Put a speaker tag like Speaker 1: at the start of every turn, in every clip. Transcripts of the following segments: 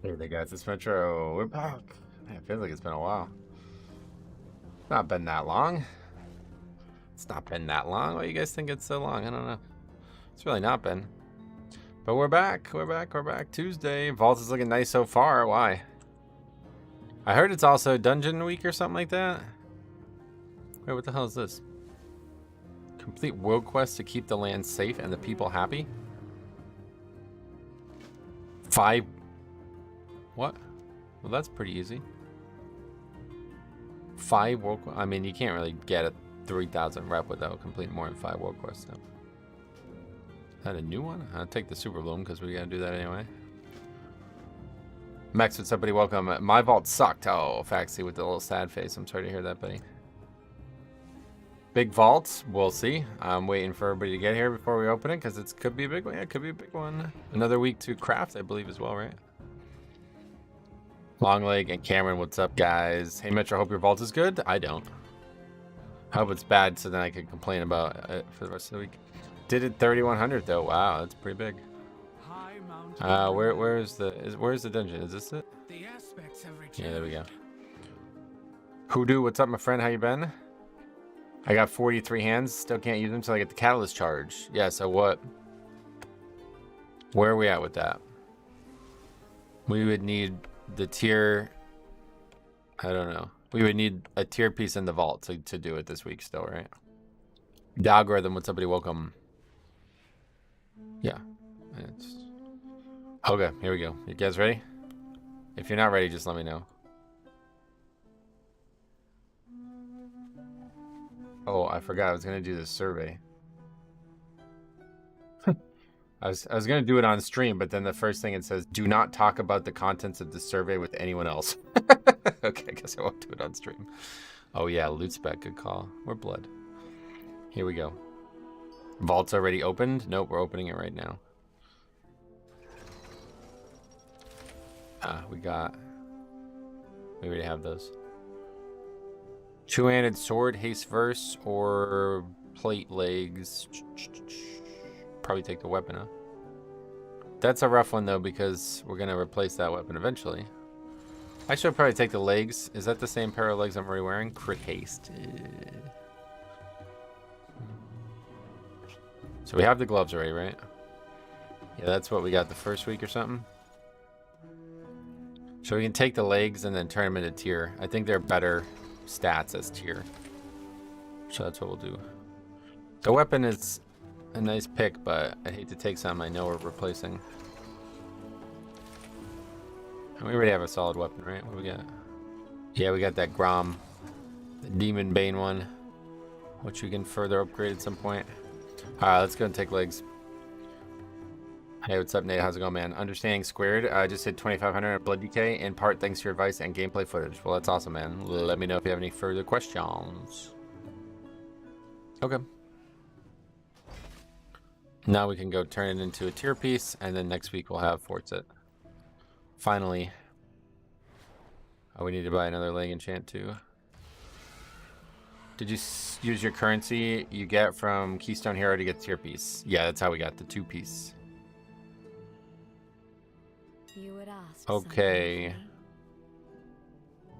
Speaker 1: Hey there guys, it's Metro. We're back. Man, it feels like it's been a while. It's not been that long. It's not been that long. Why do you guys think it's so long? I don't know. It's really not been. But we're back. We're back. Tuesday. Vault is looking nice so far. Why? I heard it's also Dungeon Week or something like that. Wait, what the hell is this? Complete world quest to keep the land safe and the people happy. 5. What? Well, that's pretty easy. 5 world quests. I mean, you can't really get a 3,000 rep without completing more than 5 world quests. So. Is that a new one? I'll take the super bloom because we gotta do that anyway. Max, what's up, buddy? Welcome. My vault sucked. Oh, Faxi with the little sad face. I'm sorry to hear that, buddy. Big vault. We'll see. I'm waiting for everybody to get here before we open it because it could be a big one. Yeah, it could be a big one. Another week to craft, I believe, as well, right? Longleg and Cameron, what's up, guys? Hey, Metro, hope your vault is good. I don't. I hope it's bad so then I can complain about it for the rest of the week. Did it 3,100 though. Wow, that's pretty big. Where's the dungeon? Is this it? Yeah, there we go. Hoodoo, what's up, my friend? How you been? I got 43 hands. Still can't use them until I get the catalyst charge. Yeah. So what? Where are we at with that? We would need the tier. I don't know. We would need a tier piece in the vault to do it this week still, right? The algorithm, what's up, buddy? Welcome. Yeah. Okay, here we go. You guys ready? If you're not ready, just let me know. Oh, I forgot I was gonna do this survey. I was gonna do it on stream, but then the first thing it says, do not talk about the contents of the survey with anyone else. Okay, I guess I won't do it on stream. Oh yeah, loot spec, good call. We're blood. Here we go. Vault's already opened? Nope, we're opening it right now. We already have those. Two-handed sword, haste verse, or plate legs. Probably take the weapon, huh? That's a rough one though, because we're gonna replace that weapon eventually. I should probably take the legs. Is that the same pair of legs I'm already wearing? Crit haste. So we have the gloves already, right? Yeah, that's what we got the first week or something. So we can take the legs and then turn them into tier. I think they're better stats as tier. So that's what we'll do. The weapon is a nice pick, but I hate to take something I know we're replacing. And we already have a solid weapon, right? What do we got? Yeah, we got that Grom, the Demon Bane one, which we can further upgrade at some point. Alright, let's go and take legs. Hey, what's up, Nate? How's it going, man? Understanding squared. I just hit 2,500 at Blood DK, in part thanks to your advice and gameplay footage. Well, that's awesome, man. Let me know if you have any further questions. Okay. Now we can go turn it into a tier piece, and then next week we'll have Fortsit. Finally. Oh, we need to buy another leg enchant too. Did you use your currency you get from Keystone Hero to get tier piece? Yeah, that's how we got the 2-piece.
Speaker 2: You would ask.
Speaker 1: Okay.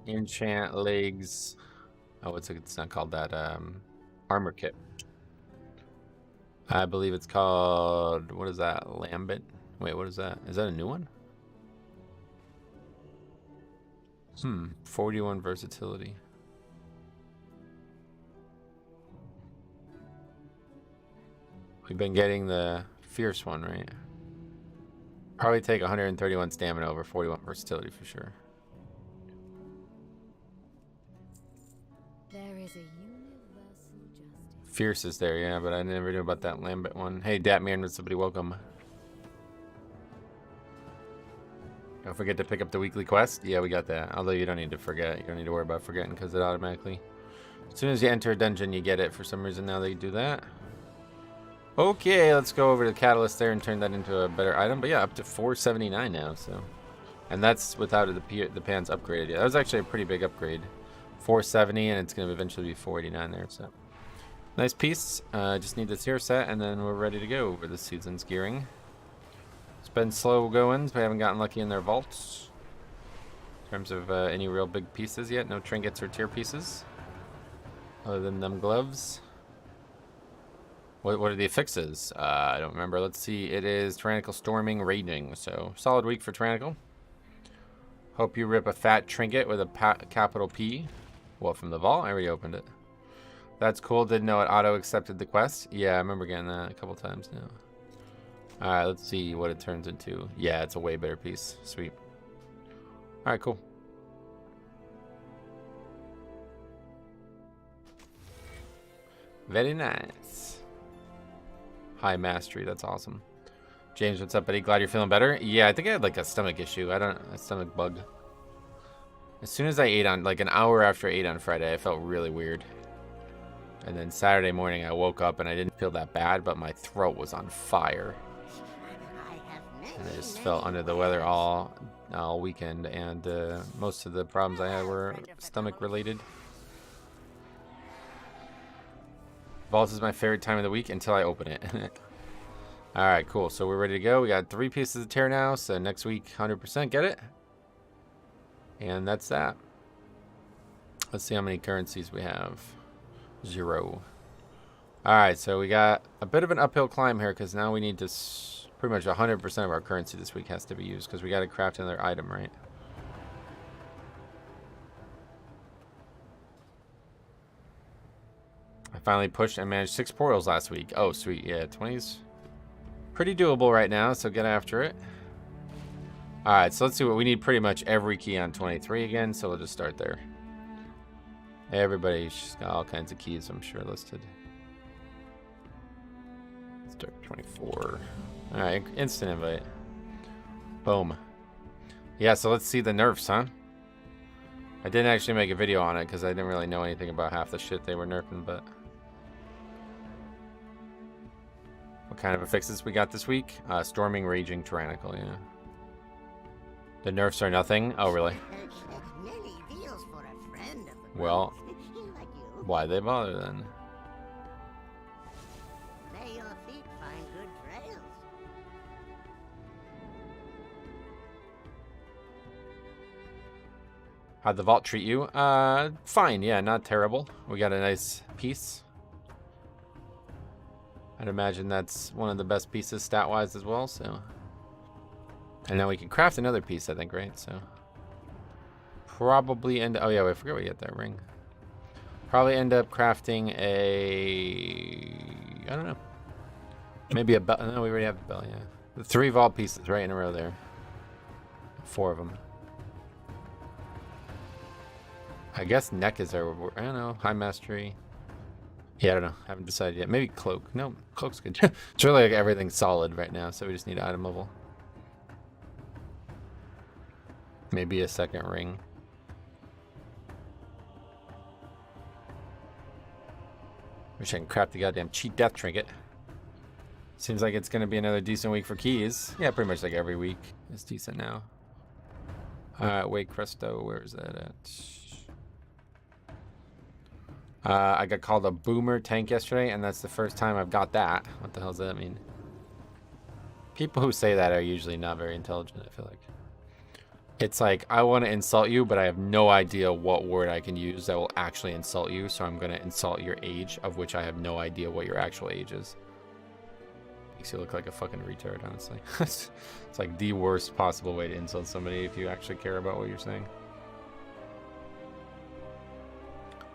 Speaker 1: Enchant legs. Oh, it's not called that. Armor kit. I believe it's called, what is that? Lambit? Wait, what is that? Is that a new one? 41 versatility. We've been getting the fierce one, right? Probably take 131 stamina over 41 versatility for sure.
Speaker 2: There is a universal justice.
Speaker 1: Fierce is there, yeah, but I never knew about that Lambit one. Hey, Datman, with somebody, welcome. Don't forget to pick up the weekly quest. Yeah, we got that. Although you don't need to forget. You don't need to worry about forgetting because it automatically. As soon as you enter a dungeon, you get it. For some reason now they do that. Okay, let's go over to the catalyst there and turn that into a better item. But yeah, up to 479 now. So, and that's without the pants upgraded yet. That was actually a pretty big upgrade. 470, and it's going to eventually be 489 there. So, nice piece. Just need this here set, and then we're ready to go for this season's gearing. It's been slow goings. We haven't gotten lucky in their vaults. terms of any real big pieces yet. No trinkets or tier pieces. Other than them gloves. What are the affixes? I don't remember. Let's see. It is Tyrannical Storming Raging. So, solid week for Tyrannical. Hope you rip a fat trinket with a capital P. Well, from the vault. I already opened it. That's cool. Didn't know it auto-accepted the quest. Yeah, I remember getting that a couple times now. Alright, let's see what it turns into. Yeah, it's a way better piece. Sweet. Alright, cool. Very nice. High mastery, that's awesome. James, what's up, buddy? Glad you're feeling better. Yeah, I think I had like a stomach issue. A stomach bug. As soon as I ate on, like an hour after I ate on Friday, I felt really weird. And then Saturday morning, I woke up and I didn't feel that bad, but my throat was on fire. And I just felt under the weather all weekend, and most of the problems I had were stomach related. Vault is my favorite time of the week until I open it. Alright, cool. So we're ready to go. We got 3 pieces of tear now, so next week 100% get it. And that's that. Let's see how many currencies we have. 0. Alright, so we got a bit of an uphill climb here because now we need to pretty much 100% of our currency this week has to be used because we got to craft another item, right? I finally pushed and managed 6 portals last week. Oh, sweet. Yeah, 20's pretty doable right now, so get after it. Alright, so let's see what we need. Pretty much every key on 23 again, so we'll just start there. Everybody's got all kinds of keys, I'm sure, listed. Start 24. Alright, instant invite. Boom. Yeah, so let's see the nerfs, huh? I didn't actually make a video on it because I didn't really know anything about half the shit they were nerfing, but... What kind of affixes we got this week? Storming, Raging, Tyrannical, yeah. The nerfs are nothing? Oh, really? Well, why they bother then?
Speaker 3: May your feet find good trails.
Speaker 1: How'd the vault treat you? Fine, yeah, not terrible. We got a nice piece. I'd imagine that's one of the best pieces stat-wise as well, so... And now we can craft another piece, I think, right? So... Probably end... Oh, yeah, I forgot we get that ring. Probably end up crafting a... I don't know. Maybe a bell. No, we already have the bell, yeah. The 3 vault pieces right in a row there. 4 of them. I guess neck is our... I don't know. High mastery. Yeah, I don't know. Haven't decided yet. Maybe cloak. No, cloak's good. It's really like everything's solid right now, so we just need item level. Maybe a second ring. Wish I can craft the goddamn cheat death trinket. Seems like it's going to be another decent week for keys. Yeah, pretty much like every week is decent now. Alright, wait, Cresto, where is that at? I got called a boomer tank yesterday, and that's the first time I've got that. What the hell does that mean? People who say that are usually not very intelligent, I feel like. It's like, I want to insult you, but I have no idea what word I can use that will actually insult you, so I'm going to insult your age, of which I have no idea what your actual age is. Makes you look like a fucking retard, honestly. It's like the worst possible way to insult somebody if you actually care about what you're saying.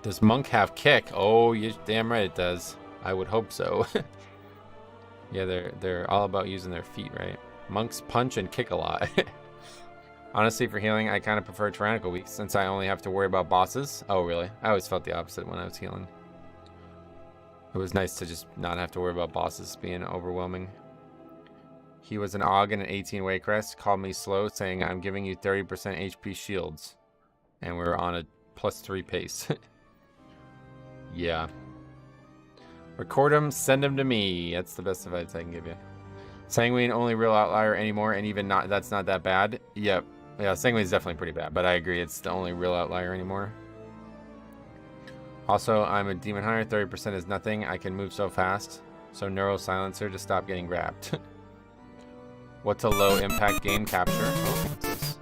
Speaker 1: Does Monk have kick? Oh, you're damn right it does. I would hope so. Yeah, they're all about using their feet, right? Monks punch and kick a lot. Honestly, for healing, I kind of prefer Tyrannical weeks since I only have to worry about bosses. Oh, really? I always felt the opposite when I was healing. It was nice to just not have to worry about bosses being overwhelming. He was an AUG in an 18 Waycrest, called me slow, saying I'm giving you 30% HP shields. And we're on a +3 pace. Yeah. Record them, send them to me. That's the best advice I can give you. Sanguine, only real outlier anymore, and even not, that's not that bad. Yep. Yeah, Sanguine is definitely pretty bad, but I agree, it's the only real outlier anymore. Also, I'm a demon hunter, 30% is nothing. I can move so fast. So neural silencer to stop getting grabbed. What's a low impact game? Capture. Oh, what's this?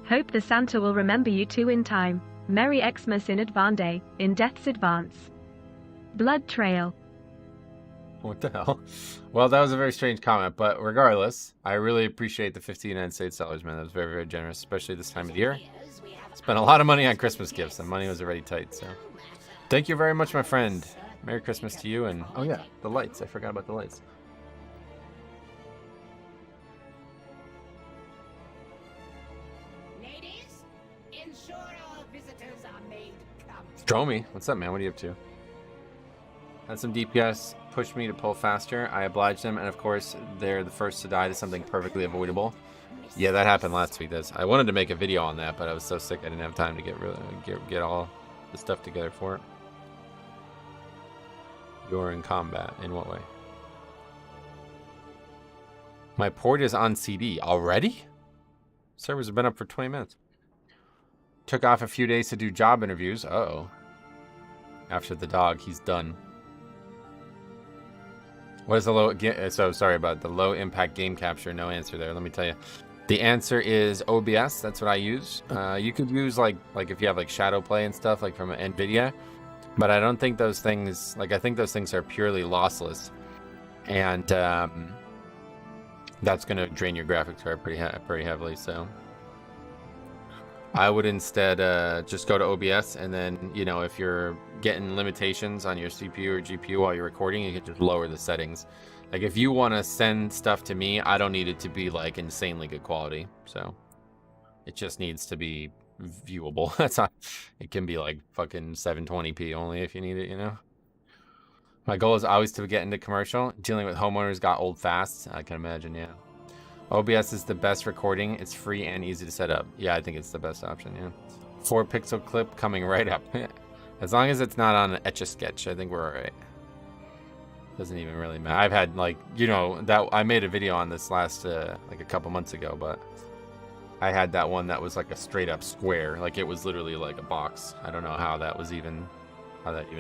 Speaker 4: Hope the Santa will remember you too in time. Merry Xmas in advance, in death's advance. Blood Trail.
Speaker 1: What the hell? Well, that was a very strange comment, but regardless, I really appreciate the 50 United States dollars, man. That was very, very generous, especially this time of year. Spent a lot of money on Christmas gifts, and money was already tight, so. Thank you very much, my friend. Merry Christmas to you, and oh yeah, the lights. I forgot about the lights.
Speaker 3: Ladies, ensure all visitors are made comfortable.
Speaker 1: Stromy, what's up, man? What are you up to? Had some DPS push me to pull faster. I obliged them, and of course, they're the first to die to something perfectly avoidable. Yeah, that happened last week. I wanted to make a video on that, but I was so sick I didn't have time to get all the stuff together for it. You're in combat. In what way? My port is on CD already? Servers have been up for 20 minutes. Took off a few days to do job interviews. Uh-oh. After the dog, he's done. What is the low... So, sorry about the low impact game capture. No answer there. Let me tell you. The answer is OBS. That's what I use. You could use, like if you have, like, shadow play and stuff, like from NVIDIA. But I don't think those things... Like, I think those things are purely lossless. And, that's going to drain your graphics card pretty heavily, so... I would instead just go to OBS, and then, you know, if you're getting limitations on your CPU or GPU while you're recording, you can just lower the settings. Like, if you want to send stuff to me, I don't need it to be, like, insanely good quality. So, it just needs to be viewable. That's not... It can be, like, fucking 720p only if you need it, you know? My goal is always to get into commercial. Dealing with homeowners got old fast. I can imagine, yeah. OBS is the best recording. It's free and easy to set up. Yeah, I think it's the best option, yeah. 4-pixel clip coming right up. As long as it's not on an Etch-a-Sketch, I think we're alright. Doesn't even really matter. I've had, like, you know, that I made a video on this last, like a couple months ago, but I had that one that was like a straight up square. Like, it was literally like a box. I don't know how that even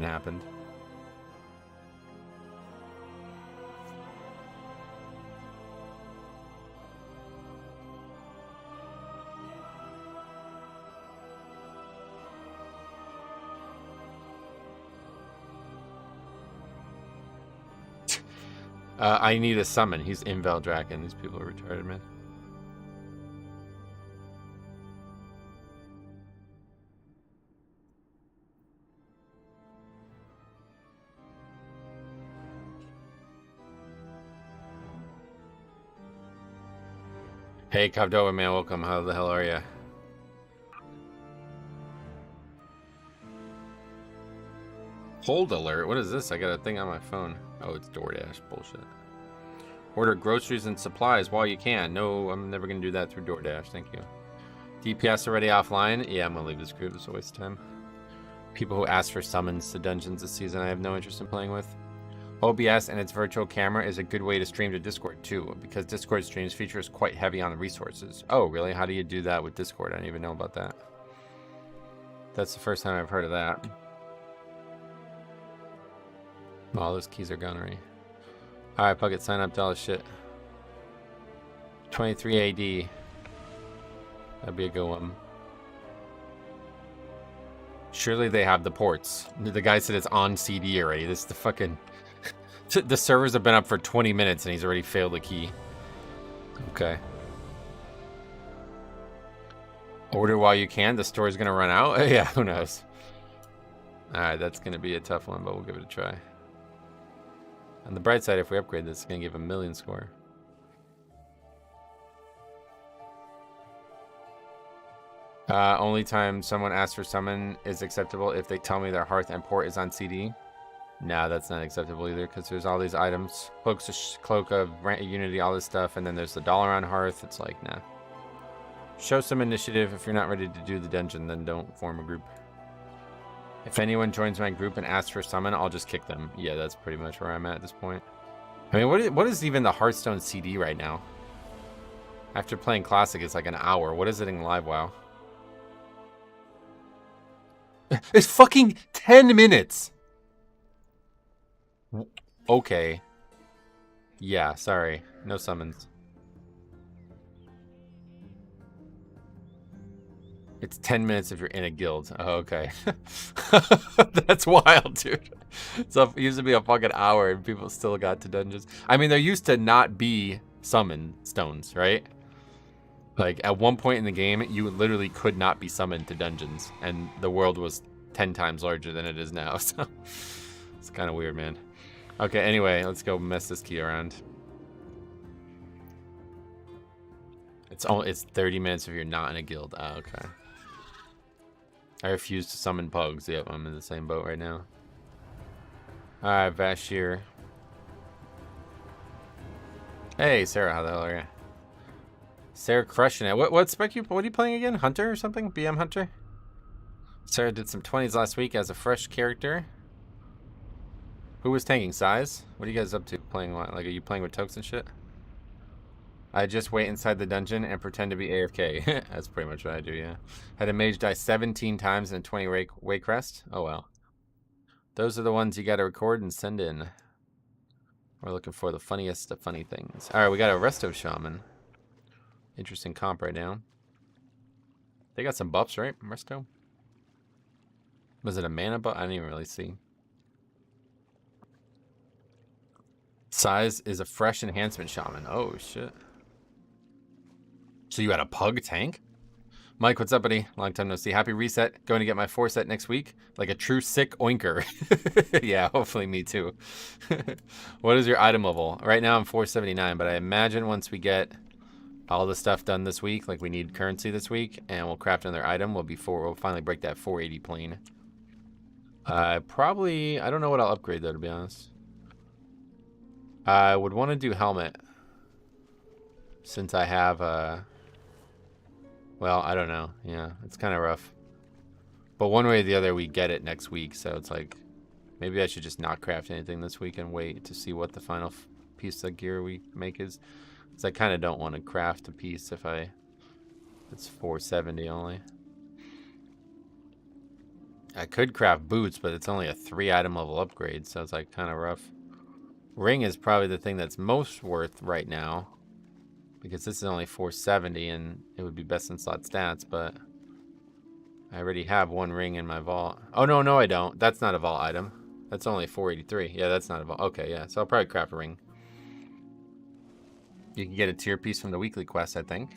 Speaker 1: happened. I need a summon. He's Invel Draken. These people are retarded, man. Hey, Kavdova, man. Welcome. How the hell are you? Hold alert. What is this? I got a thing on my phone. Oh, it's DoorDash. Bullshit. Order groceries and supplies while you can. No, I'm never going to do that through DoorDash. Thank you. DPS already offline? Yeah, I'm going to leave this group. It's a waste of time. People who ask for summons to dungeons this season I have no interest in playing with. OBS and its virtual camera is a good way to stream to Discord too, because Discord streams features quite heavy on the resources. Oh, really? How do you do that with Discord? I didn't even know about that. That's the first time I've heard of that. All those keys are gone already. Alright, Puckett, sign up to all this shit. 23 AD. That'd be a good one. Surely they have the ports. The guy said it's on CD already. This is the fucking... The servers have been up for 20 minutes and he's already failed the key. Okay. Order while you can. The store's gonna run out? Yeah, who knows? Alright, that's gonna be a tough one, but we'll give it a try. On the bright side, if we upgrade this, it's going to give a 1,000,000 score. Only time someone asks for summon is acceptable if they tell me their hearth and port is on CD. Nah, that's not acceptable either, because there's all these items. Cloak of Unity, all this stuff, and then there's the dollar on hearth. It's like, nah. Show some initiative. If you're not ready to do the dungeon, then don't form a group. If anyone joins my group and asks for summon, I'll just kick them. Yeah, that's pretty much where I'm at this point. I mean, what is even the Hearthstone CD right now? After playing Classic, it's like an hour. What is it in Live WoW? It's fucking 10 minutes! Okay. Yeah, sorry. No summons. It's 10 minutes if you're in a guild. Oh, okay. That's wild, dude. So it used to be a fucking hour and people still got to dungeons. I mean, there used to not be summon stones, right? Like, at one point in the game, you literally could not be summoned to dungeons, and the world was 10 times larger than it is now, so it's kind of weird, man. Okay, anyway, let's go mess this key around. It's 30 minutes if you're not in a guild. Oh, okay. I refuse to summon pugs. Yep, I'm in the same boat right now. Alright, Vashir. Hey, Sarah, how the hell are you? Sarah crushing it. What spec what are you playing again? Hunter or something? BM Hunter? Sarah did some 20s last week as a fresh character. Who was tanking? Size? What are you guys up to? Playing what? Like, are you playing with tokes and shit? I just wait inside the dungeon and pretend to be AFK. That's pretty much what I do, yeah. Had a mage die 17 times in a 20 way crest. Oh, well. Those are the ones you gotta record and send in. We're looking for the funniest of funny things. Alright, we got a Resto Shaman. Interesting comp right now. They got some buffs, right? Resto? Was it a mana buff? I didn't even really see. Size is a fresh enhancement shaman. Oh, shit. So you had a pug tank? Mike, what's up, buddy? Long time no see. Happy reset. Going to get my 4 set next week. Like a true sick oinker. Yeah, hopefully me too. What is your item level? Right now I'm 479, but I imagine once we get all the stuff done this week, like we need currency this week, and we'll craft another item, we'll finally break that 480 plane. Probably, I don't know what I'll upgrade though, to be honest. I would want to do helmet. Since I have, well, I don't know. Yeah, it's kind of rough. But one way or the other, we get it next week, so it's like, maybe I should just not craft anything this week and wait to see what the final piece of gear we make is. Because I kind of don't want to craft a piece if it's 470 only. I could craft boots, but it's only a 3 item level upgrade, so it's like kind of rough. Ring is probably the thing that's most worth right now, because this is only 470 and it would be best in slot stats, but I already have 1 ring in my vault. Oh, no, I don't. That's not a vault item. That's only 483. Yeah, that's not a vault. Okay, yeah, so I'll probably craft a ring. You can get a tier piece from the weekly quest, I think.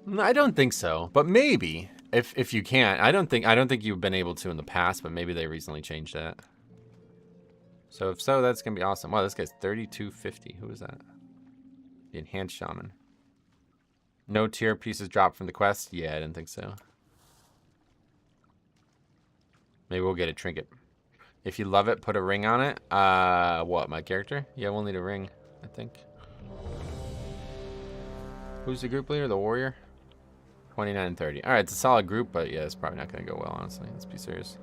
Speaker 1: No, I don't think so, but maybe if you can't. I don't think you've been able to in the past, but maybe they recently changed that. So if so, that's gonna be awesome. Wow, this guy's 3250. Who is that? The enhanced shaman. No tier pieces dropped from the quest. Yeah, I didn't think so. Maybe we'll get a trinket. If you love it, put a ring on it. What, my character? Yeah, we'll need a ring, I think. Who's the group leader? The warrior? 29 and 30. Alright, it's a solid group, but yeah, it's probably not going to go well, honestly. Let's be serious.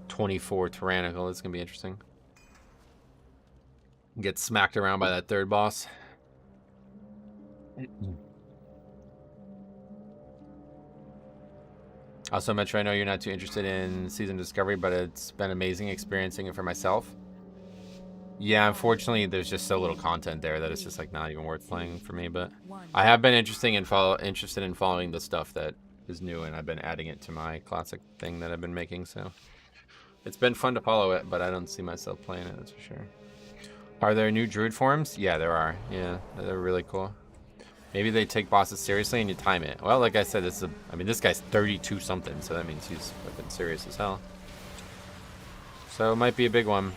Speaker 1: 24 tyrannical. This is going to be interesting. Get smacked around by that third boss. Also, Metro, I know you're not too interested in Season Discovery, but it's been amazing experiencing it for myself. Yeah, unfortunately, there's just so little content there that it's just like not even worth playing for me. But I have been interested in following the stuff that is new, and I've been adding it to my classic thing that I've been making. So it's been fun to follow it, but I don't see myself playing it. That's for sure. Are there new druid forms? Yeah, there are. Yeah, they're really cool. Maybe they take bosses seriously and you time it. Well, like I said, this guy's 32 something, so that means he's fucking serious as hell. So it might be a big one.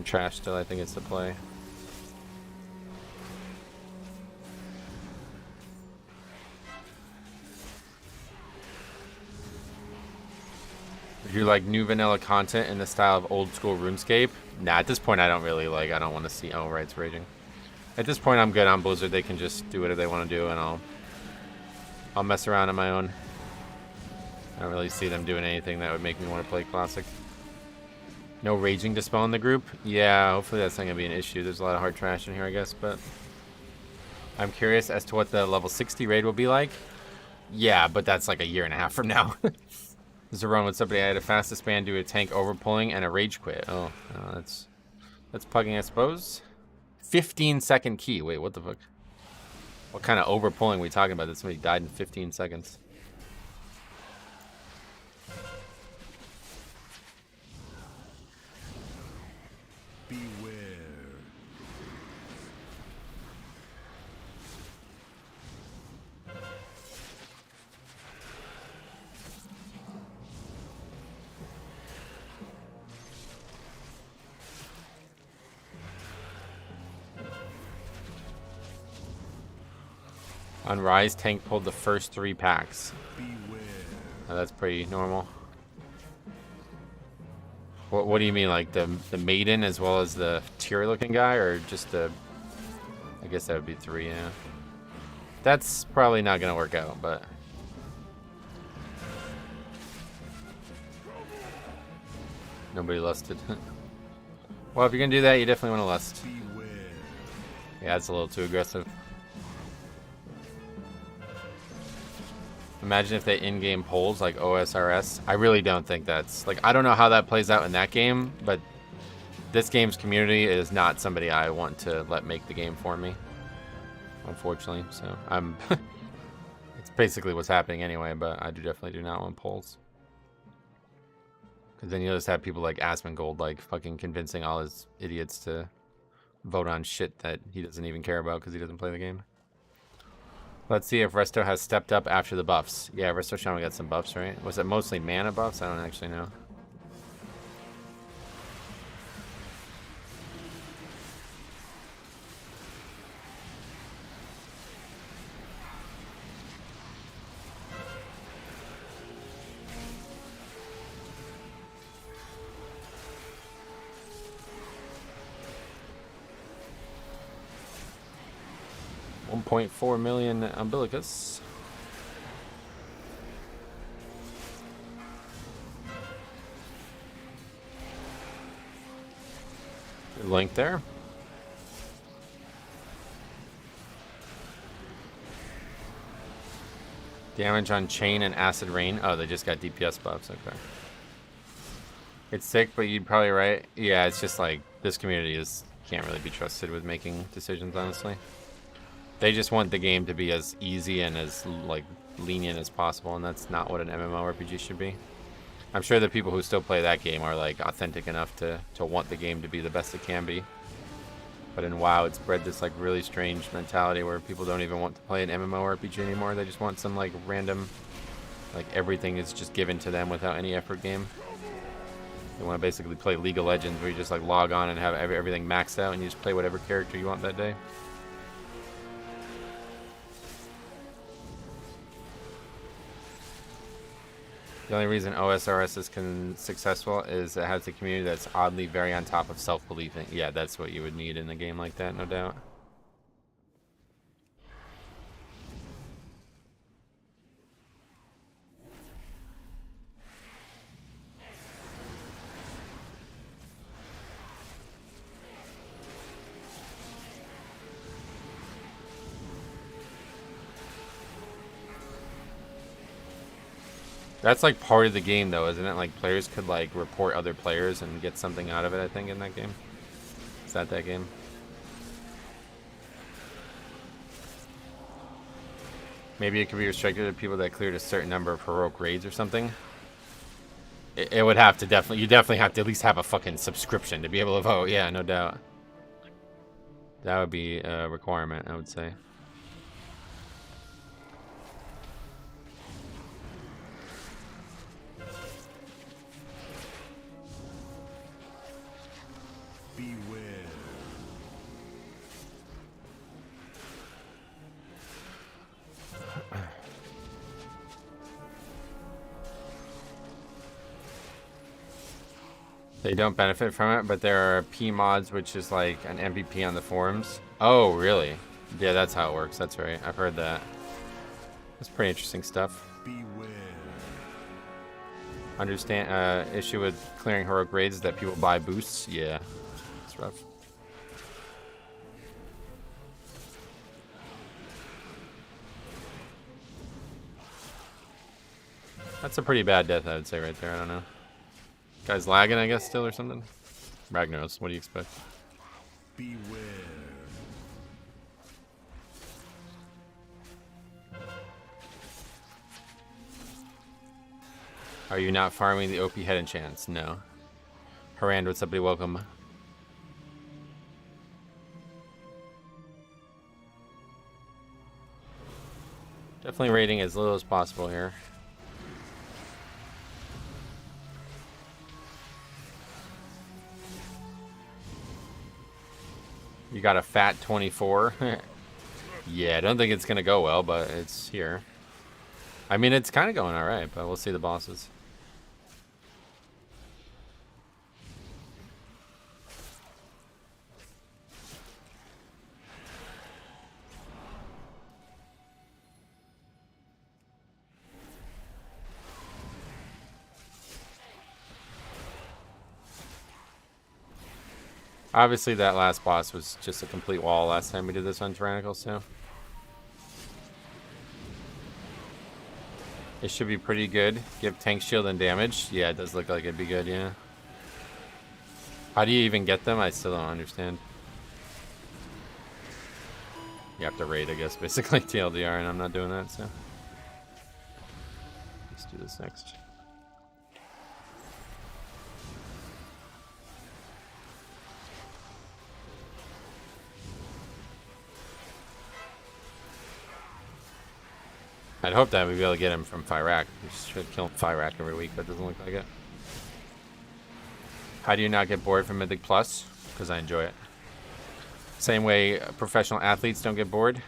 Speaker 1: Trash still, I think it's the play. If you like new vanilla content in the style of old school RuneScape, nah, at this point I don't really like, I don't want to see, oh right, it's raging. At this point I'm good on Blizzard, they can just do whatever they want to do and I'll mess around on my own. I don't really see them doing anything that would make me want to play Classic. No raging to spell in the group? Yeah, hopefully that's not going to be an issue. There's a lot of hard trash in here, I guess, but I'm curious as to what the level 60 raid will be like. Yeah, but that's like a year and a half from now. There's a run with somebody. I had a fastest span due to a tank overpulling and a rage quit. Oh, that's pugging, I suppose. 15-second key. Wait, what the fuck? What kind of overpulling are we talking about that somebody died in 15 seconds?
Speaker 5: Beware.
Speaker 1: On Rise, tank pulled the first 3 packs.
Speaker 5: Beware.
Speaker 1: Oh, that's pretty normal. What do you mean, like the maiden as well as the tier-looking guy, or just the? I guess that would be 3. Yeah. That's probably not gonna work out, but. Nobody lusted. Well, if you're gonna do that, you definitely want to lust.
Speaker 5: Beware.
Speaker 1: Yeah, it's a little too aggressive. Imagine if they in-game polls like OSRS. I really don't think that's like, I don't know how that plays out in that game, but this game's community is not somebody I want to let make the game for me, unfortunately. So I'm it's basically what's happening anyway, but I definitely do not want polls, because then you'll just have people like Asmongold like fucking convincing all his idiots to vote on shit that he doesn't even care about because he doesn't play the game. Let's see if Resto has stepped up after the buffs. Yeah, Resto Shaman got some buffs, right? Was it mostly mana buffs? I don't actually know. $1.4 million umbilicus. Good link there. Damage on chain and acid rain. Oh, they just got DPS buffs. Okay. It's sick, but you'd probably right. Yeah, it's just like this community can't really be trusted with making decisions, honestly. They just want the game to be as easy and as like lenient as possible, and that's not what an MMORPG should be. I'm sure the people who still play that game are like authentic enough to want the game to be the best it can be. But in WoW, it's bred this like really strange mentality where people don't even want to play an MMORPG anymore. They just want some like random, like everything is just given to them without any effort game. They want to basically play League of Legends where you just like log on and have everything maxed out and you just play whatever character you want that day. The only reason OSRS is successful is it has a community that's oddly very on top of self-belief. Yeah, that's what you would need in a game like that, no doubt. That's like part of the game though, isn't it? Like players could like report other players and get something out of it, I think, in that game. Is that game? Maybe it could be restricted to people that cleared a certain number of heroic raids or something. It would have to you definitely have to at least have a fucking subscription to be able to vote. Yeah, no doubt. That would be a requirement, I would say. They don't benefit from it, but there are P mods, which is like an MVP on the forums. Oh, really? Yeah, that's how it works. That's right. I've heard that. That's pretty interesting stuff.
Speaker 5: Beware.
Speaker 1: Understand, issue with clearing heroic raids is that people buy boosts. Yeah, it's rough. That's a pretty bad death, I would say, right there. I don't know. Guy's lagging, I guess, still or something. Ragnaros, what do you expect?
Speaker 5: Beware.
Speaker 1: Are you not farming the OP head enchants? No. Harand, what's up, buddy? Welcome. Definitely rating as little as possible here. You got a fat 24. Yeah, I don't think it's going to go well, but it's here. I mean, it's kind of going all right, but we'll see the bosses. Obviously, that last boss was just a complete wall last time we did this on Tyrannical, so it should be pretty good. Give tank shield and damage. Yeah, it does look like it'd be good, yeah. How do you even get them? I still don't understand. You have to raid, I guess, basically TLDR, and I'm not doing that, so. Let's do this next. I'd hope that we'd be able to get him from Fyrak. We should kill Fyrak every week, but it doesn't look like it. How do you not get bored from Mythic Plus? Because I enjoy it. Same way professional athletes don't get bored.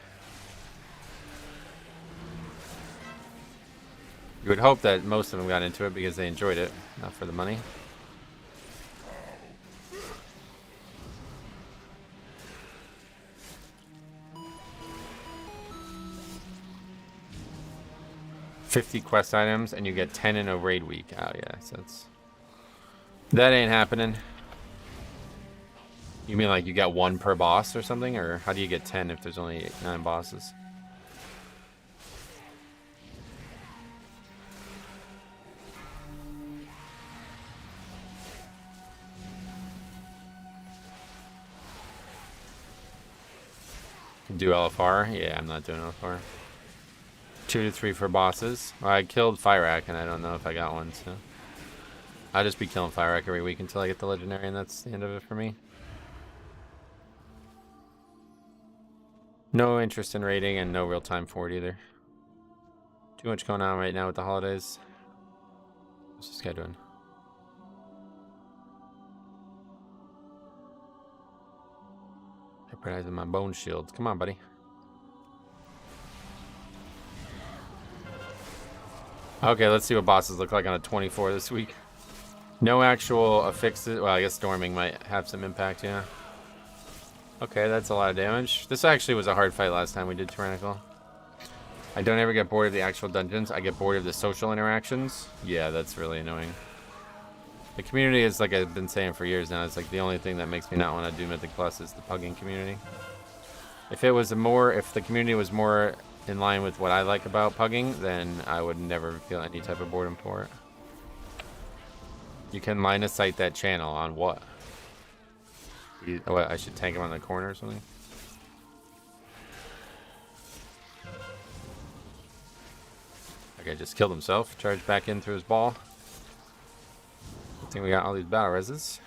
Speaker 1: You would hope that most of them got into it because they enjoyed it, not for the money. $50 quest items and you get 10 in a raid week. Oh yeah, so that ain't happening. You mean like you get 1 per boss or something, or how do you get 10 if there's only 9 bosses? Do LFR? Yeah, I'm not doing LFR. 2 to 3 for bosses. Well, I killed Fyrak and I don't know if I got one, so I'll just be killing Fyrak every week until I get the legendary, and that's the end of it for me. No interest in raiding and no real time for it either. Too much going on right now with the holidays. What's this guy doing? Jeopardizing my bone shields. Come on, buddy. Okay, let's see what bosses look like on a 24 this week. No actual affixes. Well, I guess storming might have some impact, yeah. Okay, that's a lot of damage. This actually was a hard fight last time we did Tyrannical. I don't ever get bored of the actual dungeons. I get bored of the social interactions. Yeah, that's really annoying. The community is, like I've been saying for years now, it's like the only thing that makes me not want to do Mythic Plus is the pugging community. If it was if the community was more in line with what I like about pugging, then I would never feel any type of boredom for it. You can line of sight that channel on what? What, I should tank him on the corner or something? Okay, just killed himself. Charged back in through his ball. Good thing we got all these battle reses.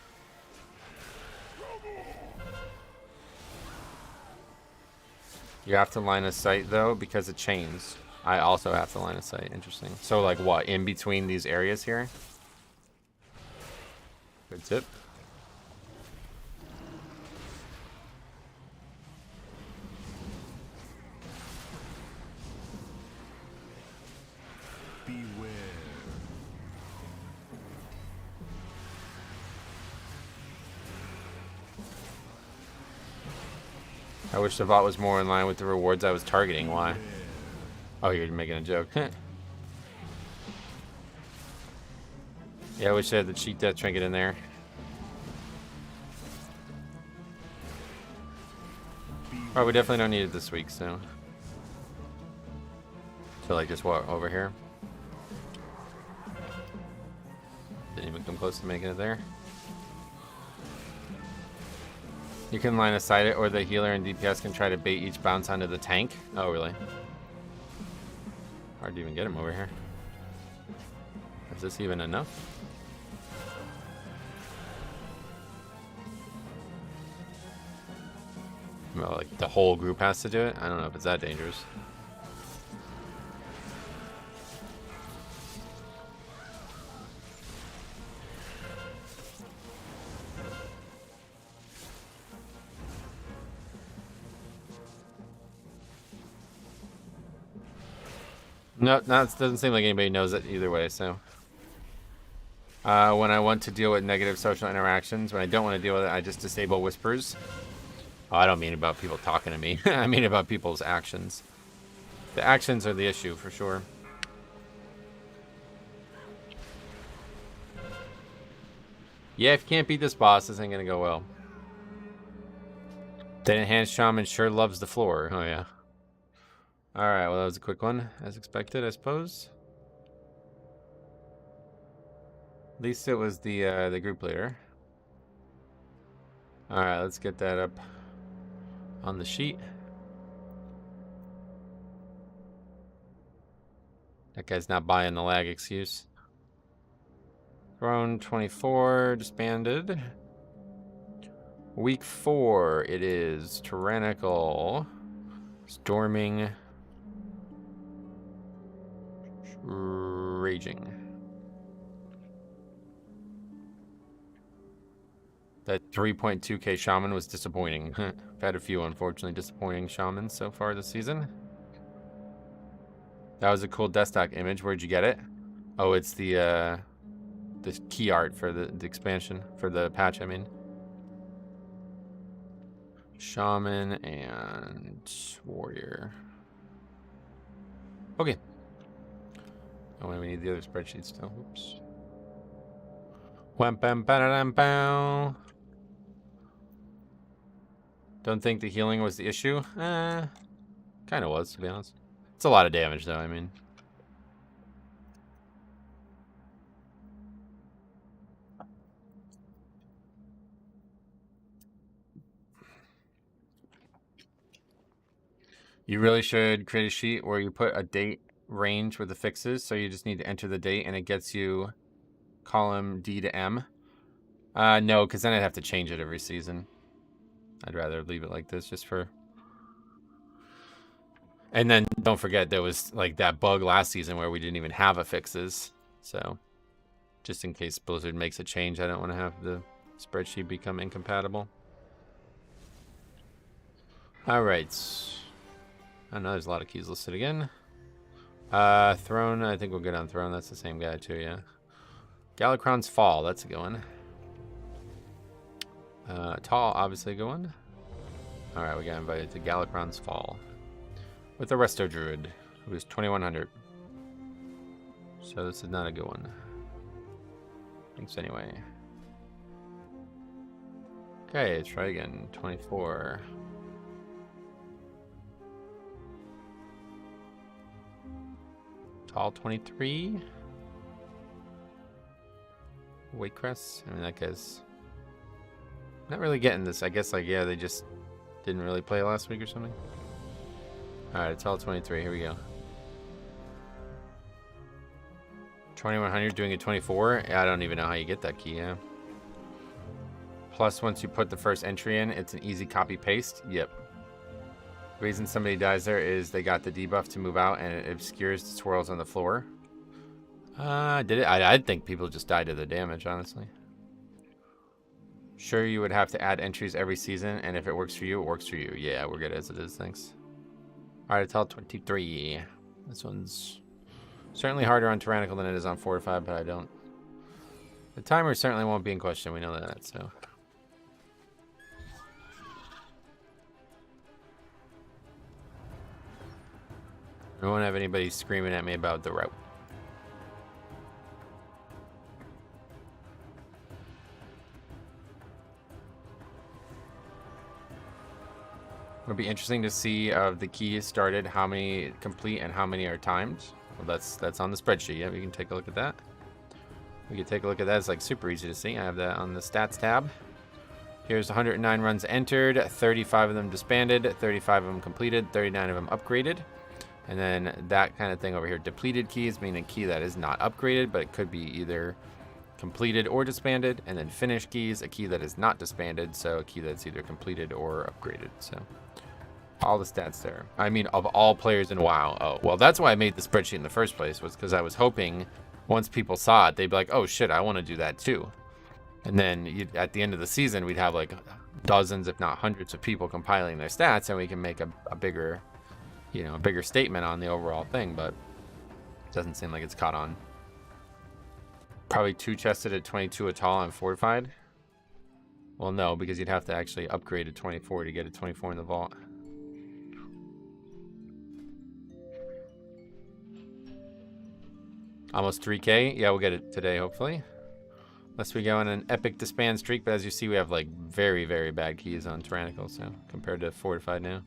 Speaker 1: You have to line of sight though because of chains. I also have to line of sight. Interesting. So like what? In between these areas here? Good tip.
Speaker 5: Beware.
Speaker 1: I wish the bot was more in line with the rewards I was targeting. Why? Oh, you're making a joke. Yeah, I wish I had the cheat death trinket in there. Oh, we definitely don't need it this week, so. So like just what, over here? Didn't even come close to making it there. You can line aside it, or the healer and DPS can try to bait each bounce onto the tank. Oh, really? Hard to even get him over here. Is this even enough? Well, like the whole group has to do it? I don't know if it's that dangerous. No, it doesn't seem like anybody knows it either way, so. When I want to deal with negative social interactions, when I don't want to deal with it, I just disable whispers. Oh, I don't mean about people talking to me. I mean about people's actions. The actions are the issue, for sure. Yeah, if you can't beat this boss, this ain't gonna go well. The enhanced shaman sure loves the floor. Oh, yeah. Alright, well, that was a quick one, as expected, I suppose. At least it was the group leader. Alright, let's get that up on the sheet. That guy's not buying the lag excuse. Throne 24, disbanded. Week 4, it is tyrannical, storming, raging. That 3.2k shaman was disappointing. I've had a few, unfortunately, disappointing shamans so far this season. That was a cool desktop image. Where'd you get it? Oh, it's the key art for the expansion, for the patch, I mean. Shaman and warrior. Okay. Oh, we need the other spreadsheet still. Oops. Wham bam bam bam. Don't think the healing was the issue. Kind of was, to be honest. It's a lot of damage, though. I mean. You really should create a sheet where you put a date range with the fixes. So you just need to enter the date, and it gets you column D to M. No, because then I'd have to change it every season. I'd rather leave it like this just for... And then don't forget there was like that bug last season where we didn't even have affixes. So just in case Blizzard makes a change, I don't want to have the spreadsheet become incompatible. Alright. I know there's a lot of keys listed again. Throne, I think we'll get on Throne. That's the same guy too, yeah. Galakrond's Fall, that's a good one. Tall, obviously a good one. Alright, we got invited to Galakrond's Fall. With the Resto Druid, who is 2100. So this is not a good one. Thanks anyway. Okay, let's try again. 24. Tall 23. Waycrest. I mean, that guy's not really getting this. I guess, like, yeah, they just didn't really play last week or something. Alright, tall 23. Here we go. 2100 doing a 24. I don't even know how you get that key, yeah. Plus, once you put the first entry in, it's an easy copy paste. Yep. The reason somebody dies there is they got the debuff to move out and it obscures the swirls on the floor. Did it? I think people just died to the damage, honestly. Sure, you would have to add entries every season, and if it works for you, it works for you. Yeah, we're good as it is, thanks. Alright, tall 23. This one's certainly harder on Tyrannical than it is on Fortified, but I don't... The timer certainly won't be in question, we know that, so... I won't have anybody screaming at me about the route. It'll be interesting to see of the keys started, how many complete and how many are timed. Well, that's on the spreadsheet. Yeah, we can take a look at that. We can take a look at that. It's like super easy to see. I have that on the stats tab. Here's 109 runs entered, 35 of them disbanded, 35 of them completed, 39 of them upgraded. And then that kind of thing over here, depleted keys, meaning a key that is not upgraded, but it could be either completed or disbanded. And then finished keys, a key that is not disbanded, so a key that's either completed or upgraded. So all the stats there. I mean, of all players in WoW. Oh, well, that's why I made the spreadsheet in the first place, was because I was hoping once people saw it, they'd be like, oh shit, I want to do that too. And then at the end of the season, we'd have like dozens, if not hundreds of people compiling their stats, and we can make a bigger, you know, a bigger statement on the overall thing, but it doesn't seem like it's caught on. Probably 2-chested at 22 a tall and fortified. Well, no, because you'd have to actually upgrade to 24 to get a 24 in the vault. Almost 3K. Yeah, we'll get it today, hopefully. Unless we go on an epic disband streak, but as you see, we have like very, very bad keys on Tyrannical, so compared to fortified now.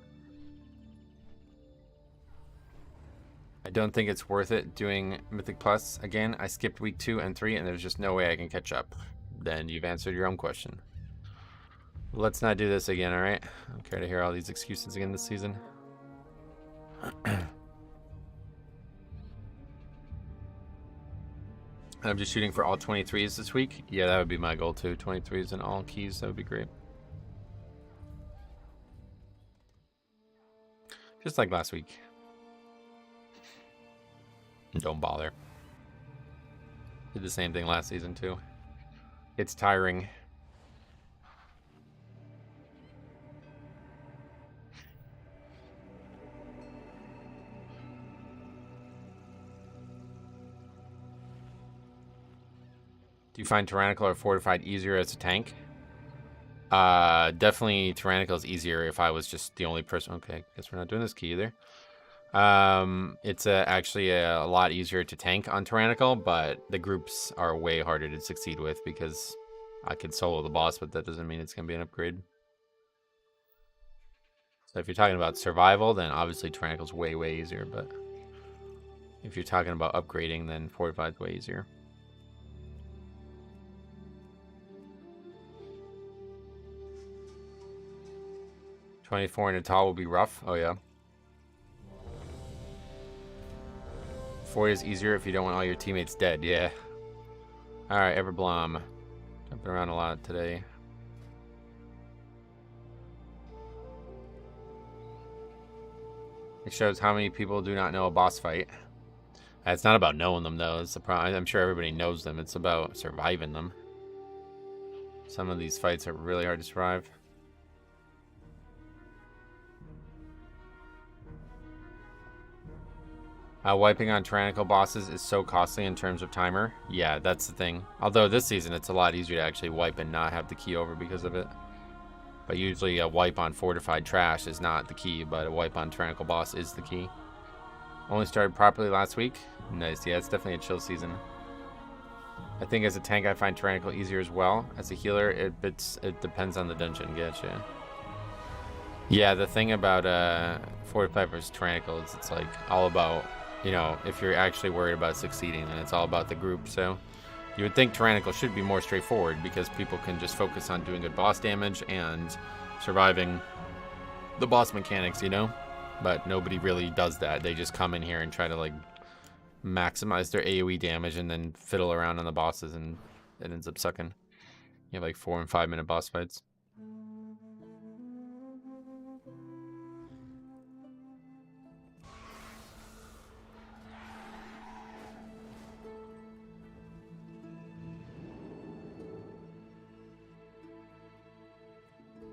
Speaker 1: I don't think it's worth it doing Mythic Plus again. I skipped week 2 and 3, and there's just no way I can catch up. Then you've answered your own question. Let's not do this again, all right? I don't care to hear all these excuses again this season. I'm just shooting for all 23s this week. Yeah, that would be my goal too. 23s and all keys, that would be great. Just like last week. Don't bother. Did the same thing last season too. It's tiring. Do you find Tyrannical or Fortified easier as a tank? Definitely Tyrannical is easier if I was just the only person. Okay, guess we're not doing this key either. It's actually a lot easier to tank on Tyrannical, but the groups are way harder to succeed with because I could solo the boss, but that doesn't mean it's going to be an upgrade. So if you're talking about survival, then obviously Tyrannical's way, way easier, but if you're talking about upgrading, then Fortified's way easier. $24 in a tall will be rough. Oh, yeah. 40 is easier if you don't want all your teammates dead. Yeah. All right, Everblom. Jumping around a lot today. It shows how many people do not know a boss fight. It's not about knowing them, though. It's the problem. I'm sure everybody knows them. It's about surviving them. Some of these fights are really hard to survive. Wiping on Tyrannical bosses is so costly in terms of timer. Yeah, that's the thing. Although this season it's a lot easier to actually wipe and not have the key over because of it. But usually a wipe on Fortified Trash is not the key, but a wipe on Tyrannical boss is the key. Only started properly last week. Nice, yeah, it's definitely a chill season. I think as a tank I find Tyrannical easier as well. As a healer, it depends on the dungeon. Getcha. Yeah, the thing about Fortified versus Tyrannical is it's like all about, you know, if you're actually worried about succeeding, then it's all about the group. So you would think Tyrannical should be more straightforward because people can just focus on doing good boss damage and surviving the boss mechanics, you know? But nobody really does that. They just come in here and try to like maximize their AoE damage and then fiddle around on the bosses, and it ends up sucking. You have like 4 and 5 minute boss fights.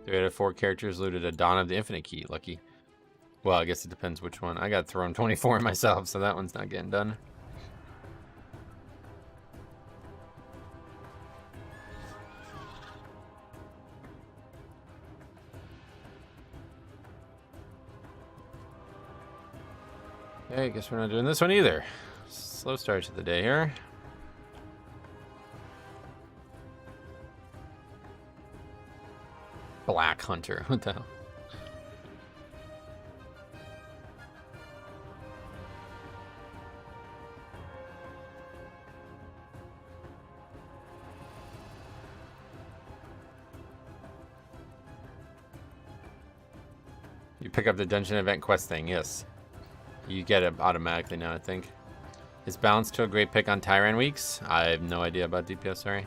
Speaker 1: Three out of 4 characters looted a Dawn of the Infinite key. Lucky. Well, I guess it depends which one. I got thrown 24 myself, so that one's not getting done. Okay, I guess we're not doing this one either. Slow start to the day here. Black Hunter. What the hell? You pick up the dungeon event quest thing, yes. You get it automatically now, I think. Is balance to a great pick on Tyran weeks? I have no idea about DPS, sorry.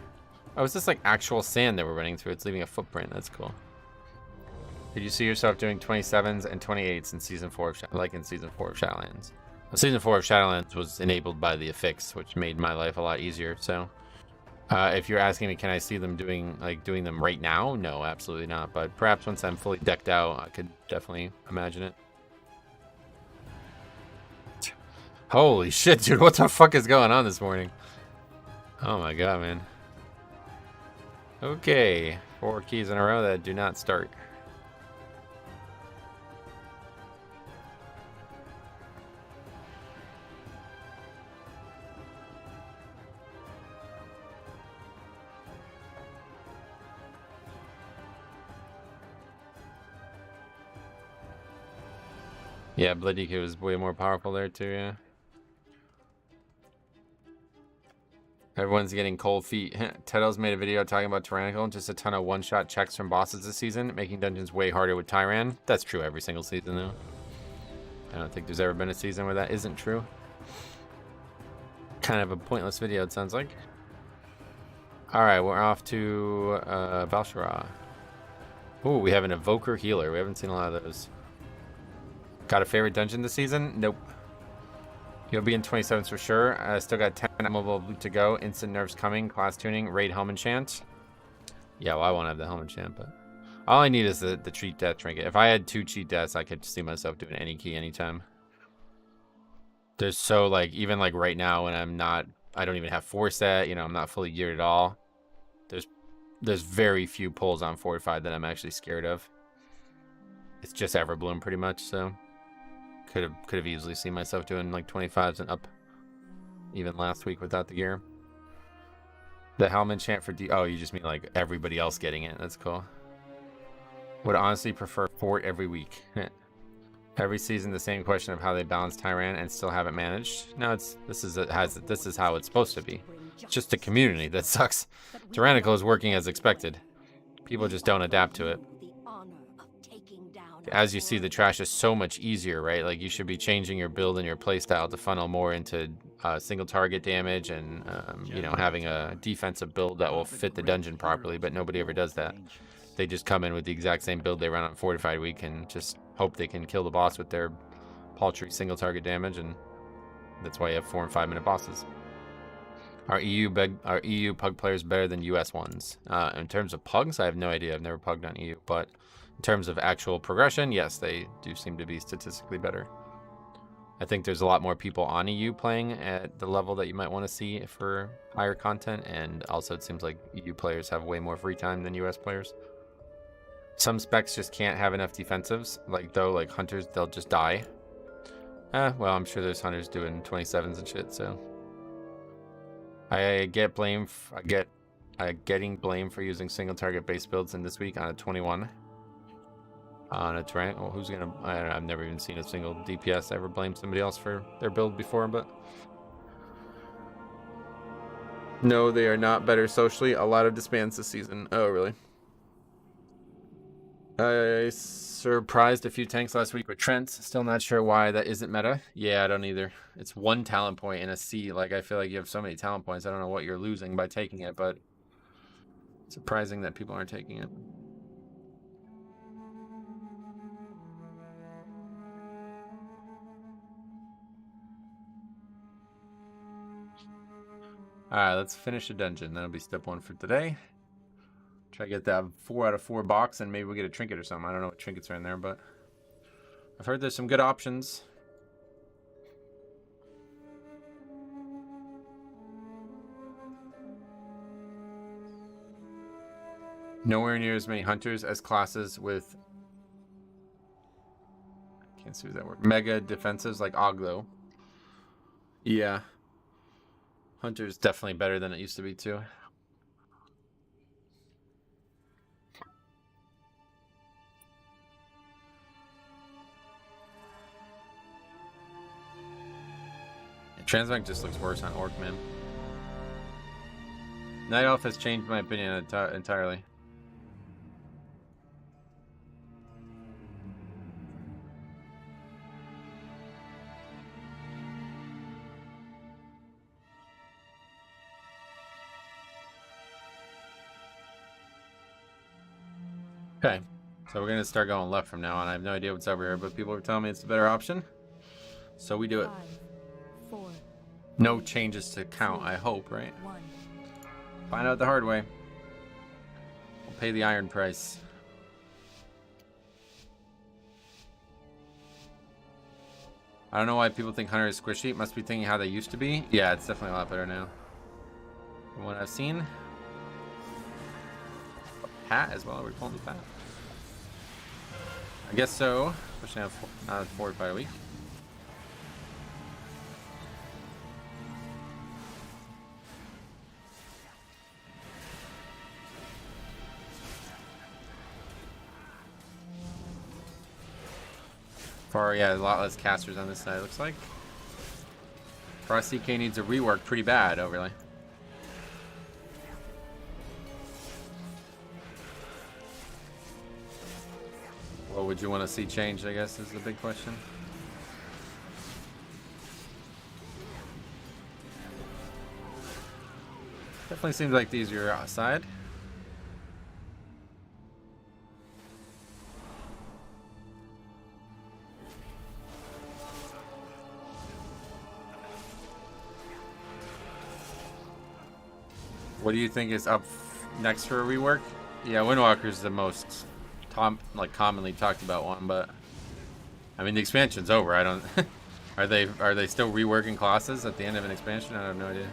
Speaker 1: Oh, is this like actual sand that we're running through? It's leaving a footprint. That's cool. Did you see yourself doing 27s and 28s in Season 4 of in Season 4 of Shadowlands? Well, Season 4 of Shadowlands was enabled by the affix, which made my life a lot easier, so... if you're asking me, can I see them doing them right now? No, absolutely not. But perhaps once I'm fully decked out, I could definitely imagine it. Holy shit, dude. What the fuck is going on this morning? Oh my god, man. Okay. 4 keys in a row that do not start. Yeah, Bloody Kid was way more powerful there too, yeah. Everyone's getting cold feet. Tedo's made a video talking about Tyrannical. Just a ton of one-shot checks from bosses this season, making dungeons way harder with Tyran. That's true every single season, though. I don't think there's ever been a season where that isn't true. Kind of a pointless video, it sounds like. Alright, we're off to Val'sharah. Ooh, we have an Evoker Healer. We haven't seen a lot of those. Got a favorite dungeon this season? Nope. You'll be in 27s for sure. I still got 10 mobile loot to go. Instant nerfs coming. Class tuning. Raid Helm Enchant. Yeah, well, I won't have the Helm Enchant, but... all I need is the Cheat Death Trinket. If I had 2 Cheat Deaths, I could see myself doing any key anytime. There's so, like, even, like, right now when I'm not... I don't even have 4 set. You know, I'm not fully geared at all. There's very few pulls on Fortified that I'm actually scared of. It's just Everbloom, pretty much, so... Could have easily seen myself doing like 25s and up even last week without the gear. The Helm Enchant for oh, you just mean like everybody else getting it. That's cool. Would honestly prefer Fort every week. Every season the same question of how they balance Tyran and still haven't managed. No, this is how it's supposed to be. It's just a community that sucks. Tyrannical is working as expected. People just don't adapt to it. As you see, the trash is so much easier, right? Like, you should be changing your build and your playstyle to funnel more into single target damage and, you know, having a defensive build that will fit the dungeon properly, but nobody ever does that. They just come in with the exact same build they run on Fortified Week and just hope they can kill the boss with their paltry single target damage, and that's why you have 4 and 5 minute bosses. Are EU pug players better than US ones? In terms of pugs, I have no idea. I've never pugged on EU, but... in terms of actual progression, yes, they do seem to be statistically better. I think there's a lot more people on EU playing at the level that you might want to see for higher content, and also it seems like EU players have way more free time than US players. Some specs just can't have enough defensives, like hunters, they'll just die. Well, I'm sure there's hunters doing 27s and shit, so. I get getting blamed for using single target base builds in this week on a 21. On a Tyrannical, well, who's gonna... I've never even seen a single DPS ever blame somebody else for their build before, but... no, they are not better socially. A lot of disbands this season. Oh, really? I surprised a few tanks last week with Trents. Still not sure why that isn't meta. Yeah, I don't either. It's 1 talent point in a C. Like, I feel like you have so many talent points. I don't know what you're losing by taking it, but... surprising that people aren't taking it. Alright, let's finish the dungeon. That'll be step 1 for today. Try to get that 4 out of 4 box, and maybe we'll get a trinket or something. I don't know what trinkets are in there, but I've heard there's some good options. Nowhere near as many hunters as classes with... I can't see that word. Mega defensives like Oglo. Yeah. Hunter's definitely better than it used to be, too. Transmog just looks worse on Orc, man. Night Elf has changed my opinion entirely. Okay, so we're gonna start going left from now on. I have no idea what's over here, but people are telling me it's a better option. So we do it.
Speaker 2: 5, 4,
Speaker 1: No changes to count, I hope, right?
Speaker 2: 1.
Speaker 1: Find out the hard way. We'll pay the iron price. I don't know why people think Hunter is squishy. It must be thinking how they used to be. Yeah, it's definitely a lot better now from what I've seen. Pat as well. We're pulling the Pat. I guess so. Pushing out 4 by a week. Yeah, a lot less casters on this side, looks like. Frost CK needs a rework pretty bad, oh really? What would you want to see changed, I guess, is the big question. Definitely seems like the easier outside. What do you think is up next for a rework? Yeah, Windwalker's the most commonly talked about one, but I mean the expansion's over. I don't. Are they still reworking classes at the end of an expansion? I have no idea.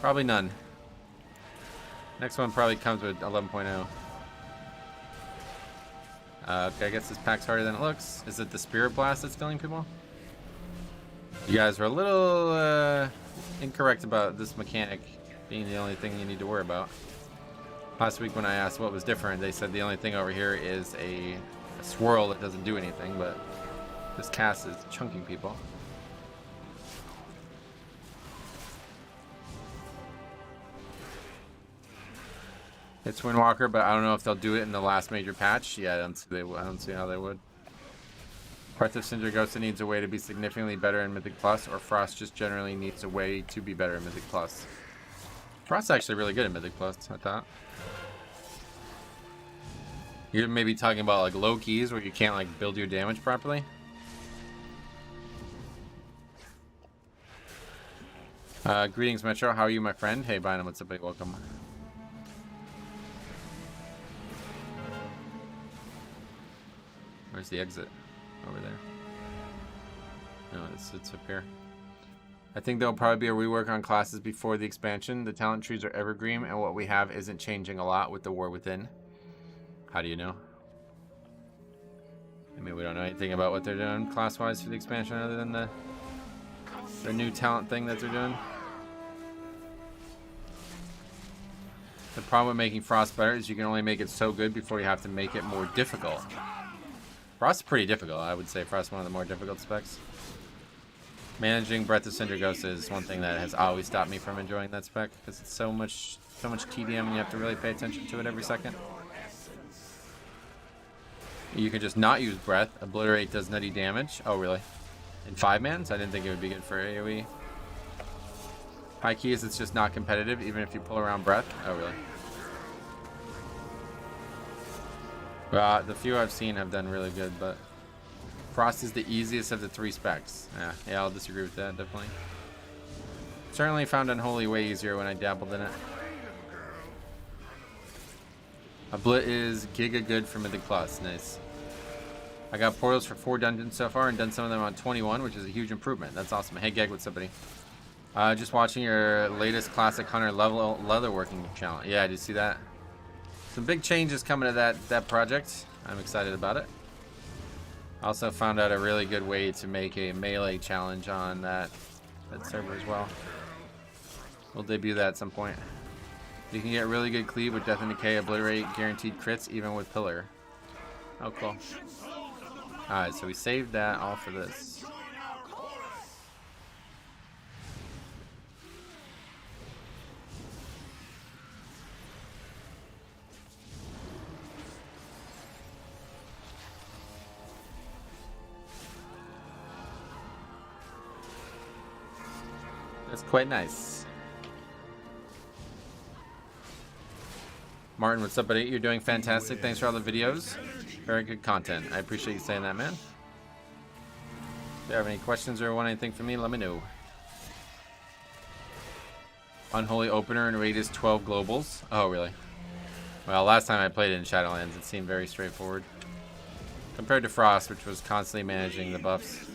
Speaker 1: Probably none. Next one probably comes with 11.0. Okay, I guess this pack's harder than it looks. Is it the Spirit Blast that's killing people? You guys were a little incorrect about this mechanic being the only thing you need to worry about. Last week when I asked what was different, they said the only thing over here is a swirl that doesn't do anything, but this cast is chunking people. It's Windwalker, but I don't know if they'll do it in the last major patch. Yeah, I don't see how they would. Breath of Cinder Ghost needs a way to be significantly better in Mythic Plus, or Frost just generally needs a way to be better in Mythic Plus. Frost's actually really good in Mythic Plus, I thought. You're maybe talking about like low keys where you can't like build your damage properly. Greetings, Metro. How are you, my friend? Hey, Bynum, what's up, buddy? Welcome. Where's the exit? Over there. No, it's up here. I think there'll probably be a rework on classes before the expansion. The talent trees are evergreen, and what we have isn't changing a lot with the War Within. How do you know? I mean, we don't know anything about what they're doing class-wise for the expansion other than their new talent thing that they're doing. The problem with making Frost better is you can only make it so good before you have to make it more difficult. Frost is pretty difficult. I would say Frost is one of the more difficult specs. Managing Breath of Cinder Ghost is one thing that has always stopped me from enjoying that spec because it's so much TDM and you have to really pay attention to it every second. You can just not use Breath. Obliterate does nutty damage. Oh, really? In 5-mans? I didn't think it would be good for AoE. High key is it's just not competitive even if you pull around Breath. Oh, really? The few I've seen have done really good, but Frost is the easiest of the 3 specs. Yeah, I'll disagree with that, definitely. Certainly found Unholy way easier when I dabbled in it. A Blit is giga good for Mythic Plus. Nice. I got portals for 4 dungeons so far and done some of them on 21, which is a huge improvement. That's awesome. Hey, Geg, what's up, buddy? Just watching your latest Classic Hunter leatherworking challenge. Yeah, did you see that? Some big changes coming to that project. I'm excited about it. Also found out a really good way to make a melee challenge on that server as well. We'll debut that at some point. You can get really good cleave with Death and Decay, Obliterate, guaranteed crits, even with Pillar. Oh, cool. Alright, so we saved that all for this. That's quite nice. Martin, what's up, buddy? You're doing fantastic. Thanks for all the videos. Very good content. I appreciate you saying that, man. If you have any questions or want anything from me, let me know. Unholy opener and rate is 12 globals. Oh, really? Well, last time I played it in Shadowlands, it seemed very straightforward. Compared to Frost, which was constantly managing the buffs.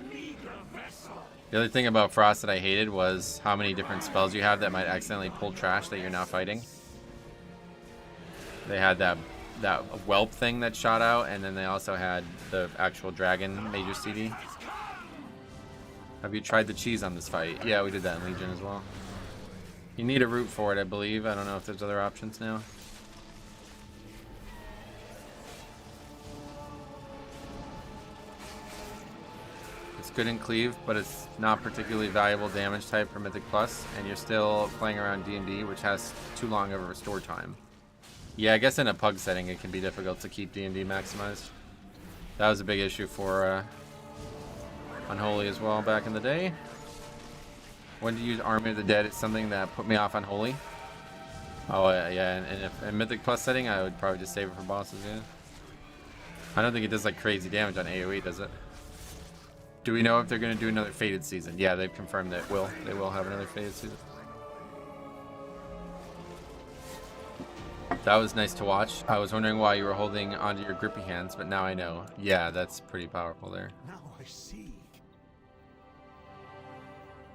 Speaker 1: The other thing about Frost that I hated was how many different spells you have that might accidentally pull trash that you're now fighting. They had that whelp thing that shot out, and then they also had the actual dragon major CD. Have you tried the cheese on this fight? Yeah, we did that in Legion as well. You need a root for it, I believe. I don't know if there's other options now. It's good in cleave, but it's not particularly valuable damage type for Mythic Plus, and you're still playing around D&D, which has too long of a restore time. Yeah, I guess in a pug setting it can be difficult to keep D&D maximized. That was a big issue for Unholy as well back in the day. When to use Army of the Dead is something that put me off Unholy. Oh yeah, and if in Mythic Plus setting, I would probably just save it for bosses. Yeah. I don't think it does like crazy damage on AoE, does it? Do we know if they're going to do another Fated season? Yeah, they've confirmed that they will have another Fated season. That was nice to watch. I was wondering why you were holding onto your grippy hands, but now I know. Yeah, that's pretty powerful there.
Speaker 5: Now I see.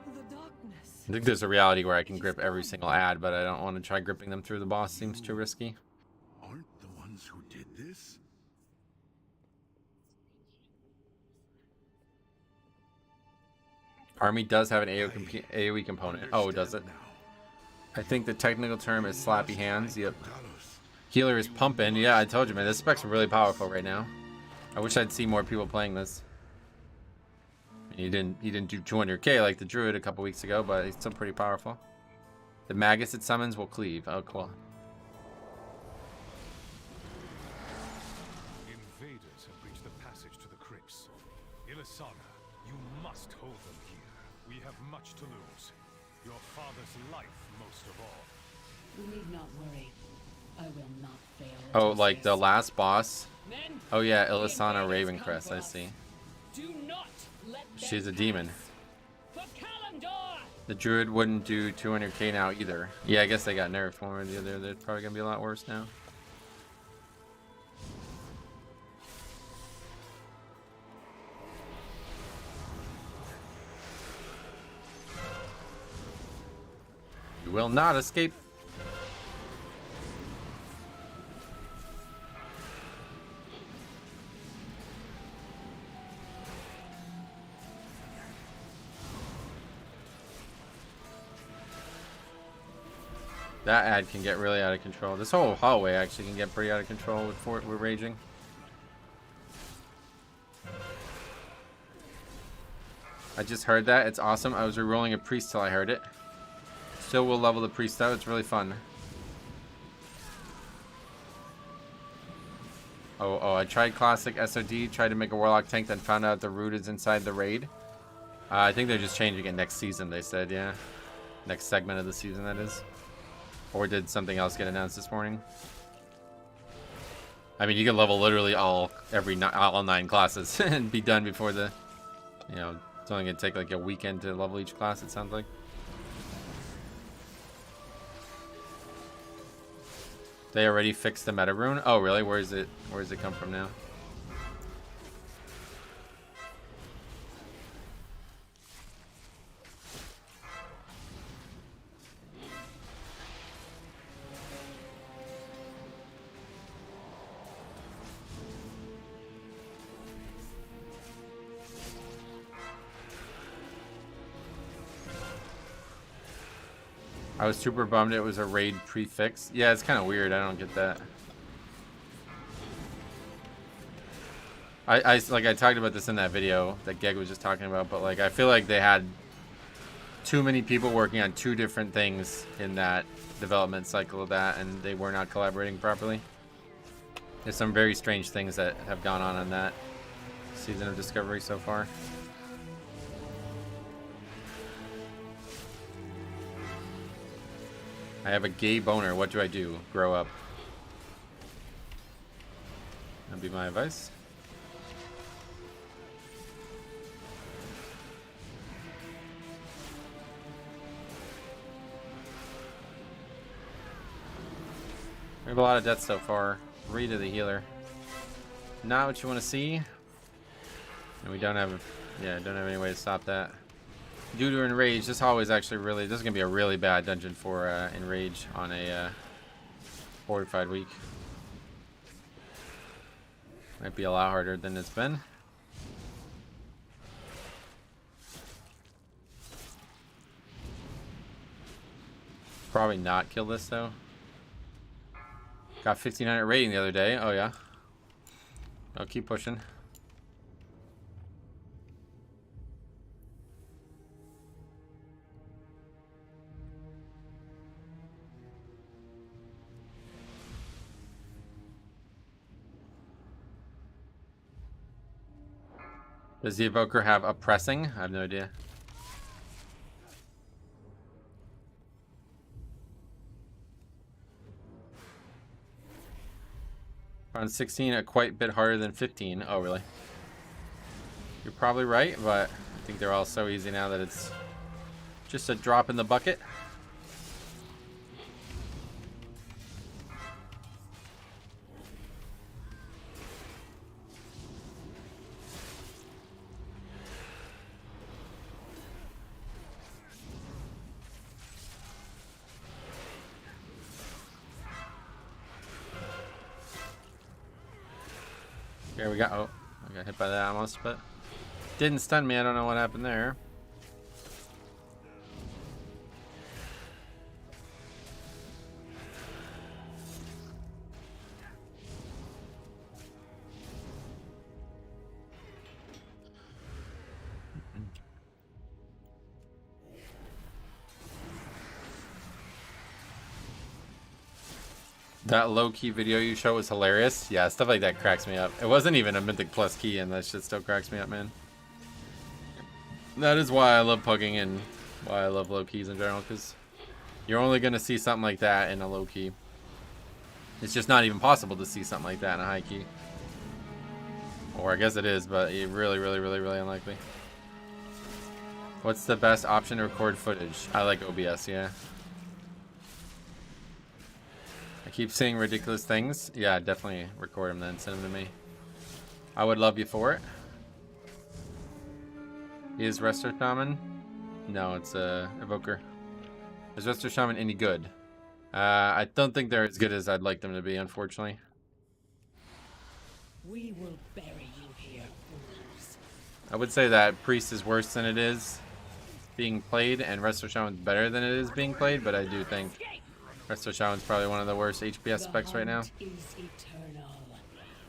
Speaker 1: I think there's a reality where I can grip every single ad, but I don't want to try gripping them through the boss. Seems too risky.
Speaker 5: Aren't the ones who did this?
Speaker 1: Army does have an AoE component. Oh, does it? I think the technical term is slappy hands. Yep. Healer is pumping. Yeah, I told you, man. This spec's really powerful right now. I wish I'd see more people playing this. He didn't do 200k like the Druid a couple weeks ago, but he's still pretty powerful. The Magus it summons will cleave. Oh, cool.
Speaker 5: Invaders have reached the passage to the crypts. Ilisana, you must hold them here. We have much to lose. Your father's life most of all.
Speaker 3: You need not worry. I will not fail.
Speaker 1: Oh, like the last boss? Oh yeah, Ilisana Ravencrest, I see.
Speaker 3: Do not let
Speaker 1: She's a demon.
Speaker 3: For Kalimdor!
Speaker 1: The Druid wouldn't do 200k now either. Yeah, I guess they got nerfed one or the other. They're probably gonna be a lot worse now. You will not escape. That ad can get really out of control. This whole hallway actually can get pretty out of control with raging. I just heard that. It's awesome. I was rerolling a priest till I heard it. Still will level the priest out. It's really fun. Oh, I tried classic SOD, tried to make a warlock tank, then found out the root is inside the raid. I think they're just changing it next season, they said, yeah. Next segment of the season, that is. Or did something else get announced this morning? I mean, you can level literally all 9 classes and be done before the, you know, it's only gonna take like a weekend to level each class, it sounds like. They already fixed the meta rune? Oh, really? Where does it come from now? I was super bummed it was a raid prefix. Yeah, it's kind of weird. I don't get that. I talked about this in that video that Geg was just talking about, but like I feel like they had too many people working on 2 different things in that development cycle of that, and they were not collaborating properly. There's some very strange things that have gone on in that season of Discovery so far. I have a gay boner. What do I do? Grow up. be my advice. We have a lot of deaths so far. Rita the healer. Not what you want to see. And we don't have, yeah, don't have any way to stop that. Due to Enrage, this hallway is actually really, this is going to be a really bad dungeon for Enrage on a fortified week. Might be a lot harder than it's been. Probably not kill this though. Got 1500 rating the other day. Oh yeah. I'll keep pushing. Does the evoker have oppressing? I have no idea. Around 16, a quite bit harder than 15. Oh, really? You're probably right, but I think they're all so easy now that it's just a drop in the bucket. Here we go. Oh, I got hit by that almost, but didn't stun me. I don't know what happened there. That low-key video you showed was hilarious. Yeah, stuff like that cracks me up. It wasn't even a Mythic Plus key, and that shit still cracks me up, man. That is why I love pugging and why I love low keys in general, because you're only going to see something like that in a low key. It's just not even possible to see something like that in a high key. Or I guess it is, but really, really, really, really unlikely. What's the best option to record footage? I like OBS, yeah. I keep saying ridiculous things. Yeah, definitely record them then. Send them to me. I would love you for it. Is Resto Shaman? No, it's a Evoker. Is Resto Shaman any good? I don't think they're as good as I'd like them to be, unfortunately.
Speaker 3: We will bury you here, fools.
Speaker 1: I would say that Priest is worse than it is being played, and Resto Shaman's better than it is being played, but I do think Resto Shaman's probably one of the worst HPS specs right now.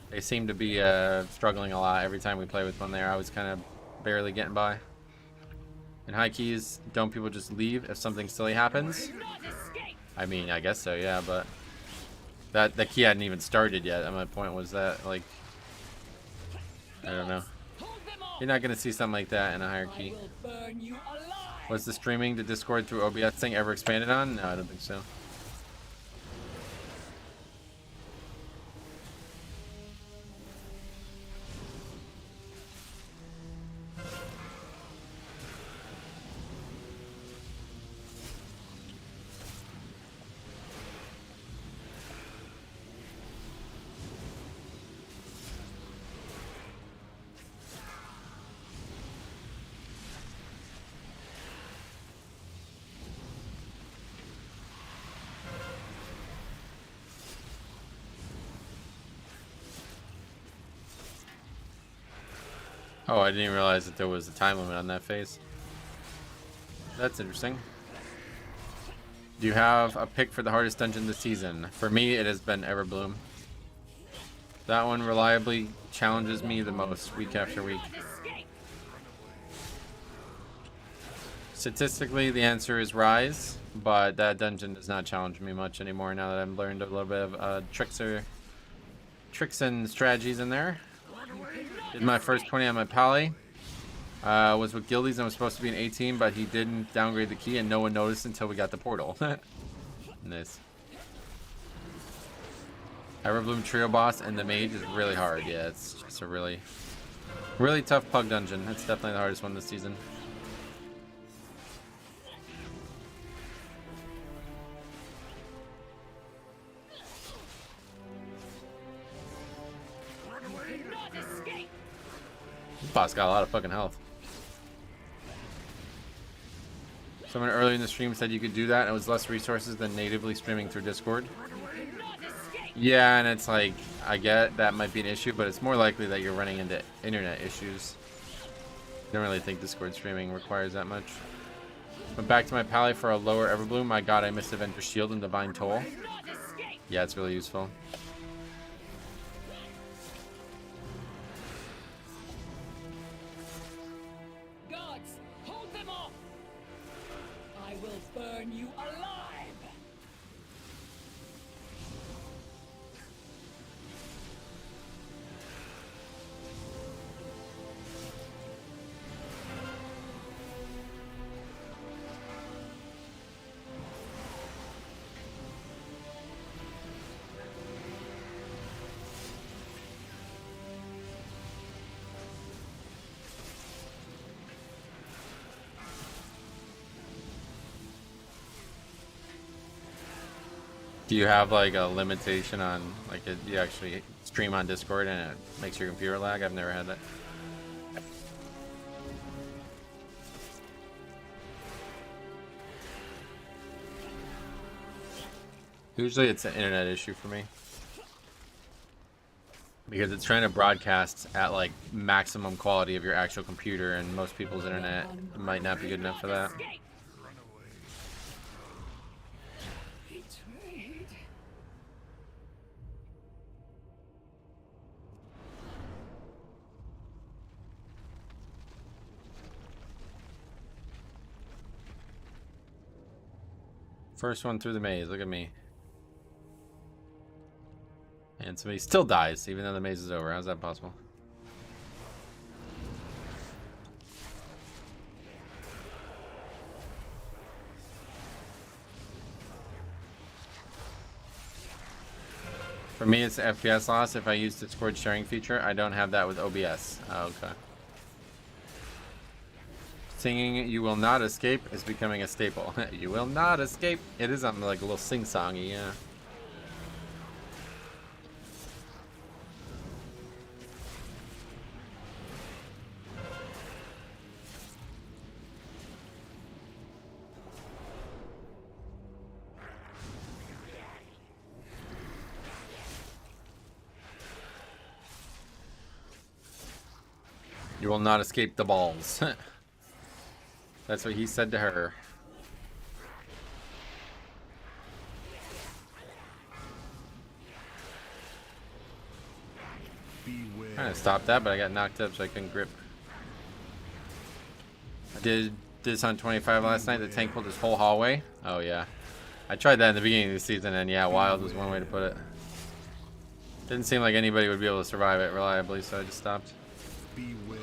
Speaker 1: They seem to be struggling a lot every time we play with one there. I was kind of barely getting by. In high keys, don't people just leave if something silly happens? I mean, I guess so, yeah, but that key hadn't even started yet. And my point was that, like, I don't know. You're not gonna see something like that in a higher key. Was the streaming to Discord through OBS thing ever expanded on? No, I don't think so. Oh, I didn't even realize that there was a time limit on that phase. That's interesting. Do you have a pick for the hardest dungeon this season? For me, it has been Everbloom. That one reliably challenges me the most week after week. Statistically, the answer is Rise, but that dungeon does not challenge me much anymore now that I've learned a little bit of tricks and strategies in there. Did my first 20 on my Pally. Was with Guildies and was supposed to be an 18, but he didn't downgrade the key and no one noticed until we got the portal. Nice. Everbloom Trio boss and the Mage is really hard. Yeah, it's just a really, really tough pug dungeon. It's definitely the hardest one this season. This boss got a lot of fucking health. Someone earlier in the stream said you could do that and it was less resources than natively streaming through Discord. Yeah, and it's like, I get that might be an issue, but it's more likely that you're running into internet issues. I don't really think Discord streaming requires that much. Went back to my pally for a lower Everbloom. My god, I missed Avenger Shield and Divine Toll. Yeah, it's really useful.
Speaker 3: Gods, hold them off! I will burn you alive!
Speaker 1: Do you have like a limitation on like you actually stream on Discord and it makes your computer lag? I've never had that. Usually it's an internet issue for me. Because it's trying to broadcast at like maximum quality of your actual computer and most people's internet might not be good enough for that. First one through the maze, look at me. And somebody still dies, even though the maze is over. How's that possible? For me, it's FPS loss if I use Discord sharing feature. I don't have that with OBS. Oh, okay. Singing "You Will Not Escape" is becoming a staple. You will not escape. It is something like a little sing-songy, yeah. You will not escape the balls. That's what he said to her. I'm trying to stop that, but I got knocked up so I couldn't grip. I did this on 25 last night. The tank pulled this whole hallway. Oh yeah. I tried that in the beginning of the season and yeah, wild was one way to put it. Didn't seem like anybody would be able to survive it reliably, so I just stopped.
Speaker 5: Beware.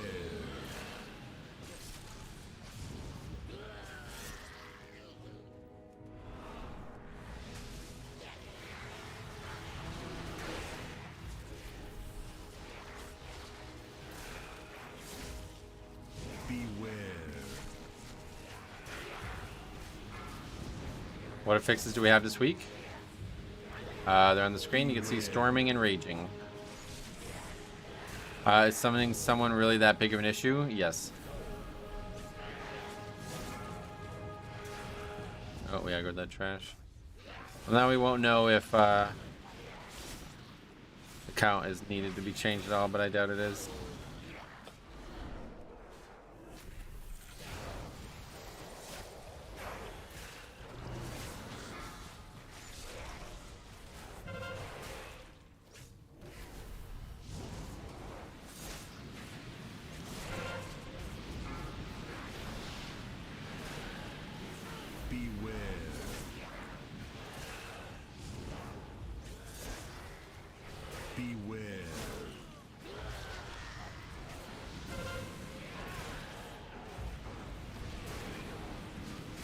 Speaker 1: What affixes do we have this week? They're on the screen. You can see Storming and Raging. Is summoning someone really that big of an issue? Yes. Oh, we aggroed that trash. Well, now we won't know if the count is needed to be changed at all, but I doubt it is.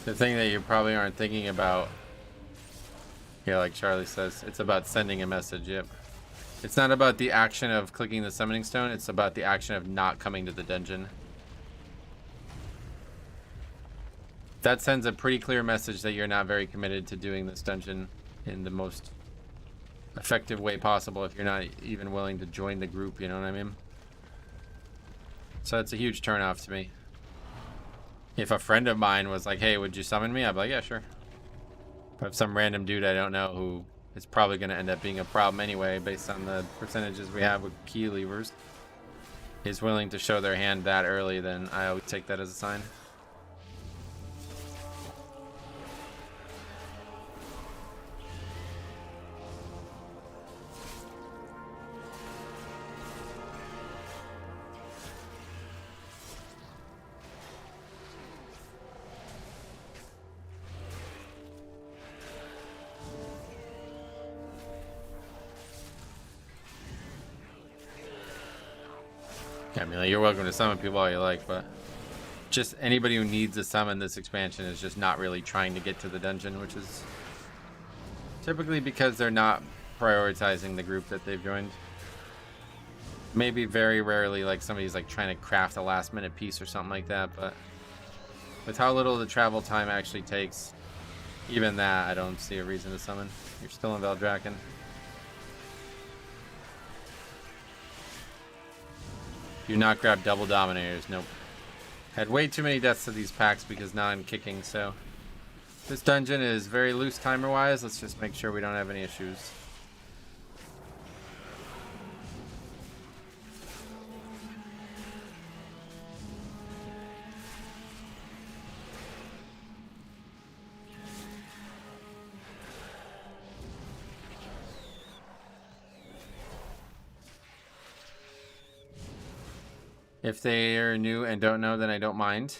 Speaker 1: The thing that you probably aren't thinking about, yeah, like Charlie says, it's about sending a message, yep. It's not about the action of clicking the summoning stone, it's about the action of not coming to the dungeon. That sends a pretty clear message that you're not very committed to doing this dungeon in the most effective way possible if you're not even willing to join the group, you know what I mean? So it's a huge turnoff to me. If a friend of mine was like, hey, would you summon me? I'd be like, yeah, sure. But if some random dude I don't know who is probably going to end up being a problem anyway based on the percentages we have with key levers is willing to show their hand that early, then I always take that as a sign. I mean, like, you're welcome to summon people all you like, but just anybody who needs to summon this expansion is just not really trying to get to the dungeon, which is typically because they're not prioritizing the group that they've joined. Maybe very rarely, like, somebody's like trying to craft a last minute piece or something like that, but with how little the travel time actually takes, even that, I don't see a reason to summon. You're still in Valdrakken. Do not grab double dominators. Nope. Had way too many deaths to these packs because now I'm kicking, so this dungeon is very loose timer wise. Let's just make sure we don't have any issues. If they are new and don't know, then I don't mind.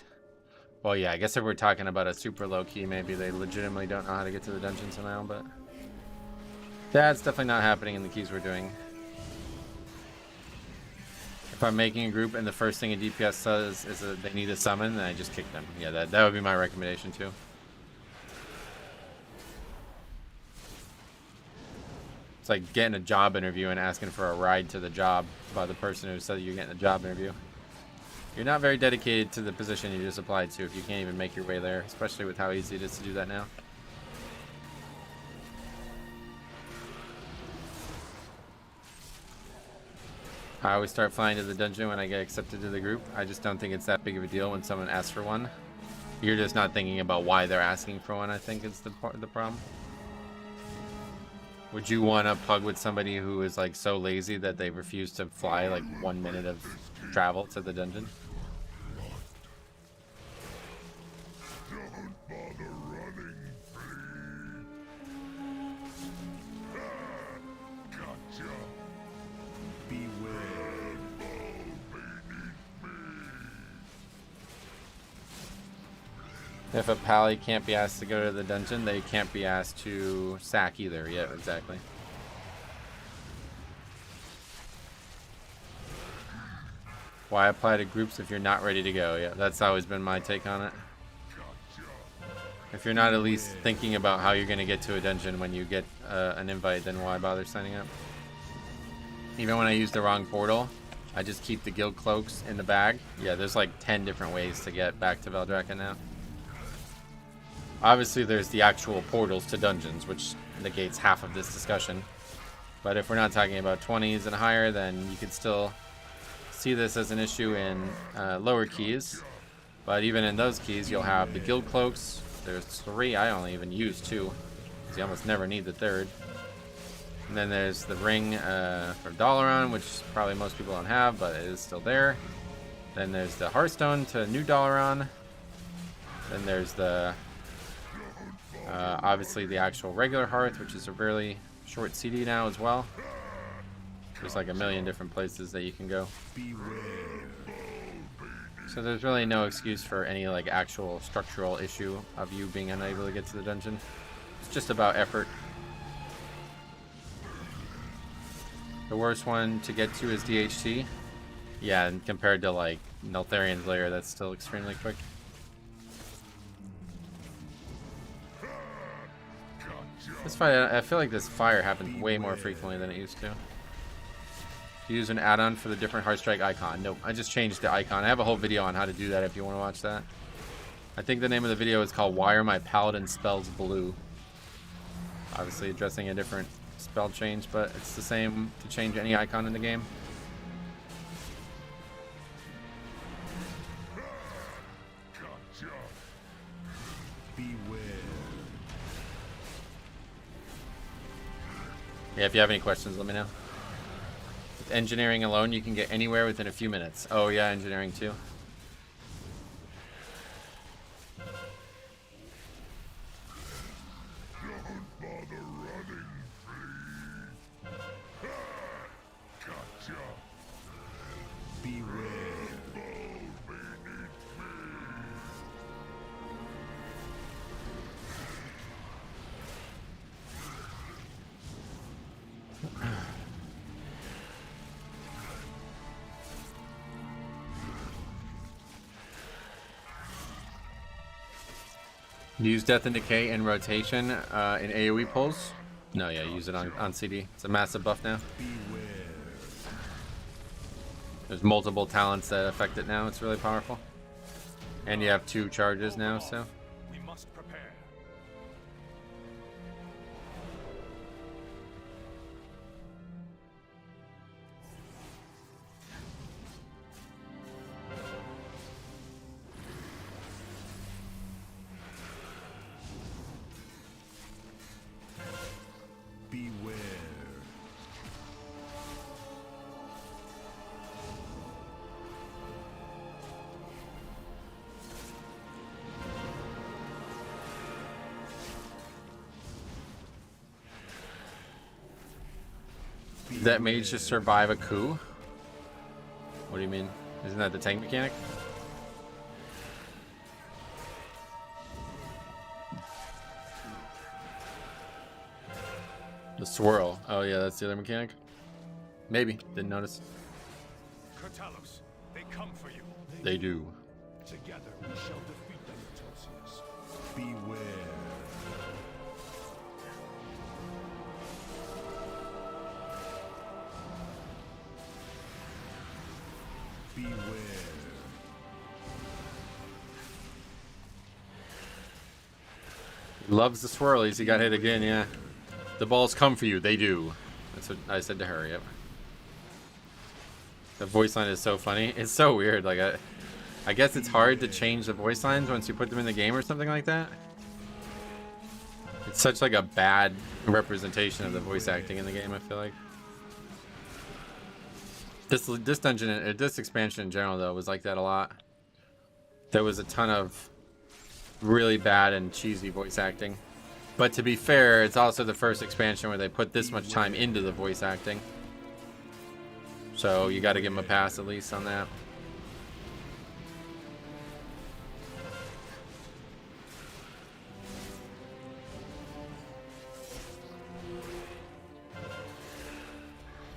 Speaker 1: Well, yeah, I guess if we're talking about a super low key, maybe they legitimately don't know how to get to the dungeon somehow, but that's definitely not happening in the keys we're doing. If I'm making a group and the first thing a DPS says is that they need a summon, then I just kick them. Yeah, that would be my recommendation too. It's like getting a job interview and asking for a ride to the job by the person who said you're getting a job interview. You're not very dedicated to the position you just applied to if you can't even make your way there, especially with how easy it is to do that now. I always start flying to the dungeon when I get accepted to the group. I just don't think it's that big of a deal when someone asks for one. You're just not thinking about why they're asking for one, I think is the problem. Would you want to pug with somebody who is like so lazy that they refuse to fly like 1 minute of travel to the dungeon?
Speaker 5: Don't bother running, gotcha. Beware,
Speaker 1: If a pally can't be asked to go to the dungeon, they can't be asked to sack either. Yeah, exactly. Why apply to groups if you're not ready to go? Yeah, that's always been my take on it. If you're not at least thinking about how you're going to get to a dungeon when you get an invite, then why bother signing up? Even when I use the wrong portal, I just keep the guild cloaks in the bag. Yeah, there's like 10 different ways to get back to Valdrakken now. Obviously, there's the actual portals to dungeons, which negates half of this discussion. But if we're not talking about 20s and higher, then you could still see this as an issue in lower keys. But even in those keys, you'll have the guild cloaks. There's 3. I only even use 2, because you almost never need the 3rd. And then there's the ring from Dalaran, which probably most people don't have, but it is still there. Then there's the Hearthstone to New Dalaran. Then there's the obviously the actual regular Hearth, which is a really short CD now as well. There's like a million different places that you can go. So there's really no excuse for any like actual structural issue of you being unable to get to the dungeon. It's just about effort. The worst one to get to is DHT. Yeah, and compared to like Neltharian's Lair, that's still extremely quick. This fight, I feel like this fire happens way more frequently than it used to. Use an add-on for the different Heartstrike icon. Nope, I just changed the icon. I have a whole video on how to do that if you want to watch that. I think the name of the video is called Why Are My Paladin Spells Blue? Obviously addressing a different spell change, but it's the same to change any icon in the game.
Speaker 5: Gotcha. Beware.
Speaker 1: Yeah, if you have any questions, let me know. With engineering alone, you can get anywhere within a few minutes. Oh yeah, engineering too.
Speaker 5: Don't bother running, please. Gotcha. Beware.
Speaker 1: Use Death and Decay in rotation in AoE pulls. No, yeah, use it on CD. It's a massive buff now. There's multiple talents that affect it now. It's really powerful. And you have 2 charges now, so.
Speaker 5: We must prepare. Beware.
Speaker 1: Did that mage just survive a coup? What do you mean? Isn't that the tank mechanic? The swirl. Oh yeah, that's the other mechanic. Maybe. Didn't notice.
Speaker 5: Kurtalos, they come for you.
Speaker 1: They do.
Speaker 5: Together we shall defeat them, Tosius. Beware. Beware.
Speaker 1: Loves the swirlies. He got hit again, yeah. The balls come for you. They do. That's what I said to her, yep. The voice line is so funny. It's so weird. Like, I guess it's hard to change the voice lines once you put them in the game or something like that. It's such like a bad representation of the voice acting in the game, I feel like. This dungeon, this expansion in general, though, was like that a lot. There was a ton of really bad and cheesy voice acting. But to be fair, it's also the first expansion where they put this much time into the voice acting. So you got to give them a pass at least on that.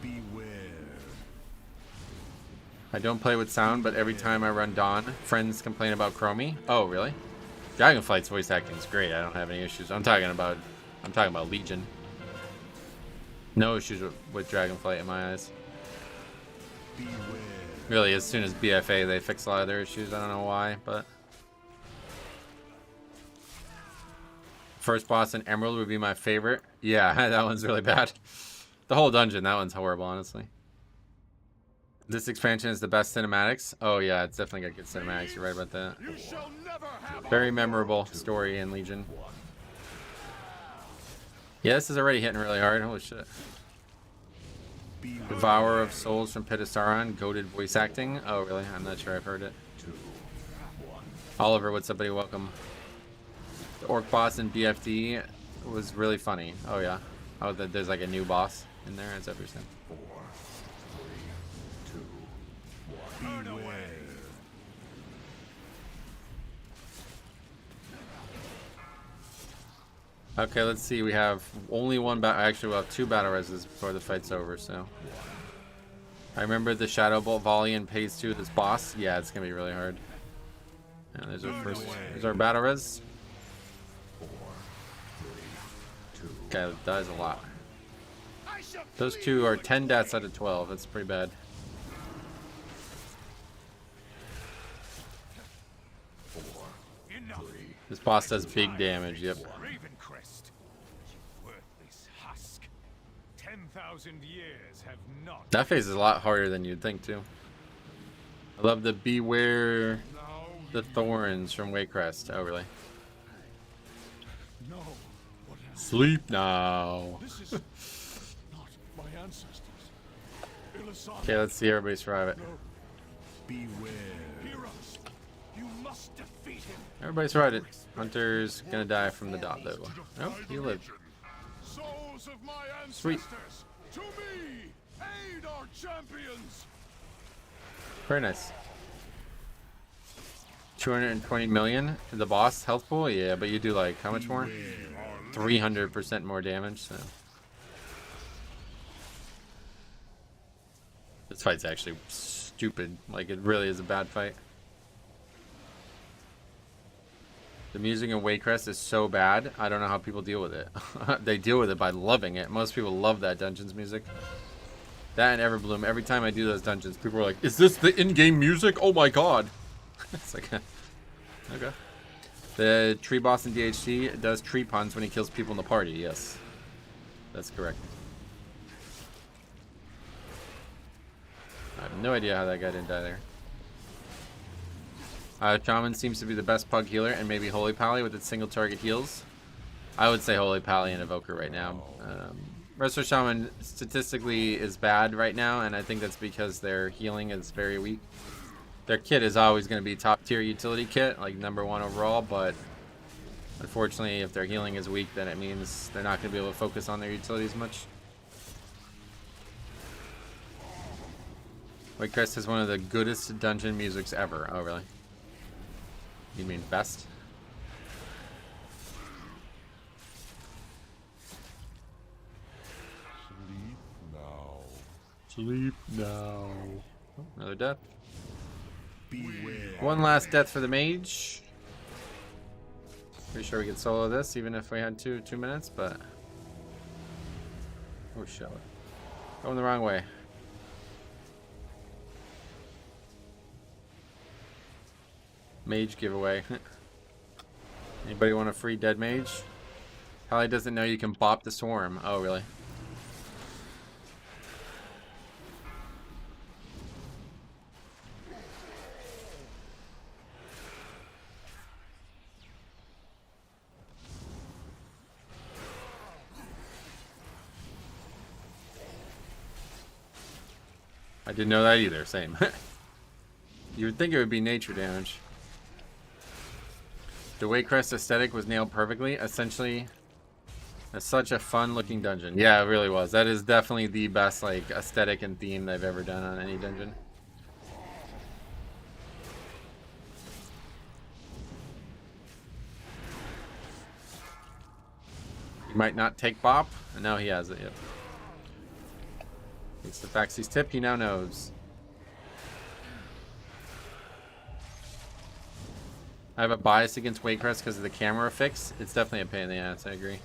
Speaker 5: Beware.
Speaker 1: I don't play with sound, but every time I run Dawn, friends complain about Chromie. Oh, really? Dragonflight's voice acting is great. I don't have any issues. I'm talking about Legion. No issues with Dragonflight in my eyes.
Speaker 5: Beware.
Speaker 1: Really, as soon as BFA, they fix a lot of their issues. I don't know why, but first boss in Emerald would be my favorite. Yeah, that one's really bad. The whole dungeon, that one's horrible, honestly. This expansion is the best cinematics. Oh yeah, it's definitely got good cinematics. You're right about that.
Speaker 5: You shall never have
Speaker 1: Very memorable story in Legion. Yeah, this is already hitting really hard. Holy shit. Devourer of Souls from Pit of Sauron. Goated voice acting. Oh really? I'm not sure I've heard it. Oliver, what's up, buddy? Welcome. The Orc boss in BFD was really funny. Oh yeah. Oh, there's like a new boss in there. It's everything.
Speaker 5: Burn away.
Speaker 1: Okay, let's see. We have only one battle. Actually, we'll have 2 battle reses before the fight's over, so. I remember the Shadow Bolt volley in phase 2 of this boss. Yeah, it's gonna be really hard. And there's our first. There's our battle res. Guy that dies a lot.
Speaker 5: I
Speaker 1: Those two are 10 deaths out of 12. That's pretty bad. This boss does big damage, yep.
Speaker 5: Ravencrest, worthless husk. 10,000 years have not.
Speaker 1: That phase is a lot harder than you'd think, too. I love the beware the thorns from Waycrest. Oh, really?
Speaker 5: No.
Speaker 1: Sleep now.
Speaker 5: This is not my ancestors.
Speaker 1: Okay, let's see everybody survive it.
Speaker 5: Beware. Hear us. You must defeat him.
Speaker 1: Everybody survived it. Hunter's gonna die from the dot, though. Nope, he lived.
Speaker 5: Souls of my ancestors,
Speaker 1: Sweet.
Speaker 5: to me, aid our champions.
Speaker 1: Very nice. 220 million. The boss health pool? Yeah, but you do like, how much more? 300% more damage, so. This fight's actually stupid. Like, it really is a bad fight. The music in Waycrest is so bad, I don't know how people deal with it. They deal with it by loving it. Most people love that dungeon's music. That and Everbloom. Every time I do those dungeons, people are like, is this the in-game music? Oh my god. It's like, okay. The tree boss in DHC does tree puns when he kills people in the party. Yes. That's correct. I have no idea how that guy didn't die there. Shaman seems to be the best pug healer, and maybe Holy Pally with its single target heals. I would say Holy Pally and Evoker right now. Resto Shaman statistically is bad right now, and I think that's because their healing is very weak. Their kit is always going to be top tier utility kit, like #1 overall, but unfortunately if their healing is weak, then it means they're not going to be able to focus on their utilities much. Waycrest has one of the goodest dungeon musics ever. Oh, really? You mean best?
Speaker 5: Sleep now.
Speaker 1: Sleep now. Oh, another death.
Speaker 5: Beware.
Speaker 1: One last death for the mage. Pretty sure we could solo this, even if we had two minutes, but... Oh, shit. Going the wrong way. Mage giveaway. Anybody want a free dead mage? Probably doesn't know you can bop the swarm. Oh, really? I didn't know that either. Same. You would think it would be nature damage. The Waycrest aesthetic was nailed perfectly. Essentially, it's such a fun-looking dungeon. Yeah, it really was. That is definitely the best like aesthetic and theme they've ever done on any dungeon. He might not take Bop, and now he has it. Yep. It's the Faxie's tip. He now knows. I have a bias against Waycrest because of the camera fix. It's definitely a pain in the ass, I agree.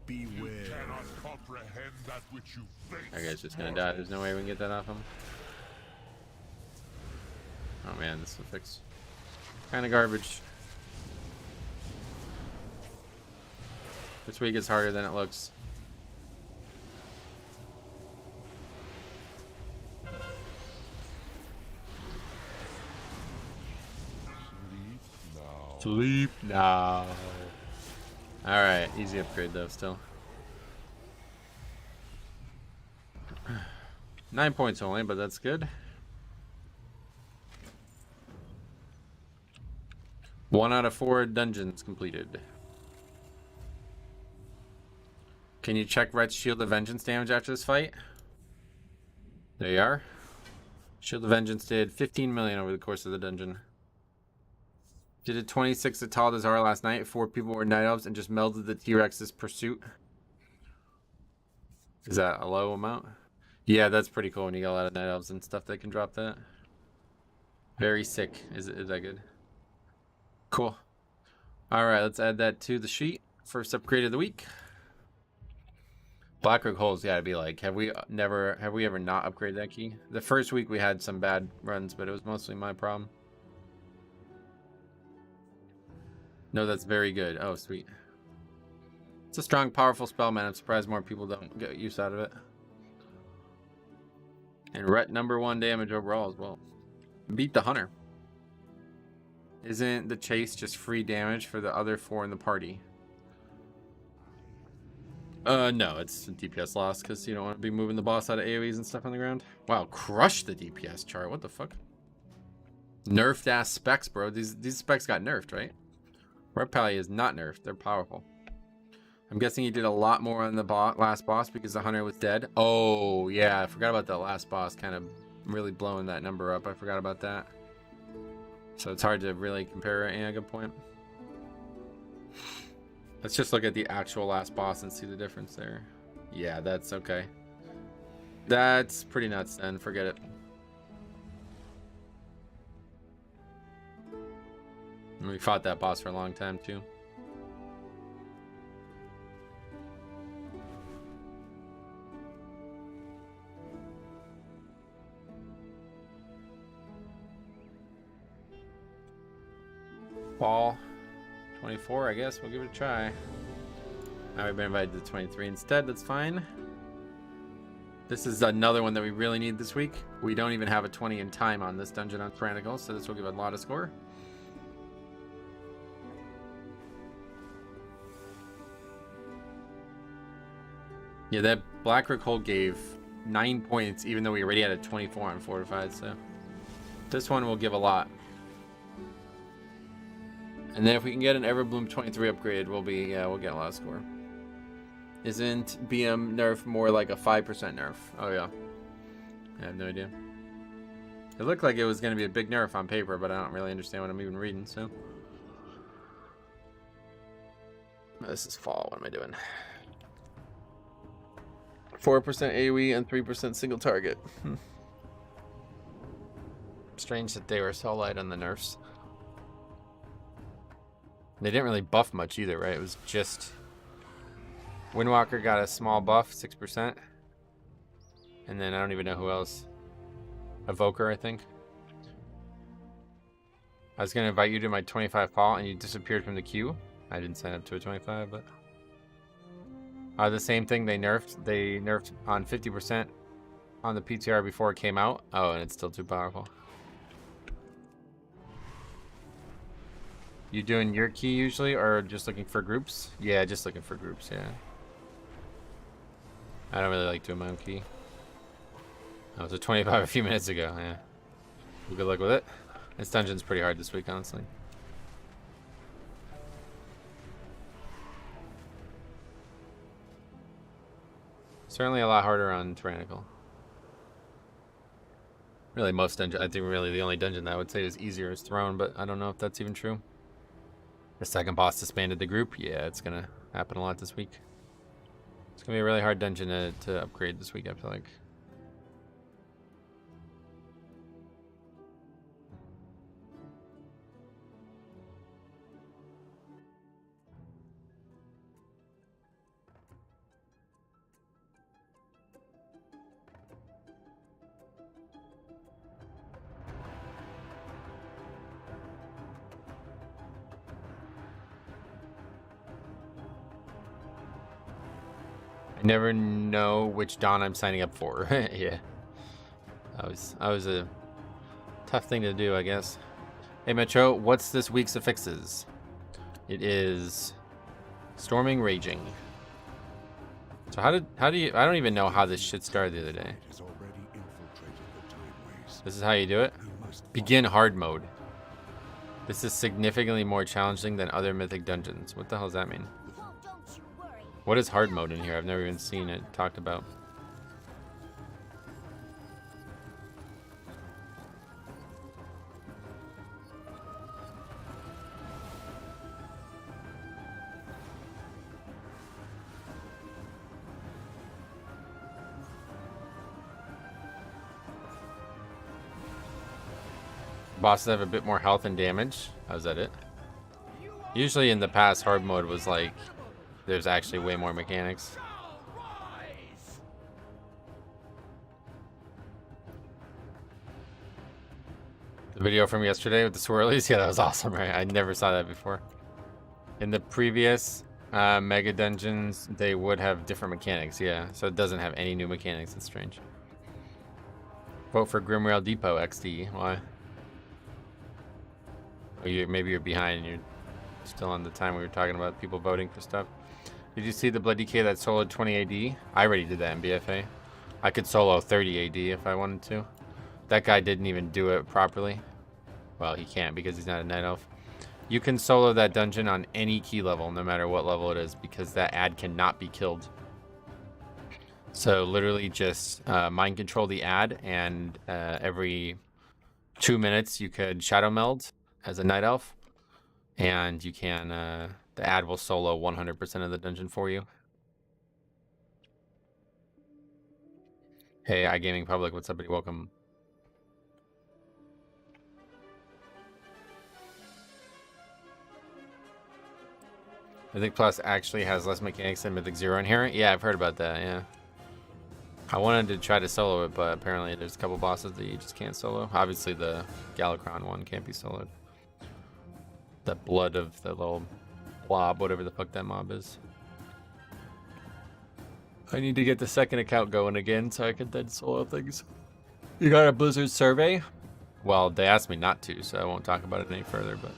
Speaker 5: Beware. You cannot comprehend that which you face.
Speaker 1: That guy's just gonna die. There's no way we can get that off him. Oh man, this is a fix. Kinda garbage. This week is harder than it looks. Sleep now. Alright, easy upgrade though still. 9 points only, but that's good. 1 out of 4 dungeons completed. Can you check Red's Shield of Vengeance damage after this fight? There you are. Shield of Vengeance did 15 million over the course of the dungeon. Did a 26 at Tal Dazar last night. 4 people were Night Elves and just melded the T-Rex's pursuit. Is that a low amount? Yeah, that's pretty cool when you got a lot of Night Elves and stuff that can drop that. Very sick. Is that good? Cool. Alright, let's add that to the sheet. First upgrade of the week. Blackrock Hole's gotta be like, have we ever not upgraded that key? The first week we had some bad runs, but it was mostly my problem. No, that's very good. Oh, sweet. It's a strong, powerful spell, man. I'm surprised more people don't get use out of it. And ret #1 damage overall as well. Beat the Hunter. Isn't the chase just free damage for the other 4 in the party? No, it's a DPS loss because you don't want to be moving the boss out of AoEs and stuff on the ground. Wow, crush the DPS chart. What the fuck? Nerfed ass specs, bro. These specs got nerfed, right? Red Pally is not nerfed. They're powerful. I'm guessing he did a lot more on the last boss because the Hunter was dead. Oh, yeah. I forgot about the last boss kind of really blowing that number up. I forgot about that. So it's hard to really compare. Yeah, good point. Let's just look at the actual last boss and see the difference there. Yeah, that's okay. That's pretty nuts then. Forget it. We fought that boss for a long time too. Fall 24, I guess we'll give it a try. I've been invited to 23 instead. That's fine. This is another one that we really need this week. We don't even have a 20 in time on this dungeon on Tyrannical, so this will give a lot of score. Yeah, that Blackrock Hole gave 9 points, even though we already had a 24 on Fortified, so this one will give a lot. And then if we can get an Everbloom 23 upgrade, we'll get a lot of score. Isn't BM nerf more like a 5% nerf? Oh yeah. I have no idea. It looked like it was going to be a big nerf on paper, but I don't really understand what I'm even reading, so. This is fall. What am I doing? 4% AoE and 3% single target. Strange that they were so light on the nerfs. They didn't really buff much either, right? It was just Windwalker got a small buff, 6%. And then I don't even know who else. Evoker, I think. I was going to invite you to my 25 call and you disappeared from the queue. I didn't sign up to a 25, but... the same thing they nerfed. They nerfed on 50% on the PTR before it came out. Oh, and it's still too powerful. You doing your key usually, or just looking for groups? Yeah, just looking for groups, yeah. I don't really like doing my own key. I was a 25 a few minutes ago, yeah. Well, good luck with it. This dungeon's pretty hard this week, honestly. Certainly a lot harder on Tyrannical. Really, most dungeons, I think really the only dungeon that I would say is easier is Throne, but I don't know if that's even true. The second boss disbanded the group. Yeah, it's gonna happen a lot this week. It's gonna be a really hard dungeon to upgrade this week, I feel like. I never know which Dawn I'm signing up for. Yeah. That was a tough thing to do, I guess. Hey Metro, what's this week's affixes? It is Storming Raging. So how do you, I don't even know how this shit started the other day. This is how you do it? Begin hard mode. This is significantly more challenging than other mythic dungeons. What the hell does that mean? What is hard mode in here? I've never even seen it talked about. Bosses have a bit more health and damage. How's that it? Usually in the past, hard mode was like, there's actually way more mechanics. The video from yesterday with the swirlies? Yeah, that was awesome, right? I never saw that before. In the previous mega dungeons, they would have different mechanics, yeah. So it doesn't have any new mechanics. It's strange. Vote for Grimrail Depot XD. Why? Oh, maybe you're behind and you're still on the time we were talking about people voting for stuff. Did you see the Blood DK that soloed 20 AD? I already did that in BFA. I could solo 30 AD if I wanted to. That guy didn't even do it properly. Well, he can't because he's not a Night Elf. You can solo that dungeon on any key level, no matter what level it is, because that ad cannot be killed. So literally just mind control the ad, and every 2 minutes you could shadow meld as a Night Elf, and you can the ad will solo 100% of the dungeon for you. Hey, iGaming Public, what's up, buddy? Welcome. Mythic Plus actually has less mechanics than Mythic Zero in here. Yeah, I've heard about that, yeah. I wanted to try to solo it, but apparently there's a couple bosses that you just can't solo. Obviously the Galacron one can't be soloed. The blood of the little blob, whatever the fuck that mob is. I need to get the second account going again so I can then solo things. You got a Blizzard survey? Well, they asked me not to, so I won't talk about it any further, but...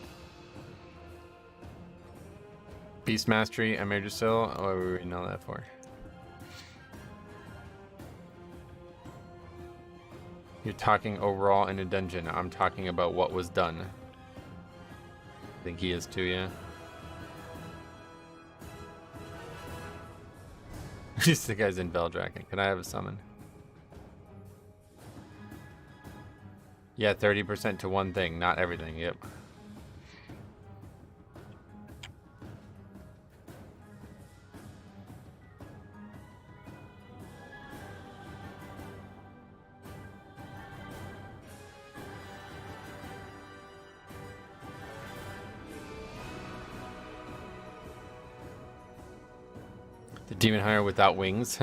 Speaker 1: Beast Mastery, Emergisil, what were we reading all that for? You're talking overall in a dungeon. I'm talking about what was done. I think he is too, yeah. This guy's in Beldraken. Can I have a summon? Yeah, 30% to one thing, not everything, yep. The Demon Hunter without wings.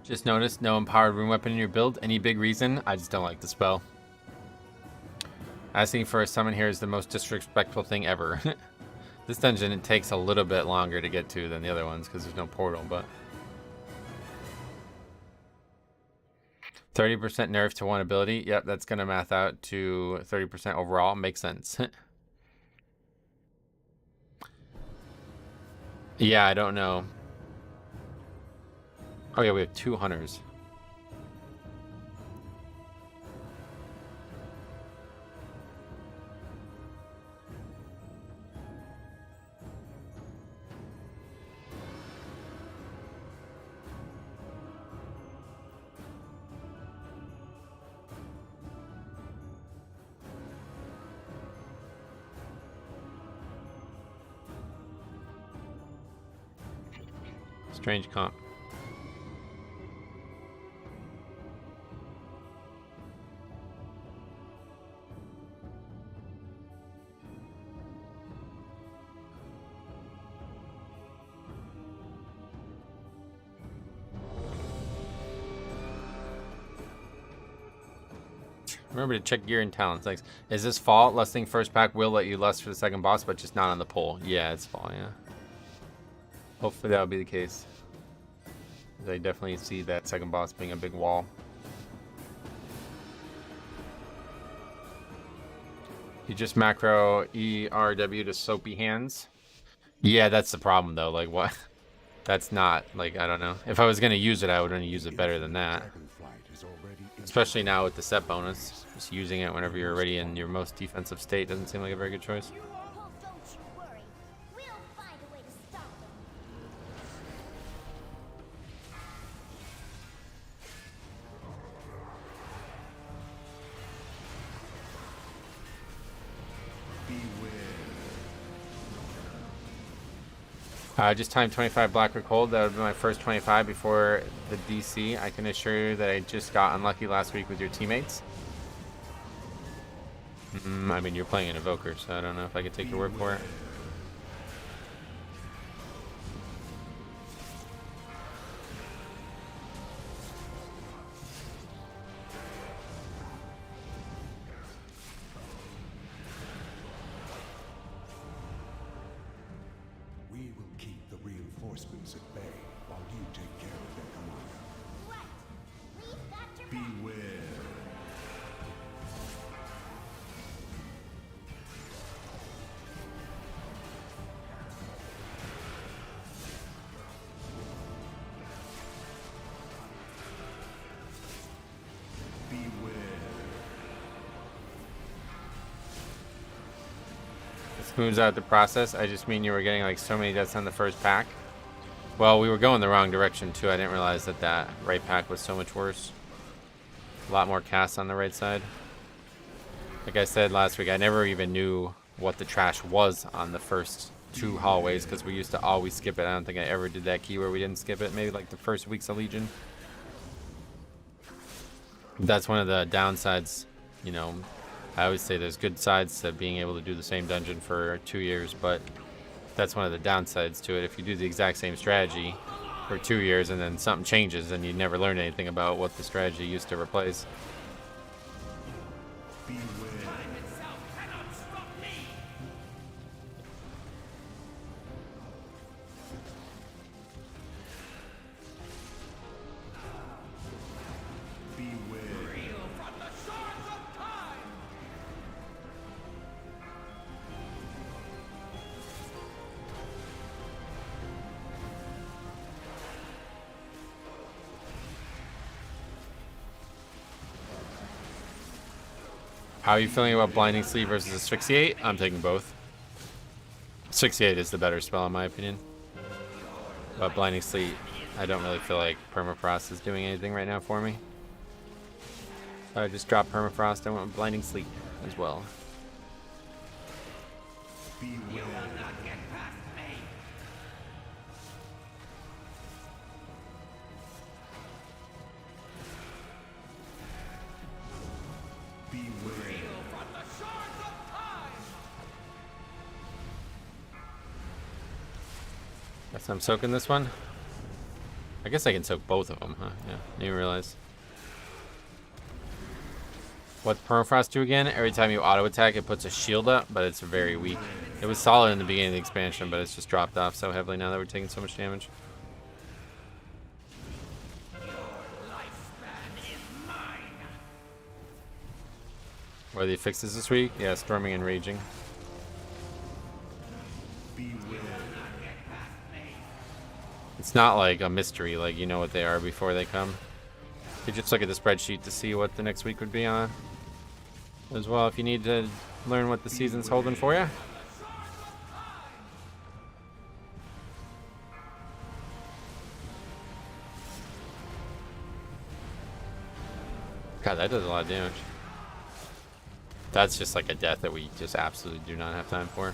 Speaker 1: Just noticed no empowered rune weapon in your build. Any big reason? I just don't like the spell. Asking for a summon here is the most disrespectful thing ever. This dungeon, it takes a little bit longer to get to than the other ones because there's no portal, but... 30% nerf to one ability. Yep, that's going to math out to 30% overall. Makes sense. Yeah, I don't know. Oh yeah, we have 2 hunters. Strange comp. Remember to check gear and talents. Thanks. Is this fall? Lusting first pack will let you lust for the second boss, but just not on the pole. Yeah, it's fall, yeah. Hopefully that'll be the case. I definitely see that second boss being a big wall. You just macro ERW to soapy hands. Yeah, that's the problem though. Like what? That's not like, I don't know. If I was gonna use it, I would only use it better than that. Especially now with the set bonus. Just using it whenever you're already in your most defensive state doesn't seem like a very good choice. Just timed 25 Black Rook Hold. That would be my first 25 before the DC. I can assure you that I just got unlucky last week with your teammates. I mean, you're playing an Evoker, so I don't know if I could take your word for it.
Speaker 6: reinforcements at bay while you take care of their commander.
Speaker 7: Right. Leave that to me.
Speaker 6: Beware.
Speaker 1: Smooths out the process. I just mean you were getting like so many deaths on the first pack. Well, we were going the wrong direction too. I didn't realize that that right pack was so much worse. A lot more casts on the right side. Like I said last week, I never even knew what the trash was on the first 2 hallways because we used to always skip it. I don't think I ever did that key where we didn't skip it. Maybe like the first weeks of Legion. That's one of the downsides, you know. I always say there's good sides to being able to do the same dungeon for 2 years, but that's one of the downsides to it. If you do the exact same strategy for 2 years and then something changes and you never learn anything about what the strategy used to replace. How are you feeling about Blinding Sleep versus Asphyxiate? I'm taking both. Asphyxiate is the better spell in my opinion. But Blinding Sleep, I don't really feel like Permafrost is doing anything right now for me. So I just dropped Permafrost. I went with Blinding Sleep as well. Guess I'm soaking this one. I guess I can soak both of them, huh? Yeah, didn't even realize. What's Permafrost do again? Every time you auto attack, it puts a shield up, but it's very weak. It was solid in the beginning of the expansion, but it's just dropped off so heavily now that we're taking so much damage. What are the affixes this week? Yeah, Storming and Raging. It's not like a mystery, like you know what they are before they come. You just look at the spreadsheet to see what the next week would be on. As well, if you need to learn what the season's holding for you. God, that does a lot of damage. That's just like a death that we just absolutely do not have time for.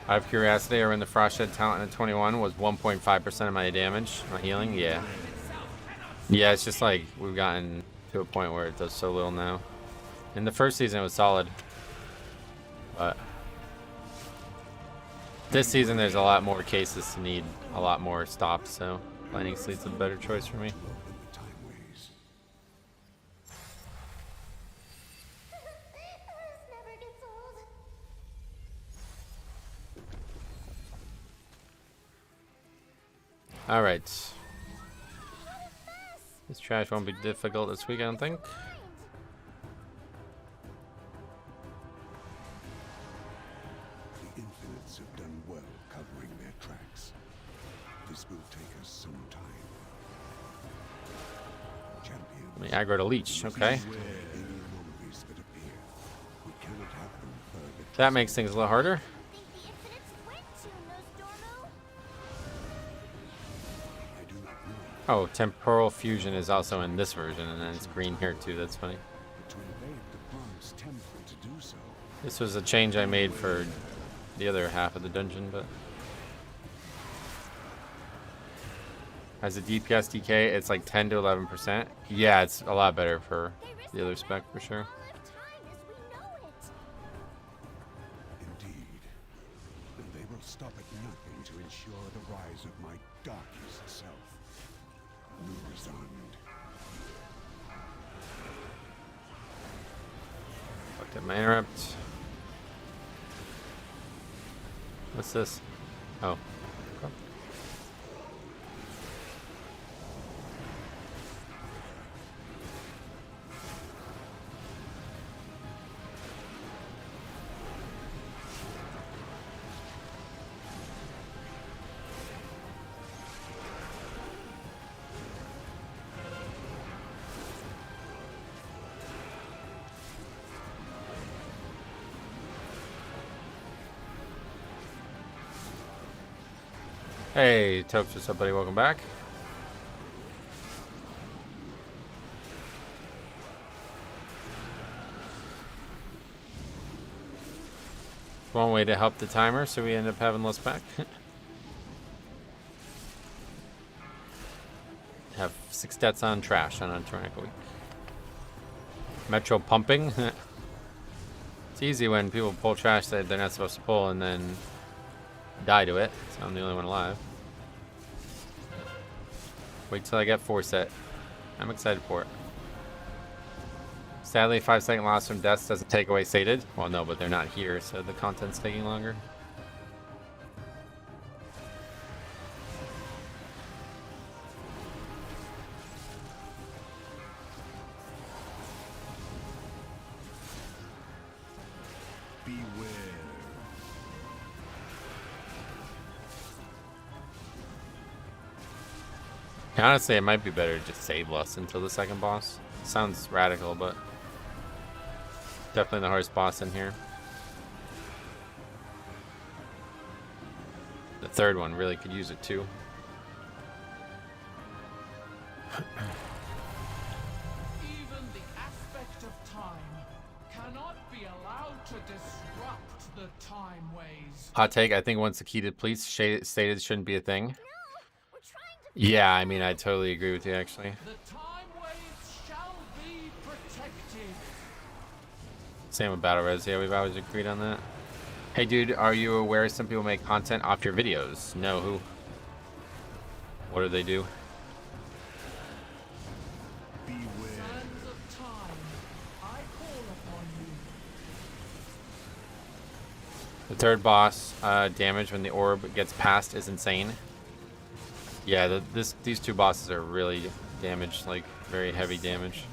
Speaker 1: Out of curiosity, I ran the Frostshed talent at 21 was 1.5% of my damage, my healing. Yeah. Yeah, it's just like we've gotten to a point where it does so little now. In the first season, it was solid. But this season, there's a lot more cases to need a lot more stops, so Blinding Sleep's a better choice for me.
Speaker 7: Never gets old.
Speaker 1: All right. This trash won't be difficult this week, I don't think.
Speaker 6: The Infinites have done well covering their tracks. This will take us some time. Champions.
Speaker 1: Let me aggro to Leech, okay. That makes things a little harder.
Speaker 7: Think the Infinites quit soon, Nosdormu?
Speaker 6: I do not know.
Speaker 1: Oh, Temporal Fusion is also in this version, and then it's green here too. That's funny.
Speaker 6: But to invade the bronze temple to do so.
Speaker 1: This was a change I made for the other half of the dungeon, but as a DPS DK, it's like 10 to 11%. Yeah, it's a lot better for the other spec for sure.
Speaker 7: All of time as we know it.
Speaker 6: Indeed. And they will stop at nothing to ensure the rise of my dark
Speaker 1: Did my interrupt. What's this? Oh. Okay. Hey, Tokes, what's up, buddy? Welcome back. One way to help the timer, so we end up having less back. Have 6 stats on trash on a tyrannical week. Metro pumping. It's easy when people pull trash that they're not supposed to pull and then die to it, so I'm the only one alive. Wait till I get 4 set. I'm excited for it. Sadly, 5-second loss from deaths doesn't take away sated. Well, no, but they're not here, so the content's taking longer. Honestly, it might be better to just save less until the second boss. Sounds radical, but definitely the hardest boss in here. The third one really could use it too.
Speaker 8: Even the aspect of time cannot be allowed to disrupt the time ways.
Speaker 1: Hot take, I think once the key depletes, stated shouldn't be a thing.
Speaker 7: No, we're trying to.
Speaker 1: Yeah, I mean, I totally agree with you, actually.
Speaker 8: The time waves shall be protected.
Speaker 1: Same with Battle Res, yeah, we've always agreed on that. Hey dude, are you aware some people make content off your videos? No, who? What do they do?
Speaker 8: Sands of time, I call upon you.
Speaker 1: The third boss damage when the orb gets passed is insane. Yeah, these two bosses are really damaged, like very heavy damage.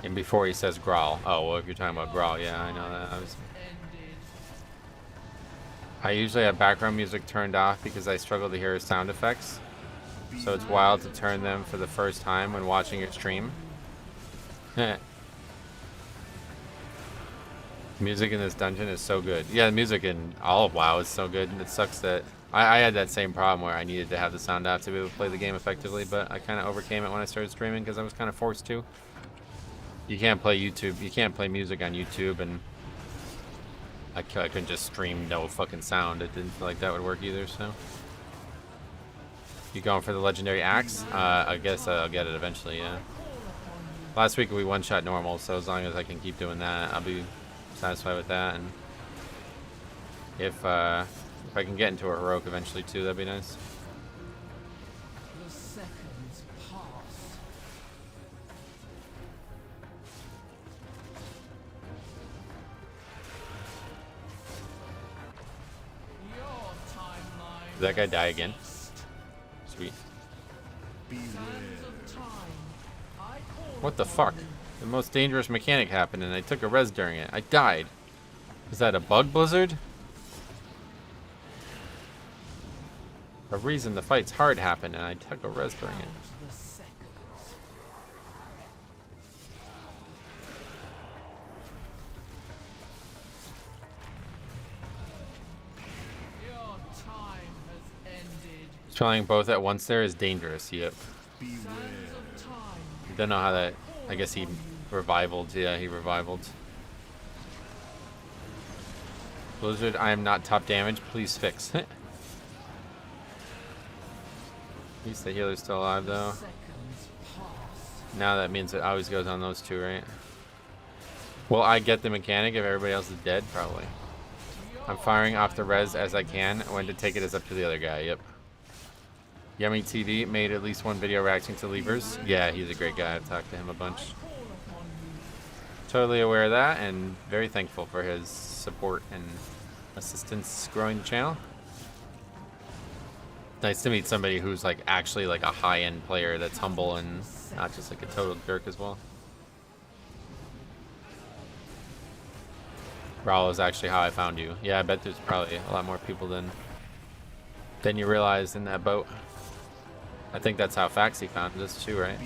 Speaker 1: And before he says growl. Oh, well, if you're talking about growl, yeah, I know that. I usually have background music turned off because I struggle to hear sound effects. So it's wild to turn them for the first time when watching your stream. Music in this dungeon is so good. Yeah, the music in all of WoW is so good. And it sucks that I had that same problem where I needed to have the sound off to be able to play the game effectively, but I kind of overcame it when I started streaming because I was kind of forced to. You can't play YouTube. You can't play music on YouTube, and I couldn't just stream no fucking sound. It didn't feel like that would work either. So, you going for the legendary axe? I guess I'll get it eventually. Yeah. Last week we one-shot normal, so as long as I can keep doing that, I'll be satisfied with that. And if I can get into a heroic eventually too, that'd be nice.
Speaker 8: The seconds pass. Your timeline.
Speaker 1: Did that guy die again? Sweet.
Speaker 8: Sands of time, I call
Speaker 1: What the
Speaker 8: upon
Speaker 1: fuck?
Speaker 8: you.
Speaker 1: The most dangerous mechanic happened and I took a res during it. I died. Is that a bug blizzard? A reason the fight's hard happened and I took a res during it.
Speaker 8: The seconds. Your time has ended.
Speaker 1: Spelling both at once there is dangerous. Yep.
Speaker 8: Sands of time.
Speaker 1: Don't know how that. I guess he revivaled. Yeah, he revivaled. Blizzard, I am not top damage. Please fix. At least the healer's still alive though.
Speaker 8: Seconds pass.
Speaker 1: Now that means it always goes on those two, right? Will I get the mechanic if everybody else is dead? Probably. I'm firing off the res as I can. When to take it is up to the other guy. Yep. Yummy TV made at least one video reacting to Levers. Yeah, he's a great guy. I've talked to him a bunch. Totally aware of that and very thankful for his support and assistance growing the channel. Nice to meet somebody who's like actually like a high-end player that's humble and not just like a total jerk as well. Raul is actually how I found you. Yeah, I bet there's probably a lot more people than you realized in that boat. I think that's how Faxi found us too, right?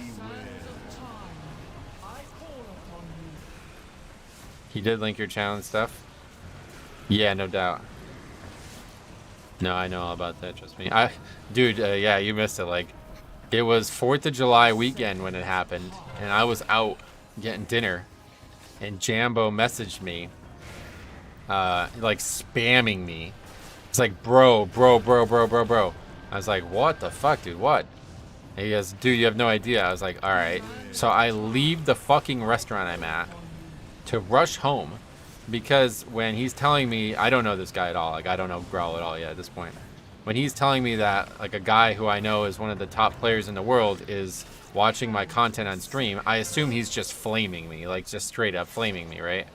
Speaker 1: He did link your channel and stuff. Yeah, no doubt. No, I know all about that. Trust me. Dude, yeah, you missed it. Like, it was 4th of July weekend when it happened, and I was out getting dinner, and Jambo messaged me, like spamming me. It's like, bro. I was like, what the fuck, dude? What? And he goes, dude, you have no idea. I was like, all right. So I leave the fucking restaurant I'm at to rush home because when he's telling me, I don't know this guy at all. Like, I don't know Growl at all yet at this point. When he's telling me that, like, a guy who I know is one of the top players in the world is watching my content on stream, I assume he's just flaming me, like, just straight up flaming me, right?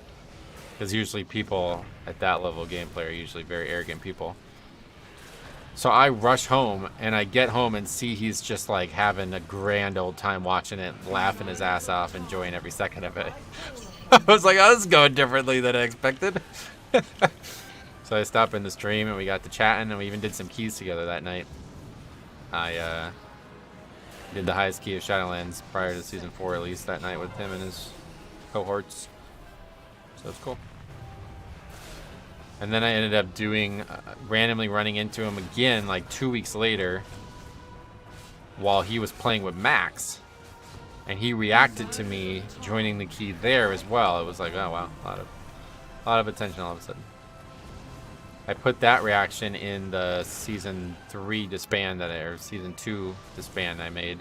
Speaker 1: Because usually people at that level of gameplay are usually very arrogant people. So I rush home, and I get home and see he's just, like, having a grand old time watching it, laughing his ass off, enjoying every second of it. I was like, oh, this is going differently than I expected. So I stopped in the stream, and we got to chatting, and we even did some keys together that night. I did the highest key of Shadowlands prior to Season 4 release that night with him and his cohorts. So it's cool. And then I ended up doing, randomly running into him again like 2 weeks later while he was playing with Max. And he reacted to me joining the key there as well. It was like, oh wow, a lot of attention all of a sudden. I put that reaction in the Season 3 disband or Season 2 disband I made.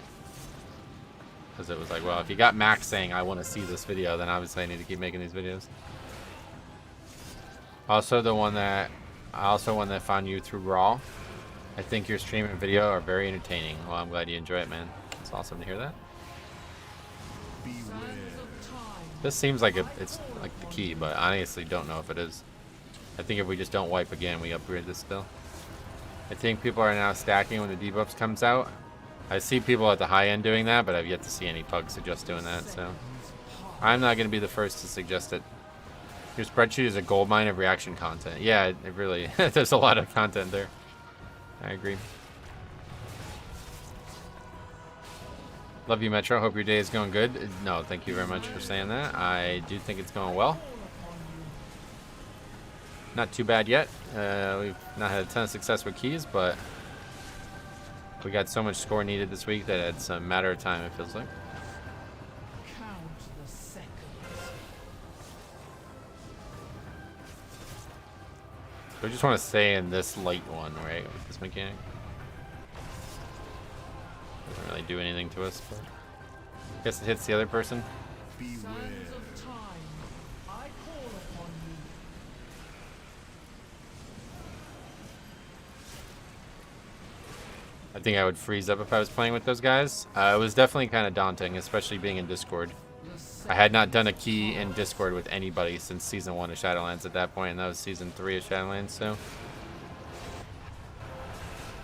Speaker 1: Because it was like, well, if you got Max saying, I want to see this video, then obviously I need to keep making these videos. Also, one that found you through Raw. I think your stream and video are very entertaining. Well, I'm glad you enjoy it, man. It's awesome to hear that. This seems like it's like the key, but I honestly don't know if it is. I think if we just don't wipe again, we upgrade this still. I think people are now stacking when the debuffs comes out. I see people at the high end doing that, but I've yet to see any pugs suggest doing that, so I'm not going to be the first to suggest it. Your spreadsheet is a goldmine of reaction content. Yeah, it really, there's a lot of content there. I agree. Love you, Metro. Hope your day is going good. No, thank you very much for saying that. I do think it's going well. Not too bad yet. We've not had a ton of success with keys, but we got so much score needed this week that it's a matter of time, it feels like. I just want to stay in this light one, right, with this mechanic. Doesn't really do anything to us, but I guess it hits the other person. I think I would freeze up if I was playing with those guys. It was definitely kind of daunting, especially being in Discord. I had not done a key in Discord with anybody since Season 1 of Shadowlands at that point, and that was Season 3 of Shadowlands, so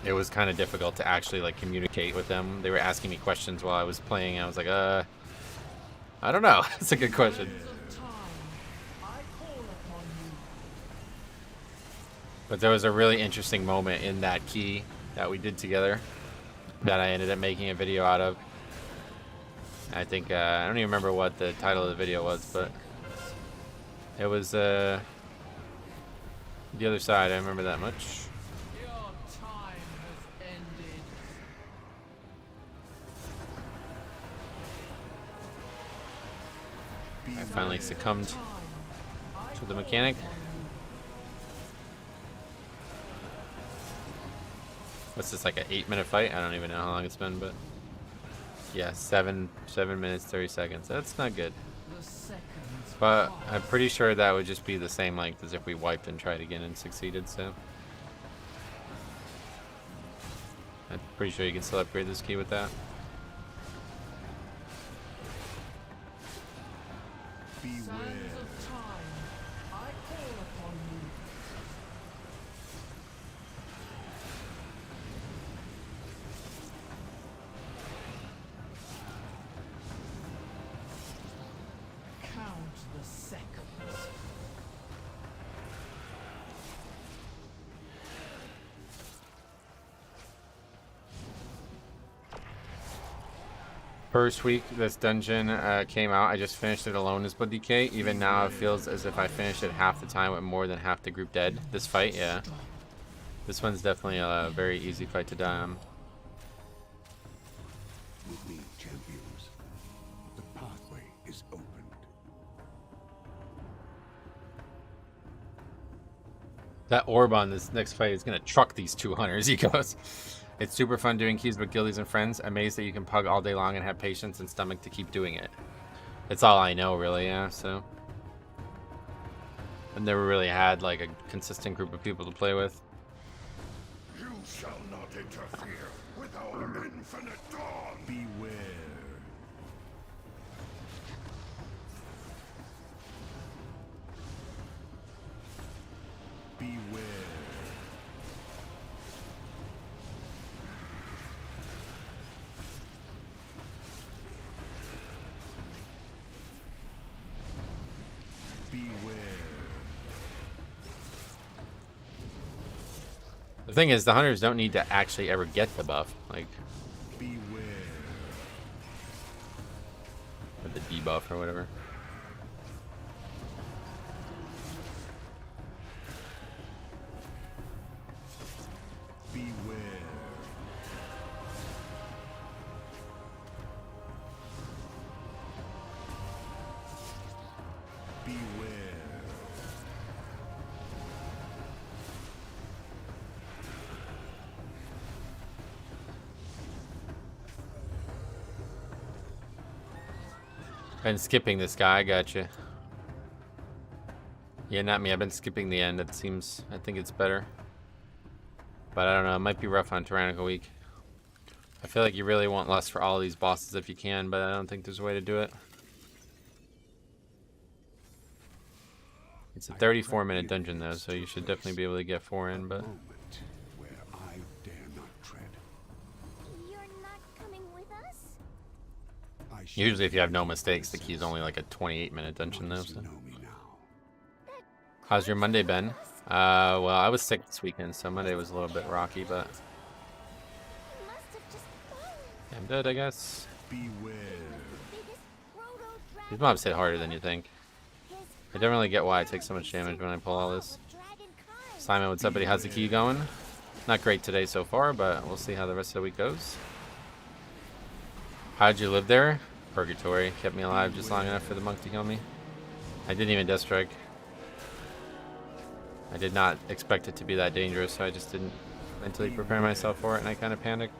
Speaker 1: it was kind of difficult to actually like communicate with them. They were asking me questions while I was playing, and I was like, I don't know. That's a good question. But there was a really interesting moment in that key that we did together that I ended up making a video out of. I think, I don't even remember what the title of the video was, but it was the other side. I remember that much. I finally succumbed to the mechanic. What's this, like an 8-minute fight? I don't even know how long it's been, but yeah, 7 minutes 30 seconds. That's not good. But I'm pretty sure that would just be the same length as if we wiped and tried again and succeeded, so I'm pretty sure you can still upgrade this key with that.
Speaker 8: Sands of time, I call upon you. Count the seconds.
Speaker 1: First week this dungeon came out, I just finished it alone as Blood DK. Even now it feels as if I finished it half the time with more than half the group dead. This fight, yeah. This one's definitely a very easy fight to die on.
Speaker 6: With me, champions, the pathway is opened.
Speaker 1: That orb on this next fight is gonna truck these 2 hunters, he goes. It's super fun doing keys with guildies and friends. Amazed that you can pug all day long and have patience and stomach to keep doing it. It's all I know, really, yeah, so. I've never really had, like, a consistent group of people to play with.
Speaker 6: You shall not interfere with our infinite dawn. Beware. Beware.
Speaker 1: The thing is, the hunters don't need to actually ever get the buff, like,
Speaker 6: Beware.
Speaker 1: or the debuff or whatever.
Speaker 6: Beware. Beware.
Speaker 1: Been skipping this guy, I gotcha. Yeah, not me, I've been skipping the end. It seems, I think it's better. But I don't know, it might be rough on Tyrannical Week. I feel like you really want less for all these bosses if you can, but I don't think there's a way to do it. It's a 34-minute dungeon though, so you should definitely be able to get 4 in, but...
Speaker 6: Moment where I dare not tread.
Speaker 7: You're not coming with us?
Speaker 6: I shall
Speaker 1: Usually if you have no mistakes, the key is only like a 28-minute dungeon though,
Speaker 6: once
Speaker 1: so...
Speaker 6: know me now.
Speaker 1: How's your Monday been? Well, I was sick this weekend, so Monday was a little bit rocky, but...
Speaker 7: You must have just fallen.
Speaker 1: I'm dead, I guess.
Speaker 6: Beware.
Speaker 7: Biggest proto-dragon
Speaker 1: These mobs hit harder than you think.
Speaker 7: his
Speaker 1: I don't really get why I take so much damage when I pull all this.
Speaker 7: dragon kind.
Speaker 1: Simon, what's up, buddy? How's the key going? Not great today so far, but we'll see how the rest of the week goes. How'd you live there? Purgatory. Kept me alive just long enough for the monk to kill me. I didn't even death strike. I did not expect it to be that dangerous, so I just didn't mentally prepare myself for it, and I kind of panicked.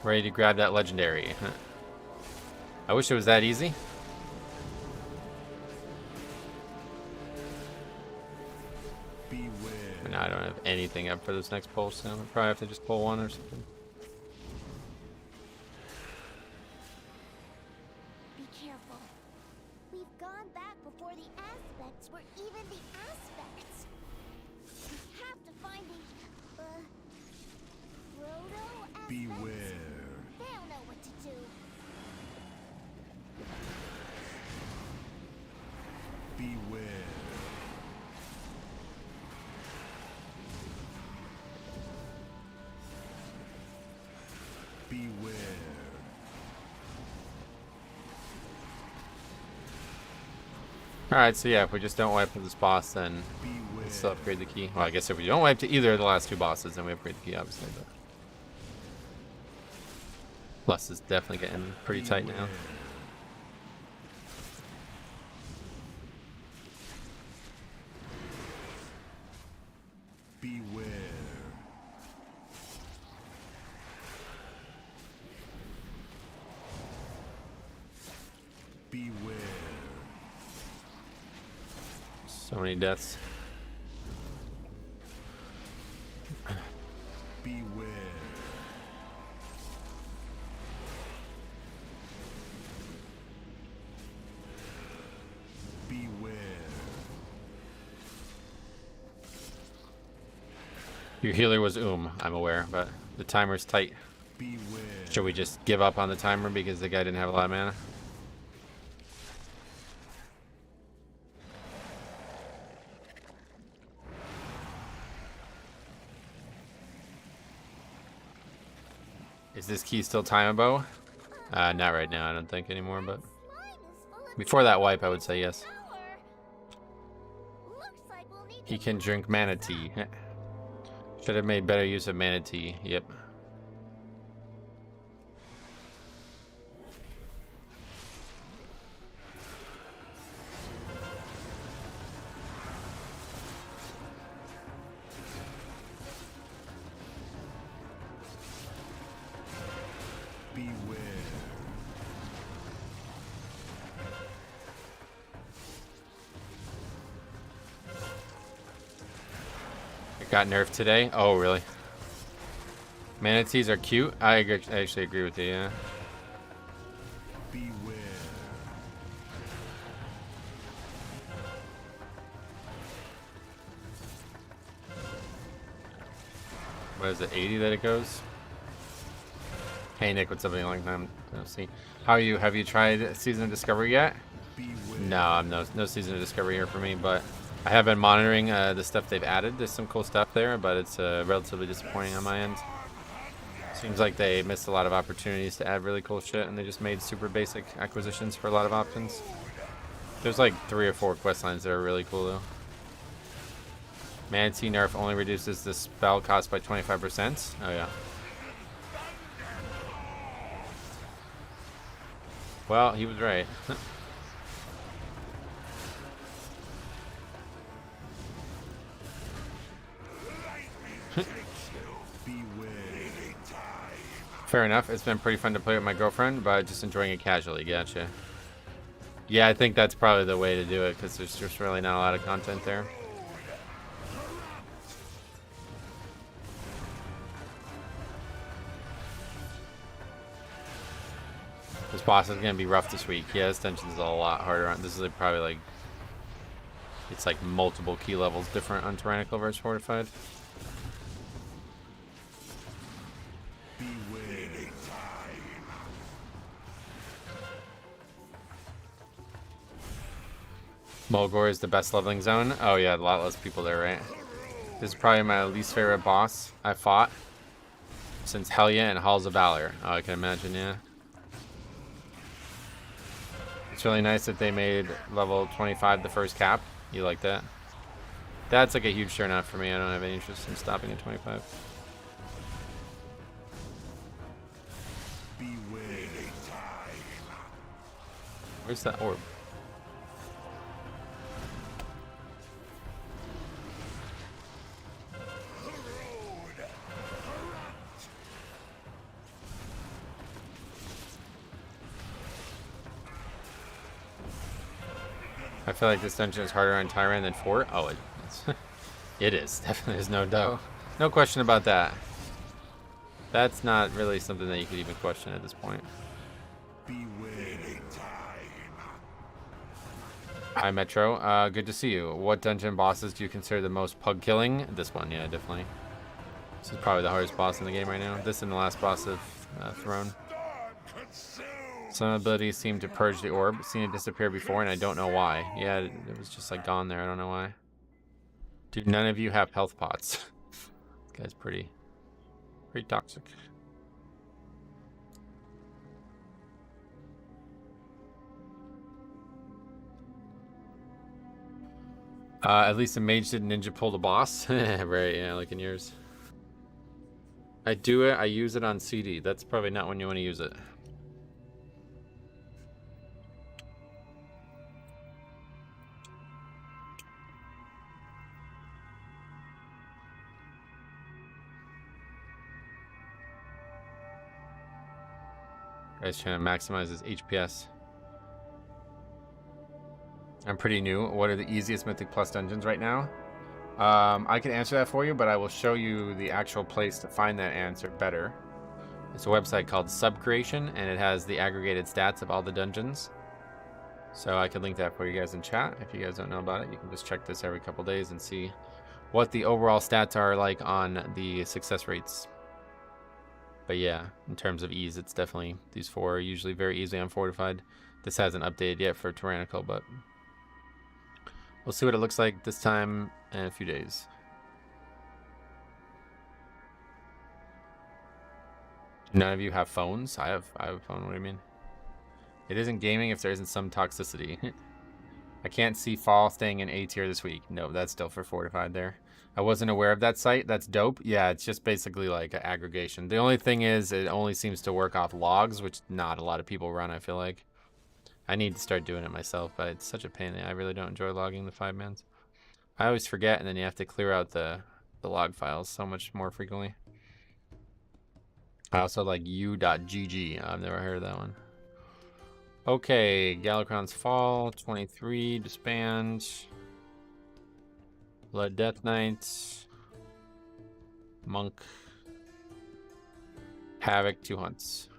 Speaker 1: Ready to grab that legendary. I wish it was that easy.
Speaker 6: Beware.
Speaker 1: But now I don't have anything up for this next pull, so I'll probably have to just pull one or something.
Speaker 7: Be careful. We've gone back before the aspects were even the aspects. We have to find the proto aspects.
Speaker 6: Beware.
Speaker 7: They'll know what to do.
Speaker 6: Beware. Beware.
Speaker 1: Alright, so yeah, if we just don't wipe to this boss, then we'll still upgrade the key. Well, I guess if we don't wipe to either of the last 2 bosses, then we upgrade the key, obviously. But plus is definitely getting pretty tight now.
Speaker 6: Beware. Beware.
Speaker 1: So many deaths.
Speaker 6: Beware. Beware.
Speaker 1: Your healer was I'm aware, but the timer's tight.
Speaker 6: Beware.
Speaker 1: Should we just give up on the timer because the guy didn't have a lot of mana? Is this key still timeable? Not right now, I don't think anymore, but before that wipe, I would say yes. He can drink mana tea. Should have made better use of mana tea. Yep.
Speaker 6: Beware.
Speaker 1: It got nerfed today. Oh, really? Manatees are cute. I actually agree with you. Yeah.
Speaker 6: Beware.
Speaker 1: What is it? 80 that it goes. Hey Nick, what's up? A long time no see. How are you? Have you tried Season of Discovery yet?
Speaker 6: Beware.
Speaker 1: No, I'm no Season of Discovery here for me, but I have been monitoring the stuff they've added. There's some cool stuff there, but it's relatively disappointing on my end. Seems like they missed a lot of opportunities to add really cool shit, and they just made super basic acquisitions for a lot of options. There's like 3 or 4 quest lines that are really cool though. Manatee nerf only reduces the spell cost by 25%. Oh yeah. Well, he was right. Fair enough. It's been pretty fun to play with my girlfriend, but just enjoying it casually. Gotcha. Yeah, I think that's probably the way to do it, because there's just really not a lot of content there. This boss is going to be rough this week. Yeah, this dungeon's a lot harder. This is like probably like... It's like multiple key levels different on Tyrannical versus Fortified. Mulgore is the best leveling zone. Oh yeah, a lot less people there, right? This is probably my least favorite boss I fought since Helya and Halls of Valor. Oh, I can imagine, yeah. It's really nice that they made level 25 the first cap. You like that? That's like a huge turnout for me. I don't have any interest in stopping at 25. Where's that orb? I feel like this dungeon is harder on Tyrant than 4. Oh, it is. Definitely, there's no doubt. No question about that. That's not really something that you could even question at this point. Hi, Metro. Good to see you. What dungeon bosses do you consider the most pug killing? This one, yeah, definitely. This is probably the hardest boss in the game right now. This and the last boss of Throne. Some abilities seem to purge the orb. Seen it disappear before, and I don't know why. Yeah, it was just like gone there. I don't know why. Do none of you have health pots? This guy's pretty toxic. At least a mage did ninja pull the boss. Right, yeah, like in yours. I do it, I use it on CD. That's probably not when you want to use it. Guy's trying to maximize his HPS. I'm pretty new. What are the easiest Mythic Plus dungeons right now? I can answer that for you, but I will show you the actual place to find that answer better. It's a website called Subcreation, and it has the aggregated stats of all the dungeons. So I can link that for you guys in chat. If you guys don't know about it, you can just check this every couple days and see what the overall stats are like on the success rates. But yeah, in terms of ease, it's definitely, these 4 are usually very easily unfortified. This hasn't updated yet for Tyrannical, but we'll see what it looks like this time in a few days. None of you have phones? I have a phone. What do you mean? It isn't gaming if there isn't some toxicity. I can't see Fall staying in A tier this week. No, that's still for fortified there. I wasn't aware of that site. That's dope. Yeah, it's just basically like an aggregation. The only thing is it only seems to work off logs, which not a lot of people run, I feel like. I need to start doing it myself, but it's such a pain. I really don't enjoy logging the 5-mans. I always forget, and then you have to clear out the log files so much more frequently. I also like u.gg. I've never heard of that one. Okay, Galacron's Fall, 23, Disband. Blood Death Knight. Monk. Havoc, 2 hunts.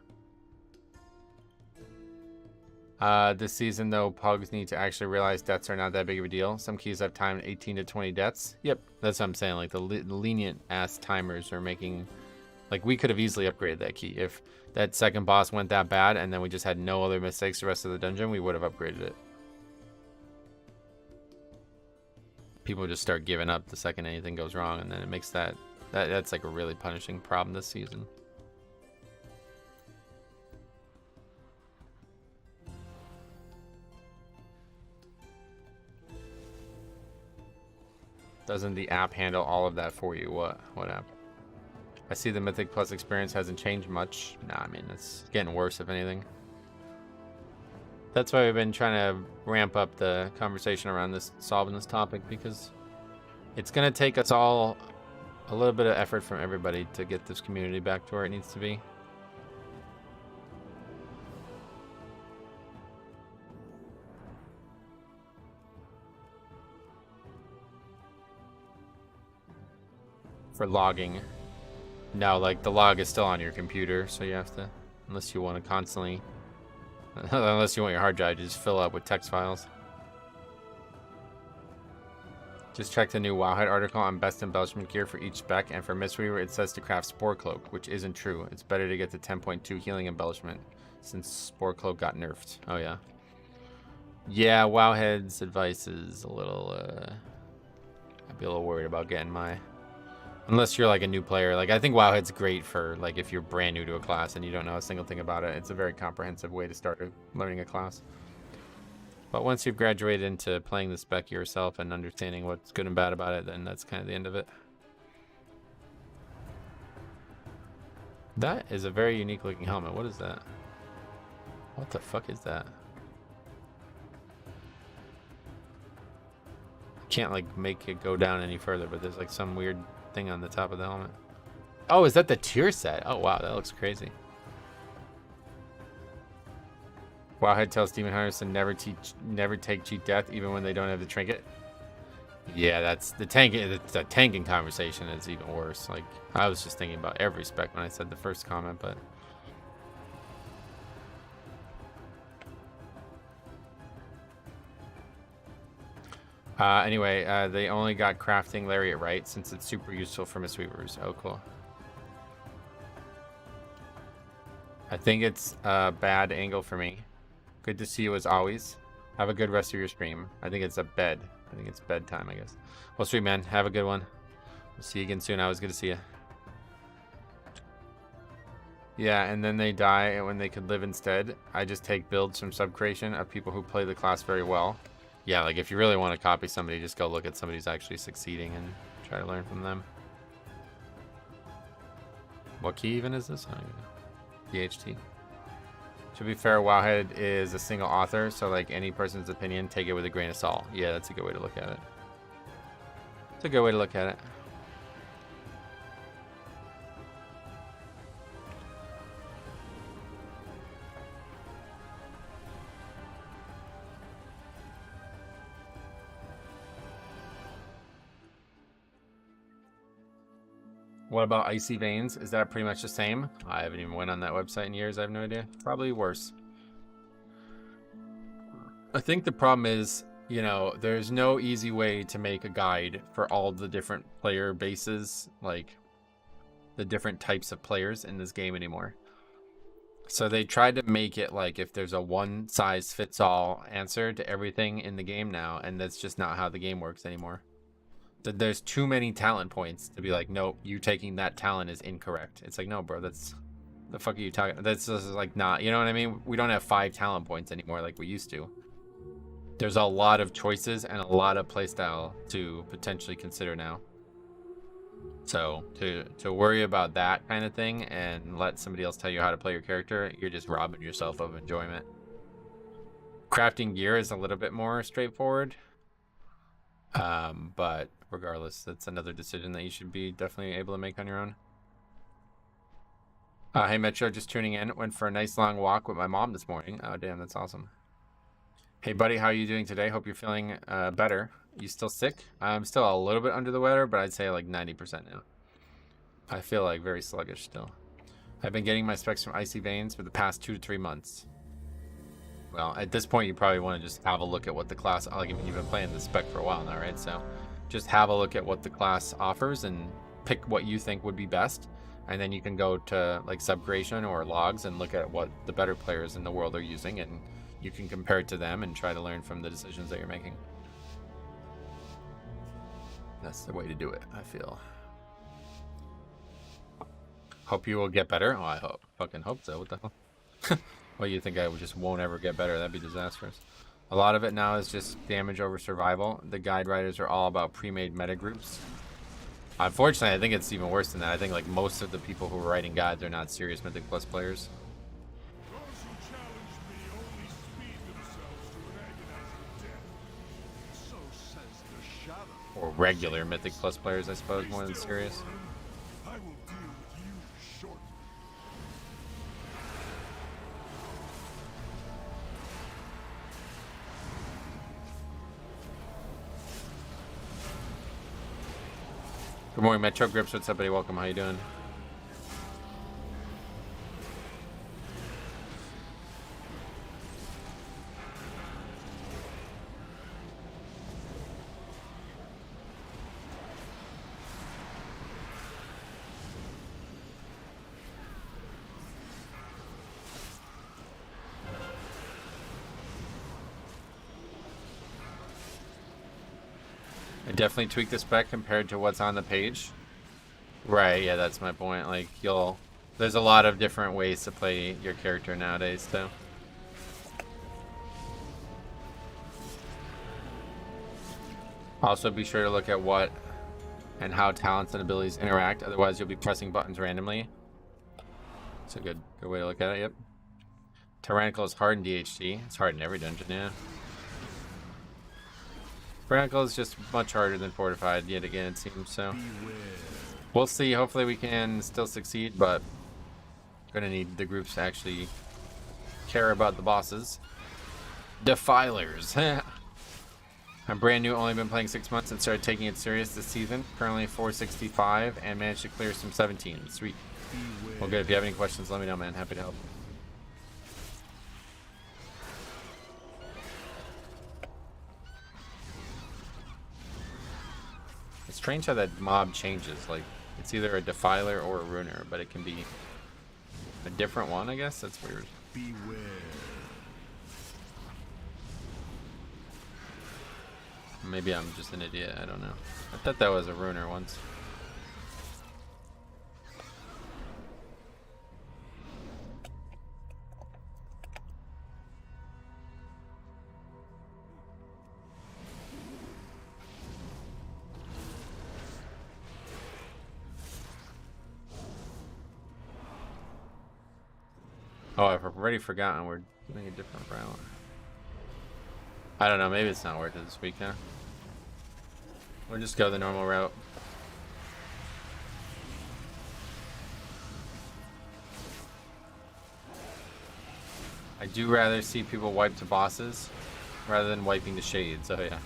Speaker 1: This season, though, Pugs need to actually realize deaths are not that big of a deal. Some keys have timed 18 to 20 deaths. Yep, that's what I'm saying. Like, the lenient-ass timers are making... Like, we could have easily upgraded that key. If that second boss went that bad and then we just had no other mistakes the rest of the dungeon, we would have upgraded it. People just start giving up the second anything goes wrong, and then it makes that's like a really punishing problem this season. Doesn't the app handle all of that for you? What app? I see the Mythic Plus experience hasn't changed much. Nah, I mean, it's getting worse, if anything. That's why we've been trying to ramp up the conversation around this, solving this topic, because it's going to take us all a little bit of effort from everybody to get this community back to where it needs to be. For logging. No, like the log is still on your computer, so you have to, unless you want to constantly, unless you want your hard drive to just fill up with text files. Just check the new Wowhead article on best embellishment gear for each spec, and for Mistweaver it says to craft Spore Cloak, which isn't true. It's better to get the 10.2 healing embellishment, since Spore Cloak got nerfed. Oh yeah. Yeah, Wowhead's advice is a little, I'd be a little worried about getting my... Unless you're like a new player. Like, I think Wowhead's great for like if you're brand new to a class and you don't know a single thing about it. It's a very comprehensive way to start learning a class. But once you've graduated into playing the spec yourself and understanding what's good and bad about it, then that's kind of the end of it. That is a very unique looking helmet. What is that? What the fuck is that? Can't like make it go down any further, but there's like some weird thing on the top of the helmet. Oh, is that the tier set? Oh wow, that looks crazy. Wowhead tells Demon Hunters to never take cheat death even when they don't have the trinket. Yeah, that's the tanking conversation is even worse. Like, I was just thinking about every spec when I said the first comment, but anyway, they only got crafting Lariat right since it's super useful for Mistweavers. Oh, cool. I think it's a bad angle for me. Good to see you as always. Have a good rest of your stream. I think it's a bed. I think it's bedtime, I guess. Well, stream man, have a good one. We'll see you again soon. I was good to see you. Yeah, and then they die when they could live instead. I just take builds from Subcreation of people who play the class very well. Yeah, like if you really want to copy somebody, just go look at somebody who's actually succeeding and try to learn from them. What key even is this? I don't even know. DHT. To be fair, Wowhead is a single author, so like any person's opinion, take it with a grain of salt. Yeah, that's a good way to look at it. It's a good way to look at it. What about Icy Veins? Is that pretty much the same? I haven't even went on that website in years. I have no idea. Probably worse. I think the problem is, you know, there's no easy way to make a guide for all the different player bases, like the different types of players in this game anymore. So they tried to make it like if there's a one size fits all answer to everything in the game now, and that's just not how the game works anymore. There's too many talent points to be like, nope, you taking that talent is incorrect. It's like, no, bro, that's the fuck are you talking? That's just like not, you know what I mean? We don't have 5 talent points anymore like we used to. There's a lot of choices and a lot of playstyle to potentially consider now. So to worry about that kind of thing and let somebody else tell you how to play your character, you're just robbing yourself of enjoyment. Crafting gear is a little bit more straightforward. But regardless, that's another decision that you should be definitely able to make on your own. Hey Metro, just tuning in. Went for a nice long walk with my mom this morning. Oh damn, that's awesome. Hey buddy, how are you doing today? Hope you're feeling better. You still sick? I'm still a little bit under the weather, but I'd say like 90% now. I feel like very sluggish still. I've been getting my specs from Icy Veins for the past 2 to 3 months. Well, at this point, you probably want to just have a look at what the class, like, I mean, you've been playing the spec for a while now, right? So just have a look at what the class offers and pick what you think would be best. And then you can go to like subcreation or logs and look at what the better players in the world are using, and you can compare it to them and try to learn from the decisions that you're making. That's the way to do it, I feel. Hope you will get better. Oh, I fucking hope so. What the hell? Well, you think I just won't ever get better? That'd be disastrous. A lot of it now is just damage over survival. The guide writers are all about pre-made meta groups. Unfortunately, I think it's even worse than that. I think like most of the people who are writing guides are not serious Mythic Plus players.
Speaker 5: Those who challenge me only speed themselves to an agonizing death. So says the shadow.
Speaker 1: Or regular Mythic Plus players, I suppose, more than serious.
Speaker 5: I will deal with you shortly.
Speaker 1: Good morning, Metro Grips. What's up, buddy? Welcome. How you doing? I definitely tweak the spec compared to what's on the page. Right, yeah, that's my point. Like, there's a lot of different ways to play your character nowadays, too. Also, be sure to look at what and how talents and abilities interact. Otherwise, you'll be pressing buttons randomly. It's a good way to look at it, yep. Tyrannical is hard in DHC. It's hard in every dungeon, yeah. Tyrannical is just much harder than Fortified, yet again, it seems so. We'll see. Hopefully we can still succeed, but gonna need the groups to actually care about the bosses. Defilers. I'm brand new, only been playing 6 months and started taking it serious this season. Currently 465 and managed to clear some 17. Sweet. Well, good. If you have any questions, let me know, man. Happy to help. It's strange how that mob changes. Like, it's either a defiler or a ruiner, but it can be a different one, I guess. That's weird.
Speaker 5: Beware.
Speaker 1: Maybe I'm just an idiot. I don't know. I thought that was a ruiner once. Oh, I've already forgotten we're doing a different route. I don't know, maybe it's not worth it this week, huh? We'll just go the normal route. I do rather see people wipe to bosses rather than wiping the shades, oh yeah.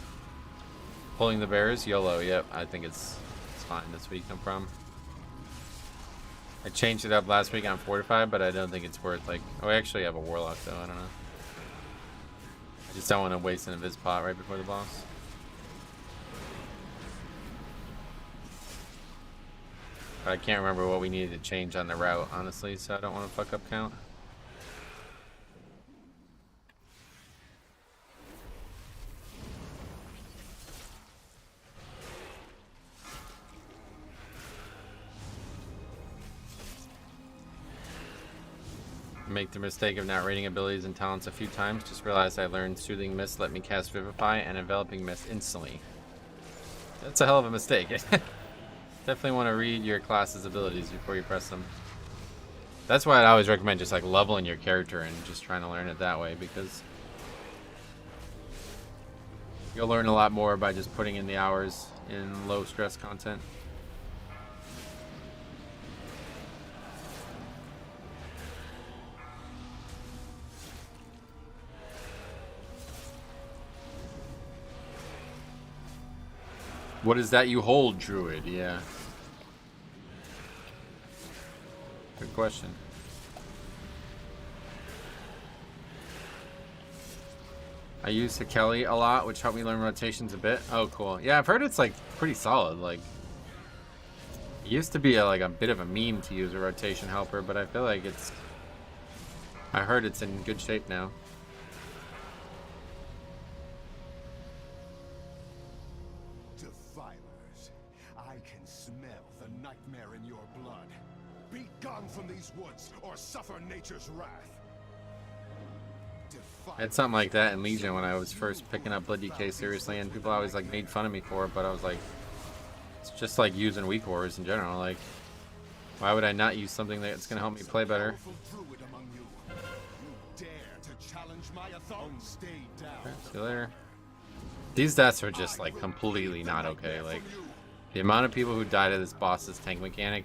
Speaker 1: Pulling the bears, YOLO, yep, I think it's fine this week, no problem. I changed it up last week on Fortify, but I don't think it's worth like. Oh, I actually have a Warlock though. I don't know. I just don't want to waste an Invis pot right before the boss. But I can't remember what we needed to change on the route, honestly, so I don't want to fuck up count. Make the mistake of not rating abilities and talents a few times. Just realized I learned Soothing Mist let me cast Vivify and Enveloping Mist instantly. That's a hell of a mistake. Definitely want to read your class's abilities before you press them. That's why I always recommend just like leveling your character and just trying to learn it that way, because you'll learn a lot more by just putting in the hours in low stress content. What is that you hold, Druid? Yeah. Good question. I use Sakeli a lot, which helped me learn rotations a bit. Oh, cool. Yeah, I've heard it's like pretty solid. Like, it used to be like a bit of a meme to use a rotation helper, but I feel like it's. I heard it's in good shape now.
Speaker 6: From these woods or suffer nature's wrath.
Speaker 1: I had something like that in Legion when I was first picking up Blood DK seriously, and people always like made fun of me for it, but I was like, it's just like using weak wars in general. Like, why would I not use something that's gonna help me play better? Okay, see you later. These deaths are just like completely not okay. Like, the amount of people who die to this boss's tank mechanic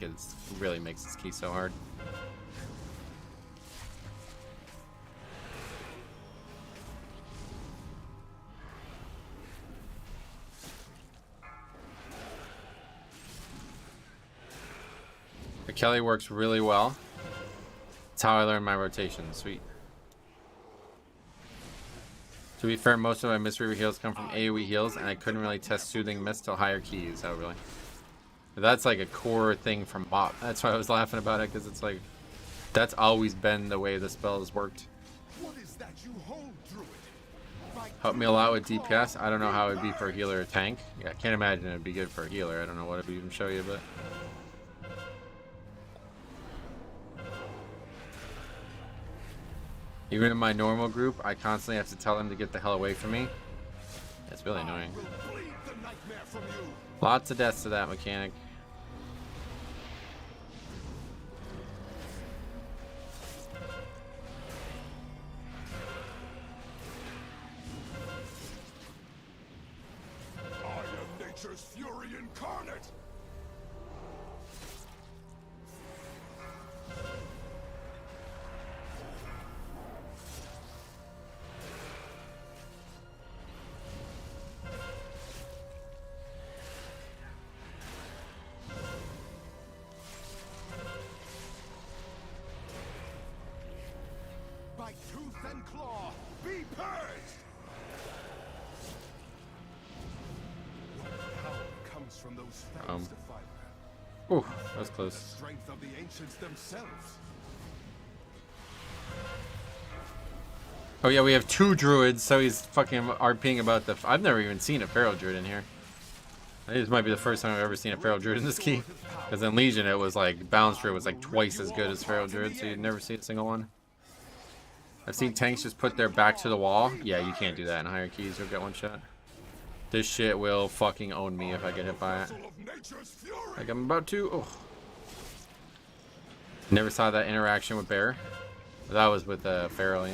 Speaker 1: really makes this key so hard. The Kelly works really well. That's how I learned my rotation. Sweet. To be fair, most of my mystery heals come from AoE heals, and I couldn't really test Soothing Mist till higher keys. Oh, really? But that's like a core thing from Bop. That's why I was laughing about it, because it's like, that's always been the way the spell has worked.
Speaker 6: What is that you hold, Druid?
Speaker 1: Helped me a lot with DPS. I don't know how it would be for a healer or tank. Yeah, I can't imagine it would be good for a healer. I don't know what it would even show you, but... Even in my normal group, I constantly have to tell them to get the hell away from me. It's really annoying. Lots of deaths to that mechanic.
Speaker 6: I am nature's fury incarnate. By tooth and claw, be purged! What power comes from those fangs to fiber?
Speaker 1: Ooh, that was close.
Speaker 6: The strength of the ancients themselves.
Speaker 1: Oh yeah, we have 2 druids, so he's fucking RPing about the... I've never even seen a feral druid in here. I think this might be the first time I've ever seen a feral druid in this key. Because in Legion it was like, Balance Druid was like twice as good as feral druid, so you'd never see a single one. I've seen tanks just put their back to the wall. Yeah, you can't do that in higher keys. You'll get one shot. This shit will fucking own me if I get hit by it. Like I'm about to. Oh. Never saw that interaction with Bear. That was with Feral, yeah.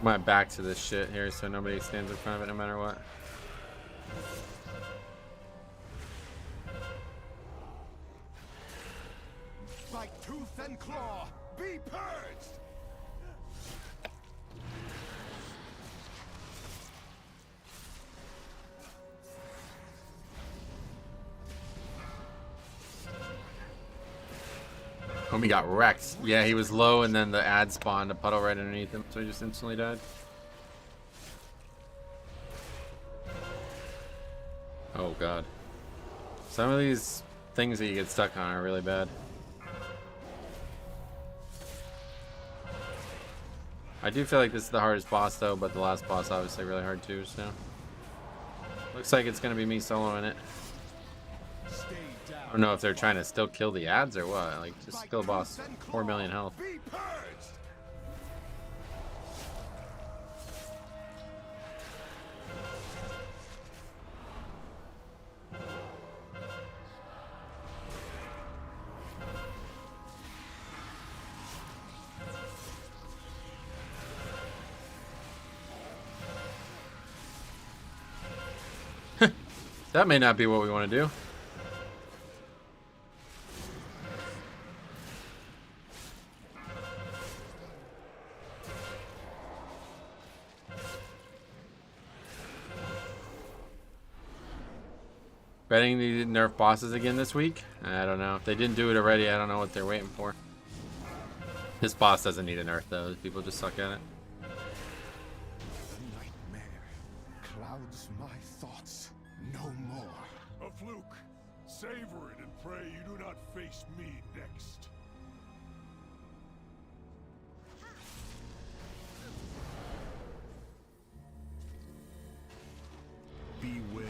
Speaker 1: My back to this shit here so nobody stands in front of it no matter what.
Speaker 5: By tooth and claw, be purged!
Speaker 1: Homie got wrecked. Yeah, he was low and then the ad spawned a puddle right underneath him, so he just instantly died. Oh god. Some of these things that you get stuck on are really bad. I do feel like this is the hardest boss though, but the last boss obviously really hard too, so. Looks like it's gonna be me soloing it. I don't know if they're trying to still kill the ads or what. Like, just kill the boss. 4 million health.
Speaker 5: Be purged!
Speaker 1: That may not be what we want to do. Betting the nerf bosses again this week? I don't know. If they didn't do it already, I don't know what they're waiting for. This boss doesn't need a nerf though. People just suck at it.
Speaker 5: The nightmare clouds my thoughts no more. A fluke. Savor it and pray you do not face me next. Beware.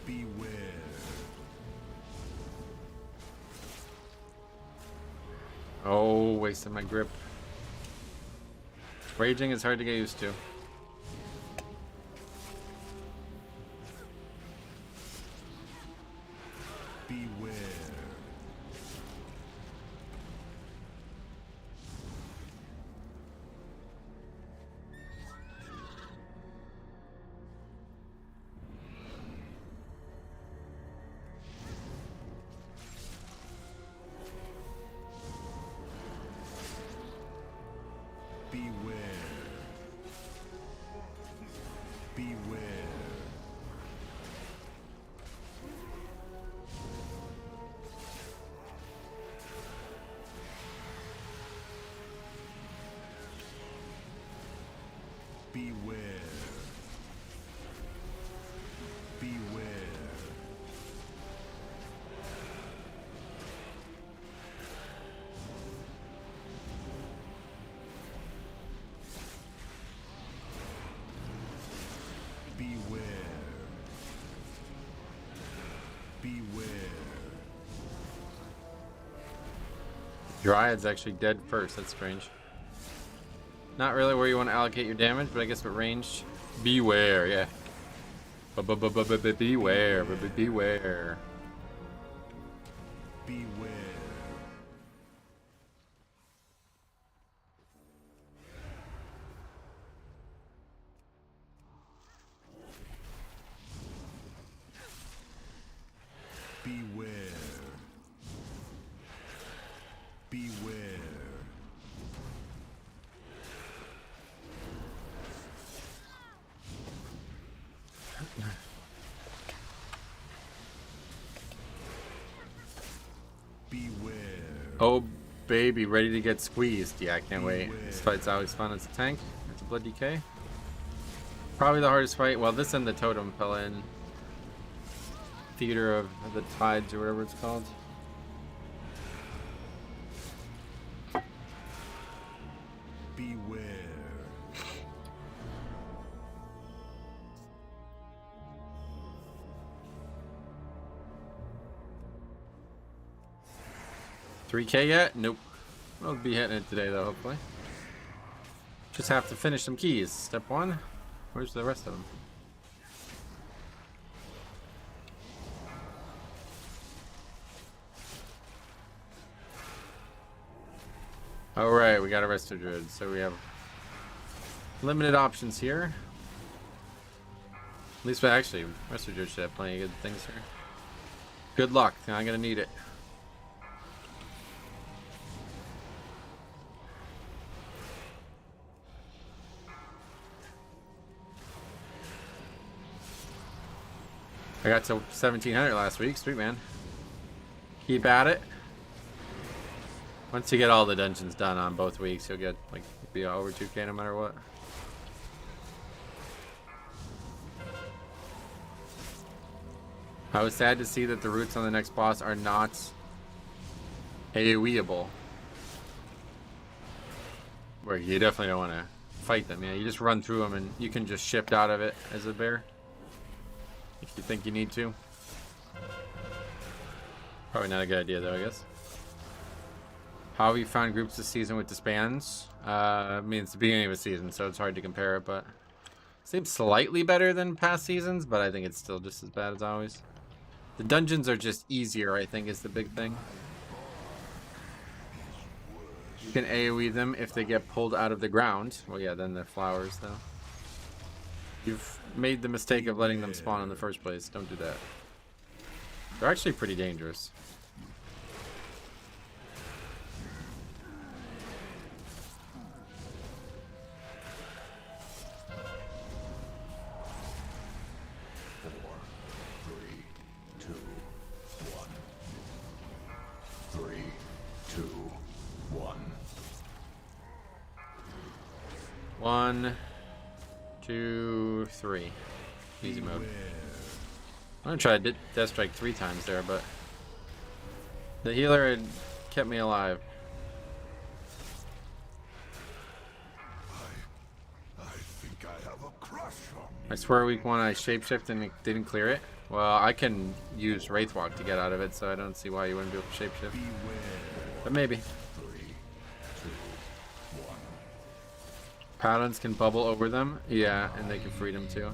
Speaker 5: Beware.
Speaker 1: Oh, wasted my grip. Raging is hard to get used to.
Speaker 5: Beware. Beware. Beware. Beware. Beware. Beware. Beware.
Speaker 1: Dryad's actually dead first. That's strange. Not really where you want to allocate your damage, but I guess with ranged. Beware, yeah. Beware. Beware.
Speaker 5: Beware. Beware. Beware. Beware.
Speaker 1: Oh, baby, ready to get squeezed. Yeah, I can't wait. This fight's always fun as a tank. It's a blood DK. Probably the hardest fight. Well, this and the totem fell in. Theater of the Tides or whatever it's called.
Speaker 5: Beware.
Speaker 1: $3K yet? Nope. We'll be hitting it today though, hopefully. Just have to finish some keys. Step 1. Where's the rest of them? Alright, we got a Resto Druid, so we have limited options here. At least, actually, Resto Druid should have plenty of good things here. Good luck, I'm gonna need it. I got to 1700 last week, sweet man. Keep at it. Once you get all the dungeons done on both weeks, you'll get like be over 2K no matter what. I was sad to see that the routes on the next boss are not AoEable. Where you definitely don't want to fight them. Yeah, you just run through them and you can just shift out of it as a bear. If you think you need to. Probably not a good idea though, I guess. How have you found groups this season with disbands? I mean, it's the beginning of a season, so it's hard to compare it, but it seems slightly better than past seasons, but I think it's still just as bad as always. The dungeons are just easier, I think, is the big thing. You can AoE them if they get pulled out of the ground. Well, yeah, then they're flowers, though. You've made the mistake of letting them spawn in the first place. Don't do that. They're actually pretty dangerous. One, two, three. Easy mode. I'm gonna try Death Strike 3 times there, but the healer had kept me alive.
Speaker 5: I think I have a crush on you.
Speaker 1: I swear week 1 I shapeshift and it didn't clear it. Well, I can use Wraithwalk to get out of it, so I don't see why you wouldn't be able to shapeshift. But maybe. Paladins can bubble over them. Yeah, and they can freedom too.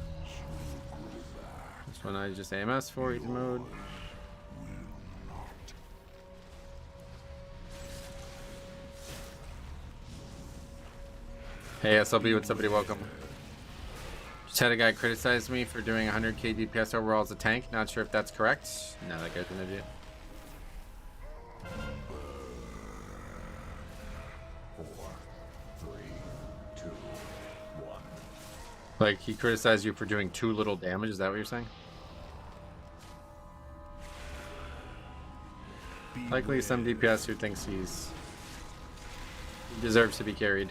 Speaker 1: This one I just AMS for easy mode. Hey SLB, what's up buddy, welcome. Just had a guy criticize me for doing 100k DPS overall as a tank. Not sure if that's correct. No, that guy's an idiot. Like, he criticized you for doing too little damage, is that what you're saying? Likely some DPS who thinks he deserves to be carried.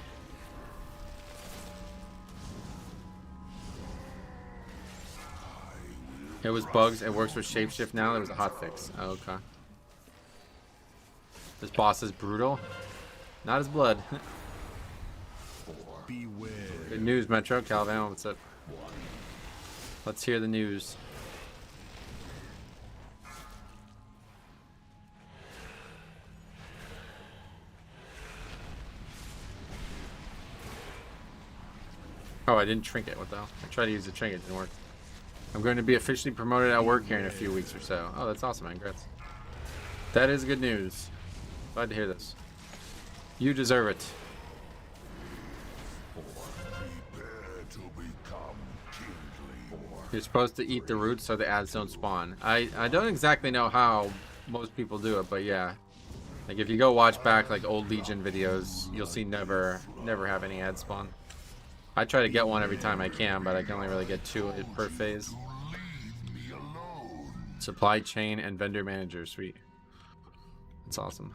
Speaker 1: It was bugs, it works with shapeshift now, it was a hotfix. Oh, okay. This boss is brutal. Not his blood.
Speaker 5: Beware.
Speaker 1: Good news, Metro. Calvin, what's up? Let's hear the news. Oh, I didn't trinket. What the hell? I tried to use the trinket, didn't work. I'm going to be officially promoted at work here in a few weeks or so. Oh, that's awesome, man. Congrats. That is good news. Glad to hear this. You deserve it. You're supposed to eat the roots so the ads don't spawn. I don't exactly know how most people do it, but yeah. Like if you go watch back like old Legion videos, you'll see never have any ads spawn. I try to get one every time I can, but I can only really get 2 per phase. Supply chain and vendor manager, sweet. That's awesome.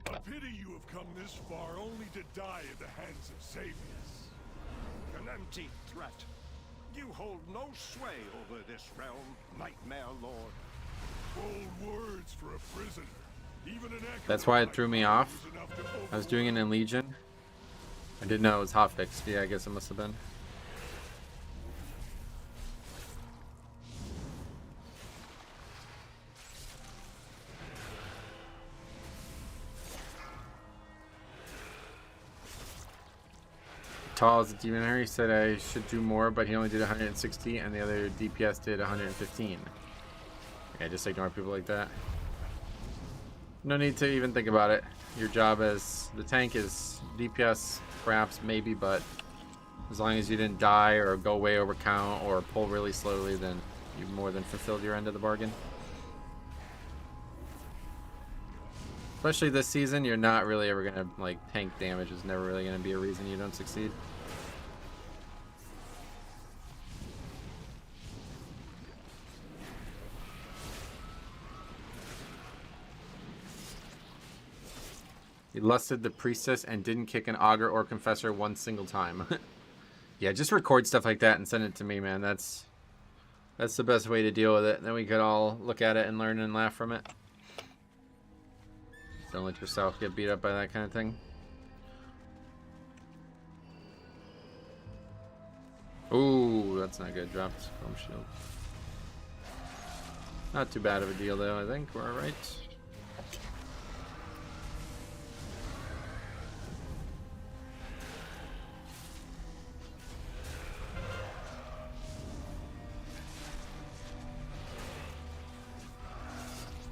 Speaker 5: A pity you have come this far only to die at the hands of Saviors.
Speaker 9: An empty threat. You hold no sway over this realm, Nightmare Lord.
Speaker 5: Bold words for a prisoner. Even an echo.
Speaker 1: That's why it threw me off. I was doing it in Legion. I didn't know it was hotfixed. Yeah, I guess it must have been. Tall as a demon hunter, he said I should do more, but he only did 160 and the other DPS did 115. Yeah, just ignore people like that. No need to even think about it. Your job as the tank is DPS, perhaps, maybe, but as long as you didn't die or go way over count or pull really slowly, then you've more than fulfilled your end of the bargain. Especially this season, you're not really ever gonna, like, tank damage is never really gonna be a reason you don't succeed. He lusted the priestess and didn't kick an augur or confessor one single time. Yeah, just record stuff like that and send it to me, man. That's the best way to deal with it. Then we could all look at it and learn and laugh from it. Don't let yourself get beat up by that kind of thing. Ooh, that's not good. Dropped foam shield. Not too bad of a deal, though. I think we're all right.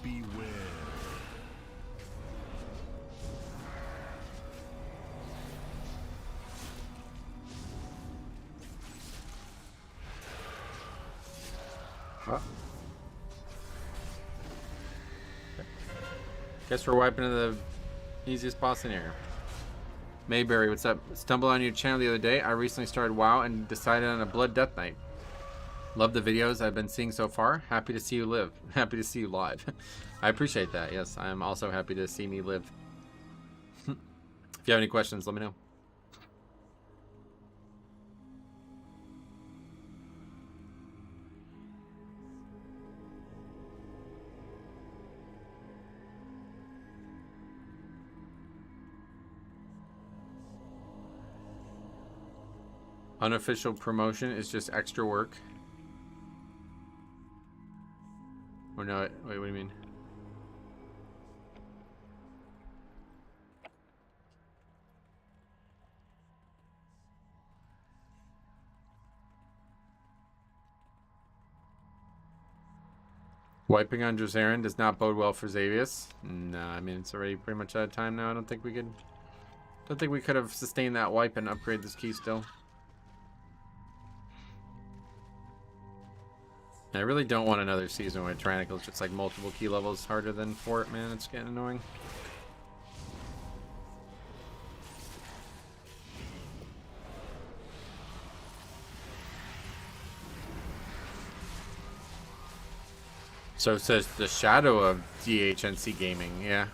Speaker 5: Beware.
Speaker 1: Guess we're wiping the easiest boss in here. Mayberry, what's up? Stumbled on your channel the other day. I recently started WoW and decided on a Blood Death Knight. Love the videos I've been seeing so far. Happy to see you live. Happy to see you live. I appreciate that. Yes, I am also happy to see me live. If you have any questions, let me know. Unofficial promotion is just extra work. Or no, wait, what do you mean? Wiping on Drazaren does not bode well for Xavius. No, I mean, it's already pretty much out of time now. I don't think we could have sustained that wipe and upgrade this key still. I really don't want another season where Tyrannical's just like multiple key levels harder than Fort, man. It's getting annoying. So it says the shadow of DHNC Gaming, yeah.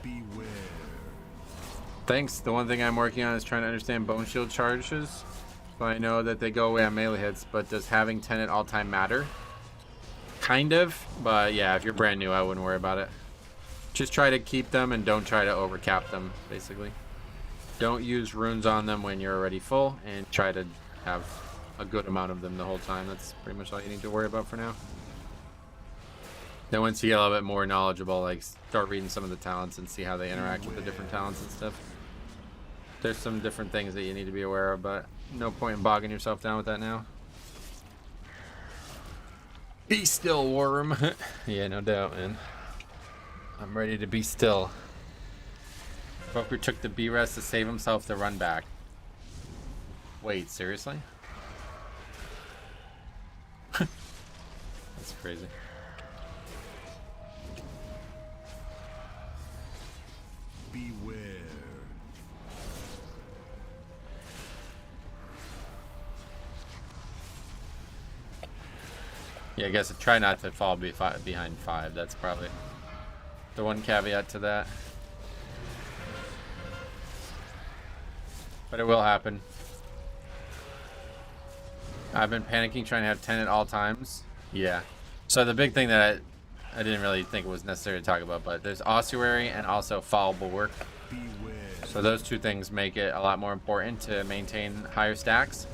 Speaker 5: Beware.
Speaker 1: Thanks. The one thing I'm working on is trying to understand Bone Shield charges. So I know that they go away on melee hits, but does having 10 at all time matter? Kind of, but yeah, if you're brand new, I wouldn't worry about it. Just try to keep them and don't try to overcap them, basically. Don't use runes on them when you're already full, and try to have a good amount of them the whole time. That's pretty much all you need to worry about for now. Then once you get a little bit more knowledgeable, like start reading some of the talents and see how they interact with the different talents and stuff. There's some different things that you need to be aware of, but no point in bogging yourself down with that now. Be still, worm. Yeah, no doubt, man. I'm ready to be still. Broker took the B rest to save himself the run back. Wait, seriously? That's crazy.
Speaker 5: Beware.
Speaker 1: Yeah, I guess I try not to fall behind 5. That's probably the one caveat to that. But it will happen. I've been panicking trying to have 10 at all times. Yeah. So the big thing that I didn't really think it was necessary to talk about, but there's ossuary and also foul bulwark.
Speaker 5: Beware.
Speaker 1: So those two things make it a lot more important to maintain higher stacks.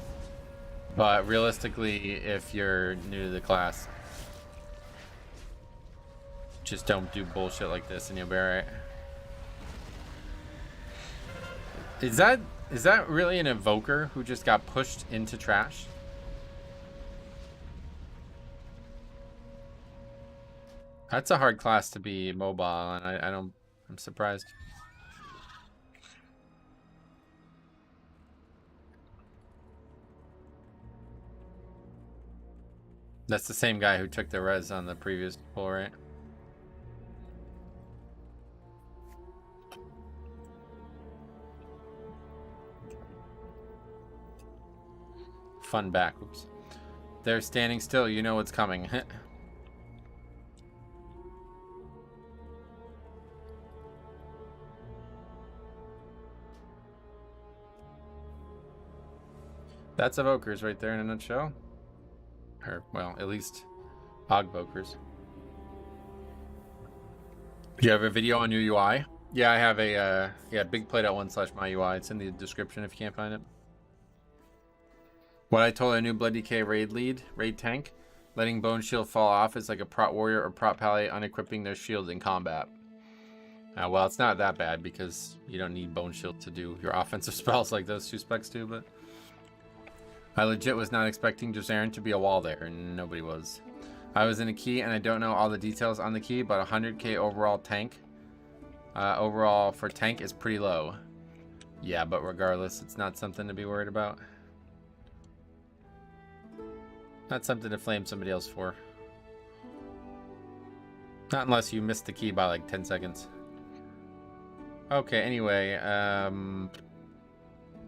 Speaker 1: But realistically, if you're new to the class, just don't do bullshit like this and you'll be alright. Is that Is that really an evoker who just got pushed into trash? That's a hard class to be mobile, and I'm surprised. That's the same guy who took the res on the previous pull, right? Fun back. Oops. They're standing still. You know what's coming. That's evokers right there in a nutshell. Or, well, at least Ogvokers. Do you have a video on your UI? Yeah, I have a bigplay.1/myui. It's in the description if you can't find it. What I told a new Blood DK raid tank, letting Bone Shield fall off is like a prot warrior or prot pally unequipping their shields in combat. Well, it's not that bad because you don't need Bone Shield to do your offensive spells like those two specs do, but I legit was not expecting Josarin to be a wall there, and nobody was. I was in a key, and I don't know all the details on the key, but 100k overall tank. Overall for tank is pretty low. Yeah, but regardless, it's not something to be worried about. Not something to flame somebody else for. Not unless you missed the key by like 10 seconds. Okay, anyway,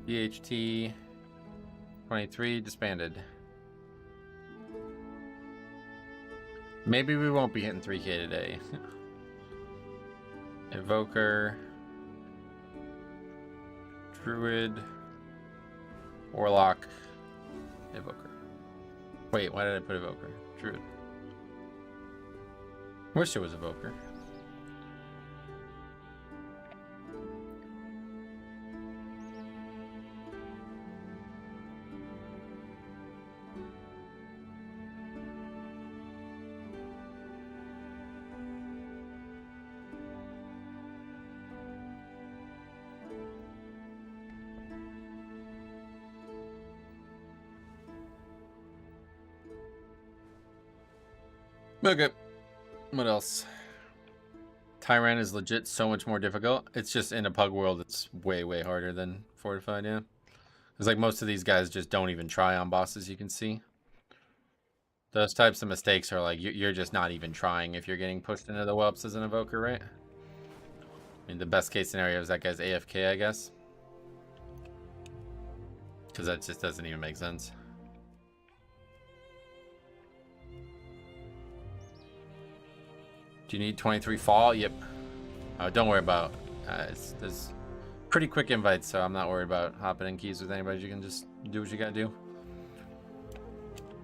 Speaker 1: BHT 23 disbanded. Maybe we won't be hitting 3k today. Evoker, Druid, Warlock, Evoker. Wait, why did I put Evoker? Druid. Wish it was Evoker. Okay, what else? Tyrant is legit so much more difficult. It's just in a pug world, it's way, way harder than Fortified, yeah. It's like most of these guys just don't even try on bosses, you can see. Those types of mistakes are like, you're just not even trying if you're getting pushed into the whelps as an evoker, right? I mean, the best case scenario is that guy's AFK, I guess. Because that just doesn't even make sense. Do you need 23 fall? Yep. Oh, don't worry about there's pretty quick invites, so I'm not worried about hopping in keys with anybody. You can just do what you gotta do.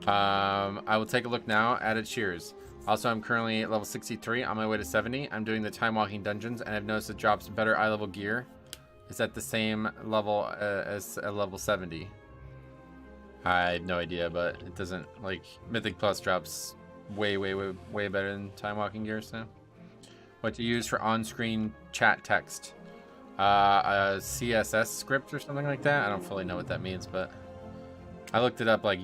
Speaker 1: I will take a look now. Added cheers. Also, I'm currently at level 63 on my way to 70. I'm doing the time walking dungeons, and I've noticed it drops better eye level gear. It's at the same level as a level 70. I had no idea, but it doesn't, like, Mythic Plus drops way better than time walking gear. So what to use for on-screen chat text? A CSS script or something like that. I don't fully know what that means, but I looked it up like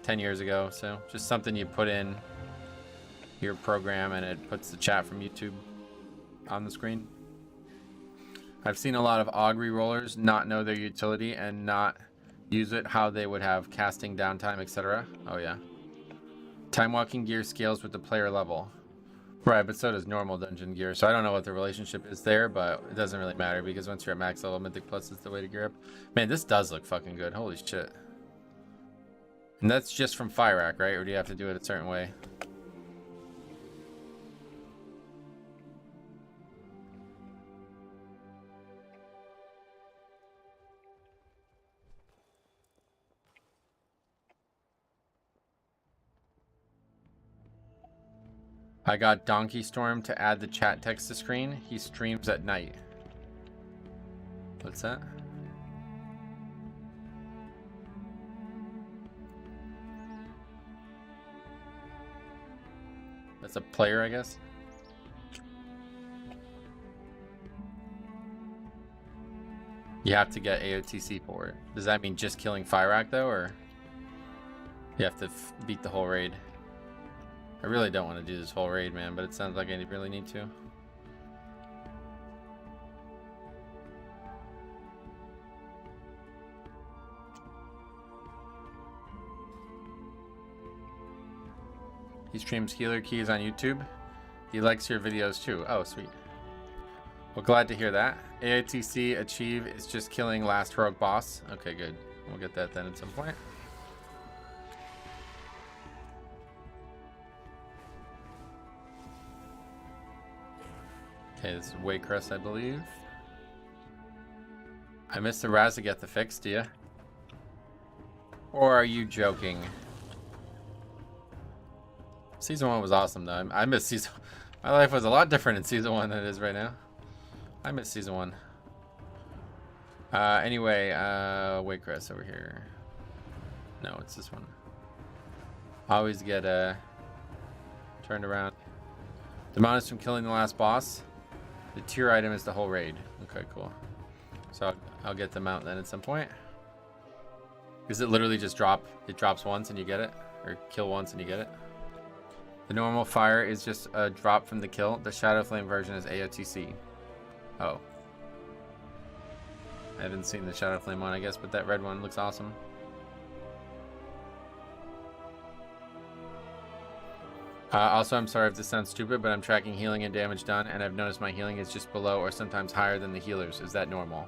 Speaker 1: 10 years ago. So just something you put in your program and it puts the chat from YouTube on the screen. I've seen a lot of augury rollers not know their utility and not use it how they would have casting downtime, etc. Oh yeah. Time walking gear scales with the player level. Right, but so does normal dungeon gear. So I don't know what the relationship is there, but it doesn't really matter because once you're at max level, Mythic Plus is the way to gear up. Man, this does look fucking good. Holy shit. And that's just from Fire Rack, right? Or do you have to do it a certain way? I got Donkey Storm to add the chat text to screen. He streams at night. What's that? That's a player, I guess. You have to get AOTC for it. Does that mean just killing Fyrak though, or you have to beat the whole raid? I really don't want to do this whole raid, man, but it sounds like I really need to. He streams Healer Keys on YouTube. He likes your videos too. Oh, sweet. Well, glad to hear that. AOTC achieve is just killing last heroic boss. Okay, good. We'll get that then at some point. Okay, this is Waycrest, I believe. I missed the Razageth affix, do you? Or are you joking? Season 1 was awesome though. I missed season. My life was a lot different in season 1 than it is right now. I missed season 1. Anyway, Waycrest over here. No, it's this one. Always get turned around. Demonis from killing the last boss. The tier item is the whole raid. Okay, cool. So I'll get the mount then at some point. Is it literally just drop? It drops once and you get it, or kill once and you get it. The normal fire is just a drop from the kill. The Shadow Flame version is AOTC. Oh. I haven't seen the Shadow Flame one, I guess, but that red one looks awesome. Also, I'm sorry if this sounds stupid, but I'm tracking healing and damage done, and I've noticed my healing is just below or sometimes higher than the healers. Is that normal?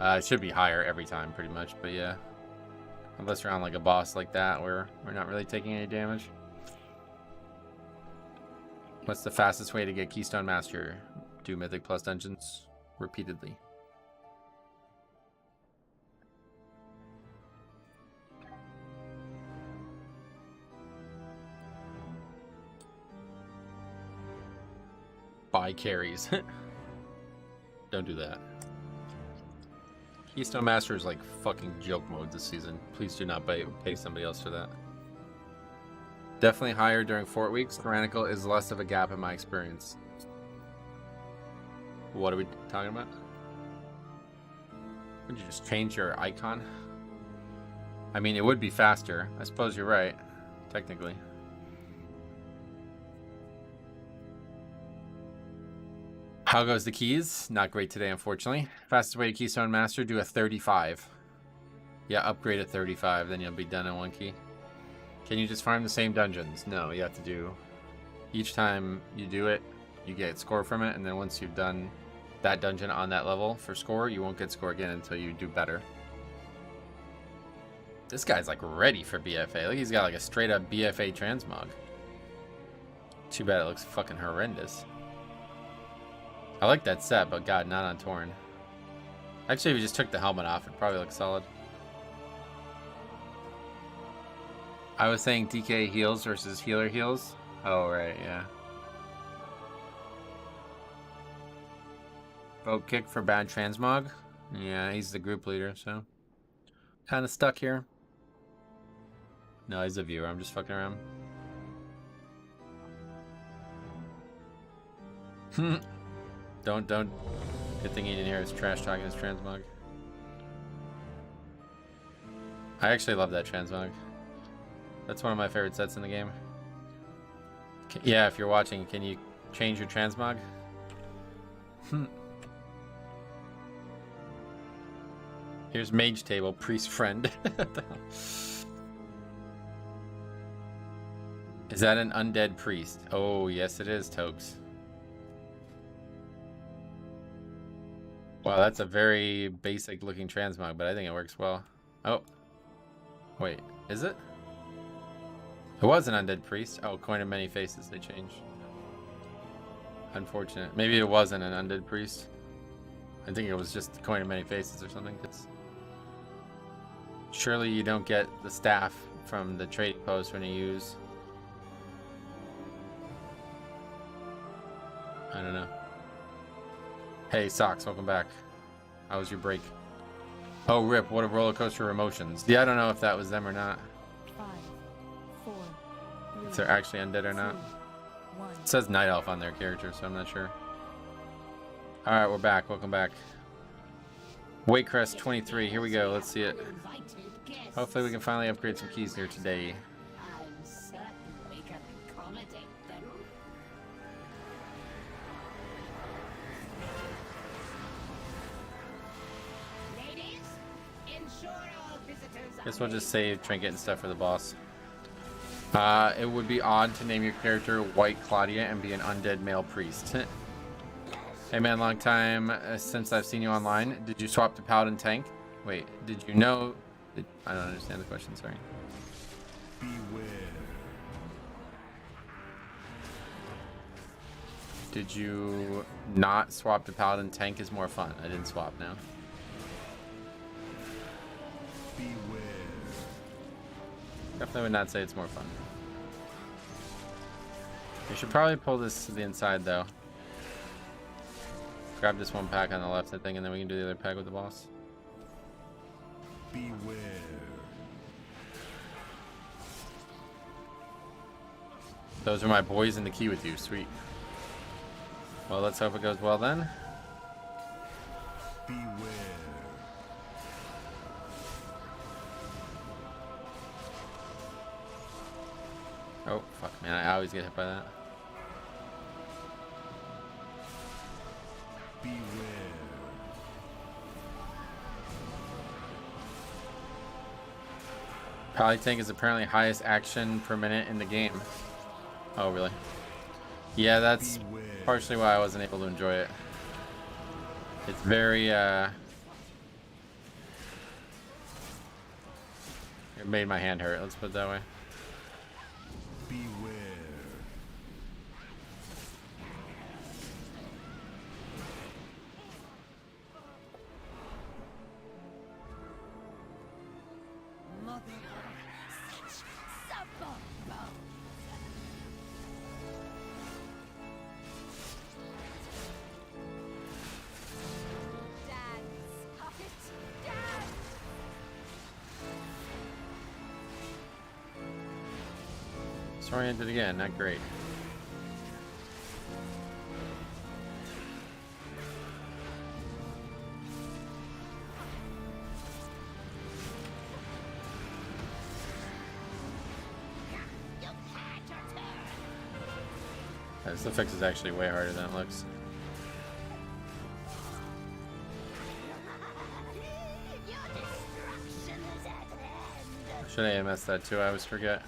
Speaker 1: It should be higher every time, pretty much, but yeah. Unless you're on like a boss like that, where we're not really taking any damage. What's the fastest way to get Keystone Master? Do Mythic Plus dungeons repeatedly. Buy carries. Don't do that. Keystone Master is like fucking joke mode this season. Please do not pay somebody else for that. Definitely higher during Fort Weeks. Tyrannical is less of a gap in my experience. What are we talking about? Would you just change your icon? I mean, it would be faster. I suppose you're right, technically. How goes the keys? Not great today, unfortunately. Fastest way to Keystone Master, do a 35. Yeah, upgrade at 35, then you'll be done in 1 key. Can you just farm the same dungeons? No, you have to do... Each time you do it, you get score from it, and then once you've done that dungeon on that level for score, you won't get score again until you do better. This guy's like ready for BFA. Look, he's got like a straight up BFA transmog. Too bad it looks fucking horrendous. I like that set, but god, not on Torn. Actually, if you just took the helmet off, it'd probably look solid. I was saying DK heals versus healer heals. Oh, right, yeah. Vote kick for bad transmog. Yeah, he's the group leader, so. Kind of stuck here. No, he's a viewer. I'm just fucking around. Don't. Good thing he didn't hear us trash talking his transmog. I actually love that transmog. That's one of my favorite sets in the game. Yeah, if you're watching, can you change your transmog? Here's Mage Table, Priest Friend. Is that an undead priest? Oh, yes it is, Tokes. Wow, that's a very basic looking transmog, but I think it works well. Oh. Wait, is it? It was an undead priest. Oh, Coin of Many Faces, they changed. Unfortunate. Maybe it wasn't an undead priest. I think it was just Coin of Many Faces or something. Surely you don't get the staff from the trading post when you use... I don't know. Hey, Socks, welcome back. How was your break? Oh, rip, what a roller coaster of emotions. Yeah, I don't know if that was them or not.
Speaker 2: 5, 4, 3,
Speaker 1: If they're actually undead or not.
Speaker 2: 1.
Speaker 1: It says Night Elf on their character, so I'm not sure. Alright, we're back. Welcome back. Weight crest 23. Here we go. Let's see it. Hopefully we can finally upgrade some keys here today.
Speaker 3: I'm certain we can accommodate them. Ladies, ensure all visitors are
Speaker 1: Guess we'll just save trinket and stuff for the boss. It would be odd to name your character White Claudia and be an undead male priest. Hey man, long time since I've seen you online. Did you swap to paladin tank? Wait, did you know? I don't understand the question, sorry.
Speaker 6: Beware.
Speaker 1: Did you not swap to paladin tank is more fun? I didn't swap now.
Speaker 6: Beware.
Speaker 1: Definitely would not say it's more fun. You should probably pull this to the inside though. Grab this one pack on the left, I think, and then we can do the other pack with the boss.
Speaker 6: Beware.
Speaker 1: Those are my boys in the key with you. Sweet. Well, let's hope it goes well then.
Speaker 6: Beware.
Speaker 1: Oh, fuck, man. I always get hit by that.
Speaker 6: Beware.
Speaker 1: Pally tank is apparently highest action per minute in the game. Oh, really? Yeah, that's partially why I wasn't able to enjoy it. It's very, it made my hand hurt, let's put it that way.
Speaker 6: Beware.
Speaker 7: Mother, such supple bones. Dance, puppet, dance.
Speaker 1: Disoriented again, not great.
Speaker 7: You've had your turn.
Speaker 1: This affix is actually way harder than it looks.
Speaker 7: Your destruction is at hand.
Speaker 1: Should I AMS that too? I always forget.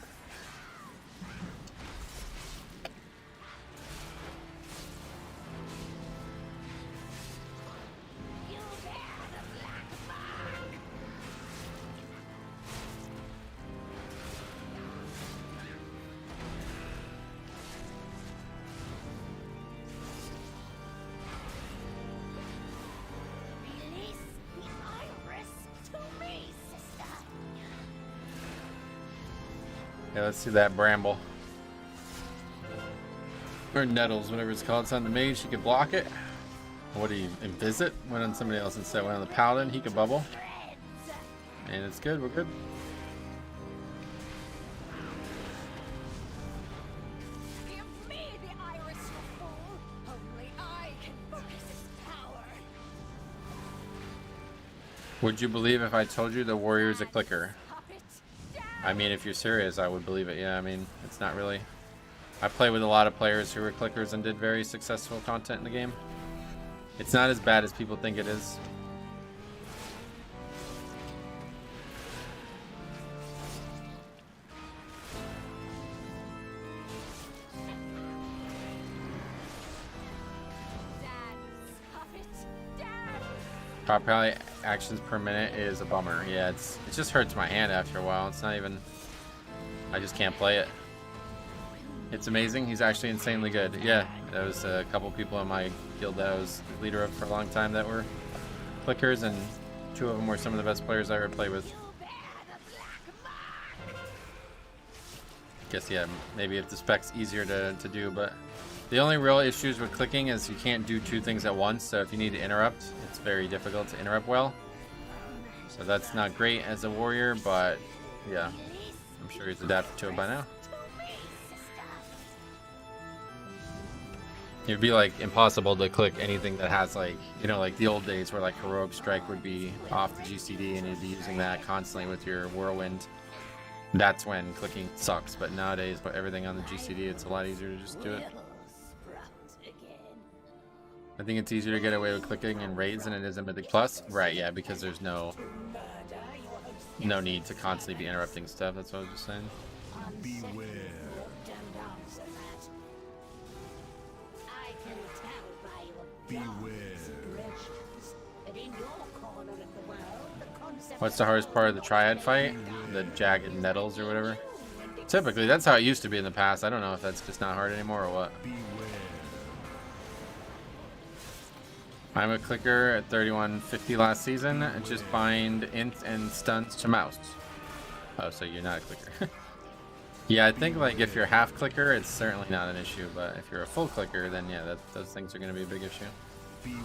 Speaker 7: You bear the black mark. Release the iris to me, sister.
Speaker 1: Yeah, let's see that bramble. Or nettles, whatever it's called. It's on the mage, he could block it. What do you invisit? Went on somebody else instead. Went on the paladin, he could bubble. And it's good, we're good.
Speaker 7: Give me the iris, you fool. Only I can focus its power.
Speaker 1: Would you believe if I told you the warrior is a clicker?
Speaker 7: Puppet,
Speaker 1: I mean, if you're serious, I would believe it. Yeah, I mean, it's not really. I play with a lot of players who were clickers and did very successful content in the game. It's not as bad as people think it is.
Speaker 7: dance, puppet, dance.
Speaker 1: Top probably actions per minute is a bummer. Yeah, it just hurts my hand after a while. It's not even. I just can't play it. It's amazing. He's actually insanely good. Yeah, there was a couple people in my guild that I was the leader of for a long time that were clickers, and 2 of them were some of the best players I ever played with.
Speaker 7: You bear the black mark.
Speaker 1: Guess, yeah, maybe if the spec's easier to do, but the only real issues with clicking is you can't do 2 things at once, so if you need to interrupt, it's very difficult to interrupt well. So that's not great as a warrior, but yeah, I'm sure he's adapted to it by now.
Speaker 7: To me, sister.
Speaker 1: It'd be like impossible to click anything that has like, you know, like the old days where like heroic strike would be off the GCD and you'd be using that constantly with your whirlwind. That's when clicking sucks, but nowadays with everything on the GCD, it's a lot easier to just do it. I think it's easier to get away with clicking in raids than it is in Mythic Plus. Right, yeah, because there's no need to constantly be interrupting stuff. That's what I was just saying.
Speaker 6: Beware. Beware.
Speaker 1: What's the hardest part of the triad fight? The jagged nettles or whatever? Typically, that's how it used to be in the past. I don't know if that's just not hard anymore or what. I'm a clicker at 3150 last season. Just bind int and stunts to mouse. Oh, so you're not a clicker. Yeah, I think like if you're half clicker, it's certainly not an issue. But if you're a full clicker, then yeah, those things are going to be a big issue.
Speaker 6: Beware.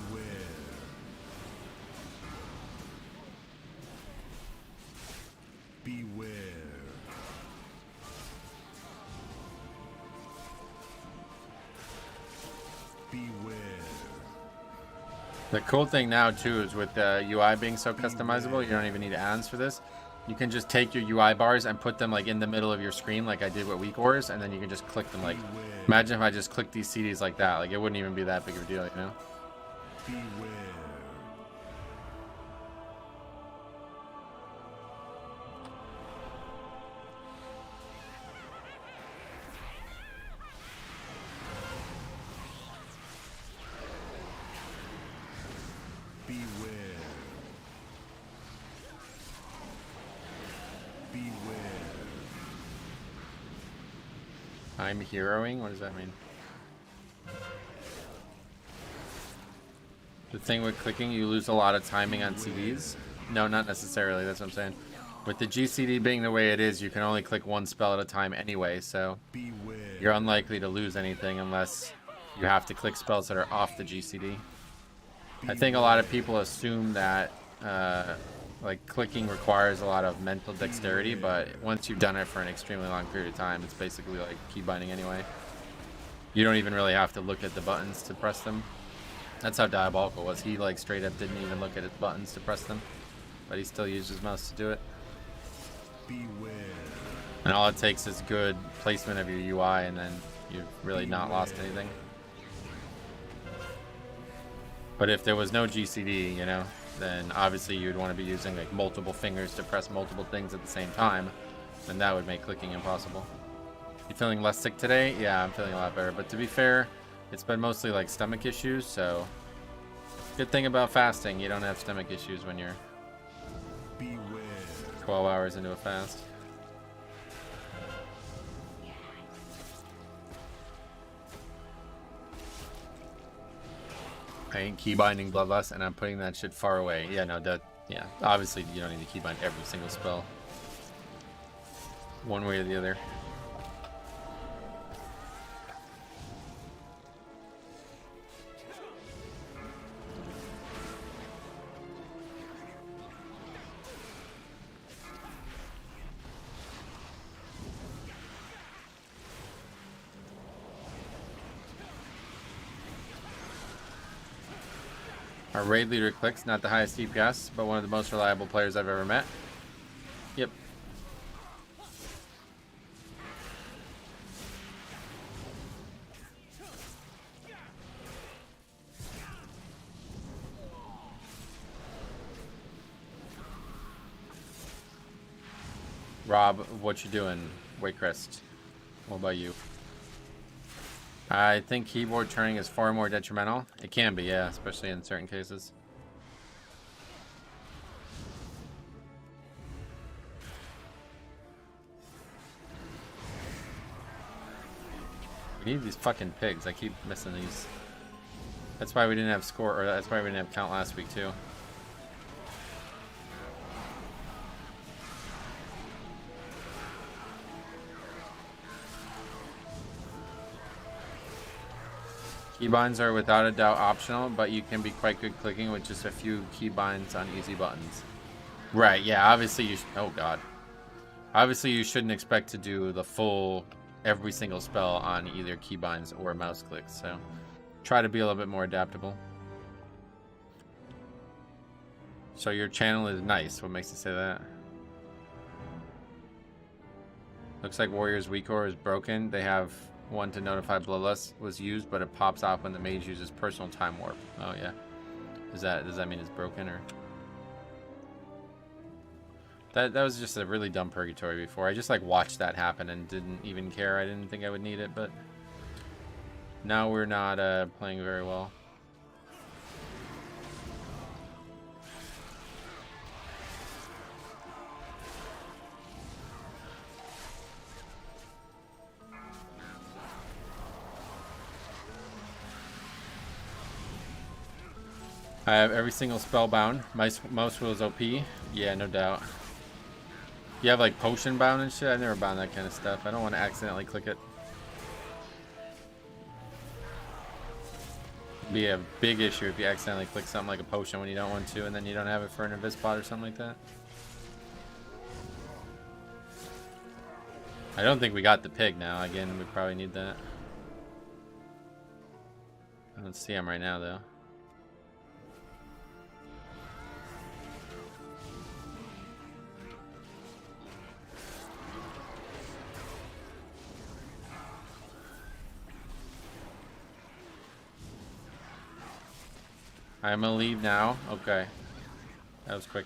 Speaker 6: Beware. Beware.
Speaker 1: The cool thing now too is with the UI being so customizable, you don't even need add-ons for this. You can just take your UI bars and put them like in the middle of your screen like I did with Weak Wars, and then you can just click them like, imagine if I just clicked these CDs like that, like it wouldn't even be that big of a deal, you know?
Speaker 6: Beware. Beware. Beware.
Speaker 1: I'm heroing? What does that mean? The thing with clicking, you lose a lot of timing on CDs. No, not necessarily, that's what I'm saying. With the GCD being the way it is, you can only click one spell at a time anyway, so you're unlikely to lose anything unless you have to click spells that are off the GCD. I think a lot of people assume that like clicking requires a lot of mental dexterity, but once you've done it for an extremely long period of time, it's basically like key binding anyway. You don't even really have to look at the buttons to press them. That's how Diabolical was. He like straight up didn't even look at his buttons to press them, but he still used his mouse to do it.
Speaker 6: Beware.
Speaker 1: And all it takes is good placement of your UI, and then you've really not lost anything. But if there was no GCD, you know, then obviously you'd want to be using like multiple fingers to press multiple things at the same time, and that would make clicking impossible. You feeling less sick today? Yeah, I'm feeling a lot better. But to be fair, it's been mostly like stomach issues, so good thing about fasting, you don't have stomach issues when you're 12 hours into a fast. I ain't keybinding Bloodlust, and I'm putting that shit far away. Yeah, no, yeah, obviously you don't need to keybind every single spell. One way or the other. Our raid leader clicks, not the highest DPS, but one of the most reliable players I've ever met. Yep. Rob, what you doing? Waycrest. What about you? I think keyboard turning is far more detrimental. It can be, yeah, especially in certain cases. We need these fucking pigs. I keep missing these. That's why we didn't have score, or that's why we didn't have count last week too. Keybinds are without a doubt optional, but you can be quite good clicking with just a few keybinds on easy buttons. Right, yeah, obviously you oh god. Obviously you shouldn't expect to do the full every single spell on either keybinds or mouse clicks, so try to be a little bit more adaptable. So your channel is nice. What makes you say that? Looks like Warrior's weak core is broken. They have one to notify Bloodlust was used, but it pops off when the mage uses personal time warp. Oh yeah. Does that mean it's broken or? That was just a really dumb purgatory before. I just like watched that happen and didn't even care. I didn't think I would need it, but now we're not playing very well. I have every single spellbound. My mouse wheel is OP. Yeah, no doubt. You have like potion bound and shit? I've never bound that kind of stuff. I don't want to accidentally click it. Be a big issue if you accidentally click something like a potion when you don't want to, and then you don't have it for an invis spot or something like that. I don't think we got the pig now. Again, we probably need that. I don't see him right now though. I'm gonna leave now. Okay. That was quick.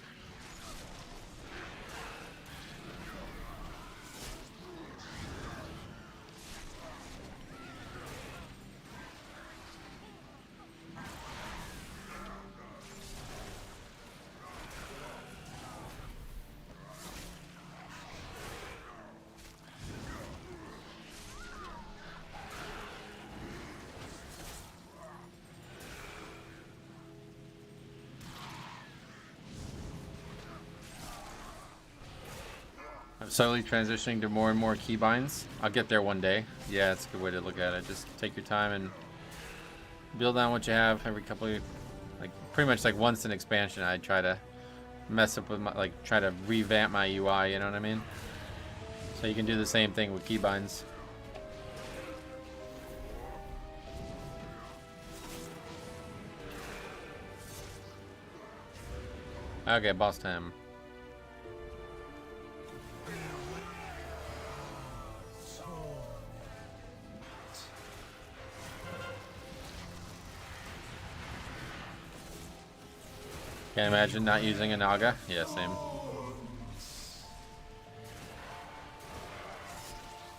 Speaker 1: Slowly transitioning to more and more keybinds. I'll get there one day. Yeah, that's a good way to look at it. Just take your time and build on what you have every couple of, like pretty much like once an expansion I try to mess up with my, like try to revamp my UI, you know what I mean? So you can do the same thing with keybinds. Okay, boss time. Can't imagine not using a Naga. Yeah, same.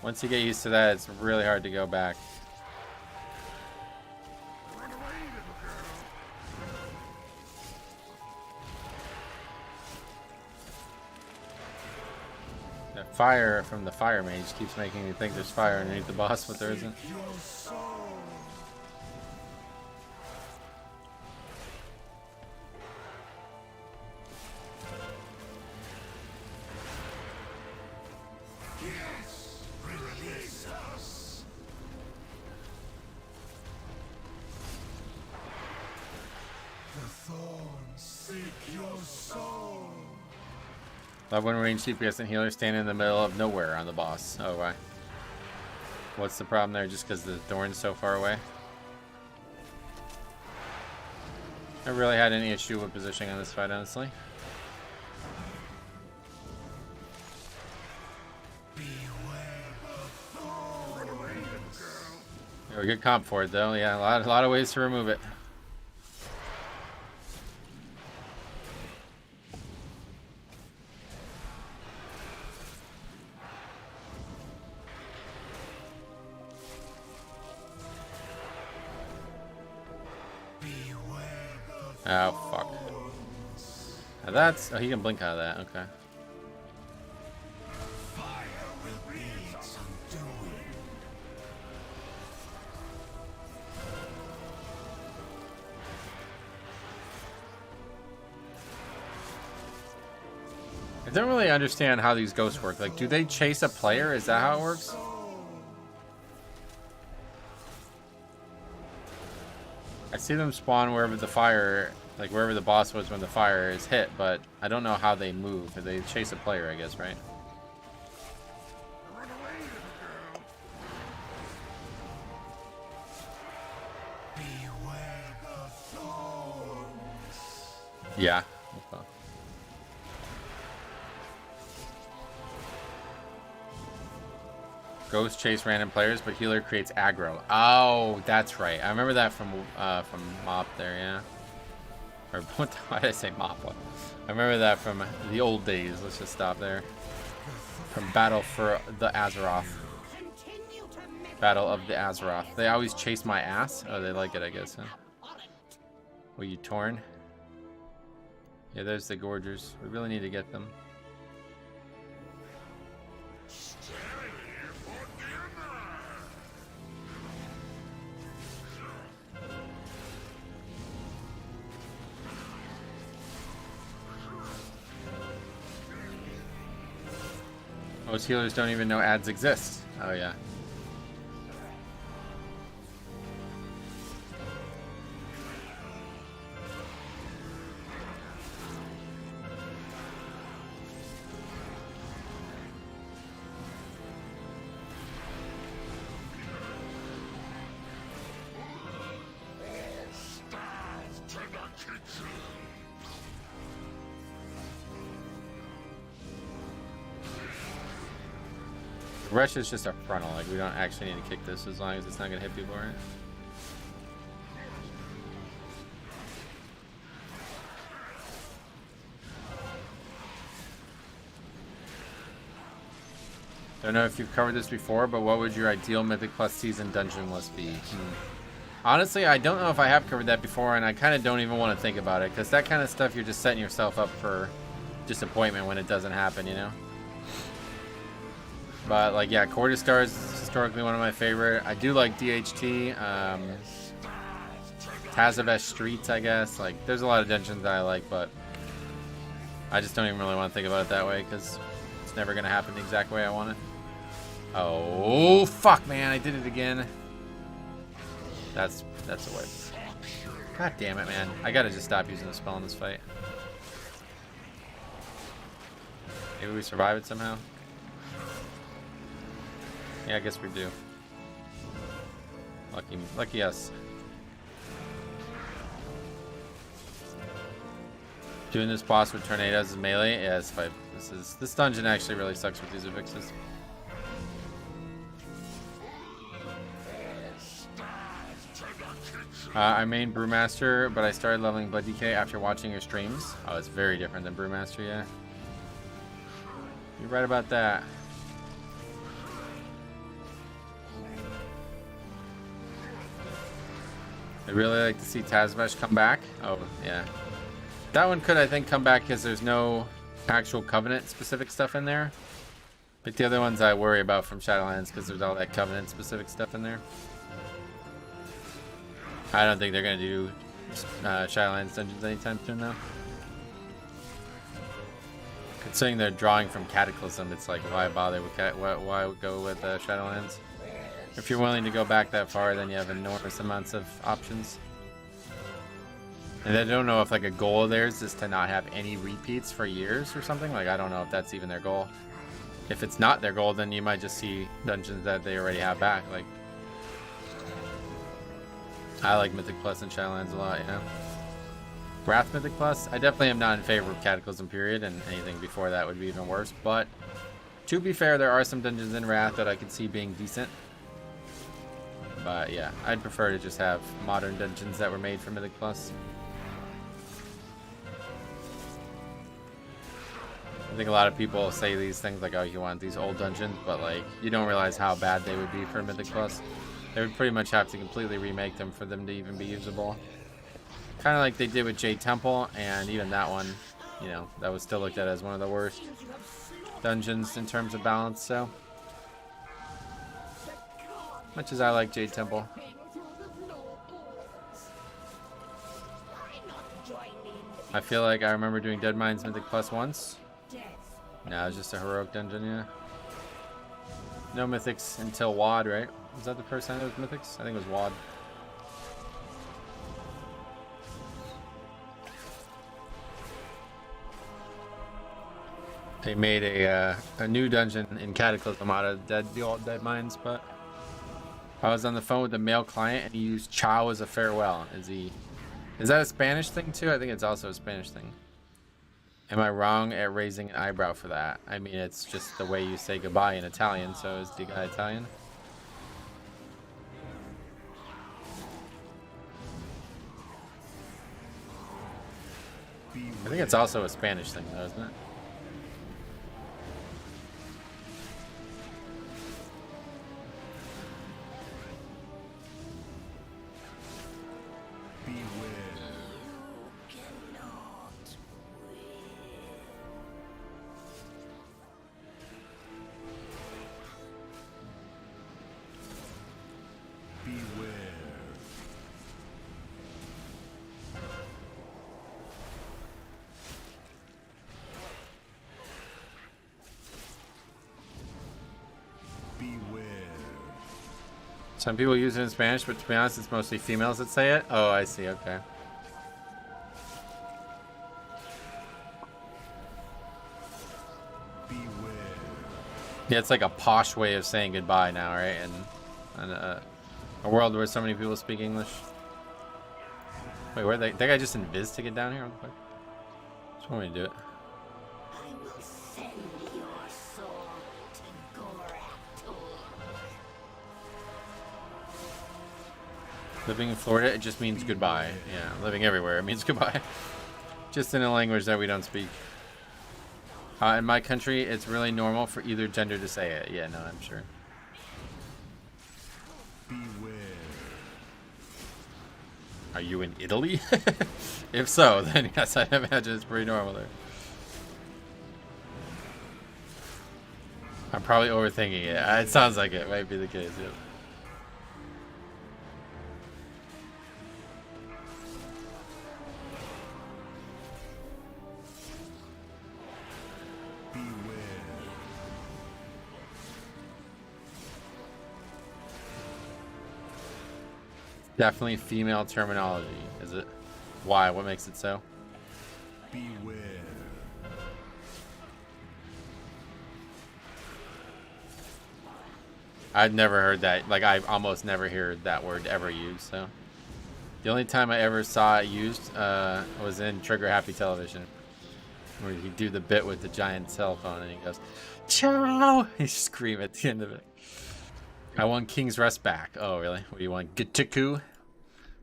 Speaker 1: Once you get used to that, it's really hard to go back. That fire from the fire mage keeps making me think there's fire underneath the boss, but there isn't. Love when ranged CPS and healers stand in the middle of nowhere on the boss. Oh, why? What's the problem there? Just because the thorn's so far away? I really had any issue with positioning on this fight, honestly. A good comp for it, though. Yeah, a lot of ways to remove it. Oh, fuck. Now that's... Oh, he can blink out of that. Okay. I don't really understand how these ghosts work. Like, do they chase a player? Is that how it works? I see them spawn wherever the fire, like wherever the boss was when the fire is hit, but I don't know how they move. They chase a player, I guess, right? Yeah. Ghost chase random players, but healer creates aggro. Oh, that's right. I remember that from Mop there, yeah. Or why did I say Mop? I remember that from the old days. Let's just stop there. From Battle for the Azeroth. Battle of the Azeroth. They always chase my ass. Oh, they like it, I guess, huh? Were you torn? Yeah, there's the Gorgers. We really need to get them. Most healers don't even know ads exist. Oh, yeah. Rush is just a frontal, like we don't actually need to kick this as long as it's not gonna hit people, right? Don't know if you've covered this before, but what would your ideal Mythic Plus season dungeon list be? Honestly, I don't know if I have covered that before, and I kind of don't even want to think about it, because that kind of stuff, you're just setting yourself up for disappointment when it doesn't happen, you know? But, like, yeah, Quarter Star is historically one of my favorite. I do like DHT, Tazavesh Streets, I guess. Like, there's a lot of dungeons that I like, but I just don't even really want to think about it that way, because it's never going to happen the exact way I want it. Oh, fuck, man, I did it again. That's a way. God damn it, man. I gotta just stop using the spell in this fight. Maybe we survive it somehow. Yeah, I guess we do. Lucky us. Doing this boss with tornadoes is melee. Yeah, this dungeon actually really sucks with these affixes. I main Brewmaster, but I started leveling Blood DK after watching your streams. Oh, it's very different than Brewmaster, yeah. You're right about that. I'd really like to see Tazavesh come back. Oh, yeah. That one could, I think, come back because there's no actual Covenant-specific stuff in there. Like the other ones I worry about from Shadowlands because there's all that Covenant-specific stuff in there. I don't think they're going to do Shadowlands dungeons anytime soon, though. Considering they're drawing from Cataclysm, it's like, why bother with why go with Shadowlands? If you're willing to go back that far, then you have enormous amounts of options. And I don't know if like a goal of theirs is to not have any repeats for years or something. Like, I don't know if that's even their goal. If it's not their goal, then you might just see dungeons that they already have back. Like, I like Mythic Plus and Shadowlands a lot, you know. Wrath Mythic Plus, I definitely am not in favor of Cataclysm period, and anything before that would be even worse. But to be fair, there are some dungeons in Wrath that I could see being decent. But yeah, I'd prefer to just have modern dungeons that were made for Mythic Plus. I think a lot of people say these things like, oh, you want these old dungeons, but like, you don't realize how bad they would be for Mythic Plus. They would pretty much have to completely remake them for them to even be usable. Kind of like they did with Jade Temple, and even that one, you know, that was still looked at as one of the worst dungeons in terms of balance, so. Much as I like Jade Temple. I feel like I remember doing Dead Mines Mythic Plus once. No, it's just a heroic dungeon, yeah. No mythics until WoD, right? Was that the first time it was mythics? I think it was WoD. They made a new dungeon in Cataclysm out of the old Dead Mines, but I was on the phone with a male client and he used Chow as a farewell as he Is that a Spanish thing too? I think it's also a Spanish thing. Am I wrong at raising an eyebrow for that? I mean, it's just the way you say goodbye in Italian, so is the guy Italian? I think it's also a Spanish thing though, isn't it? Some people use it in Spanish, but to be honest, it's mostly females that say it. Oh, I see. Okay. Yeah, it's like a posh way of saying goodbye now, right? And a world where so many people speak English. Wait, where that guy just invis to get down here? What the fuck? Just want me to do it.
Speaker 7: I will send your soul to Gorathor.
Speaker 1: Living in Florida, it just means goodbye. Yeah, living everywhere, it means goodbye. Just in a language that we don't speak. In my country, it's really normal for either gender to say it. Yeah, no, I'm sure.
Speaker 6: Beware.
Speaker 1: Are you in Italy? If so, then yes, I imagine it's pretty normal there. I'm probably overthinking it. It sounds like it might be the case, yeah. Definitely female terminology, is it? Why? What makes it so?
Speaker 6: Beware.
Speaker 1: I've never heard that. Like, I almost never hear that word ever used, so. The only time I ever saw it used was in Trigger Happy Television, where he'd do the bit with the giant cell phone and he goes, "Ciao!" He scream at the end of it. I want King's Rest back. Oh, really? What do you want? Gitaku?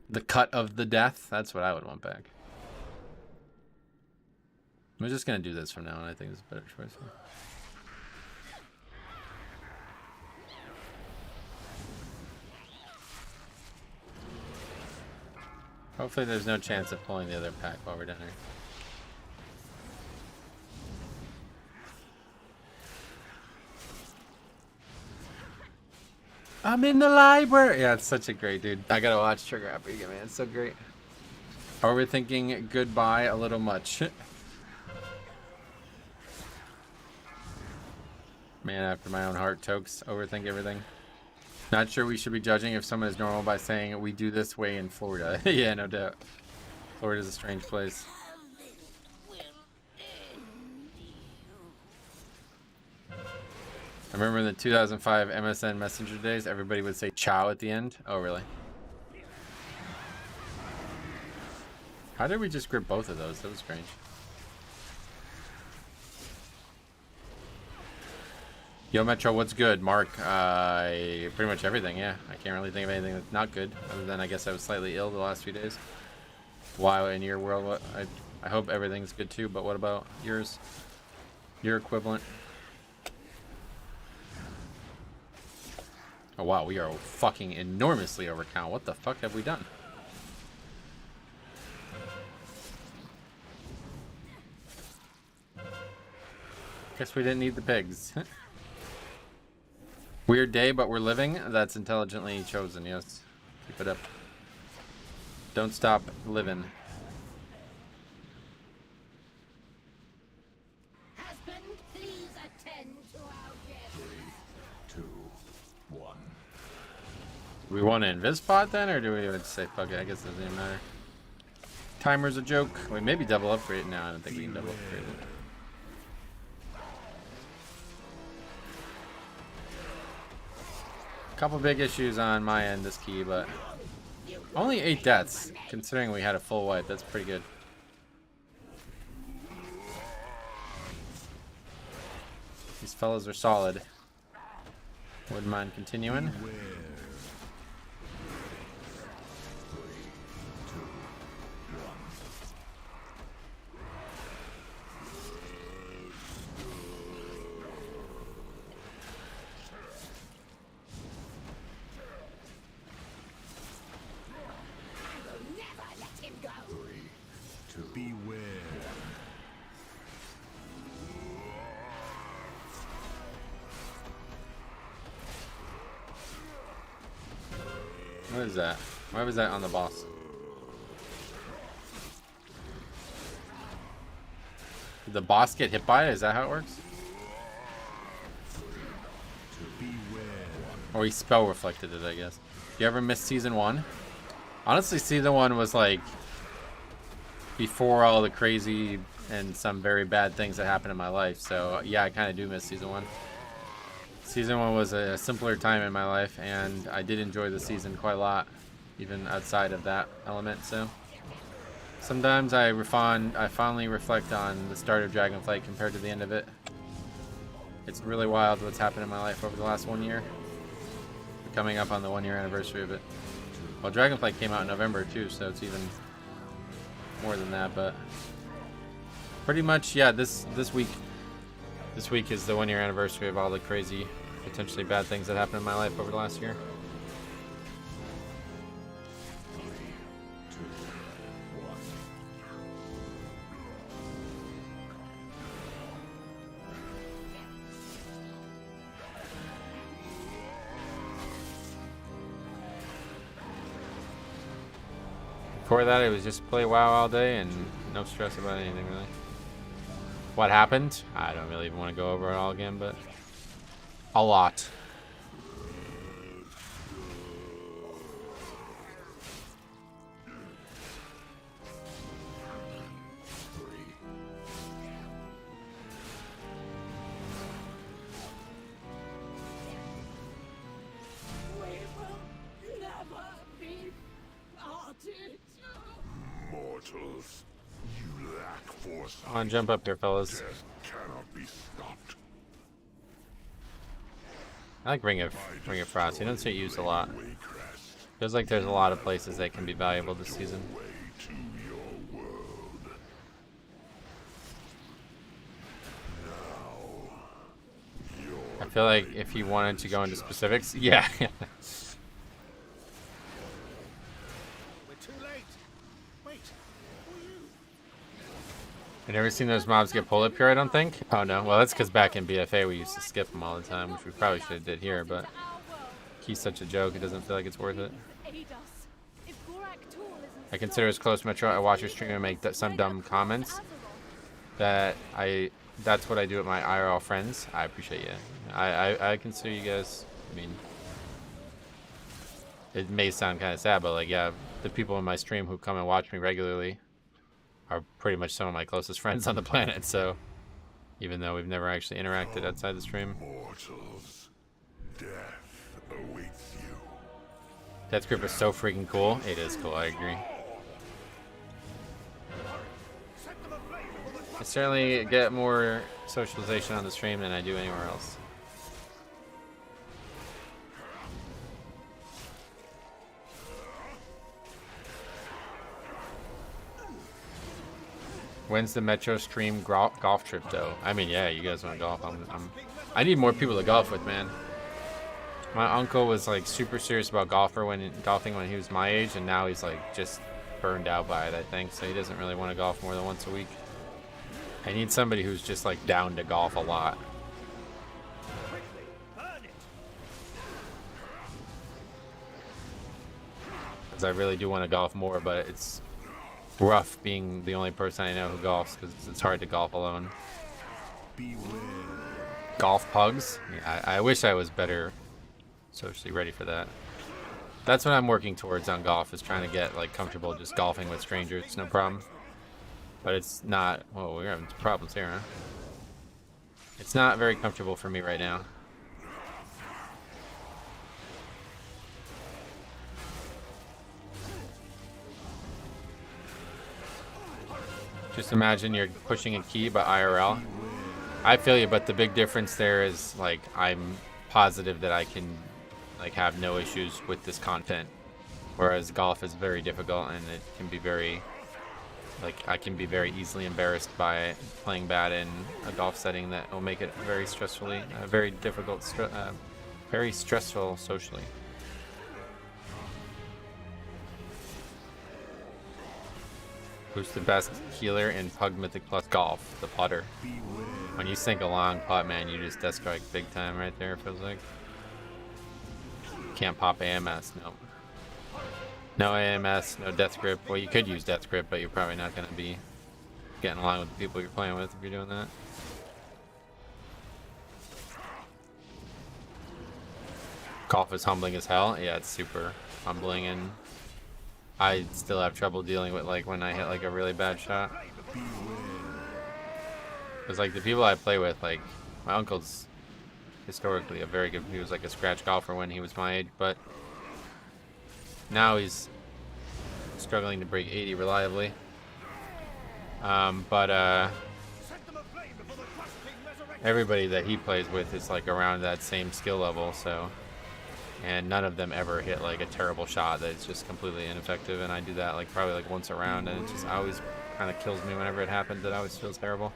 Speaker 1: The cut of the death? That's what I would want back. I'm just going to do this from now on. I think it's a better choice. Hopefully there's no chance of pulling the other pack while we're down here. I'm in the library. Yeah, it's such a great dude. I gotta watch Trigger Happy again, man. It's so great. Overthinking goodbye a little much. Man after my own heart, Tokes. Overthink everything. Not sure we should be judging if someone is normal by saying we do this way in Florida. Yeah, no doubt. Florida's a strange place. I remember in the 2005 MSN Messenger days, everybody would say ciao at the end. Oh, really? How did we just grip both of those? That was strange. Yo, Metro, what's good? Mark, pretty much everything, yeah. I can't really think of anything that's not good, other than I guess I was slightly ill the last few days. Why, in your world, what, I hope everything's good too, but what about yours? Your equivalent? Oh wow, we are fucking enormously overcount. What the fuck have we done? Guess we didn't need the pigs. Weird day, but we're living. That's intelligently chosen, yes. Keep it up. Don't stop living.
Speaker 3: Husband, please attend to our guest.
Speaker 5: 3, 2, 1.
Speaker 1: Do we want to invis pot then, or do we just say fuck it? I guess it doesn't even matter. Timer's a joke. We maybe double upgrade. No, I don't think we can double upgrade it. Couple big issues on my end this key, but Only 8 deaths, considering we had a full wipe. That's pretty good. These fellas are solid. Wouldn't mind continuing. What is that? Why was that on the boss? Did the boss get hit by it? Is that how it works? Or he spell reflected it, I guess. You ever miss season 1? Honestly, season 1 was like before all the crazy and some very bad things that happened in my life. So yeah, I kind of do miss season 1. Season 1 was a simpler time in my life, and I did enjoy the season quite a lot, even outside of that element. So sometimes I finally reflect on the start of Dragonflight compared to the end of it. It's really wild what's happened in my life over the last 1 year. We're coming up on the 1 year anniversary of it. Well, Dragonflight came out in November too, so it's even more than that. But pretty much, yeah. This week is the 1 year anniversary of all the crazy, potentially bad things that happened in my life over the last year. Before that, it was just play WoW all day and no stress about anything really. What happened? I don't really even want to go over it all again, but a lot.
Speaker 3: We will never be parted.
Speaker 5: Mortals, you lack foresight.
Speaker 1: Come on, jump up here, fellas.
Speaker 5: Death cannot be stopped.
Speaker 1: I like Ring of Frost. You don't see it used a lot. Feels like there's a lot of places that can be valuable this season.
Speaker 5: Way to your world. Now,
Speaker 1: I feel like if you wanted to go into specifics, yeah.
Speaker 9: We're too late. Wait.
Speaker 1: I never seen those mobs get pulled up here, I don't think. Oh no, well that's because back in BFA we used to skip them all the time, which we probably should have did here, but he's such a joke, it doesn't feel like it's worth it. I consider as close Metro. I watch your stream and make some dumb comments. That's what I do with my IRL friends. I appreciate you. I consider you guys, I mean, it may sound kind of sad, but like, yeah, the people in my stream who come and watch me regularly are pretty much some of my closest friends on the planet, so even though we've never actually interacted outside the stream.
Speaker 5: mortals, death awaits you.
Speaker 1: Death Grip is so freaking cool. It is cool, I agree. I certainly get more socialization on the stream than I do anywhere else. When's the Metro stream golf trip though? I mean, yeah, you guys want to golf. I need more people to golf with, man. My uncle was like super serious about golfing when he was my age, and now he's like just burned out by it, I think. So he doesn't really want to golf more than once a week. I need somebody who's just like down to golf a lot. Because I really do want to golf more, but it's rough being the only person I know who golfs because it's hard to golf alone. Golf pugs? Yeah, I wish I was better socially ready for that. That's what I'm working towards on golf, is trying to get like comfortable just golfing with strangers, no problem. But it's not, whoa, we're having problems here, huh? It's not very comfortable for me right now. Just imagine you're pushing a key, but IRL. I feel you, but the big difference there is, like, I'm positive that I can, like, have no issues with this content. Whereas golf is very difficult, and it can be very, like, I can be very easily embarrassed by playing bad in a golf setting that will make it very stressfully, very difficult, very stressful socially. Who's the best healer in Pug Mythic Plus Golf? The putter. When you sink a long putt, man, you just death strike big time right there, it feels like. Can't pop AMS, no. No AMS, no death grip. Well, you could use death grip, but you're probably not going to be getting along with the people you're playing with if you're doing that. Golf is humbling as hell. Yeah, it's super humbling, and I still have trouble dealing with, like, when I hit, like, a really bad shot. Because, like, the people I play with, like, my uncle's historically a very good, he was, like, a scratch golfer when he was my age, but now he's struggling to break 80 reliably. Everybody that he plays with is, like, around that same skill level, so, and none of them ever hit, like, a terrible shot that's just completely ineffective, and I do that, like, probably, like, once a round, and it just always kind of kills me whenever it happens. It always feels terrible.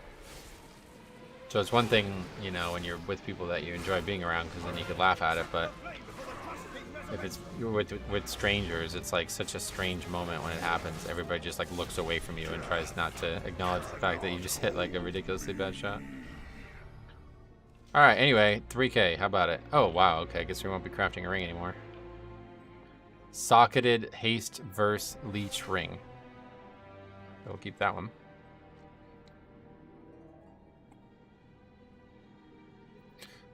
Speaker 1: So it's one thing, you know, when you're with people that you enjoy being around, because then you could laugh at it, but if it's you're with strangers, it's like such a strange moment when it happens. Everybody just, like, looks away from you and tries not to acknowledge the fact that you just hit, like, a ridiculously bad shot. Alright, anyway, 3K, how about it? Oh, wow, okay, I guess we won't be crafting a ring anymore. Socketed Haste Verse Leech Ring. We'll keep that one.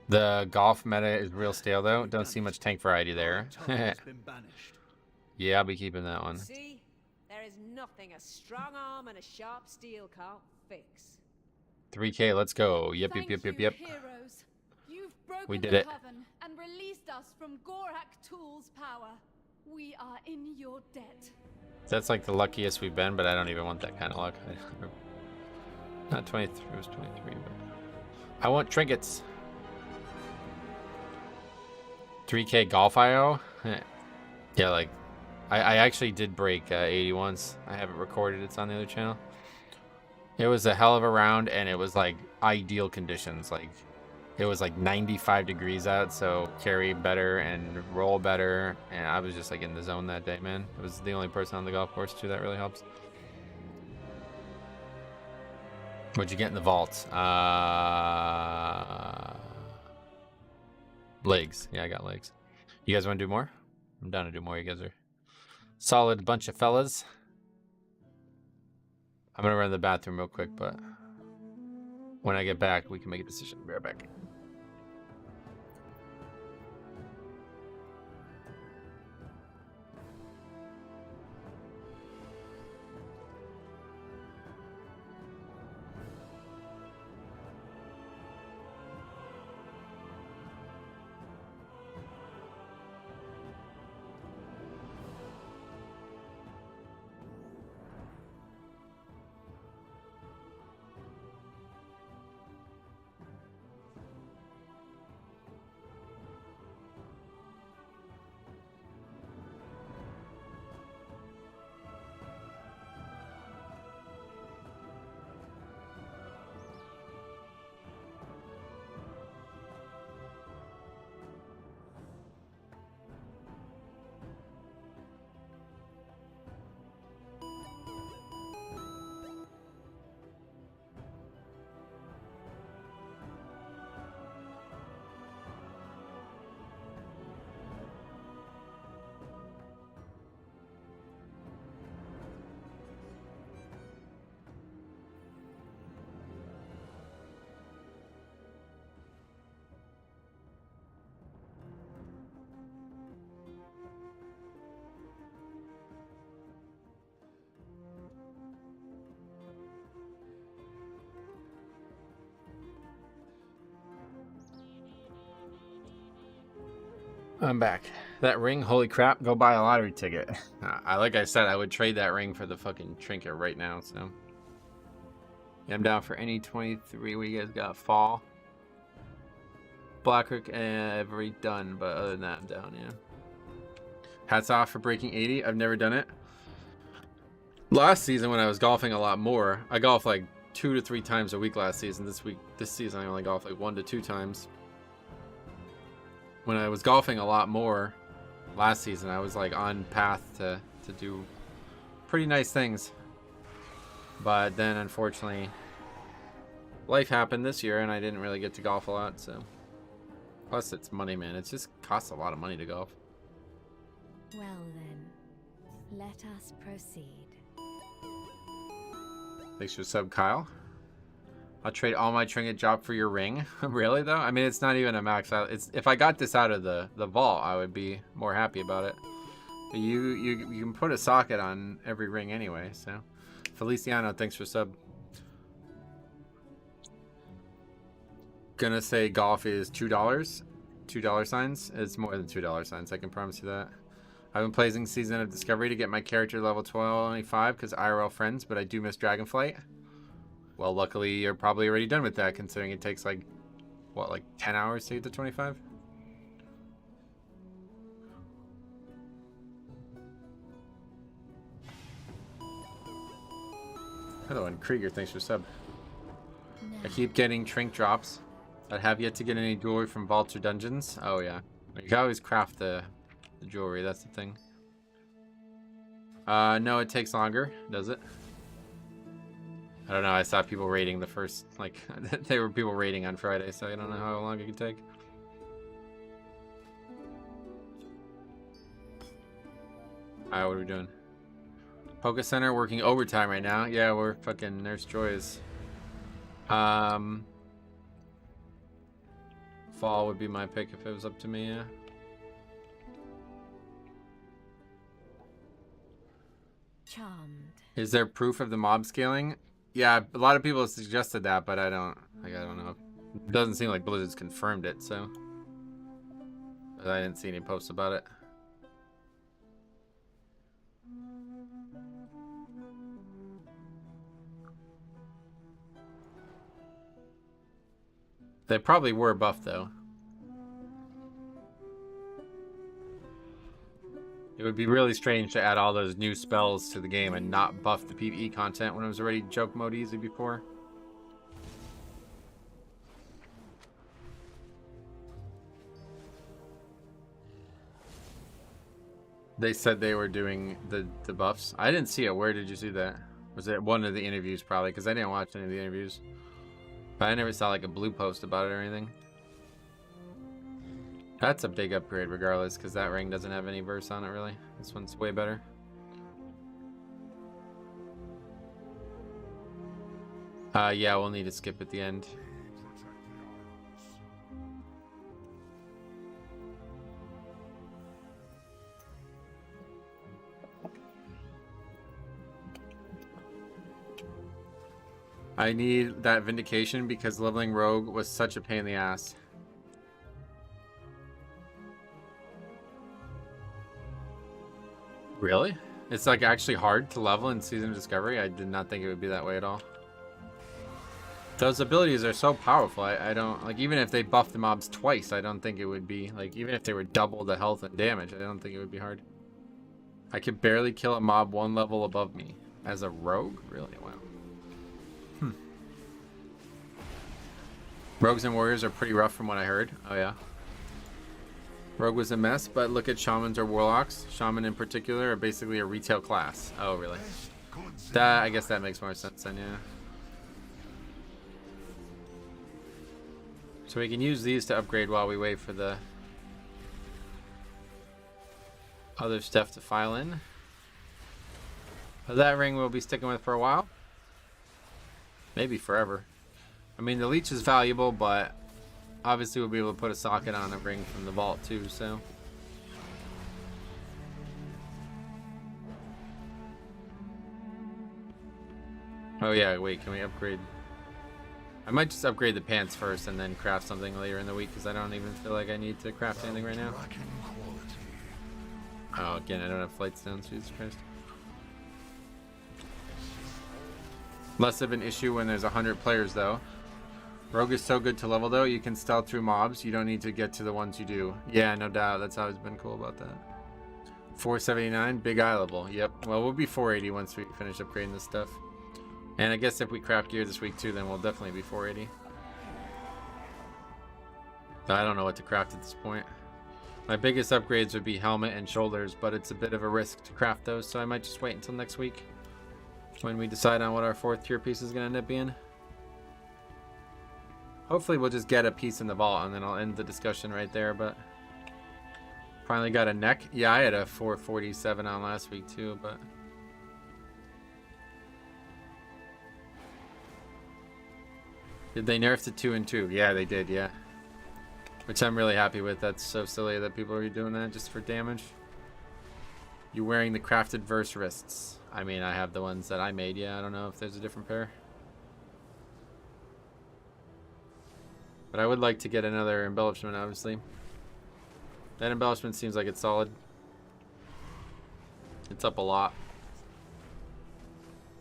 Speaker 1: The golf meta is real stale, though. Don't see much tank variety there. Yeah, I'll be keeping that one.
Speaker 10: See, there is nothing a strong arm and a sharp steel can't fix.
Speaker 1: 3K, let's go. Yep.
Speaker 2: Heroes. You've broken
Speaker 1: We did
Speaker 2: the
Speaker 1: it.
Speaker 2: coven and released us from Gorak Tool's power. We are in your debt.
Speaker 1: That's, like, the luckiest we've been, but I don't even want that kind of luck. Not 23, it was 23, but I want trinkets. 3K golf IO? Yeah, like, I actually did break 80 once. I have it recorded. It's on the other channel. It was a hell of a round, and it was, like, ideal conditions. Like, it was, like, 95 degrees out, so carry better and roll better. And I was just, like, in the zone that day, man. It was the only person on the golf course, too. That really helps. What'd you get in the vault? Legs. Yeah, I got legs. You guys want to do more? I'm down to do more. You guys are solid bunch of fellas. I'm going to run to the bathroom real quick, but when I get back, we can make a decision. Be right back. I'm back. That ring, holy crap, go buy a lottery ticket. Like I said, I would trade that ring for the fucking trinket right now, so. Yeah, I'm down for any 23 we guys got. Fall. Blackrook every done, but other than that, I'm down, yeah. Hats off for breaking 80. I've never done it. Last season when I was golfing a lot more, I golfed like 2 to 3 times a week last season. This season I only golf like 1 to 2 times. When I was golfing a lot more last season, I was like on path to do pretty nice things. But then unfortunately life happened this year and I didn't really get to golf a lot, so. Plus it's money, man. It just costs a lot of money to golf.
Speaker 11: Well then, let us proceed.
Speaker 1: Thanks for the sub, Kyle. I'll trade all my trinket drop for your ring. Really though? I mean, it's not even a max out. It's if I got this out of the vault, I would be more happy about it. But you can put a socket on every ring anyway, so. Feliciano, thanks for sub. Gonna say golf is $2. $2 signs. It's more than $2 signs. I can promise you that. I've been playing Season of Discovery to get my character level 25 because IRL friends, but I do miss Dragonflight. Well, luckily you're probably already done with that, considering it takes like, what, like 10 hours to get to 25? Hello, and Krieger, thanks for sub. No. I keep getting trink drops. I have yet to get any jewelry from vaults or dungeons. Oh yeah, you can always craft the jewelry. That's the thing. No, it takes longer. Does it? I don't know. I saw people raiding the first, like, there were people raiding on Friday, so I don't know how long it could take. Alright, what are we doing? Poké Center working overtime right now. Yeah, we're fucking Nurse Joy's. Fall would be my pick if it was up to me, yeah.
Speaker 11: Charmed.
Speaker 1: Is there proof of the mob scaling? Yeah, a lot of people have suggested that, but I don't know. It doesn't seem like Blizzard's confirmed it, so. But I didn't see any posts about it. They probably were buffed, though. It would be really strange to add all those new spells to the game and not buff the PvE content when it was already joke mode easy before. They said they were doing the buffs. I didn't see it. Where did you see that? Was it one of the interviews probably? Because I didn't watch any of the interviews. But I never saw like a blue post about it or anything. That's a big upgrade regardless, because that ring doesn't have any verse on it really. This one's way better. Yeah, we'll need to skip at the end. I need that vindication because leveling rogue was such a pain in the ass. Really? It's like actually hard to level in Season of Discovery? I did not think it would be that way at all. Those abilities are so powerful. I don't, like, even if they buff the mobs twice, I don't think it would be, like, even if they were double the health and damage, I don't think it would be hard. I could barely kill a mob one level above me. As a rogue? Really? Wow. Rogues and warriors are pretty rough from what I heard. Oh yeah. Rogue was a mess, but look at shamans or warlocks. Shaman in particular are basically a retail class. Oh really? That, I guess that makes more sense then, yeah. So we can use these to upgrade while we wait for the other stuff to file in. But that ring we'll be sticking with for a while. Maybe forever. I mean, the leech is valuable, but obviously we'll be able to put a socket on a ring from the vault too, so. Oh yeah, wait, can we upgrade? I might just upgrade the pants first and then craft something later in the week because I don't even feel like I need to craft anything right now. Oh, again, I don't have flight stones, Jesus Christ. Less of an issue when there's 100 players though. Rogue is so good to level though, you can stealth through mobs. You don't need to get to the ones you do. Yeah, no doubt. That's always been cool about that. 479, big eye level. Yep. Well, we'll be 480 once we finish upgrading this stuff. And I guess if we craft gear this week too, then we'll definitely be 480. I don't know what to craft at this point. My biggest upgrades would be helmet and shoulders, but it's a bit of a risk to craft those, so I might just wait until next week when we decide on what our 4th tier piece is going to end up being. Hopefully we'll just get a piece in the vault and then I'll end the discussion right there, but finally got a neck. Yeah, I had a 447 on last week too, but did they nerf the 2 and 2? Yeah, they did, yeah. Which I'm really happy with. That's so silly that people are doing that just for damage. You wearing the crafted verse wrists. I mean, I have the ones that I made, yeah. I don't know if there's a different pair. But I would like to get another embellishment, obviously. That embellishment seems like it's solid. It's up a lot.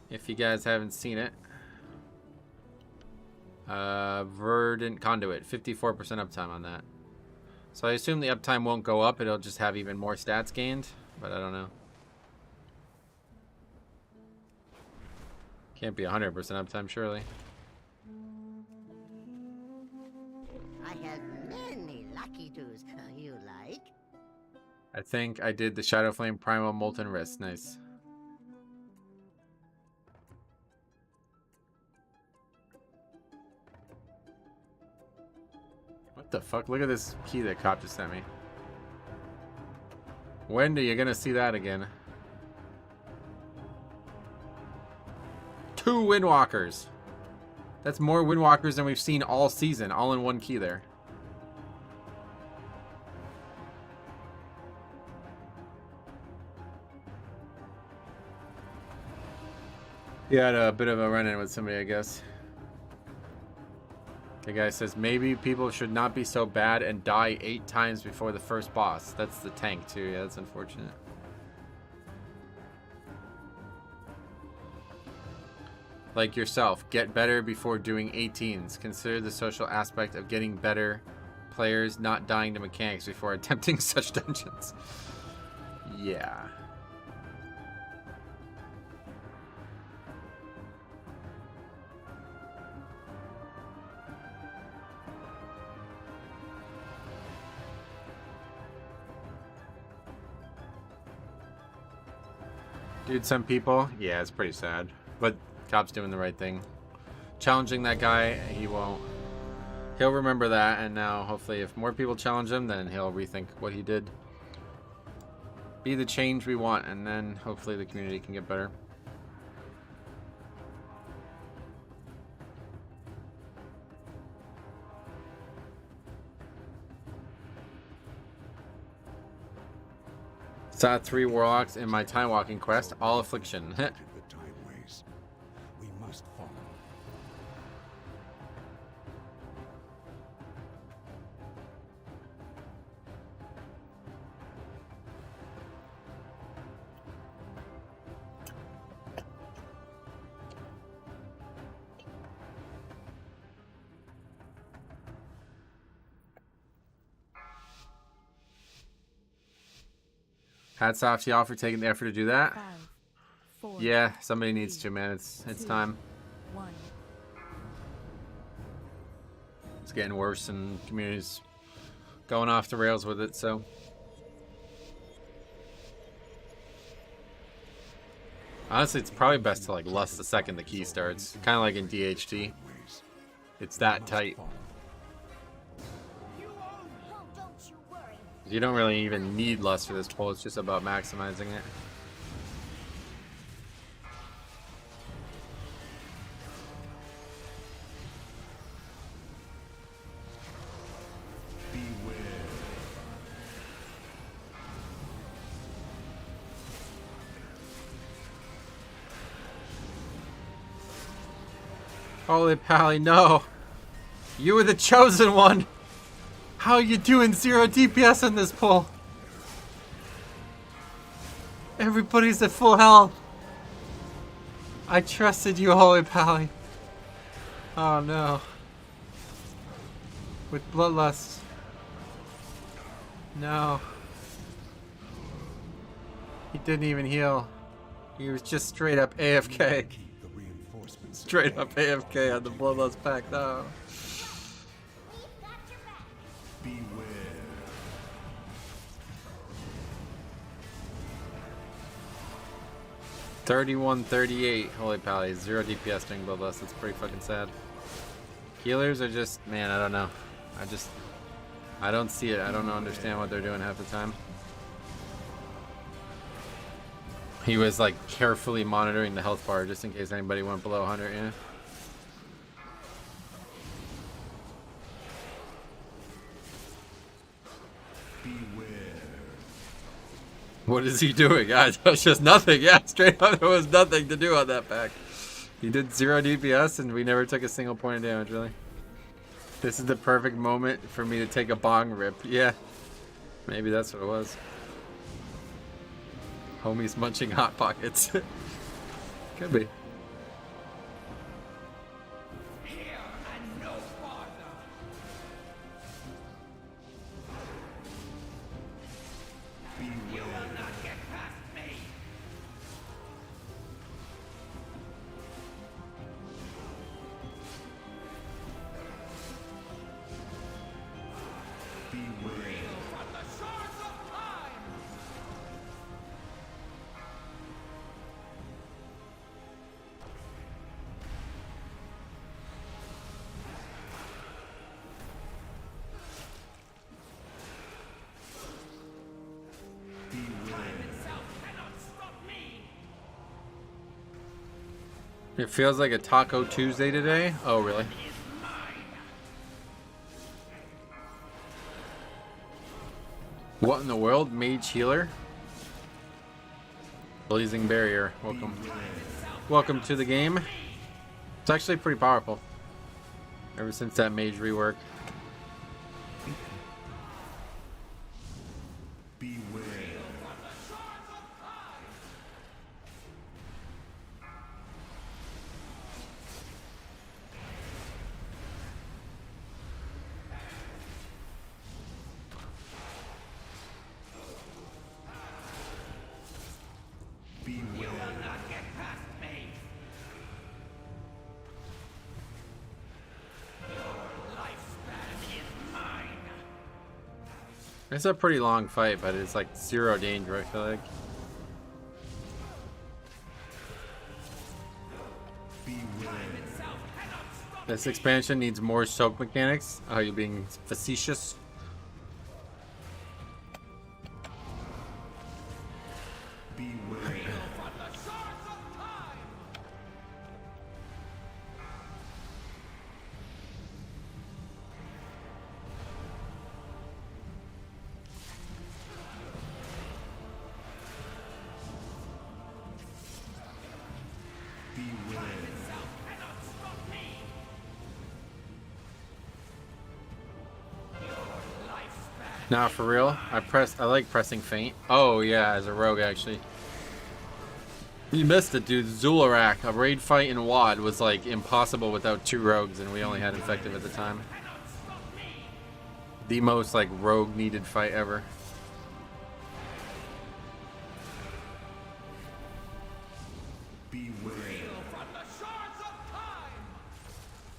Speaker 1: If you guys haven't seen it. Verdant Conduit, 54% uptime on that. So I assume the uptime won't go up. It'll just have even more stats gained. But I don't know. Can't be 100% uptime, surely.
Speaker 12: I have many lucky twos. You like?
Speaker 1: I think I did the Shadow Flame Primal Molten Wrist. Nice. What the fuck? Look at this key that Cop just sent me. When are you gonna see that again? 2 Windwalkers. That's more Windwalkers than we've seen all season, all in one key there. You had a bit of a run-in with somebody, I guess. The guy says, maybe people should not be so bad and die 8 times before the first boss. That's the tank, too. Yeah, that's unfortunate. Like yourself, get better before doing 18s. Consider the social aspect of getting better players not dying to mechanics before attempting such dungeons. Yeah. Dude, some people, yeah, it's pretty sad. But Cop's doing the right thing. Challenging that guy, he won't. He'll remember that, and now hopefully if more people challenge him, then he'll rethink what he did. Be the change we want, and then hopefully the community can get better. Saw 3 warlocks in my time walking quest, all affliction.
Speaker 6: The tideways. We must follow.
Speaker 1: Hats off to y'all for taking the effort to do that.
Speaker 11: 5, 4,
Speaker 1: Yeah, somebody needs to, man. It's
Speaker 11: 2,
Speaker 1: time.
Speaker 11: 1.
Speaker 1: It's getting worse and community's going off the rails with it, so. Honestly, it's probably best to like lust the second the key starts. Kind of like in DHT. It's that tight. You don't really even need lust for this pull, it's just about maximizing it. Holy pally, no! You were the chosen one! How are you doing 0 DPS in this pull? Everybody's at full health. I trusted you, Holy Pally. Oh no. With Bloodlust. No. He didn't even heal. He was just straight up AFK. Straight up AFK on the Bloodlust pack. No.
Speaker 5: Beware.
Speaker 1: 31-38. Holy Pally. 0 DPS during Bloodlust. That's pretty fucking sad. Healers are just, man, I don't know. I don't see it. I don't understand what they're doing half the time. He was like carefully monitoring the health bar just in case anybody went below 100, yeah.
Speaker 5: Beware.
Speaker 1: What is he doing? Guys, that's just nothing. Yeah, straight up, there was nothing to do on that pack. He did 0 DPS and we never took a single point of damage, really. This is the perfect moment for me to take a bong rip. Yeah, maybe that's what it was. Homies munching Hot Pockets. Could be.
Speaker 8: Here and no farther. You will not get past me. From the shores of time.
Speaker 1: It feels like a Taco Tuesday today. Oh, really? What in the world? Mage healer? Blazing Barrier. Welcome. Welcome to the game. It's actually pretty powerful. Ever since that mage rework. It's a pretty long fight, but it's like 0 danger, I feel like. This expansion needs more soak mechanics. Are you being facetious? Nah, for real. I like pressing feint. Oh yeah, as a rogue actually. You missed it, dude. Zularak, a raid fight in WoD was like impossible without 2 rogues, and we only had infective at the time. The most like rogue needed fight ever.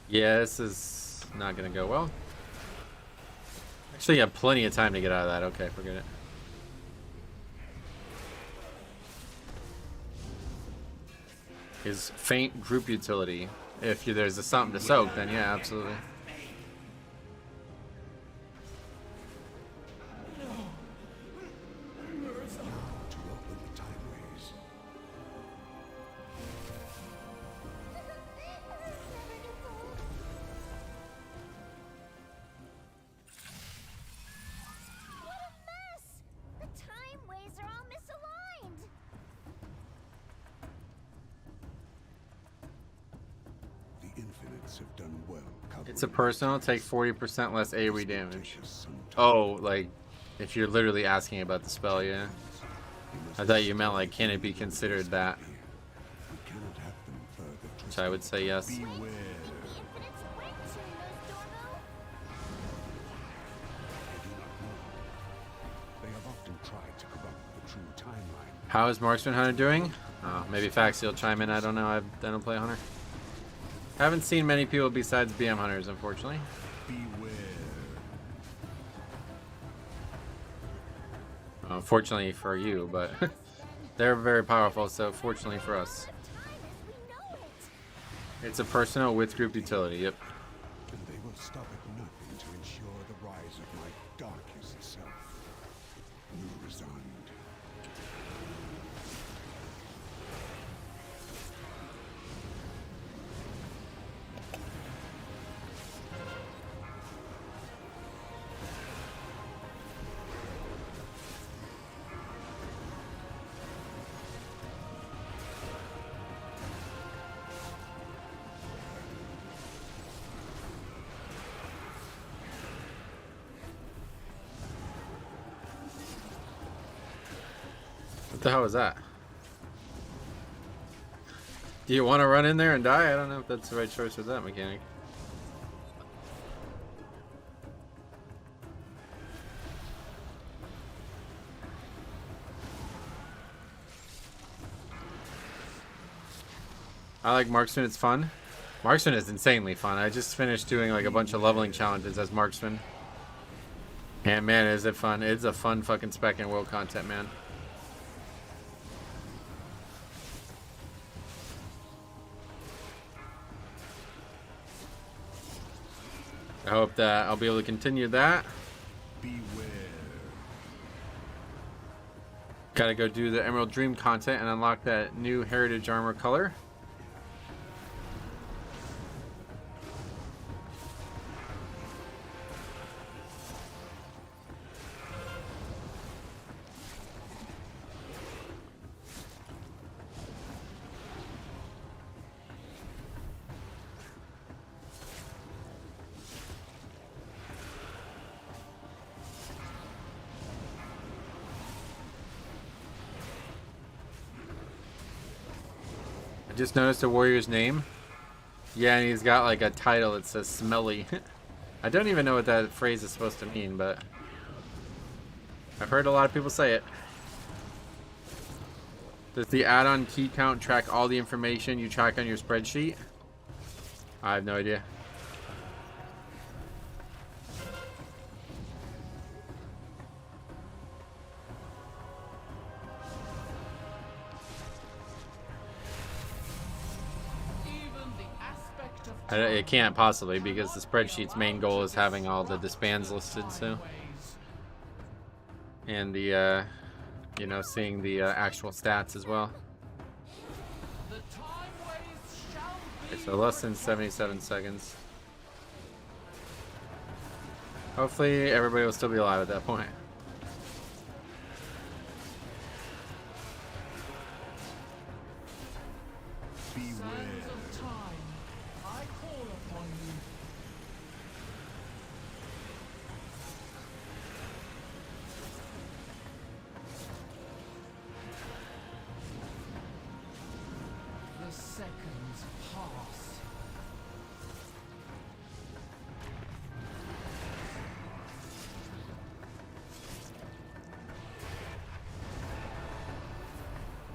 Speaker 1: Yeah, this is not gonna go well. Actually, you have plenty of time to get out of that. Okay, forget it. Is feint group utility. If there's something to soak, then yeah, absolutely. It's a personal, take 40% less AoE damage. Oh, like, if you're literally asking about the spell, yeah. I thought you meant, like, can it be considered that? which I would say yes.
Speaker 7: The Infinite's went to Nostormo.
Speaker 6: I do not know. They have often tried to corrupt the true timeline.
Speaker 1: How is Marksman Hunter doing? Oh, maybe Faxi will chime in. I don't know. I don't play Hunter. Haven't seen many people besides BM Hunters, unfortunately.
Speaker 6: Beware.
Speaker 1: Fortunately for you, but they're very powerful, so fortunately for us. It's a personal with group utility, yep.
Speaker 6: And they will stop at nothing to ensure the rise of my darkest self. You resigned.
Speaker 1: What the hell was that? Do you want to run in there and die? I don't know if that's the right choice with that mechanic. I like Marksman, it's fun. Marksman is insanely fun. I just finished doing like a bunch of leveling challenges as Marksman. And man, is it fun. It's a fun fucking spec and world content, man. I hope that I'll be able to continue that.
Speaker 6: Beware.
Speaker 1: Gotta go do the Emerald Dream content and unlock that new Heritage Armor color. I just noticed a warrior's name. Yeah, and he's got like a title that says smelly. I don't even know what that phrase is supposed to mean, but I've heard a lot of people say it. Does the add-on key count track all the information you track on your spreadsheet? I have no idea. It can't possibly, because the spreadsheet's main goal is having all the disbands listed, so. And the, you know, seeing the actual stats as well. Okay, so less than 77 seconds. Hopefully everybody will still be alive at that point.
Speaker 8: Seconds pass.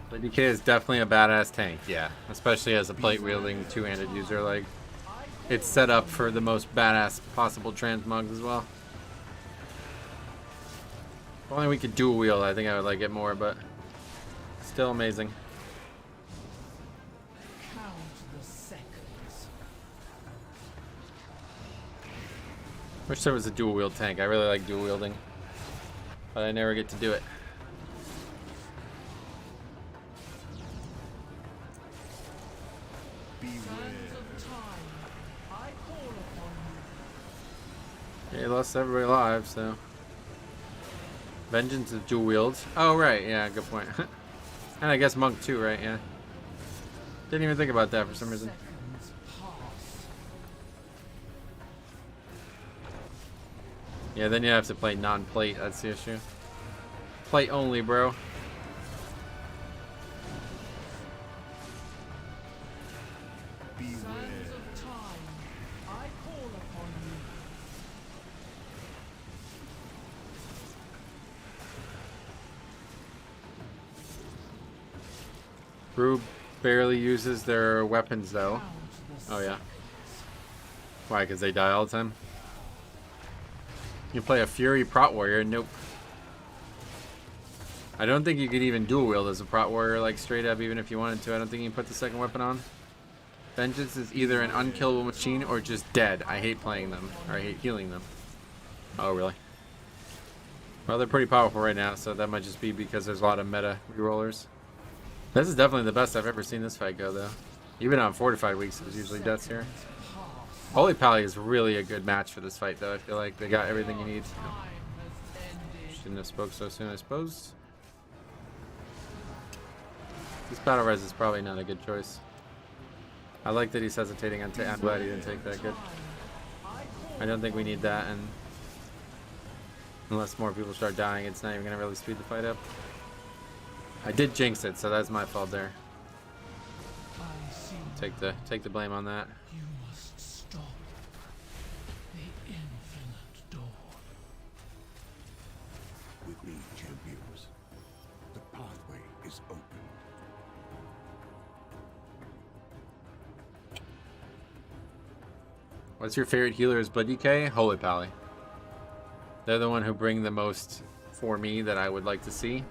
Speaker 1: But DK is definitely a badass tank, yeah. Especially as a plate-wielding two-handed user, like, it's set up for the most badass possible transmogs as well. If only we could dual wield, I think I would like it more, but still amazing. Wish there was a dual wield tank. I really like dual wielding, but I never get to do it. Yeah, he lost everybody alive, so. Vengeance is dual wields. Oh, right. Yeah, good point. And I guess Monk too, right? Yeah. Didn't even think about that for some reason. Yeah, then you have to play non-plate, that's the issue. Plate only, bro.
Speaker 8: Sands of time, I call upon you.
Speaker 1: Brew barely uses their weapons though. Oh yeah. Why? Because they die all the time? You play a Fury Prot Warrior? Nope. I don't think you could even dual wield as a Prot Warrior, like straight up, even if you wanted to. I don't think you can put the second weapon on. Vengeance is either an unkillable machine or just dead. I hate playing them, or I hate healing them. Oh, really? Well, they're pretty powerful right now, so that might just be because there's a lot of meta rerollers. This is definitely the best I've ever seen this fight go, though. Even on Fortified weeks, there's usually deaths here. Holy Pally is really a good match for this fight, though. I feel like they got everything you need. Shouldn't have spoke so soon, I suppose. This battle res is probably not a good choice. I like that he's hesitating on I'm glad he didn't take that good. I don't think we need that, and unless more people start dying, it's not even gonna really speed the fight up. I did jinx it, so that's my fault there. Take the blame on that.
Speaker 8: You must stop the infinite door.
Speaker 6: With me, champions, the pathway is open.
Speaker 1: What's your favorite healer's Blood DK? Holy Pally. They're the one who bring the most for me that I would like to see.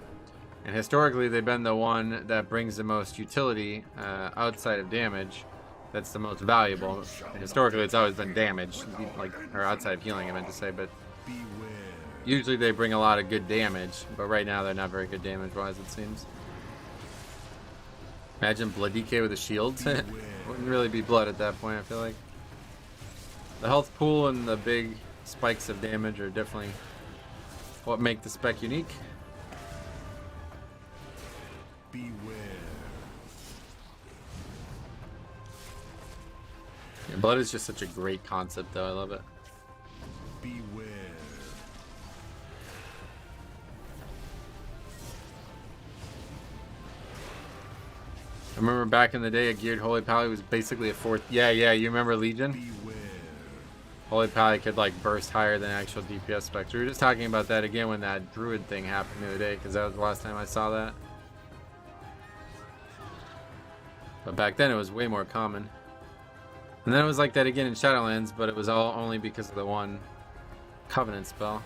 Speaker 1: And historically, they've been the one that brings the most utility outside of damage. That's the most valuable. And historically, it's always been damage, like, or outside of healing, I meant to say. But usually they bring a lot of good damage. But right now, they're not very good damage-wise, it seems. Imagine Blood DK with a shield. Wouldn't really be blood at that point, I feel like. The health pool and the big spikes of damage are definitely what make the spec unique.
Speaker 6: Beware.
Speaker 1: Yeah, blood is just such a great concept, though. I love it.
Speaker 6: Beware.
Speaker 1: I remember back in the day, a geared Holy Pally was basically a fourth. Yeah, you remember Legion?
Speaker 6: Beware.
Speaker 1: Holy Pally could like burst higher than actual DPS specs. We were just talking about that again when that Druid thing happened the other day, because that was the last time I saw that. But back then it was way more common. And then it was like that again in Shadowlands, but it was all only because of the one Covenant spell.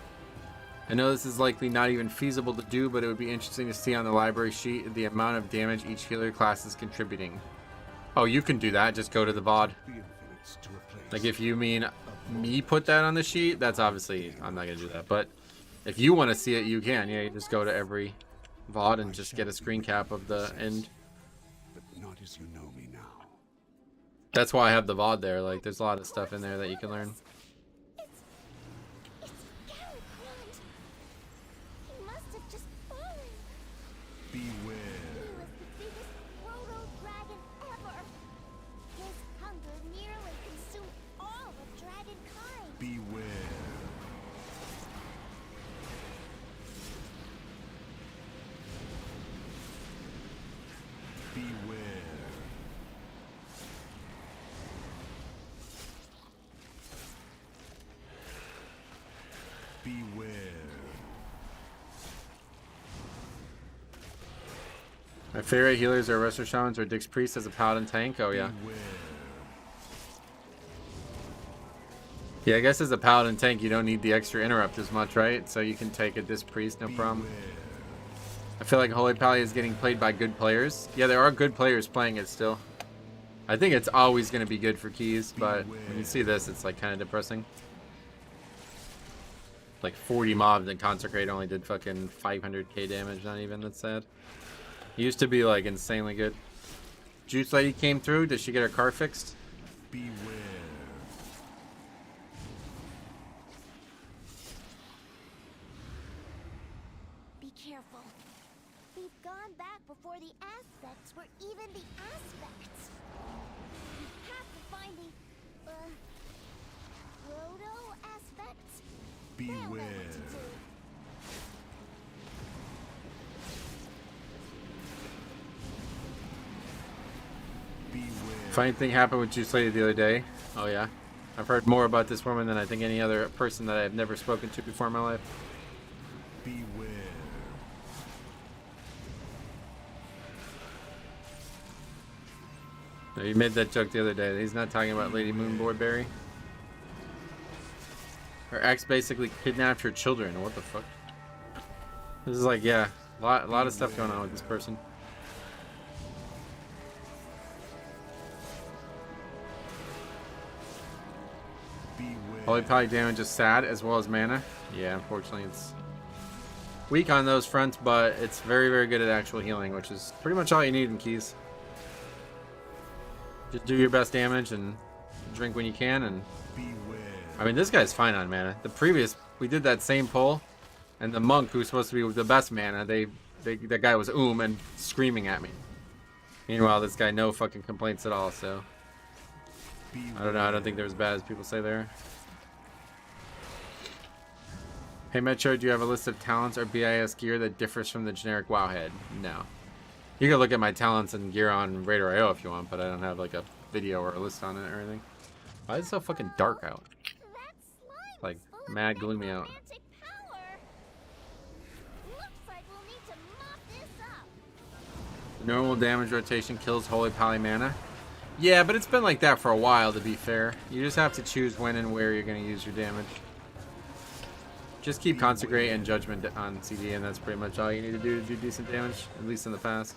Speaker 1: I know this is likely not even feasible to do, but it would be interesting to see on the library sheet the amount of damage each healer class is contributing. Oh, you can do that. Just go to the VOD. Like if you mean me put that on the sheet, that's obviously, I'm not going to do that. But if you want to see it, you can. Yeah, you just go to every VOD and just get a screen cap of the end.
Speaker 6: But not as you know me now.
Speaker 1: That's why I have the VOD there. Like, there's a lot of stuff in there that you can learn.
Speaker 6: Beware. Beware. Beware. Beware.
Speaker 1: My favorite healers are Resto Shamans or Dix Priest as a paladin tank. Oh yeah.
Speaker 6: Beware.
Speaker 1: Yeah, I guess as a paladin tank, you don't need the extra interrupt as much, right? So you can take a Disc Priest, no problem. I feel like Holy Pally is getting played by good players. Yeah, there are good players playing it still. I think it's always going to be good for keys, but when you see this, it's like kind of depressing. Like 40 mobs and Consecrate only did fucking 500k damage, not even. That's sad. It used to be like insanely good. Juice Lady came through. Did she get her car fixed?
Speaker 6: Beware.
Speaker 7: Careful. We've gone back before the aspects were even the aspects. We have to find the proto aspects.
Speaker 6: Beware. Beware.
Speaker 1: Funny thing happened with Juice Lady the other day. Oh yeah. I've heard more about this woman than I think any other person that I've never spoken to before in my life.
Speaker 5: Beware.
Speaker 1: No, you made that joke the other day. He's not talking about Lady Moonboyberry. Her ex basically kidnapped her children. What the fuck? This is like, yeah, a lot of stuff going on with this person. Holy Pally damage is sad as well as mana. Yeah, unfortunately it's weak on those fronts, but it's very, very good at actual healing, which is pretty much all you need in keys. Just do your best damage and drink when you can, and I mean, this guy's fine on mana. The previous, we did that same pull, and the monk who's supposed to be the best mana, that guy was and screaming at me. Meanwhile, this guy no fucking complaints at all, so I don't know, I don't think they're as bad as people say they are. Hey Metro, do you have a list of talents or BIS gear that differs from the generic WoW head? No. You can look at my talents and gear on Radar.io if you want, but I don't have like a video or a list on it or anything. Why is it so fucking dark out? Like mad gloomy out. Normal damage rotation kills Holy Pally mana. Yeah, but it's been like that for a while, to be fair. You just have to choose when and where you're going to use your damage. Just keep Consecrate and Judgment on CD, and that's pretty much all you need to do decent damage, at least in the past.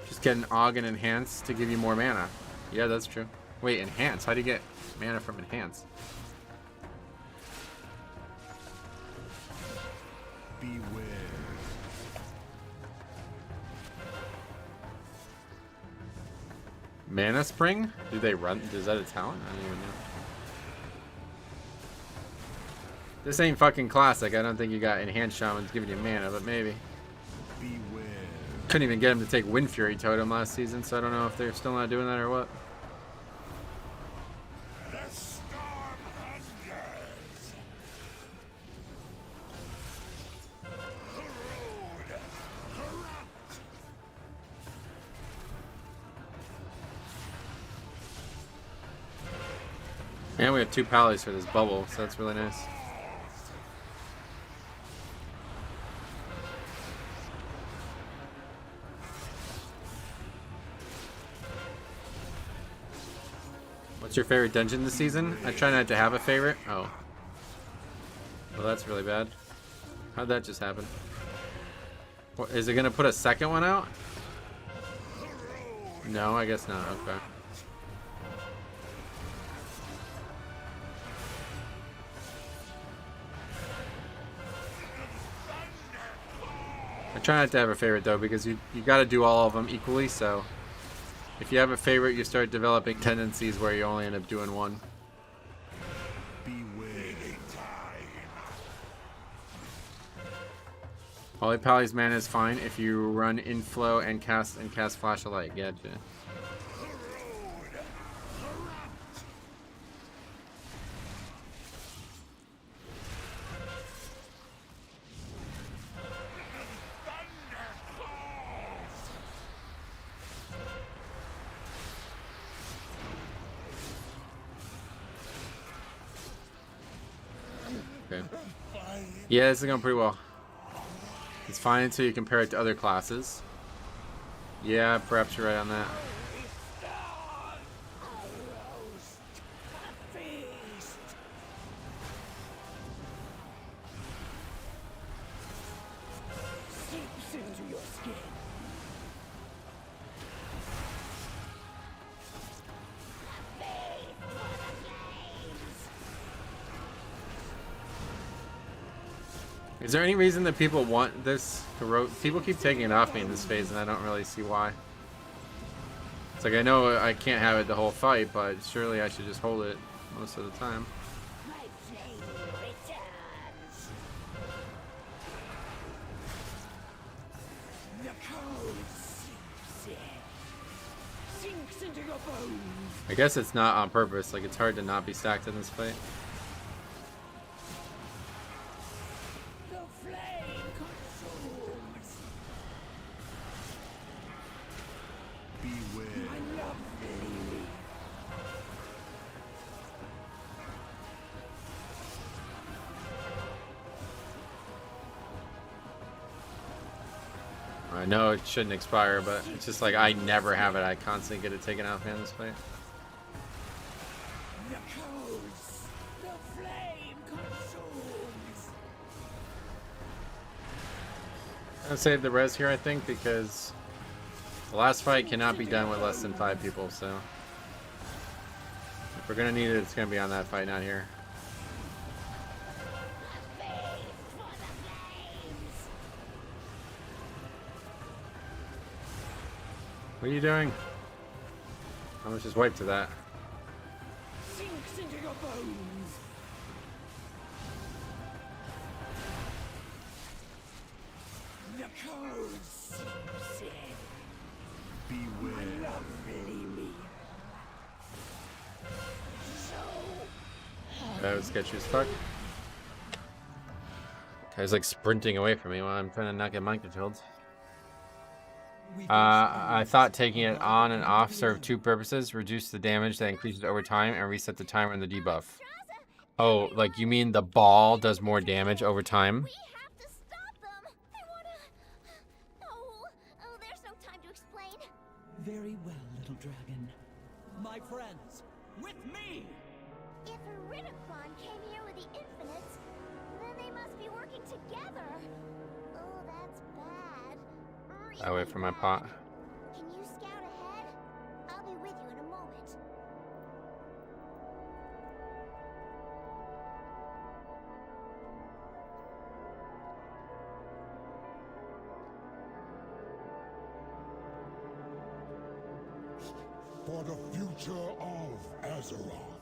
Speaker 1: Just get an Aug and Enhance to give you more mana. Yeah, that's true. Wait, Enhance? How do you get mana from Enhance?
Speaker 5: Beware.
Speaker 1: Mana Spring? Do they run? Is that a talent? I don't even know. This ain't fucking classic. I don't think you got Enhanced Shamans giving you mana, but maybe.
Speaker 5: Beware.
Speaker 1: Couldn't even get him to take Wind Fury Totem last season, so I don't know if they're still not doing that or what.
Speaker 5: The storm thunders. Corrode. Corrupt.
Speaker 1: And we have 2 Pallies for this bubble, so that's really nice. What's your favorite dungeon this season? I try not to have a favorite. Oh. Well, that's really bad. How'd that just happen? What, is it gonna put a second one out? No, I guess not. Okay. I try not to have a favorite though, because you got to do all of them equally. So if you have a favorite, you start developing tendencies where you only end up doing one. Holy Pally's mana is fine if you run Inflow and cast Flash of Light. Gotcha. Okay. Yeah, this is going pretty well. It's fine until you compare it to other classes. Yeah, perhaps you're right on that. Is there any reason that people want this heroic? People keep taking it off me in this phase, and I don't really see why. It's like, I know I can't have it the whole fight, but surely I should just hold it most of the time. I guess it's not on purpose. Like, it's hard to not be stacked in this fight. know it shouldn't expire, but it's just like I never have it. I constantly get it taken out in this fight.
Speaker 3: The codes, the flame consumes.
Speaker 1: I'm gonna save the res here, I think, because the last fight cannot be done with less than 5 people. So if we're gonna need it, it's gonna be on that fight, not here. What are you doing? How much is wiped to that?
Speaker 3: Sinks into your bones. The codes seeps in.
Speaker 6: Beware.
Speaker 3: Lovely me.
Speaker 1: That was sketchy as fuck. Guy's like sprinting away from me while I'm trying to not get mind controlled. I thought taking it on and off served 2 purposes: reduce the damage that increases over time and reset the timer and the debuff. Oh, like you mean the ball does more damage over time?
Speaker 7: We have to stop them. They wanna. Oh, there's no time to explain.
Speaker 3: Very well, little dragon. My friends, with me!
Speaker 7: If Iridicron came here with the Infinites, then they must be working together. Oh, that's bad.
Speaker 1: Away from my pot.
Speaker 7: Can you scout ahead? I'll be with you in a moment.
Speaker 5: For the future of Azeroth.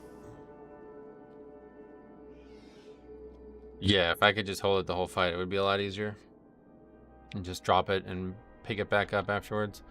Speaker 1: Yeah, if I could just hold it the whole fight, it would be a lot easier. And just drop it and pick it back up afterwards.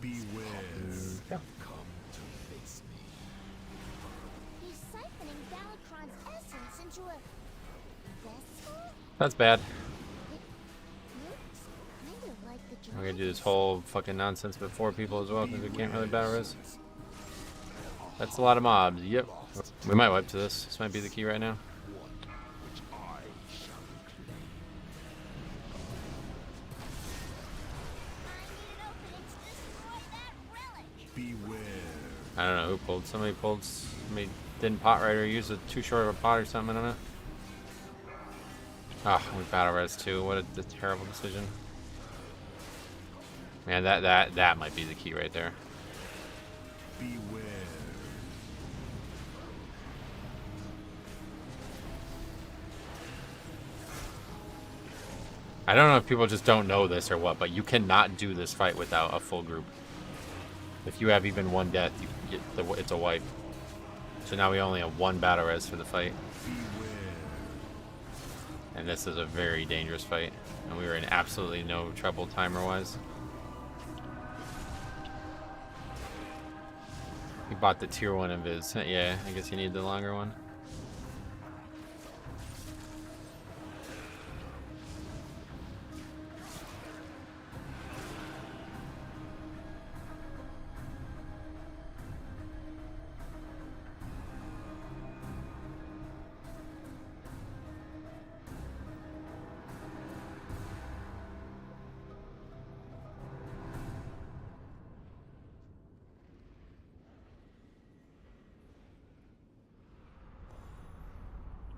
Speaker 6: Beware.
Speaker 5: Come to face me.
Speaker 7: He's siphoning Galakron's essence into a vessel?
Speaker 1: That's bad.
Speaker 7: Looks kind of like the
Speaker 1: We're gonna do this whole fucking nonsense with 4 people as well because we can't really battle res. That's a lot of mobs. Yep. We might wipe to this. This might be the key right now. I don't know who pulled. Somebody pulled. Somebody didn't pot right or used too short of a pot or something. I don't know. Ah, we battle res too. What a terrible decision. Man, that might be the key right there.
Speaker 6: Beware.
Speaker 1: I don't know if people just don't know this or what, but you cannot do this fight without a full group. If you have even 1 death, you get it's a wipe. So now we only have 1 battle res for the fight. And this is a very dangerous fight. And we were in absolutely no trouble timer-wise. He bought the tier 1 invis. Yeah, I guess you need the longer one.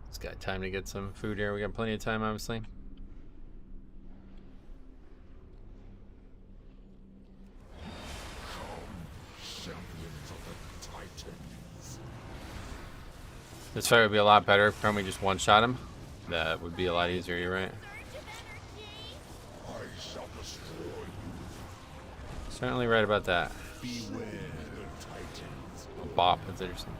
Speaker 1: It's got time to get some food here. We got plenty of time, obviously.
Speaker 5: Champions of the Titans.
Speaker 1: This fight would be a lot better if Chromie just one-shot him. That would be a lot easier, you're right.
Speaker 5: I shall destroy you.
Speaker 1: Certainly right about that.
Speaker 5: Beware the Titans.
Speaker 1: A bop, that's interesting.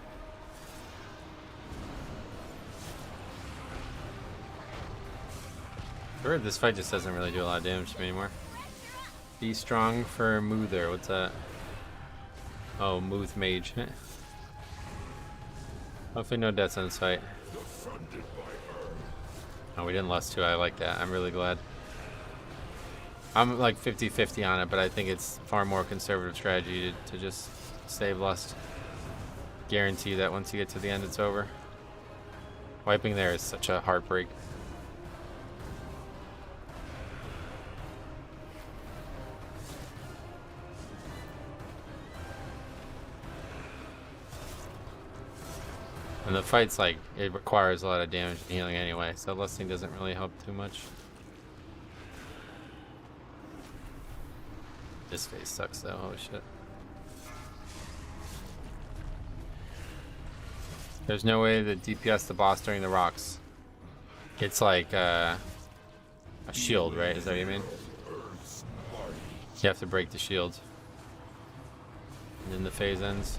Speaker 1: Sure, this fight just doesn't really do a lot of damage to me anymore. Be strong for Moother. What's that? Oh, Mooth Mage. Hopefully no deaths on this fight. Oh, we didn't lust 2. I like that. I'm really glad. I'm like 50-50 on it, but I think it's far more conservative strategy to just save lust. Guarantee that once you get to the end, it's over. Wiping there is such a heartbreak. And the fight's like, it requires a lot of damage and healing anyway, so lusting doesn't really help too much. This phase sucks though, holy shit. There's no way to DPS the boss during the rocks. It's like a shield, right? Is that what you mean? You have to break the shield. And then the phase ends.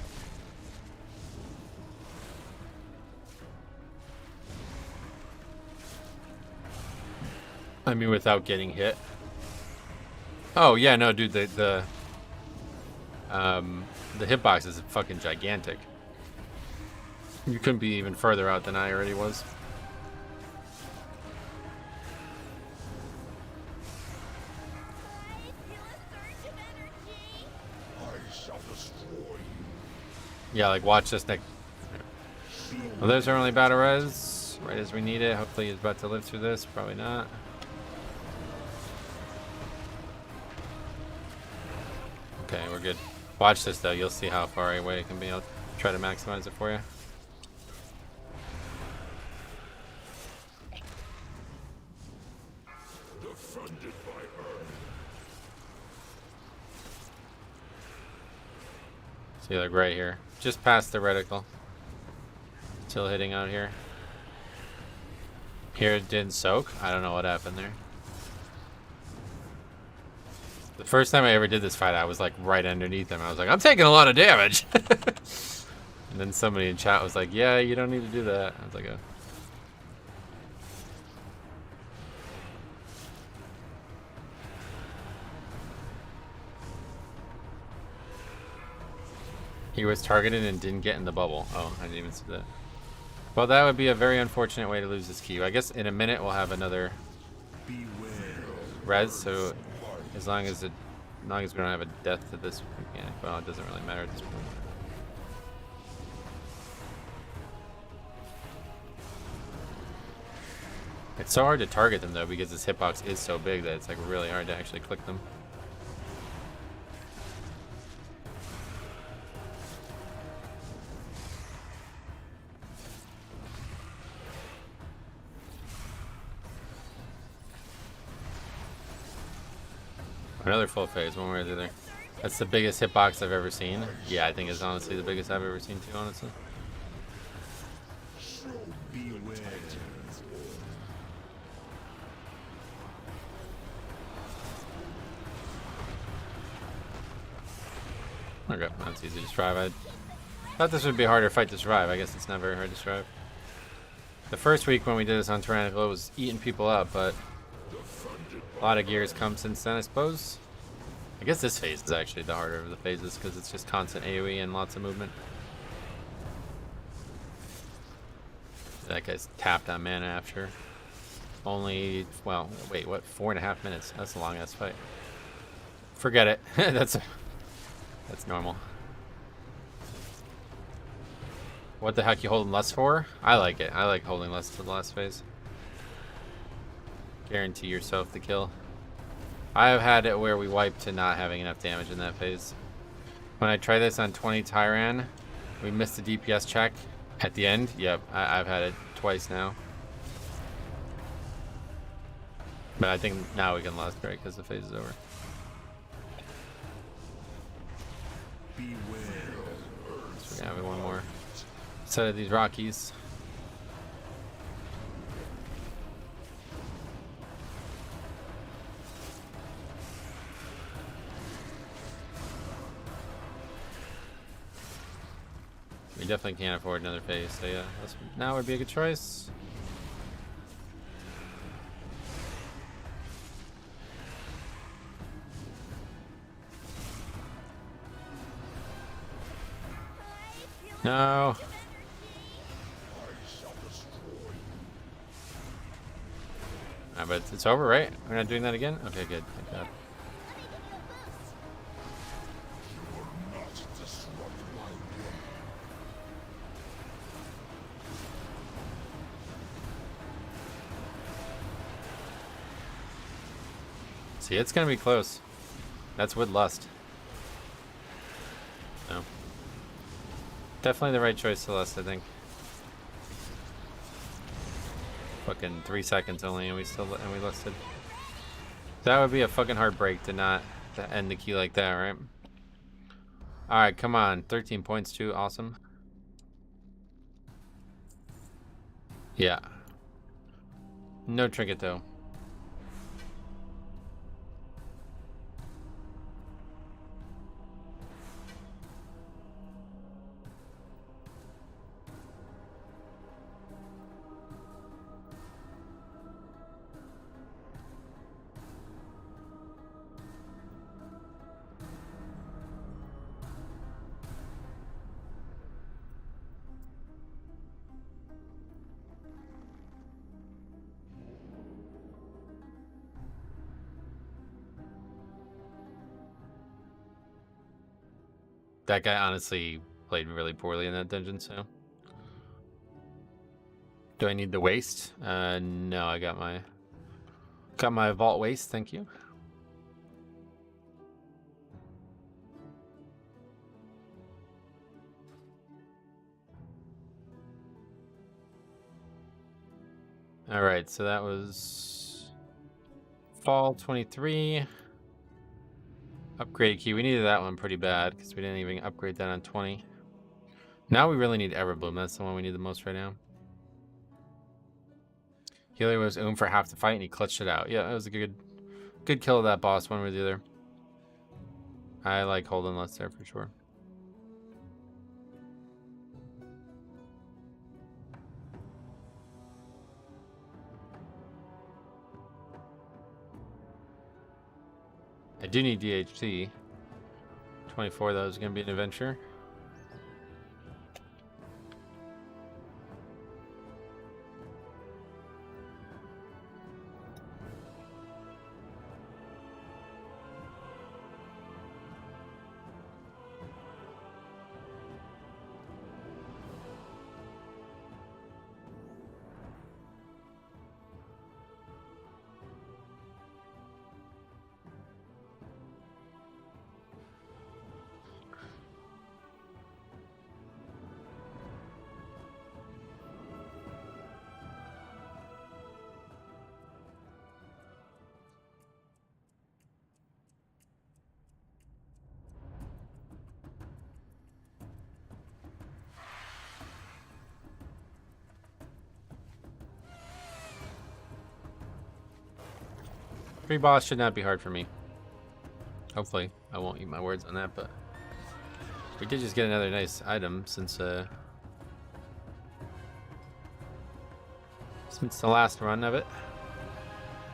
Speaker 1: I mean, without getting hit. Oh yeah, no, dude, the hitbox is fucking gigantic. You couldn't be even further out than I already was. Yeah, like watch this next. Well, there's our only battle res, right as we need it. Hopefully he's about to live through this. Probably not. Okay, we're good. Watch this though, you'll see how far away it can be. I'll try to maximize it for you. See, like right here. Just past the reticle. Still hitting out here. Here it didn't soak. I don't know what happened there. The first time I ever did this fight, I was like right underneath him. I was like, I'm taking a lot of damage. And then somebody in chat was like, yeah, you don't need to do that. I was like, oh. He was targeted and didn't get in the bubble. Oh, I didn't even see that. Well, that would be a very unfortunate way to lose this key. I guess in a minute we'll have another res, so as long as we don't have a death to this mechanic, well, it doesn't really matter at this point. It's so hard to target them though because this hitbox is so big that it's like really hard to actually click them. Another full phase, one way or the other. That's the biggest hitbox I've ever seen. Yeah, I think it's honestly the biggest I've ever seen too, honestly. Okay, that's easy to survive. I thought this would be a harder fight to survive. I guess it's not very hard to survive. The first week when we did this on Tyrannical, it was eating people up, but a lot of gear has come since then, I suppose. I guess this phase is actually the harder of the phases because it's just constant AoE and lots of movement. That guy's tapped on mana after only, well, wait, what? 4.5 minutes. That's a long ass fight. Forget it. That's normal. What the heck you holding lust for? I like it. I like holding lust to the last phase. Guarantee yourself the kill. I have had it where we wiped to not having enough damage in that phase. When I tried this on 20 Tyran, we missed the DPS check at the end. Yep, I've had it twice now. But I think now we can lust, right? Because the phase is over. So we're gonna have one more set of these Rockies. We definitely can't afford another phase, so yeah, now would be a good choice. No. But it's over, right? We're not doing that again? Okay, good. Thank God. See, it's gonna be close. That's with lust. No. Definitely the right choice to lust, I think. Fucking 3 seconds only, and we lusted. That would be a fucking heartbreak to not to end the key like that, right? All right, come on, 13 points too, awesome. Yeah. No trinket though. That guy honestly played really poorly in that dungeon, so. Do I need the waist? No, I got my vault waist, thank you. All right, so that was fall 23. Upgraded key. We needed that one pretty bad because we didn't even upgrade that on 20. Now we really need Everbloom. That's the one we need the most right now. Healer was for half the fight and he clutched it out. Yeah, that was a good kill of that boss, one way or the other. I like holding less there for sure. I do need DHT. 24, that was going to be an adventure. Free boss should not be hard for me. Hopefully. I won't eat my words on that, but we did just get another nice item since the last run of it.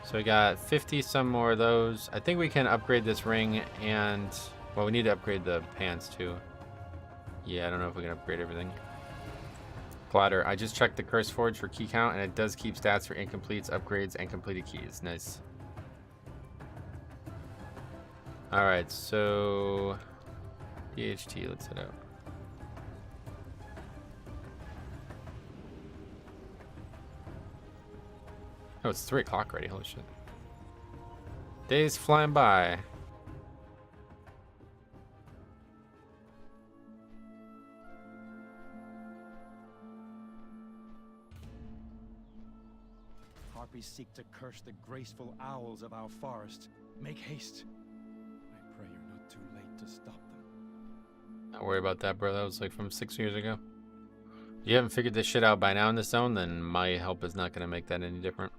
Speaker 1: So we got 50 some more of those. I think we can upgrade this ring and, well, we need to upgrade the pants too. Yeah, I don't know if we can upgrade everything. Platter. I just checked the Curse Forge for key count and it does keep stats for incompletes, upgrades, and completed keys. Nice. Alright, so DHT, let's head out. Oh, it's 3 o'clock already, holy shit. Days flying by.
Speaker 13: Harpies seek to curse the graceful owls of our forest. Make haste. I pray you're not too late to stop them.
Speaker 1: Not worry about that, bro. That was like from 6 years ago. If you haven't figured this shit out by now in this zone, then my help is not going to make that any different.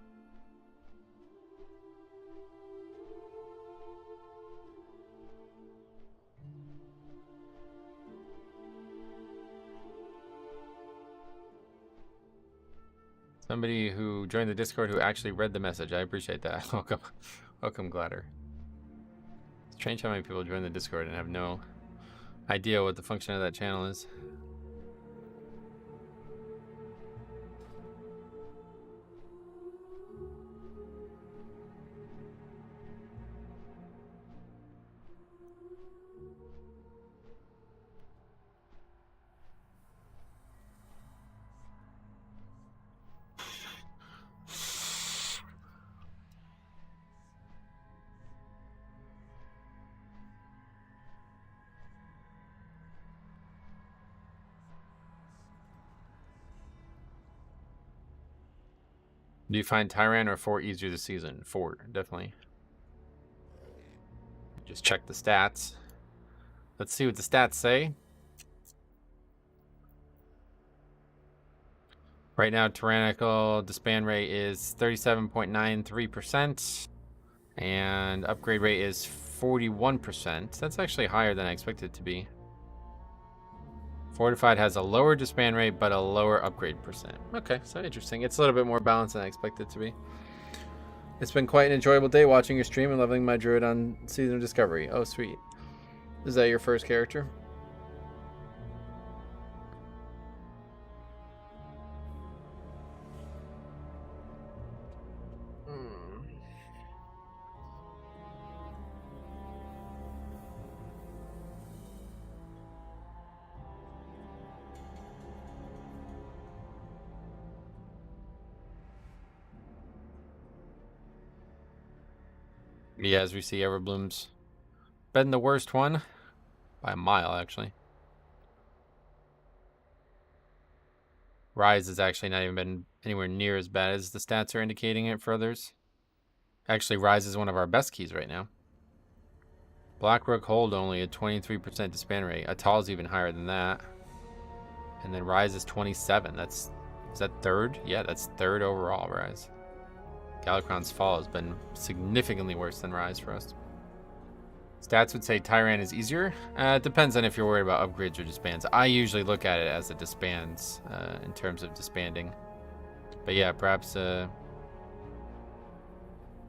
Speaker 1: Somebody who joined the Discord who actually read the message. I appreciate that. Welcome. Welcome, Gladder. It's strange how many people join the Discord and have no idea what the function of that channel is. Do you find Tyran or Fort easier this season? Fort, definitely. Just check the stats. Let's see what the stats say. Right now, Tyrannical disband rate is 37.93%. And upgrade rate is 41%. That's actually higher than I expected it to be. Fortified has a lower disband rate, but a lower upgrade percent. Okay, so interesting. It's a little bit more balanced than I expected it to be. It's been quite an enjoyable day watching your stream and leveling my druid on Season of Discovery. Oh, sweet. Is that your first character? Yeah, as we see, Everbloom's been the worst one. By a mile, actually. Rise has actually not even been anywhere near as bad as the stats are indicating it for others. Actually, Rise is one of our best keys right now. Blackrook Hold only a 23% disband rate. Atal's even higher than that. And then Rise is 27. Is that third? Yeah, that's third overall, Rise. Galakrond's Fall has been significantly worse than Rise for us. Stats would say Tyran is easier. It depends on if you're worried about upgrades or disbands. I usually look at it as it disbands in terms of disbanding. But yeah, perhaps the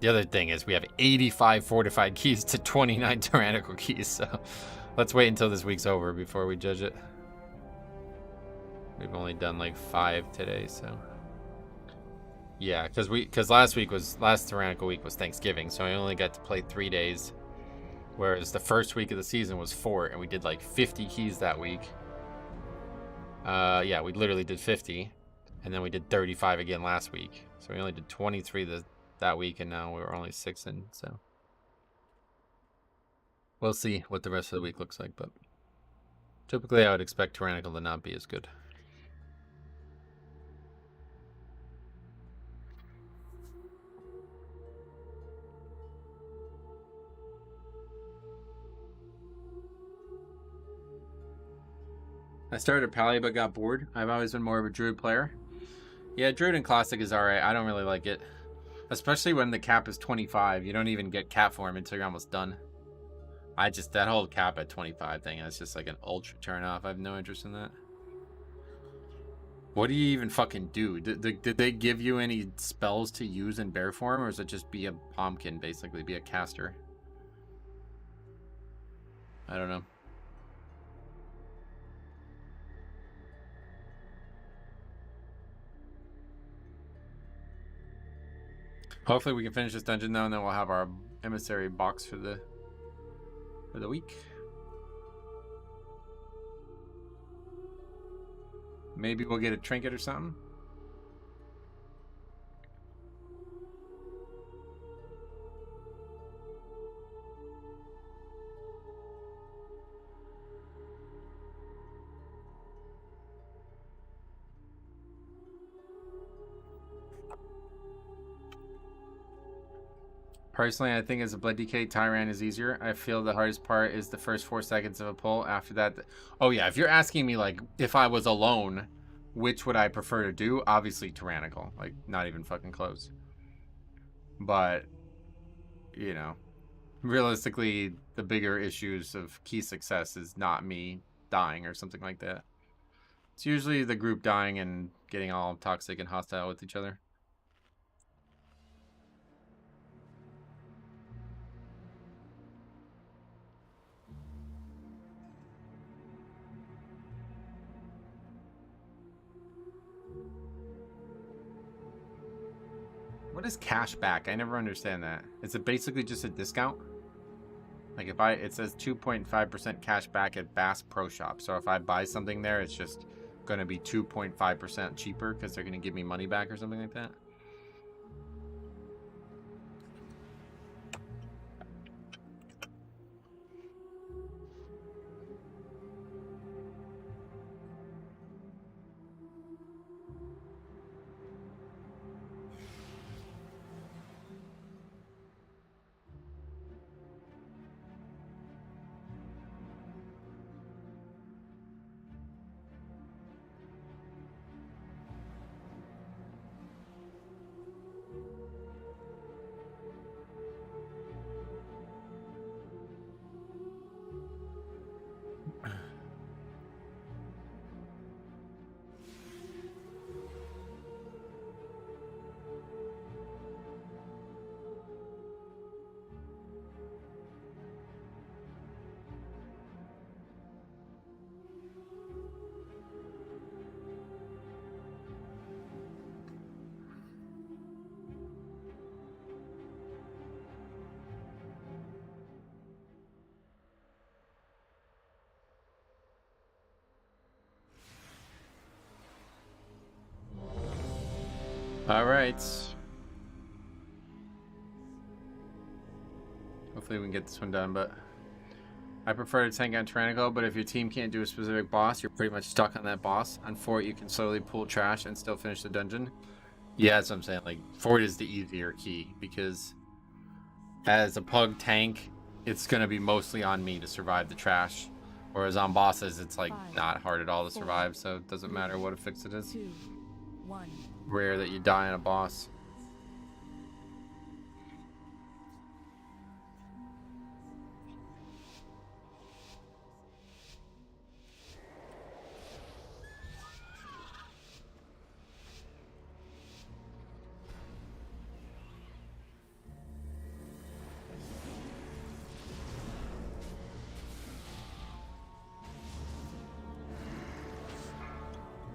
Speaker 1: other thing is we have 85 fortified keys to 29 tyrannical keys. So let's wait until this week's over before we judge it. We've only done like 5 today, so. Yeah, because last tyrannical week was Thanksgiving, so I only got to play 3 days. Whereas the first week of the season was 4, and we did like 50 keys that week. Yeah, we literally did 50. And then we did 35 again last week. So we only did 23 that week, and now we're only 6 in, so. We'll see what the rest of the week looks like, but typically I would expect Tyrannical to not be as good. I started Pally but got bored. I've always been more of a Druid player. Yeah, Druid in Classic is alright. I don't really like it. Especially when the cap is 25. You don't even get cap form until you're almost done. That whole cap at 25 thing, that's just like an ultra turn off. I have no interest in that. What do you even fucking do? Did they give you any spells to use in bear form, or is it just be a pumpkin, basically? Be a caster? I don't know. Hopefully we can finish this dungeon though, and then we'll have our emissary box for the week. Maybe we'll get a trinket or something. Personally, I think as a Blood DK, Tyran is easier. I feel the hardest part is the first 4 seconds of a pull. After that, oh yeah, if you're asking me like if I was alone, which would I prefer to do? Obviously Tyrannical, like not even fucking close. But, you know, realistically, the bigger issues of key success is not me dying or something like that. It's usually the group dying and getting all toxic and hostile with each other. What is cash back? I never understand that. Is it basically just a discount? Like if it says 2.5% cash back at Bass Pro Shop. So if I buy something there, it's just going to be 2.5% cheaper because they're going to give me money back or something like that. All right. Hopefully we can get this one done, but I prefer to tank on Tyrannical, but if your team can't do a specific boss, you're pretty much stuck on that boss. On Fort, you can slowly pull trash and still finish the dungeon. Yeah, that's what I'm saying. Like, Fort is the easier key, because as a pug tank, it's going to be mostly on me to survive the trash. Whereas on bosses, it's like not hard at all to survive, so it doesn't matter what affix it is.
Speaker 11: 2, 1.
Speaker 1: Rare that you die on a boss.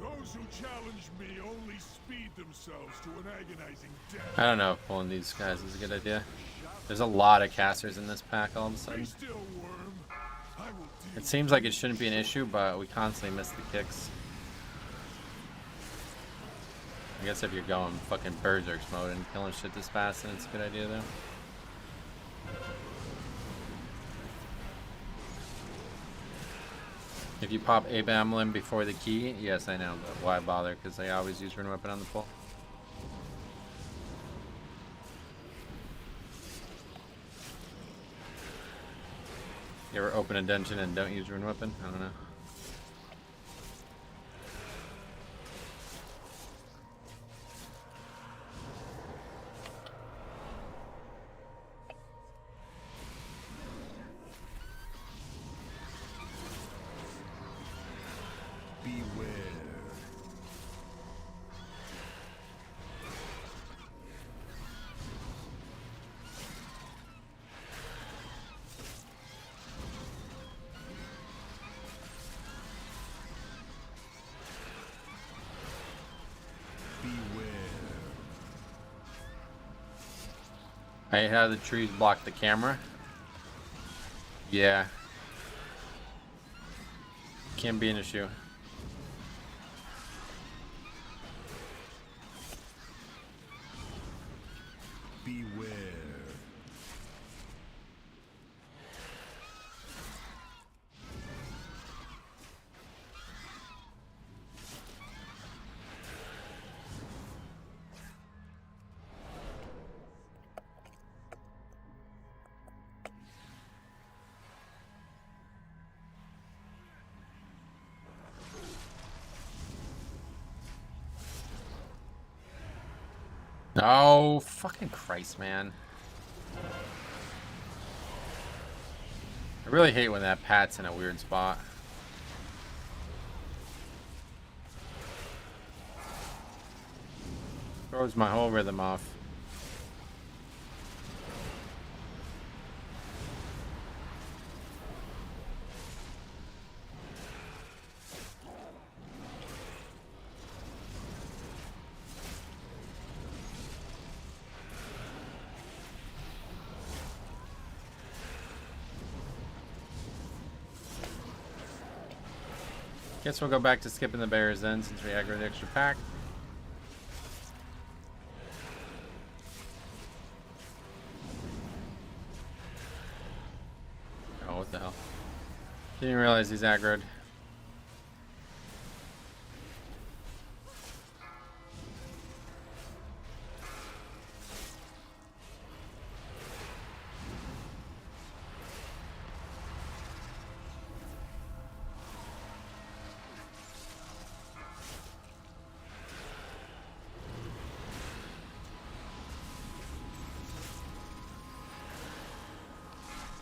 Speaker 5: Those who challenge me only speed themselves to an agonizing death.
Speaker 1: I don't know if pulling these guys is a good idea. There's a lot of casters in this pack all of a sudden. It seems like it shouldn't be an issue, but we constantly miss the kicks. I guess if you're going fucking berserk mode and killing shit this fast, then it's a good idea though. If you pop Abamlin before the key, yes I know, but why bother? Because I always use Rune Weapon on the pull. You ever open a dungeon and don't use Rune Weapon? I don't know. I hate how the trees block the camera. Yeah. Can be an issue.
Speaker 5: Beware.
Speaker 1: Oh, fucking Christ, man. I really hate when that Pat's in a weird spot. Throws my whole rhythm off. Guess we'll go back to skipping the bears then, since we aggro the extra pack. Oh, what the hell. Didn't realize he's aggroed.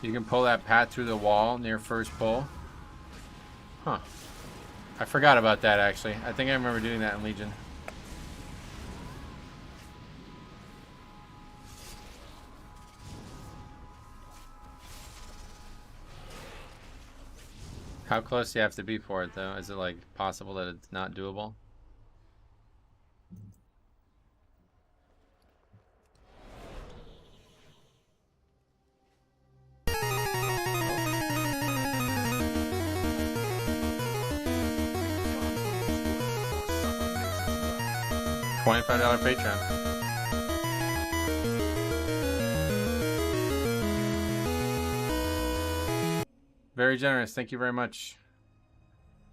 Speaker 1: You can pull that Pat through the wall near first pull. Huh. I forgot about that actually. I think I remember doing that in Legion. How close do you have to be for it though? Is it like possible that it's not doable? $25 Patreon. Very generous. Thank you very much.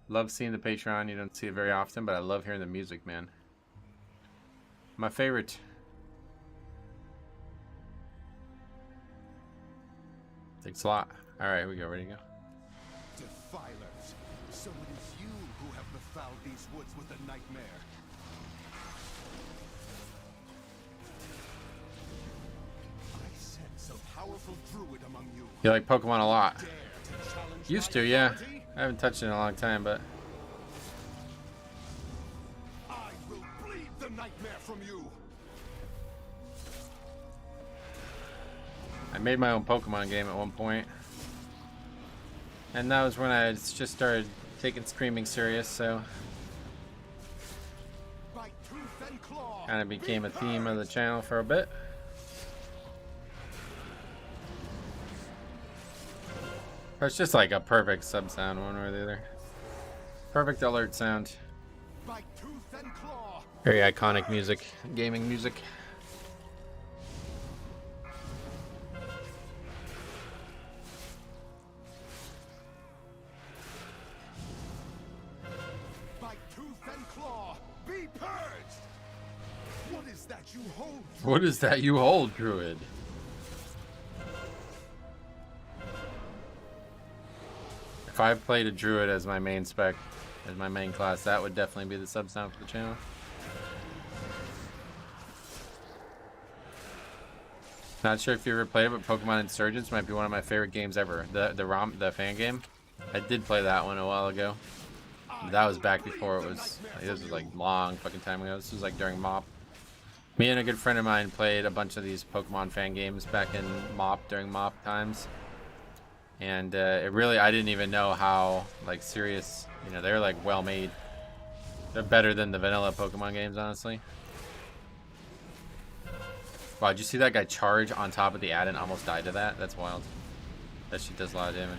Speaker 1: Love seeing the Patreon. You don't see it very often, but I love hearing the music, man. My favorite. Thanks a lot. All right, here we go. Ready to go?
Speaker 5: Defilers. So it is you who have befouled these woods with a nightmare. I sense a powerful druid among you.
Speaker 1: You like Pokemon a lot. Used to, yeah. I haven't touched it in a long time, but
Speaker 5: I will bleed the nightmare from you.
Speaker 1: I made my own Pokemon game at one point. And that was when I just started taking screaming serious, so kind of became a theme of the channel for a bit. But it's just like a perfect sub sound, one way or the other. Perfect alert sound. Very iconic music, gaming music. What is that you hold, Druid? If I played a Druid as my main spec, as my main class, that would definitely be the sub sound for the channel. Not sure if you ever played it, but Pokemon Insurgents might be one of my favorite games ever. The fan game. I did play that one a while ago. That was back before it was. Like, this was like long fucking time ago. This was like during MOP. Me and a good friend of mine played a bunch of these Pokemon fan games back in MOP, during MOP times. And it really, I didn't even know how, like, serious, you know, they're like well made. They're better than the vanilla Pokemon games, honestly. Wow, did you see that guy charge on top of the ad and almost die to that? That's wild. That shit does a lot of damage.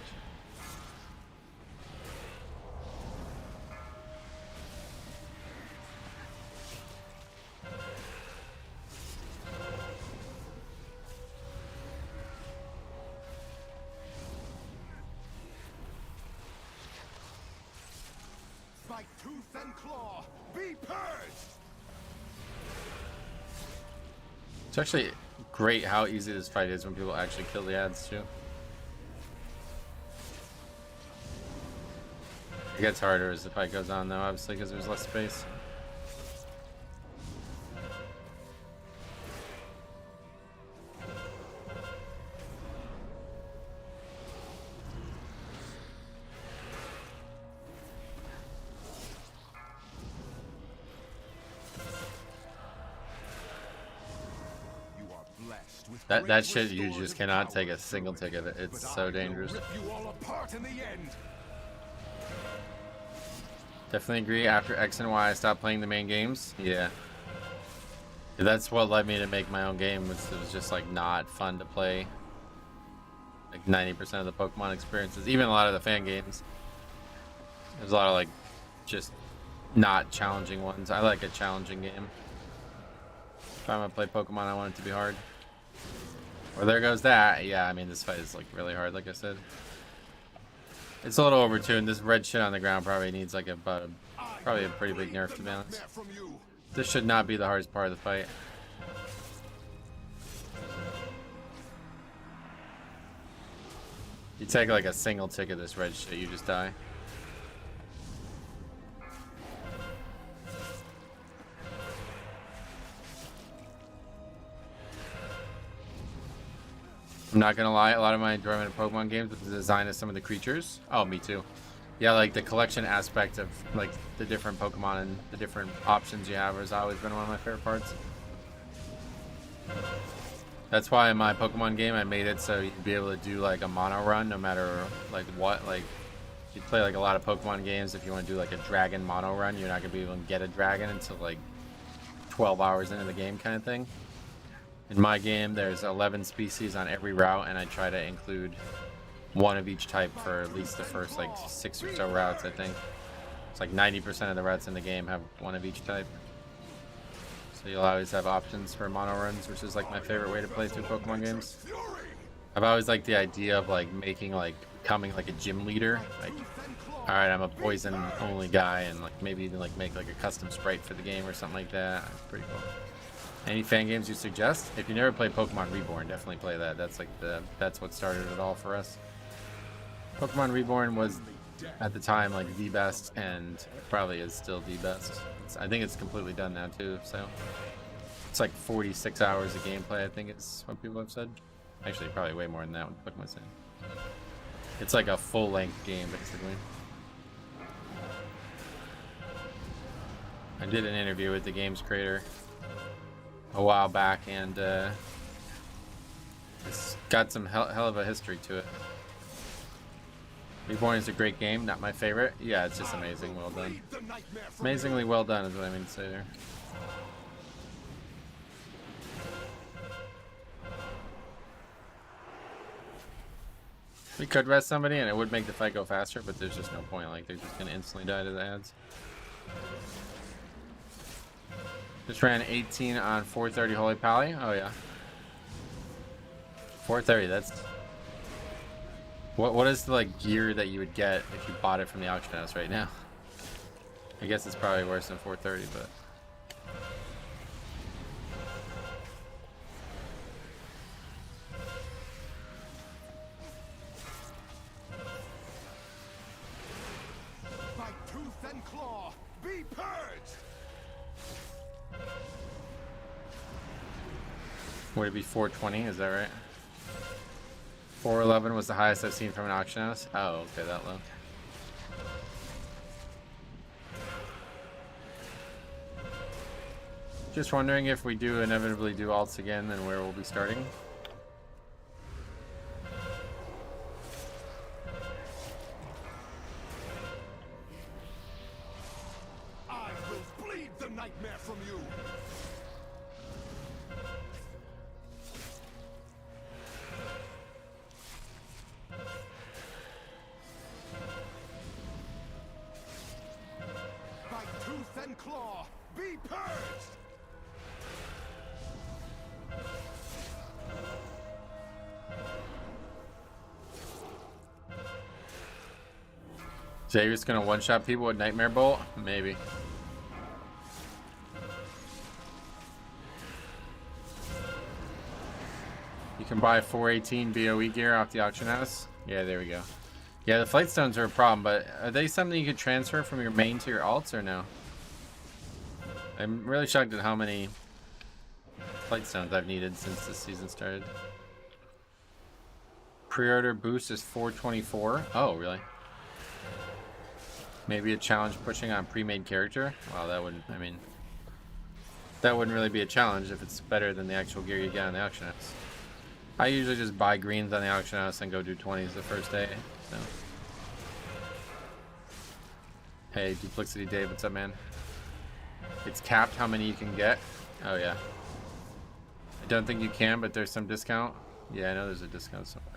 Speaker 5: Tooth and claw, be purged.
Speaker 1: It's actually great how easy this fight is when people actually kill the ads too. It gets harder as the fight goes on though, obviously, because there's less space. That shit, you just cannot take a single tick of it. It's so dangerous. Definitely agree. After X and Y, I stopped playing the main games. Yeah. That's what led me to make my own game. It was just like not fun to play. Like 90% of the Pokemon experiences, even a lot of the fan games. There's a lot of like just not challenging ones. I like a challenging game. If I'm gonna play Pokemon, I want it to be hard. Well, there goes that. Yeah, I mean, this fight is like really hard, like I said. It's a little overtuned. This red shit on the ground probably needs like probably a pretty big nerf, to be honest. This should not be the hardest part of the fight. You take like a single tick of this red shit, you just die. I'm not gonna lie, a lot of my enjoyment of Pokemon games with the design of some of the creatures. Oh, me too. Yeah, like the collection aspect of like the different Pokemon and the different options you have has always been one of my favorite parts. That's why in my Pokemon game I made it so you'd be able to do like a mono run no matter like what. Like you'd play like a lot of Pokemon games, if you want to do like a dragon mono run, you're not gonna be able to get a dragon until like 12 hours into the game kind of thing. In my game, there's 11 species on every route, and I try to include one of each type for at least the first like 6 or so routes, I think. It's like 90% of the routes in the game have one of each type. So you'll always have options for mono runs, which is like my favorite way to play through Pokemon games. I've always liked the idea of like making like becoming like a gym leader. Like, all right, I'm a poison only guy, and like maybe even like make like a custom sprite for the game or something like that. It's pretty cool. Any fan games you suggest? If you never played Pokemon Reborn, definitely play that. That's like that's what started it all for us. Pokemon Reborn was at the time like the best, and probably is still the best. I think it's completely done now too, so it's like 46 hours of gameplay, I think is what people have said. Actually, probably way more than that, what am I saying? It's like a full-length game, basically. I did an interview with the game's creator a while back, and it's got some hell of a history to it. Reborn is a great game, not my favorite. Yeah, it's just amazing, well done. Amazingly well done is what I mean to say there. We could rest somebody and it would make the fight go faster, but there's just no point. Like, they're just gonna instantly die to the ads. Just ran 18 on 430 Holy Pally. Oh yeah. 430, that's... What is the like gear that you would get if you bought it from the auction house right now? I guess it's probably worse than 430, but...
Speaker 5: By tooth and claw, be purged!
Speaker 1: Would it be 420? Is that right? 411 was the highest I've seen from an auction house. Oh, okay, that low. Just wondering if we do inevitably do alts again, then where we'll be starting.
Speaker 5: I will bleed the nightmare from you! By tooth and claw, be purged!
Speaker 1: Xavier's gonna one-shot people with Nightmare Bolt? Maybe. You can buy 418 BOE gear off the auction house. Yeah, there we go. Yeah, the flight stones are a problem, but are they something you could transfer from your main to your alts or no? I'm really shocked at how many flight stones I've needed since this season started. Pre-order boost is 424. Oh, really? Maybe a challenge pushing on pre-made character? Well, that wouldn't, I mean, that wouldn't really be a challenge if it's better than the actual gear you get on the auction house. I usually just buy greens on the auction house and go do 20s the first day, so. Hey, Duplicity Dave, what's up, man? It's capped how many you can get. Oh, yeah. I don't think you can, but there's some discount. Yeah, I know there's a discount somewhere.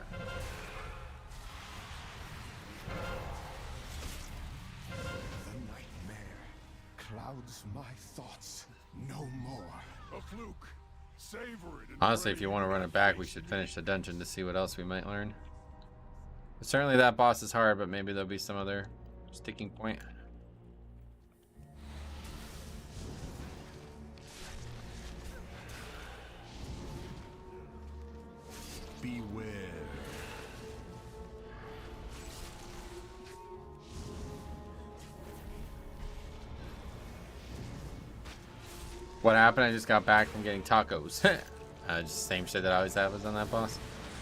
Speaker 5: Clouds my thoughts no more. A fluke. Savor it.
Speaker 1: Honestly, if you want to run it back, we should finish the dungeon to see what else we might learn. But certainly that boss is hard, but maybe there'll be some other sticking point.
Speaker 5: Beware.
Speaker 1: What happened? I just got back from getting tacos. Just same shit that I always have was on that boss.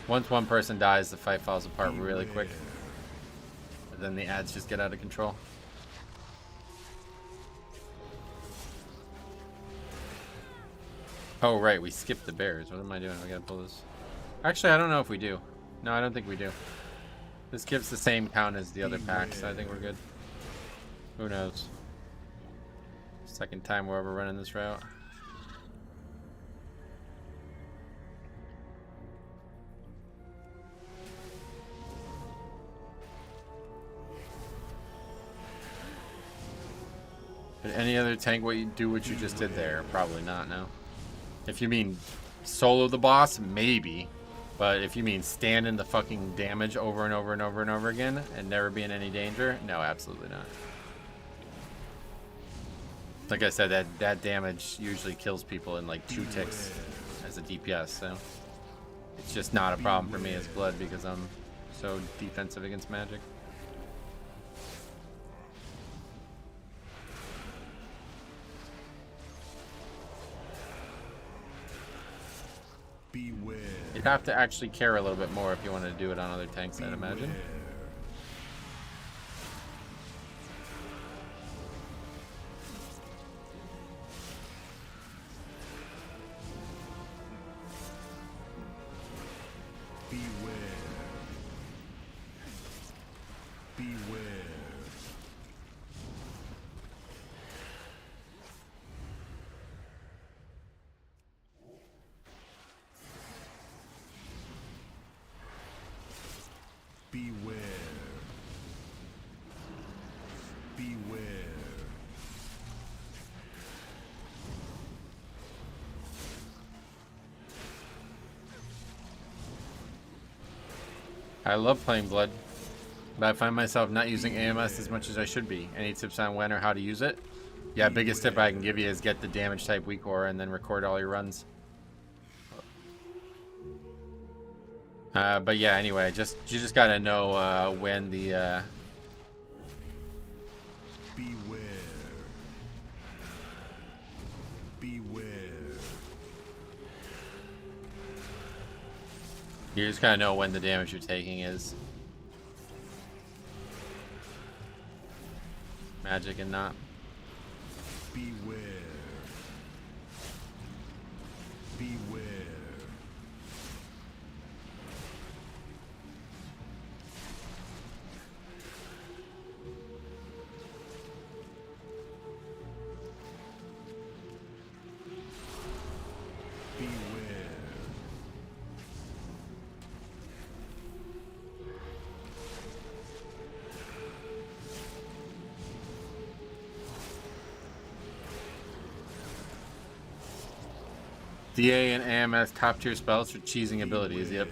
Speaker 1: Once one person dies, the fight falls apart really quick. But then the ads just get out of control. Oh, right. We skipped the bears. What am I doing? We gotta pull this. Actually, I don't know if we do. No, I don't think we do. This gives the same count as the other packs, so I think we're good. Who knows? Second time we're ever running this route. Did any other tank what you just did there? Probably not, no. If you mean solo the boss, maybe. But if you mean stand in the fucking damage over and over and over and over again and never be in any danger, no, absolutely not. Like I said, that damage usually kills people in like 2 ticks as a DPS, so it's just not a problem for me as Blood because I'm so defensive against magic.
Speaker 5: Beware.
Speaker 1: You'd have to actually care a little bit more if you wanted to do it on other tanks, I'd imagine.
Speaker 5: Beware. Beware. Beware. Beware.
Speaker 1: I love playing Blood, but I find myself not using AMS as much as I should be. Any tips on when or how to use it? Yeah, biggest tip I can give you is get the damage type weak aura and then record all your runs. But yeah, anyway, you just gotta know when the
Speaker 5: Beware. Beware.
Speaker 1: you just gotta know when the damage you're taking is magic and not.
Speaker 5: Beware. Beware. Beware.
Speaker 1: DA and AMS top tier spells for cheesing abilities, yep.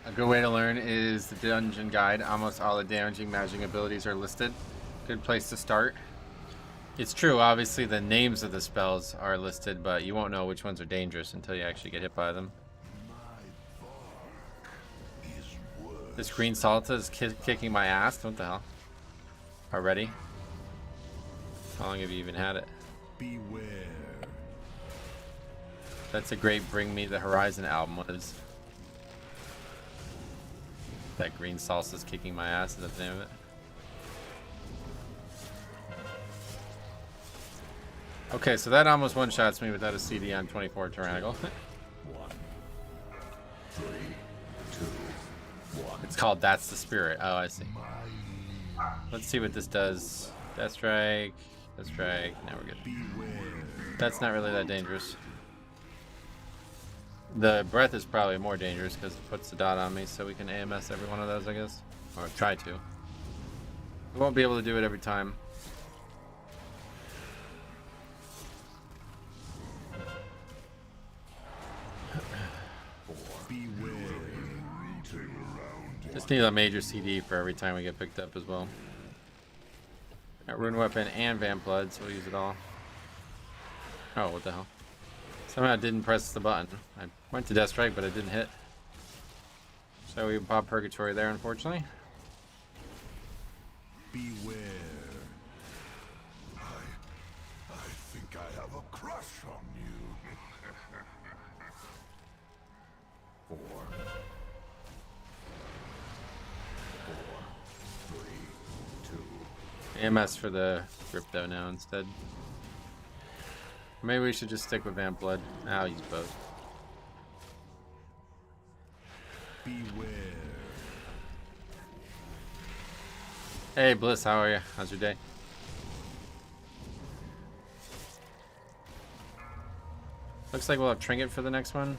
Speaker 1: A good way to learn is the dungeon guide. Almost all the damaging magic abilities are listed. Good place to start. It's true, obviously the names of the spells are listed, but you won't know which ones are dangerous until you actually get hit by them. This green salta is kicking my ass. What the hell? Already? How long have you even had it?
Speaker 5: Beware.
Speaker 1: That's a great Bring Me the Horizon album was. That green salsa's kicking my ass, is that the name of it? Okay, so that almost one-shots me without a CD on 24 Tyrannical.
Speaker 5: 1, 3, 2, 1.
Speaker 1: It's called That's the Spirit. Oh, I see. Let's see what this does. Death Strike. Death Strike. Now we're good. That's not really that dangerous. The breath is probably more dangerous because it puts the dot on me, so we can AMS every one of those, I guess. Or try to. We won't be able to do it every time.
Speaker 5: Beware.
Speaker 1: Just need a major CD for every time we get picked up as well. Got Rune Weapon and Vamp Blood, so we'll use it all. Oh, what the hell? Somehow I didn't press the button. I went to Death Strike, but it didn't hit. So we pop Purgatory there, unfortunately.
Speaker 5: Beware. I think I have a crush on you. 4, 3, 2.
Speaker 1: AMS for the grip though now instead. Maybe we should just stick with Vamp Blood. I'll use both.
Speaker 5: Beware.
Speaker 1: Hey Bliss, how are you? How's your day? Looks like we'll have Trinket for the next one.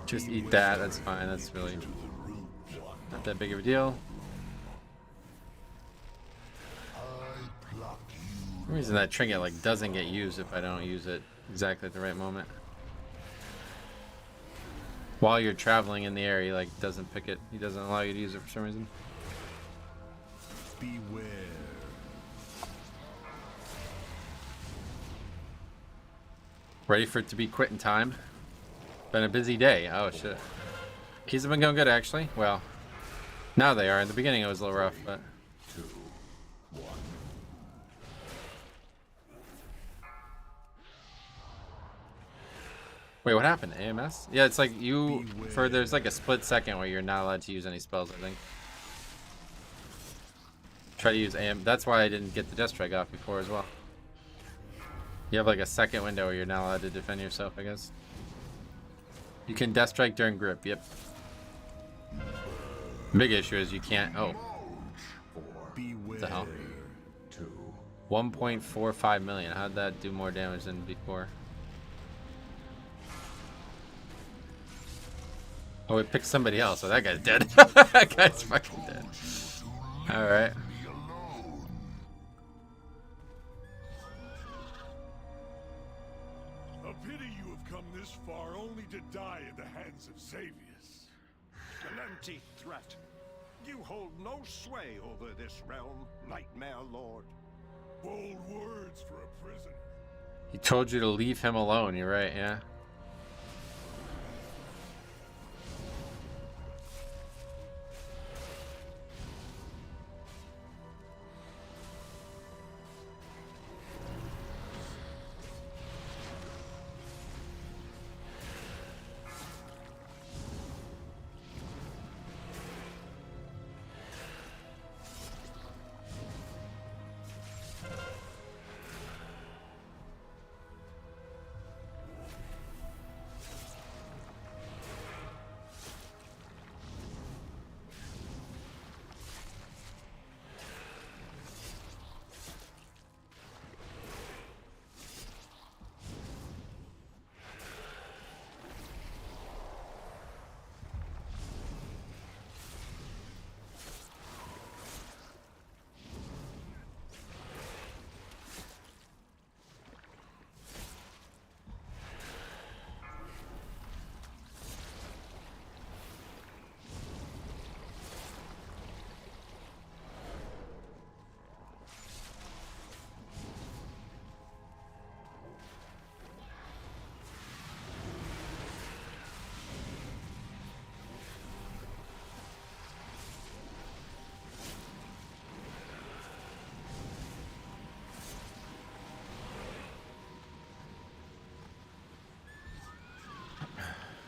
Speaker 1: Just eat that, that's fine, that's really not that big of a deal. For some reason that Trinket like doesn't get used if I don't use it exactly at the right moment. While you're traveling in the area, he like doesn't pick it. He doesn't allow you to use it for some reason.
Speaker 5: Beware.
Speaker 1: Ready for it to be quitting time. Been a busy day. Oh shit. Keys have been going good actually. Well, now they are. In the beginning it was a little rough, but
Speaker 5: 2, 1.
Speaker 1: wait, what happened? AMS? Yeah, it's like you for there's like a split second where you're not allowed to use any spells, I think. Try to use AM. That's why I didn't get the Death Strike off before as well. You have like a second window where you're not allowed to defend yourself, I guess. You can Death Strike during grip, yep. Big issue is you can't. Oh. What the hell? 1.45 million. How'd that do more damage than before? Oh, it picked somebody else. So that guy's dead. That guy's fucking dead. Alright.
Speaker 5: A pity you have come this far only to die in the hands of Xavius.
Speaker 9: An empty threat. You hold no sway over this realm, Nightmare Lord.
Speaker 5: Bold words for a prisoner.
Speaker 1: He told you to leave him alone. You're right, yeah.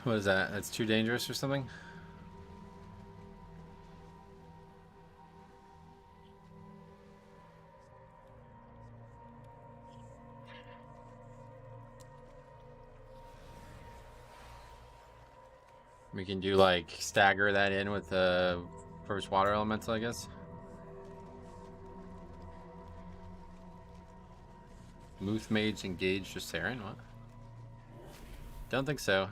Speaker 1: What is that? That's too dangerous or something? We can do like stagger that in with the first water elemental, I guess. Muth Mage engaged Jassarin? What? Don't think so.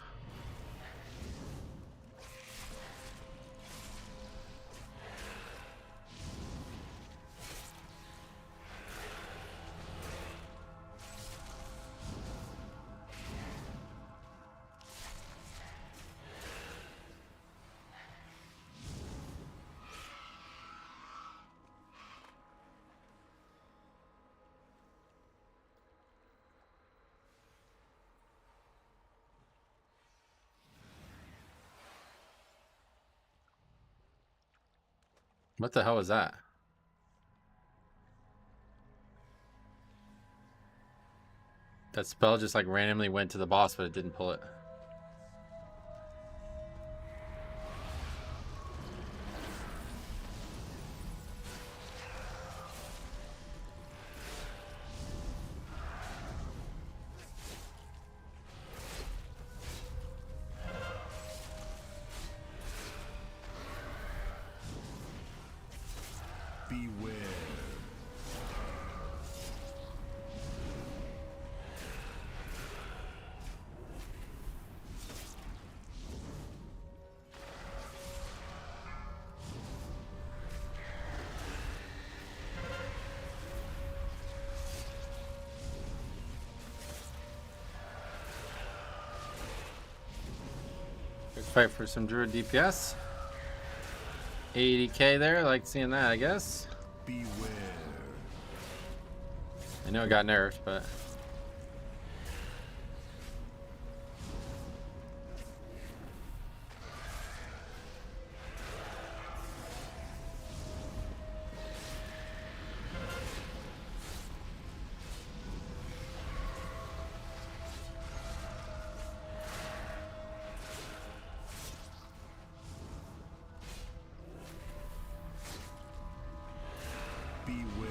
Speaker 1: What the hell was that? That spell just like randomly went to the boss, but it didn't pull it.
Speaker 5: Beware.
Speaker 1: Good fight for some Druid DPS. 80k there, I like seeing that, I guess.
Speaker 5: Beware.
Speaker 1: I know it got nerfed, but
Speaker 5: Beware.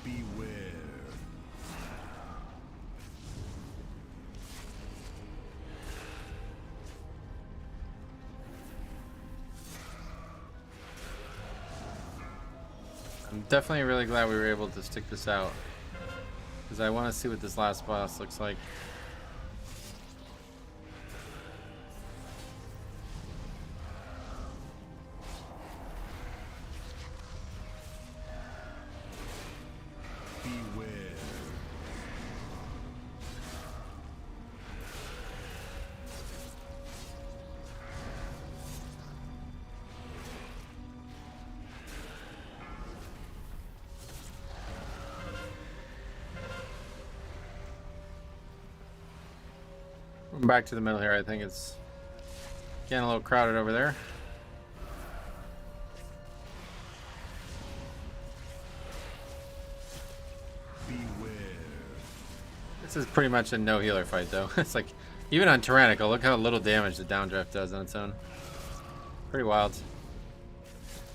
Speaker 5: Beware.
Speaker 1: I'm definitely really glad we were able to stick this out, because I want to see what this last boss looks like.
Speaker 5: Beware.
Speaker 1: Back to the middle here. I think it's getting a little crowded over there.
Speaker 5: Beware.
Speaker 1: This is pretty much a no healer fight, though. It's like, even on Tyrannical, look how little damage the downdraft does on its own. Pretty wild.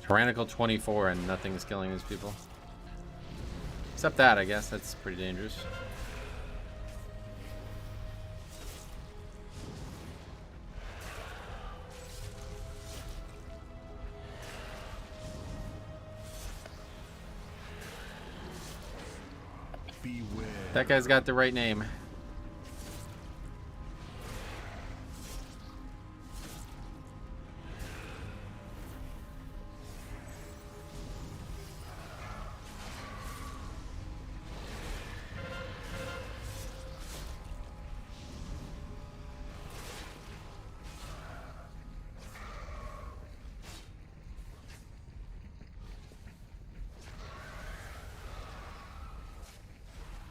Speaker 1: Tyrannical 24 and nothing's killing these people. Except that, I guess. That's pretty dangerous.
Speaker 5: Beware.
Speaker 1: That guy's got the right name.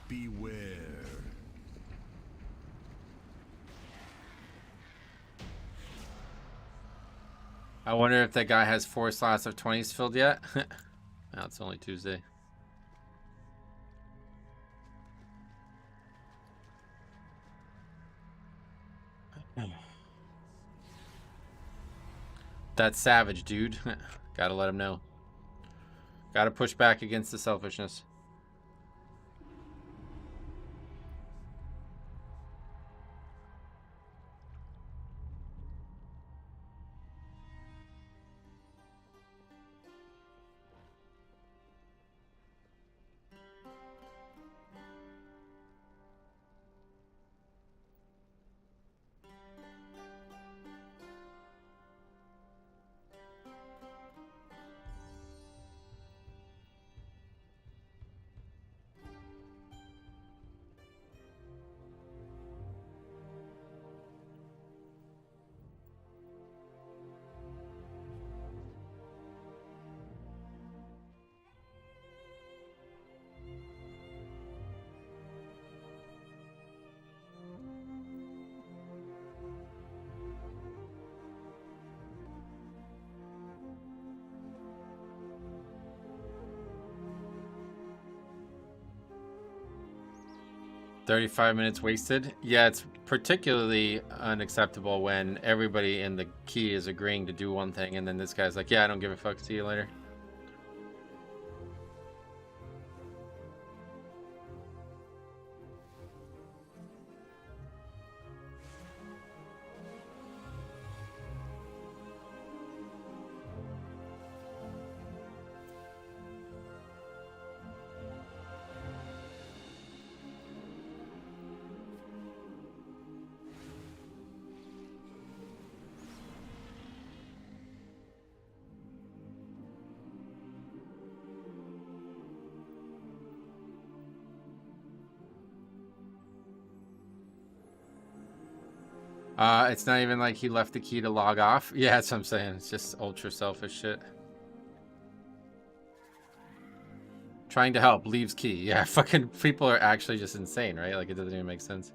Speaker 5: Beware.
Speaker 1: I wonder if that guy has 4 slots of 20s filled yet. No, it's only Tuesday. That's savage, dude. Gotta let him know. Gotta push back against the selfishness. 35 minutes wasted. Yeah, it's particularly unacceptable when everybody in the key is agreeing to do one thing, and then this guy's like, yeah, I don't give a fuck, see you later. It's not even like he left the key to log off. Yeah, that's what I'm saying. It's just ultra selfish shit. Trying to help, leaves key. Yeah, fucking people are actually just insane, right? Like, it doesn't even make sense.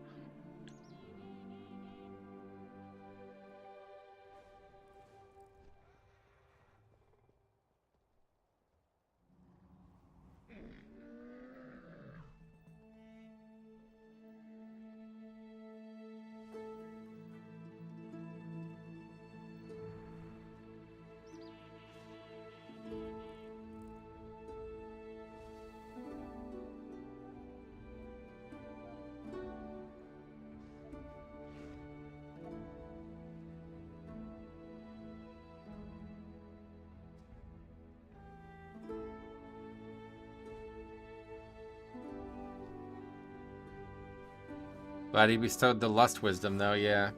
Speaker 1: Glad he bestowed the lust wisdom, though, yeah.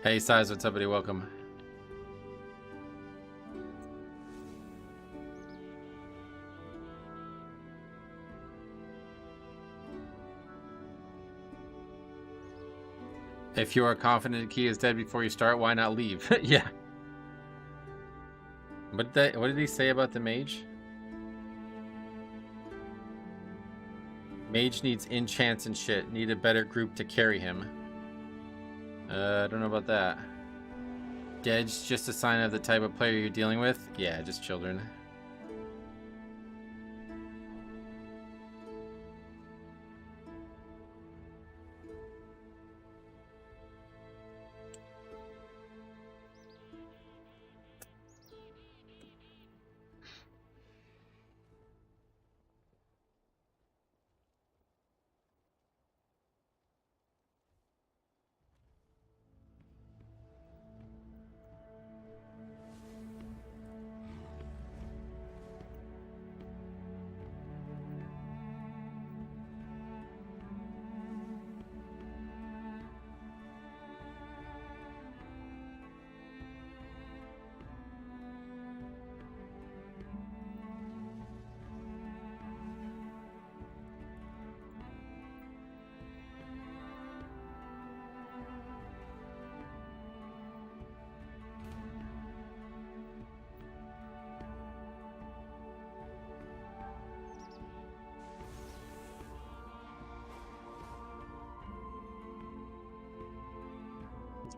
Speaker 1: Hey, Size, what's up, buddy? Welcome. If you are confident the key is dead before you start, why not leave? Yeah. What did he say about the mage? Mage needs enchants and shit. Need a better group to carry him. I don't know about that. Dead's just a sign of the type of player you're dealing with? Yeah, just children.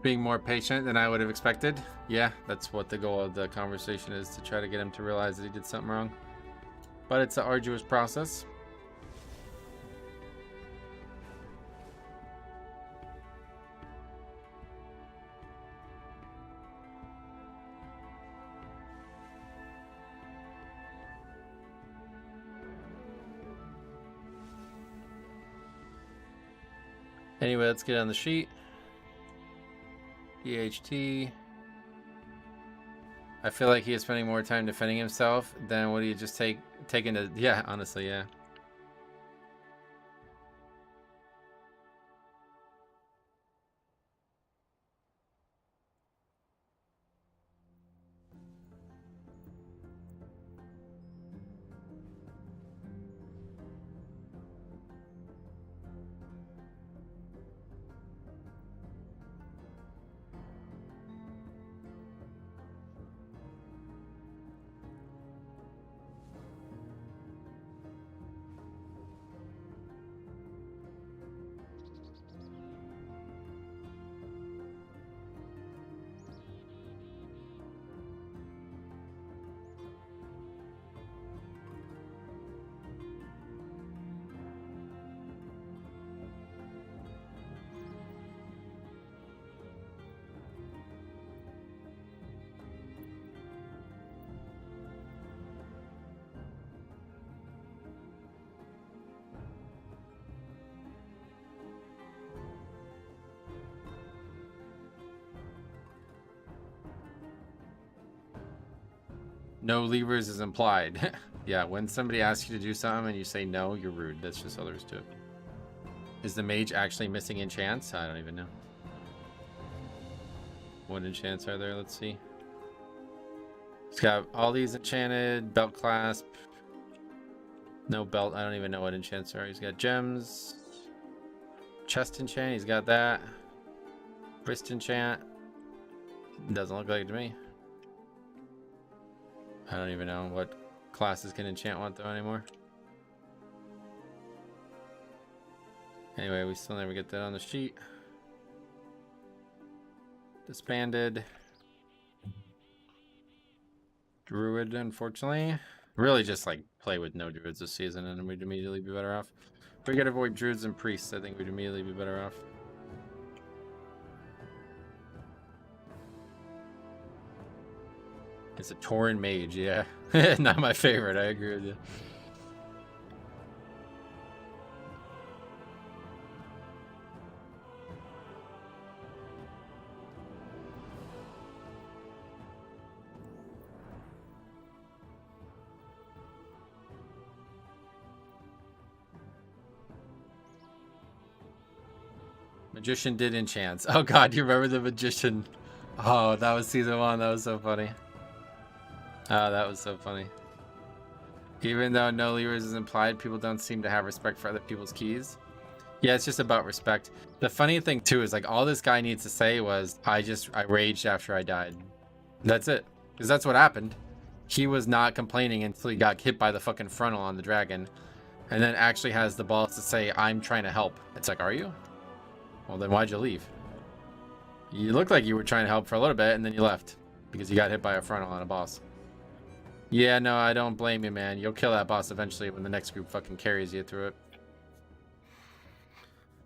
Speaker 1: Being more patient than I would have expected. Yeah, that's what the goal of the conversation is, to try to get him to realize that he did something wrong. But it's an arduous process. Anyway, let's get on the sheet. EHT. I feel like he is spending more time defending himself than would he just take into... Yeah, honestly, yeah. No levers is implied. Yeah, when somebody asks you to do something and you say no, you're rude. That's just all there is to it. Is the mage actually missing enchants? I don't even know. What enchants are there? Let's see. He's got all these enchanted. Belt clasp. No belt. I don't even know what enchants are. He's got gems. Chest enchant. He's got that. Wrist enchant. Doesn't look like it to me. I don't even know what classes can enchant what though anymore. Anyway, we still never get that on the sheet. Disbanded. Druid, unfortunately. Really just like play with no druids this season and we'd immediately be better off. If we could avoid druids and priests, I think we'd immediately be better off. It's a Tauren mage, yeah. Not my favorite, I agree with you. Magician did enchants. Oh god, you remember the magician? Oh, that was season 1. That was so funny. Oh, that was so funny. Even though no levers is implied, people don't seem to have respect for other people's keys. Yeah, it's just about respect. The funny thing too is like all this guy needs to say was, I raged after I died. That's it. Because that's what happened. He was not complaining until he got hit by the fucking frontal on the dragon. And then actually has the balls to say, I'm trying to help. It's like, are you? Well, then why'd you leave? You looked like you were trying to help for a little bit, and then you left. Because you got hit by a frontal on a boss. Yeah, no, I don't blame you, man. You'll kill that boss eventually when the next group fucking carries you through it.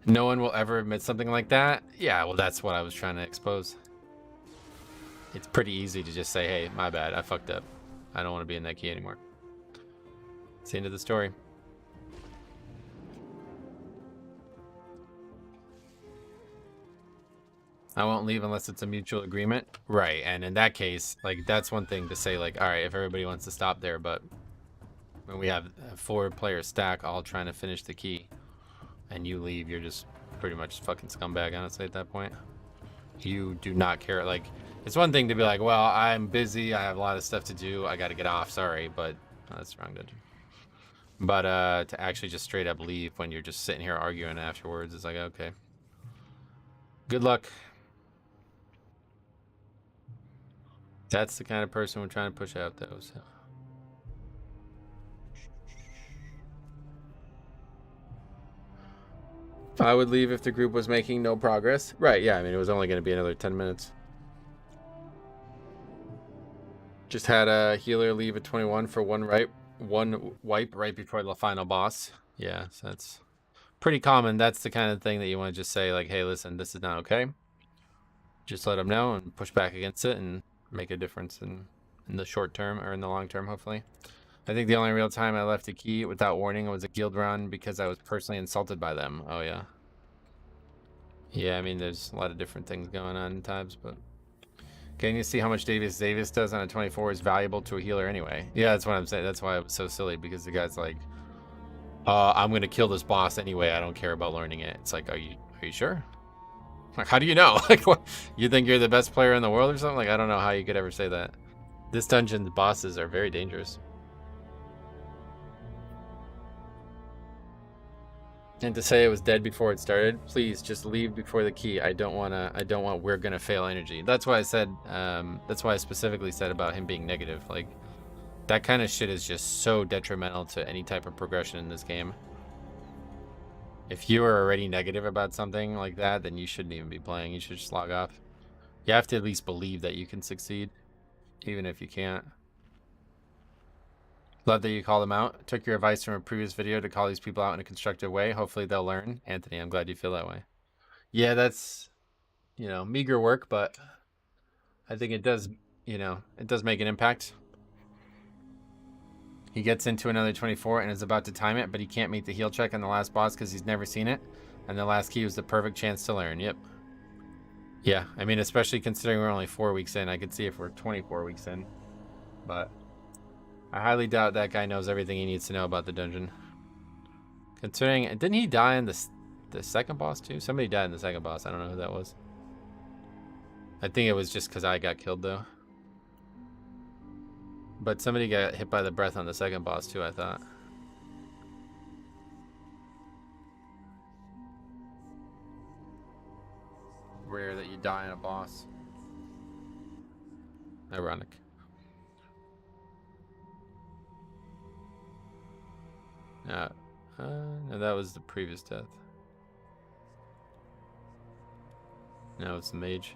Speaker 1: No one will ever admit something like that? Yeah, well, that's what I was trying to expose. It's pretty easy to just say, hey, my bad, I fucked up. I don't want to be in that key anymore. It's the end of the story. I won't leave unless it's a mutual agreement. Right, and in that case, like, that's one thing to say, like, all right, if everybody wants to stop there, but when we have a 4-player stack all trying to finish the key, and you leave, you're just pretty much fucking scumbag, honestly, at that point. You do not care. Like, it's one thing to be like, well, I'm busy, I have a lot of stuff to do, I gotta get off, sorry, but that's the wrong dungeon. But to actually just straight up leave when you're just sitting here arguing afterwards, it's like, okay. Good luck. That's the kind of person we're trying to push out, though. So. I would leave if the group was making no progress. Right, yeah, I mean, it was only going to be another 10 minutes. Just had a healer leave at 21 for one wipe right before the final boss. Yeah, so that's pretty common. That's the kind of thing that you want to just say, like, hey, listen, this is not okay. Just let them know and push back against it and make a difference in the short term or in the long term, hopefully. I think the only real time I left a key without warning was a guild run because I was personally insulted by them. Oh, yeah. Yeah, I mean, there's a lot of different things going on in times, but getting to see how much Davis does on a 24 is valuable to a healer anyway. Yeah, that's what I'm saying. That's why it was so silly, because the guy's like, I'm going to kill this boss anyway. I don't care about learning it. It's like, are you sure? Like, how do you know? Like, what? You think you're the best player in the world or something? Like, I don't know how you could ever say that. This dungeon's bosses are very dangerous. And to say it was dead before it started, please just leave before the key. I don't want we're gonna fail energy. That's why I said, that's why I specifically said about him being negative. Like, that kind of shit is just so detrimental to any type of progression in this game. If you are already negative about something like that, then you shouldn't even be playing. You should just log off. You have to at least believe that you can succeed, even if you can't. Love that you call them out. Took your advice from a previous video to call these people out in a constructive way. Hopefully they'll learn. Anthony, I'm glad you feel that way. Yeah, that's, you know, meager work, but I think it does, you know, it does make an impact. He gets into another 24 and is about to time it, but he can't meet the heal check on the last boss because he's never seen it. And the last key was the perfect chance to learn. Yep. Yeah, I mean, especially considering we're only 4 weeks in. I could see if we're 24 weeks in. But I highly doubt that guy knows everything he needs to know about the dungeon. Considering, didn't he die in the second boss too? Somebody died in the second boss. I don't know who that was. I think it was just because I got killed though. But somebody got hit by the breath on the second boss too, I thought. Rare that you die in a boss. Ironic. No, that was the previous death. No, it's the mage.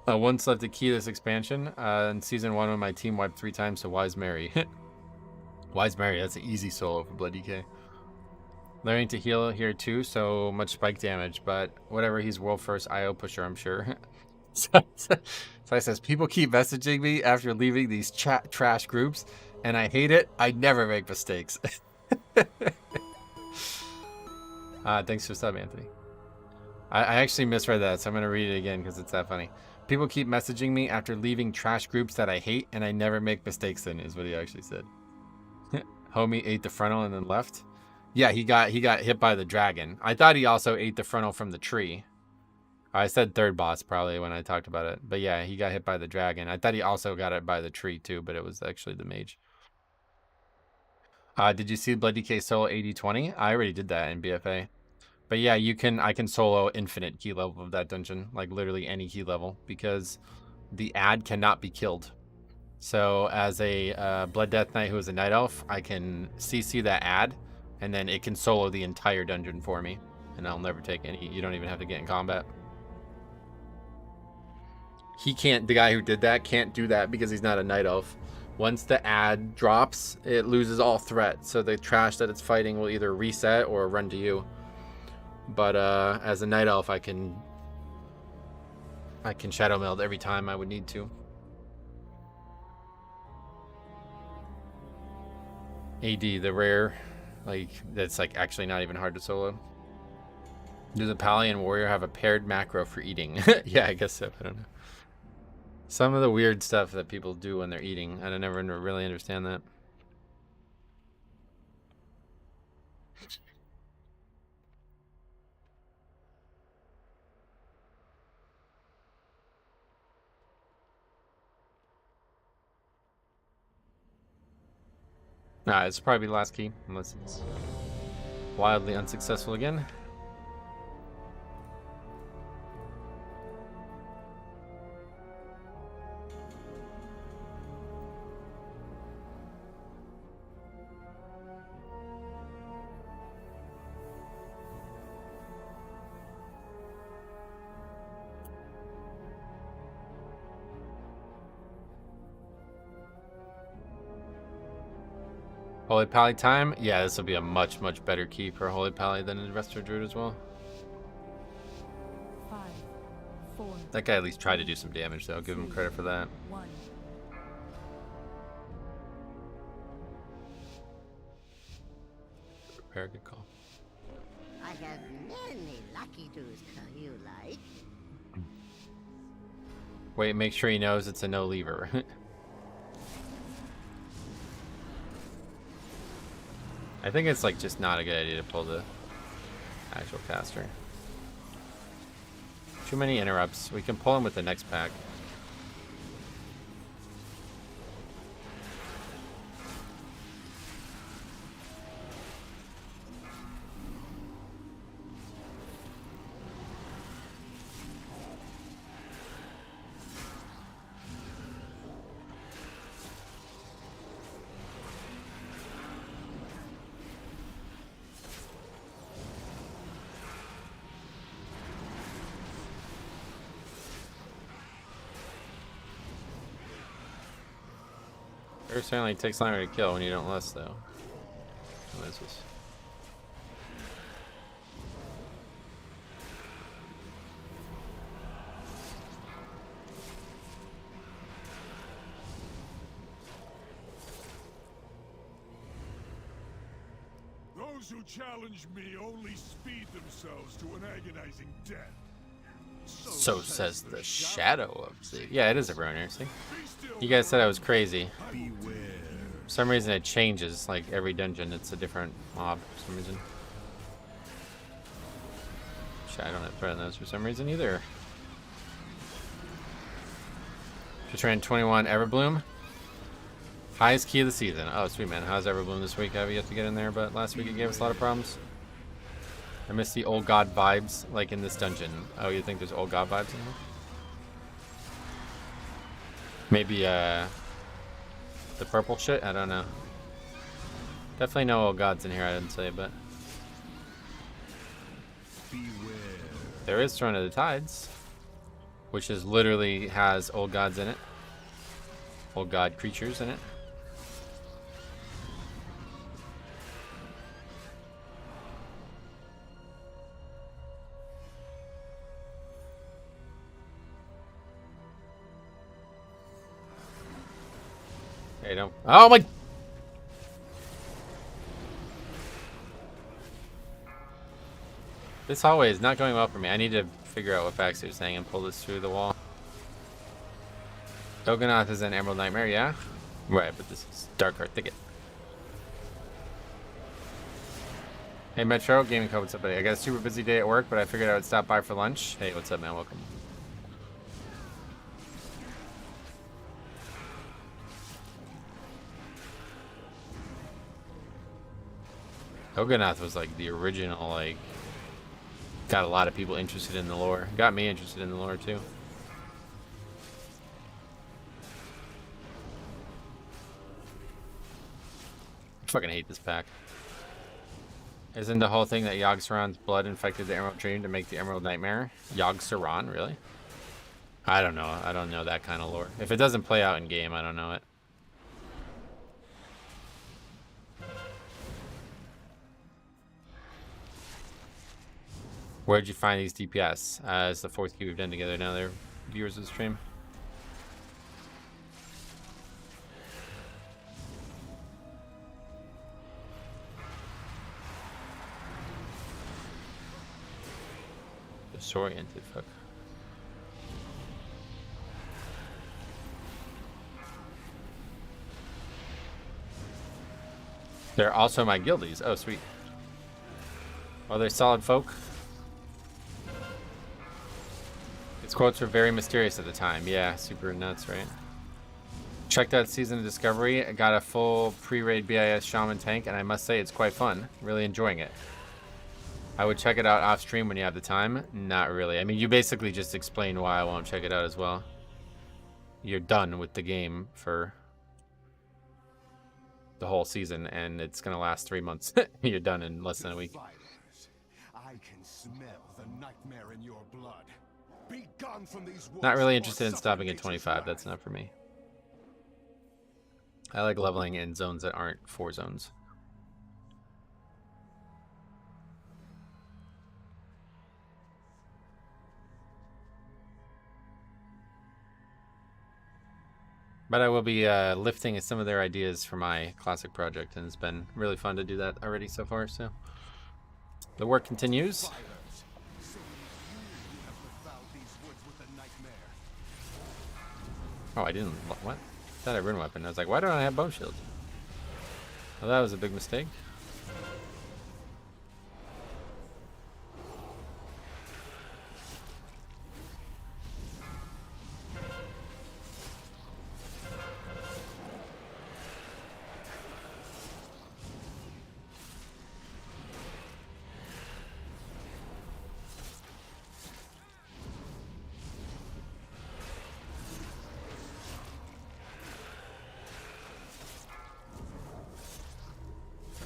Speaker 1: Once left the key to this expansion. In season 1 when my team wiped 3 times to Wise Mary. Wise Mary, that's an easy solo for Blood DK. Learning to heal here too, so much spike damage, but whatever, he's world first IO pusher, I'm sure. So I says, people keep messaging me after leaving these trash groups, and I hate it. I never make mistakes. Thanks for sub, Anthony. I actually misread that, so I'm going to read it again because it's that funny. People keep messaging me after leaving trash groups that I hate, and I never make mistakes in, is what he actually said. Homie ate the frontal and then left. Yeah, he got hit by the dragon. I thought he also ate the frontal from the tree. I said third boss probably when I talked about it. But yeah, he got hit by the dragon. I thought he also got it by the tree too, but it was actually the mage. Did you see Blood DK solo 80-20? I already did that in BFA. But yeah, I can solo infinite key level of that dungeon, like literally any key level, because the ad cannot be killed. So as a Blood Death Knight who is a Night Elf, I can CC that ad, and then it can solo the entire dungeon for me, and I'll never take any. You don't even have to get in combat. He can't. The guy who did that can't do that because he's not a Night Elf. Once the ad drops, it loses all threat. So the trash that it's fighting will either reset or run to you. But as a Night Elf, I can Shadow Meld every time I would need to. AD, the rare, like that's like actually not even hard to solo. Does a Pally and Warrior have a paired macro for eating? Yeah, I guess so. I don't know. Some of the weird stuff that people do when they're eating, I don't never really understand that. Nah, it's probably the last key, unless it's wildly unsuccessful again. Holy Pally time? Yeah, this will be a much, much better key for Holy Pally than in Resto Druid as well.
Speaker 11: 5, 4.
Speaker 1: That guy at least tried to do some damage, though. I'll give him credit for that.
Speaker 11: 1.
Speaker 1: Very good call.
Speaker 12: I have many lucky twos. You like?
Speaker 1: Wait, make sure he knows it's a no lever. I think it's like just not a good idea to pull the actual caster. Too many interrupts. We can pull him with the next pack. It certainly takes longer to kill when you don't lust, though. What is this?
Speaker 5: Those who challenge me only speed themselves to an agonizing death.
Speaker 1: So says the shadow of the... Yeah, it is a ruiner, see? You guys said I was crazy. For some reason it changes, like every dungeon, it's a different mob for some reason. Shit, I don't have threat on those for some reason either. Just ran 21 Everbloom. Highest key of the season. Oh, sweet, man. How's Everbloom this week? I have yet to get in there, but last week it gave us a lot of problems. I miss the old god vibes, like in this dungeon. Oh, you think there's old god vibes in here? Maybe, the purple shit? I don't know. Definitely no old gods in here, I didn't say, but... There is Throne of the Tides, which is literally has old gods in it. Old god creatures in it. Hey, don't... Oh my... This hallway is not going well for me. I need to figure out what facts they're saying and pull this through the wall. Doganath is an Emerald Nightmare, yeah? Right, but this is Dark Heart Thicket. Hey Metro, Gaming Co, what's up buddy? I got a super busy day at work, but I figured I would stop by for lunch. Hey, what's up man? Welcome. Doganath was like the original, like, got a lot of people interested in the lore. Got me interested in the lore too. I fucking hate this pack. Isn't the whole thing that Yogg-Saron's blood infected the Emerald Dream to make the Emerald Nightmare? Yogg-Saron, really? I don't know. I don't know that kind of lore. If it doesn't play out in game, I don't know it. Where'd you find these DPS? It's the fourth key we've done together now. They're viewers of the stream. Disoriented, fuck. They're also my guildies. Oh, sweet. Are they solid folk? Its quotes were very mysterious at the time. Yeah, super nuts, right? Checked out Season of Discovery. I got a full pre-raid BIS Shaman tank, and I must say it's quite fun. Really enjoying it. I would check it out off stream when you have the time. Not really. I mean, you basically just explained why I won't check it out as well. You're done with the game for the whole season, and it's gonna last 3 months. You're done in less than a week.
Speaker 5: I can smell the nightmare in your blood. Be gone from these
Speaker 1: Not really interested in stopping at 25. That's not for me. I like leveling in zones that aren't 4 zones. But I will be lifting some of their ideas for my classic project, and it's been really fun to do that already so far. So the work continues. Oh, I didn't. What? I thought I ruined weapon. I was like, why don't I have bone shield? Well, that was a big mistake.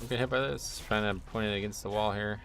Speaker 1: Get hit by this. Trying to point it against the wall here.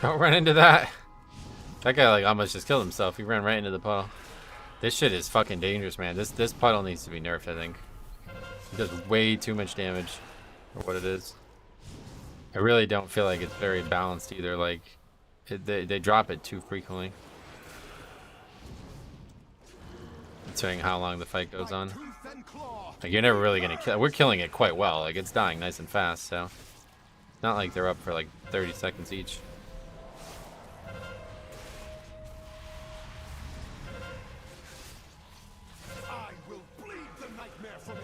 Speaker 1: Don't run into that. That guy like almost just killed himself. He ran right into the puddle. This shit is fucking dangerous, man. This puddle needs to be nerfed, I think. It does way too much damage for what it is. I really don't feel like it's very balanced either. Like, they drop it too frequently. Considering how long the fight goes on. Like, you're never really gonna kill. We're killing it quite well. Like, it's dying nice and fast, so. It's not like they're up for like 30 seconds each.
Speaker 5: I will bleed the nightmare from you.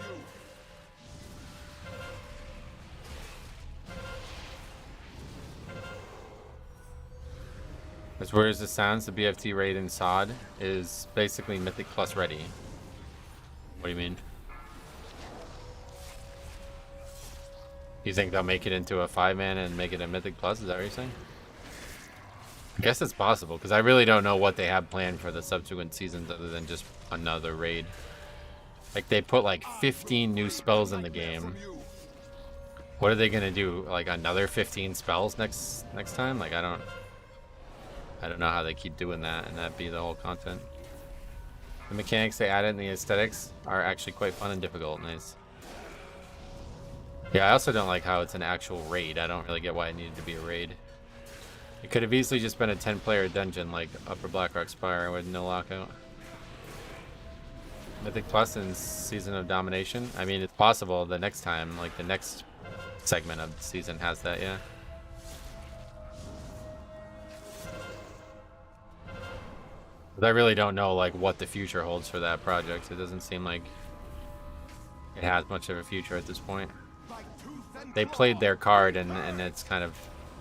Speaker 1: As weird as it sounds, the BFT raid in SOD is basically Mythic Plus ready. What do you mean? You think they'll make it into a 5-man and make it a Mythic Plus? Is that what you're saying? I guess it's possible, because I really don't know what they have planned for the subsequent seasons other than just another raid. Like, they put like 15 new spells in the game. What are they gonna do? Like another 15 spells next time? Like, I don't know how they keep doing that and that be the whole content. The mechanics they added and the aesthetics are actually quite fun and difficult. Nice. Yeah, I also don't like how it's an actual raid. I don't really get why it needed to be a raid. It could have easily just been a 10-player dungeon like Upper Blackrock Spire with no lockout. Mythic Plus in Season of Domination. I mean, it's possible the next time, like the next segment of the season has that, yeah. But I really don't know like what the future holds for that project. It doesn't seem like it has much of a future at this point. They played their card and it's kind of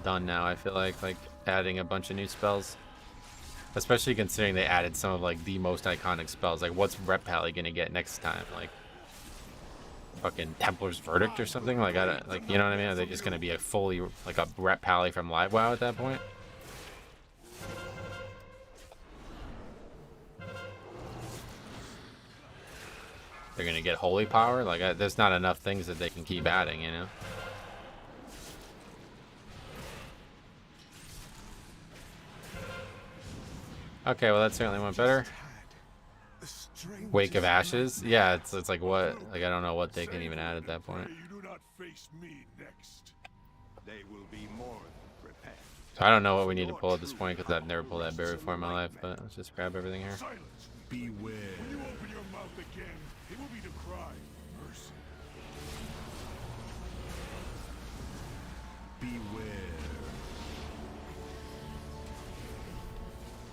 Speaker 1: done now, I feel like adding a bunch of new spells. Especially considering they added some of like the most iconic spells. Like what's Rep Pally gonna get next time? Like fucking Templar's Verdict or something? Like I don't, like, you know what I mean? Are they just gonna be a fully like a Rep Pally from Live WoW at that point? They're gonna get holy power? Like there's not enough things that they can keep adding, you know? Okay, well that certainly went better. Wake of Ashes? Yeah, it's like what? Like I don't know what they can even add at that point.
Speaker 5: You do not face me next. They will be more than prepared.
Speaker 1: So I don't know what we need to pull at this point because I've never pulled that bear before in my life, but let's just grab everything here.
Speaker 5: Silence. Beware. When you open your mouth again, it will be to cry mercy.
Speaker 6: Beware.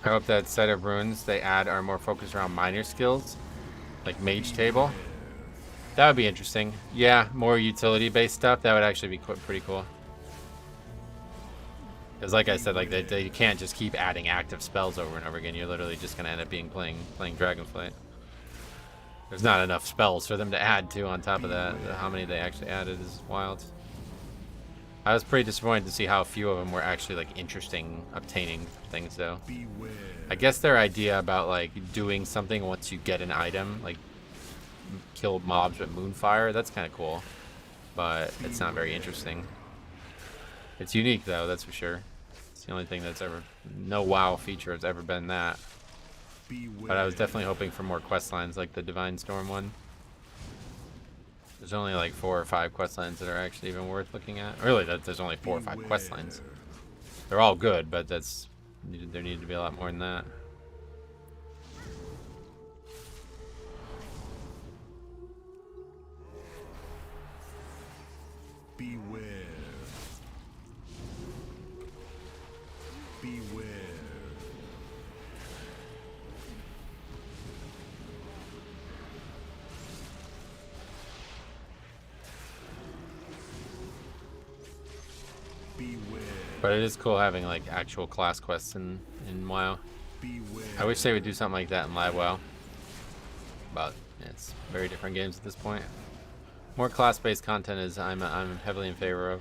Speaker 1: I hope that set of runes they add are more focused around minor skills, like Mage Table. That would be interesting. Yeah, more utility-based stuff. That would actually be pretty cool. Because like I said, like they can't just keep adding active spells over and over again. You're literally just gonna end up playing Dragonflight. There's not enough spells for them to add to on top of that. How many they actually added is wild. I was pretty disappointed to see how few of them were actually like interesting obtaining things though.
Speaker 6: Beware.
Speaker 1: I guess their idea about like doing something once you get an item, like kill mobs with Moonfire, that's kind of cool, but it's not very interesting. It's unique though, that's for sure. It's the only thing that's ever, no WoW feature has ever been that. But I was definitely hoping for more quest lines like the Divine Storm one. There's only like 4 or 5 quest lines that are actually even worth looking at. Really, there's only 4 or 5 quest lines. They're all good, but there needed to be a lot more than that.
Speaker 6: Beware. Beware.
Speaker 1: But it is cool having like actual class quests in WoW. I wish they would do something like that in Live WoW. But yeah, it's very different games at this point. More class-based content is I'm heavily in favor of.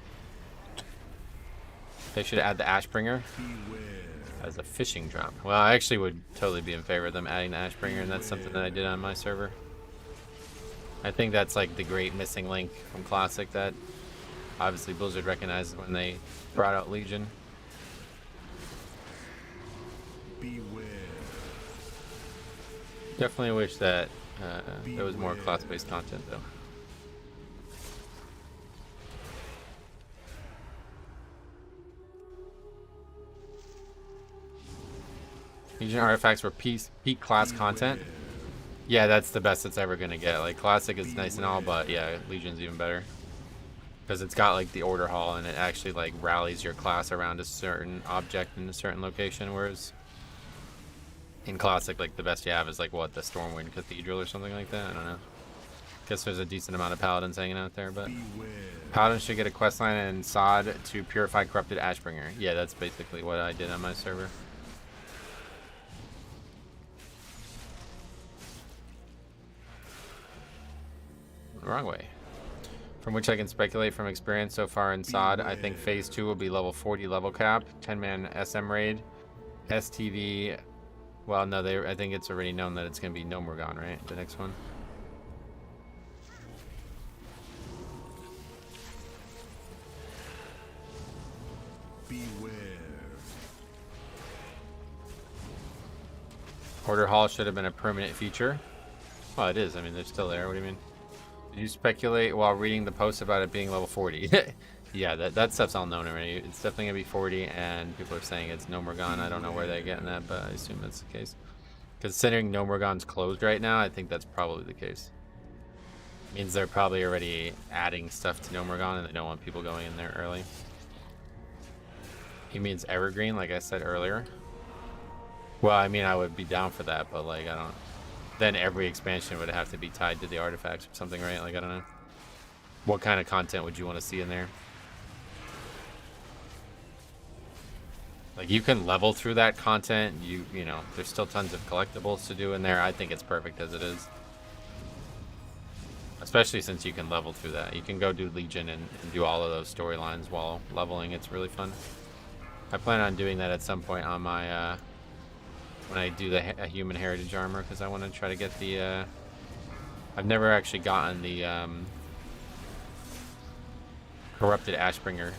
Speaker 1: They should add the Ashbringer as a fishing drop. Well, I actually would totally be in favor of them adding the Ashbringer, and that's something that I did on my server. I think that's like the great missing link from Classic that obviously Blizzard recognized when they brought out Legion.
Speaker 5: Beware.
Speaker 1: Definitely wish that there was more class-based content, though. Legion artifacts for peak class content. Yeah, that's the best it's ever gonna get. Like classic is nice and all, but yeah, Legion's even better because it's got like the order hall and it actually like rallies your class around a certain object in a certain location. Whereas in classic, like the best you have is like what, the Stormwind Cathedral or something like that. I don't know. Guess there's a decent amount of paladins hanging out there, but paladins should get a questline in Sod to purify corrupted Ashbringer. Yeah, that's basically what I did on my server. Wrong way. From which I can speculate from experience so far in Sod, I think phase 2 will be level 40 level cap, 10-man SM raid, STV. Well, no, I think it's already known that it's going to be No More Gone, right? The next one.
Speaker 5: Beware.
Speaker 1: Order hall should have been a permanent feature. Well, it is. I mean, they're still there. What do you mean? Did you speculate while reading the post about it being level 40? Yeah, that stuff's all known already. It's definitely going to be 40, and people are saying it's No More Gone. I don't know where they're getting that, but I assume that's the case. Considering No More Gone's closed right now, I think that's probably the case. Means they're probably already adding stuff to No More Gone, and they don't want people going in there early. He means Evergreen, like I said earlier. Well, I mean, I would be down for that, but like, I don't... Then every expansion would have to be tied to the artifacts or something, right? Like, I don't know. What kind of content would you want to see in there? Like, you can level through that content. You know, there's still tons of collectibles to do in there. I think it's perfect as it is. Especially since you can level through that. You can go do Legion and do all of those storylines while leveling. It's really fun. I plan on doing that at some point on my... when I do the human heritage armor, because I want to try to get the I've never actually gotten the corrupted Ashbringer.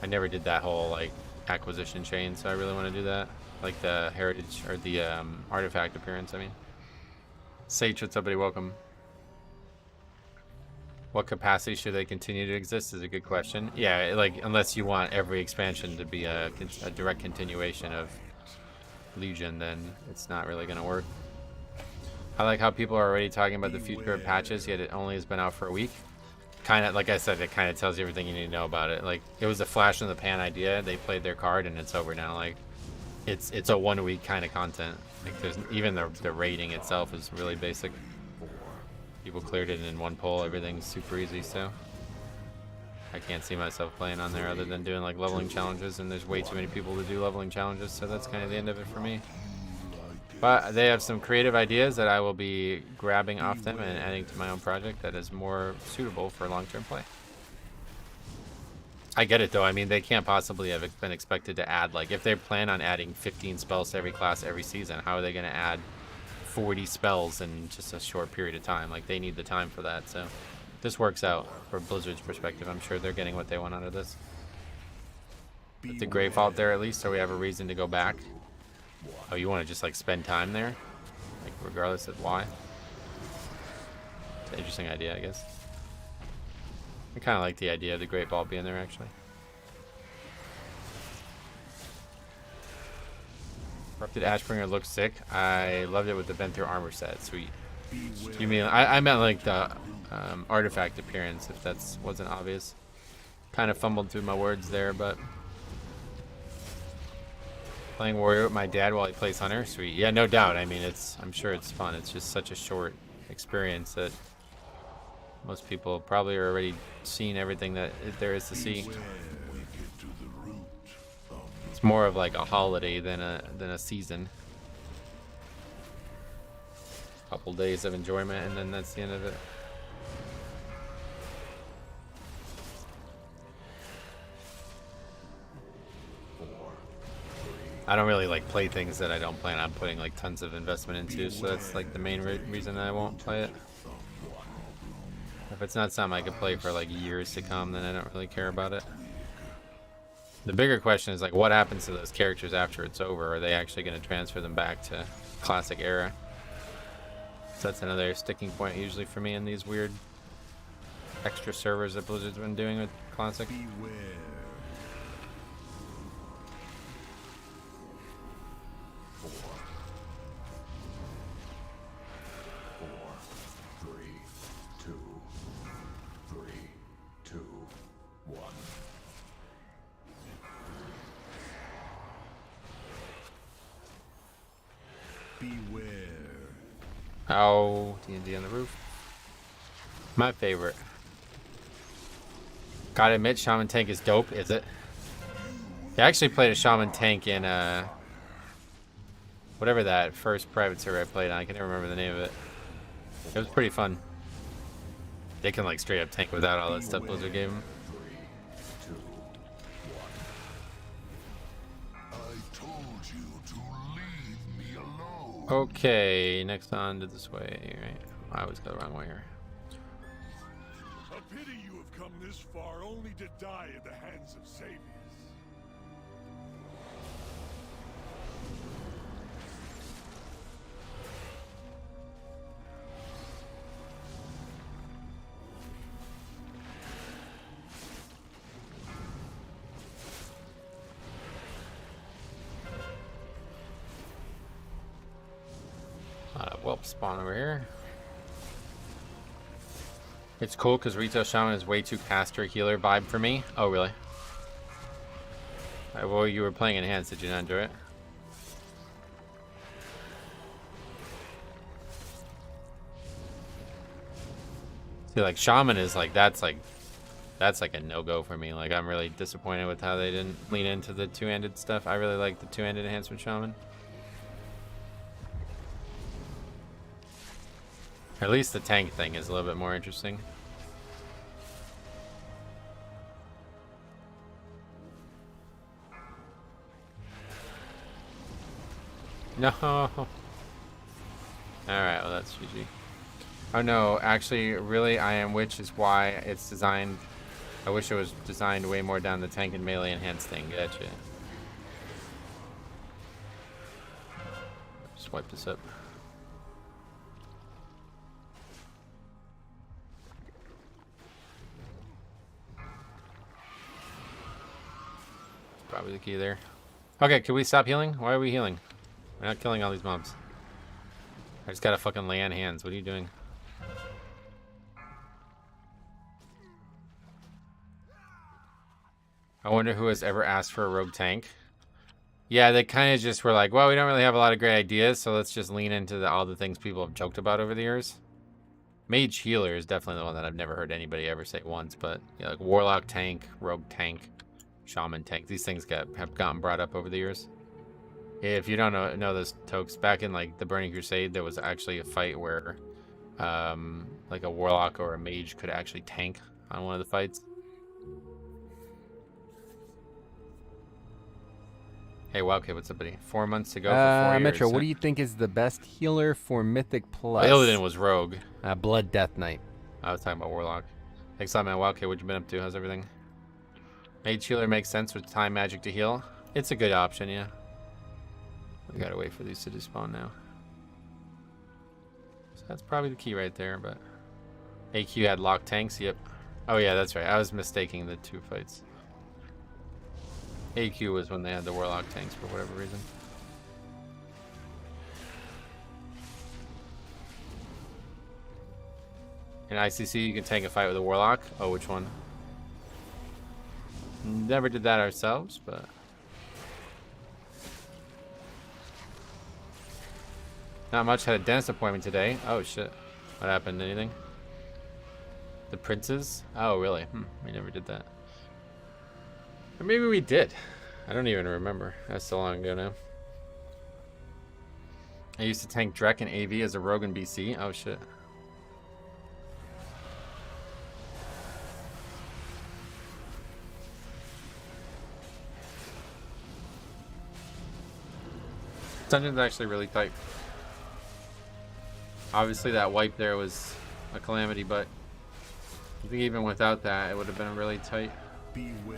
Speaker 1: I never did that whole like acquisition chain, so I really want to do that, like the heritage or the artifact appearance. I mean, Sage, what's up, buddy? Welcome. What capacity should they continue to exist is a good question. Yeah, like unless you want every expansion to be a direct continuation of Legion, then it's not really going to work. I like how people are already talking about the future of patches, yet it only has been out for a week. Kind of, like I said, it kind of tells you everything you need to know about it. Like, it was a flash in the pan idea, they played their card, and it's over now. Like, it's a 1 week kind of content. Like, there's even the rating itself is really basic. People cleared it in one pull, everything's super easy, so I can't see myself playing on there other than doing like leveling challenges, and there's way too many people to do leveling challenges, so that's kind of the end of it for me. But they have some creative ideas that I will be grabbing off them and adding to my own project that is more suitable for long-term play. I get it though. I mean, they can't possibly have been expected to add, like, if they plan on adding 15 spells to every class every season, how are they going to add 40 spells in just a short period of time? Like, they need the time for that, so this works out from Blizzard's perspective. I'm sure they're getting what they want out of this. With the Grey Vault there at least, so we have a reason to go back. Oh, you want to just like spend time there? Like, regardless of why? It's an interesting idea, I guess. I kind of like the idea of the Great Vault being there, actually. Corrupted Ashbringer looks sick. I loved it with the Bent Through Armor set. Sweet. You mean, I meant like the artifact appearance, if that wasn't obvious. Kind of fumbled through my words there, but... Playing Warrior with my dad while he plays Hunter? Sweet. Yeah, no doubt. I mean, I'm sure it's fun. It's just such a short experience that most people probably are already seeing everything that there is to see. It's more of like a holiday than a season. Couple days of enjoyment, and then that's the end of it. I don't really like play things that I don't plan on putting like tons of investment into, so that's like the main reason I won't play it. If it's not something I could play for like years to come, then I don't really care about it. The bigger question is like, what happens to those characters after it's over? Are they actually going to transfer them back to classic era? So that's another sticking point usually for me in these weird extra servers that Blizzard's been doing with classic.
Speaker 5: Beware. 4, 3, 2, 3, 2, 1. Beware.
Speaker 1: Oh, D&D on the roof. My favorite. Gotta admit, Shaman Tank is dope, is it? I actually played a Shaman Tank in, whatever that first private server I played on. I can never remember the name of it. It was pretty fun. They can, like, straight up tank without all that stuff Blizzard gave them.
Speaker 5: 3, 2, 1. I told you to leave me alone.
Speaker 1: Okay, next on to this way, right? I always go the wrong way here.
Speaker 5: A pity you have come this far only to die at the hands of saviors.
Speaker 1: Whelp spawn over here. It's cool because Retail Shaman is way too caster healer vibe for me. Oh, really? Well, you were playing Enhanced. Did you not enjoy it? See, like, Shaman is like, that's like a no-go for me. Like, I'm really disappointed with how they didn't lean into the two-handed stuff. I really like the two-handed enhancement Shaman. At least the tank thing is a little bit more interesting. No. Alright, well that's GG. Oh no, actually, really, I Am Witch is why it's designed. I wish it was designed way more down the tank and melee enhanced thing. Gotcha. Just wipe this up. Probably the key there. Okay, can we stop healing? Why are we healing? We're not killing all these mobs. I just gotta fucking lay on hands. What are you doing? I wonder who has ever asked for a rogue tank. Yeah, they kind of just were like, well, we don't really have a lot of great ideas, so let's just lean into all the things people have joked about over the years. Mage healer is definitely the one that I've never heard anybody ever say once, but yeah, like warlock tank, rogue tank, shaman tank. These things have gotten brought up over the years. If you don't know those tokes, back in like the Burning Crusade, there was actually a fight where like a warlock or a mage could actually tank on one of the fights. Hey, Wildcat, what's up, buddy? 4 months to go for 4 years.
Speaker 14: Metro, what do you think is the best healer for Mythic Plus?
Speaker 1: Illidan was rogue.
Speaker 14: Blood Death Knight.
Speaker 1: I was talking about warlock. Thanks a lot, man. Wildcat, what you been up to? How's everything? Mage healer makes sense with time magic to heal. It's a good option, yeah. We gotta wait for these to despawn now. So that's probably the key right there, but... AQ had locked tanks, yep. Oh yeah, that's right. I was mistaking the two fights. AQ was when they had the warlock tanks for whatever reason. In ICC, you can tank a fight with a warlock. Oh, which one? Never did that ourselves, but... Not much. Had a dentist appointment today. Oh, shit. What happened? Anything? The princes? Oh, really? We never did that. Or maybe we did. I don't even remember. That's so long ago now. I used to tank Drek and AV as a rogue in BC. Oh, shit. Dungeon's actually really tight. Obviously that wipe there was a calamity, but I think even without that it would have been really tight.
Speaker 5: Beware.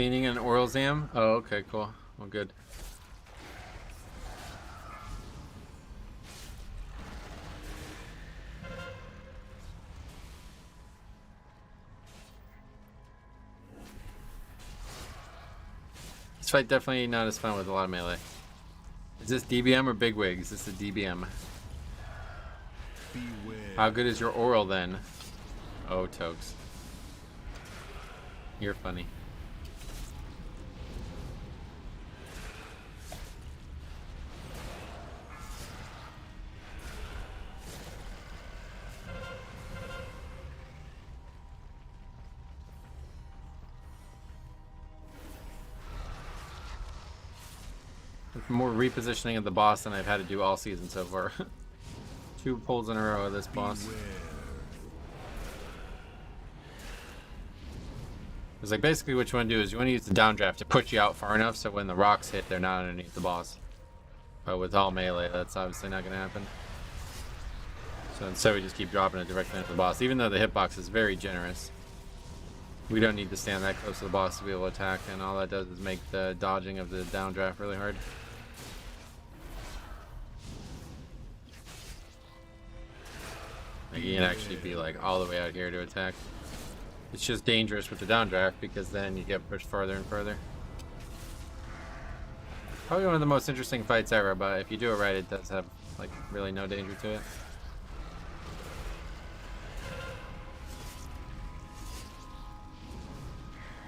Speaker 1: Cleaning and oral exam? Oh, okay, cool. Well, good. This fight definitely not as fun with a lot of melee. Is this DBM or bigwig? Is this a DBM?
Speaker 5: Beware.
Speaker 1: How good is your oral then? Oh, Tokes. You're funny. More repositioning of the boss than I've had to do all season so far. 2 pulls in a row of this boss. It's like basically what you want to do is you want to use the downdraft to push you out far enough so when the rocks hit, they're not underneath the boss. But with all melee, that's obviously not going to happen. So instead we just keep dropping it directly into the boss. Even though the hitbox is very generous, we don't need to stand that close to the boss to be able to attack, and all that does is make the dodging of the downdraft really hard. Like you can actually be like all the way out here to attack. It's just dangerous with the downdraft because then you get pushed farther and further. Probably one of the most interesting fights ever, but if you do it right, it does have like really no danger to it.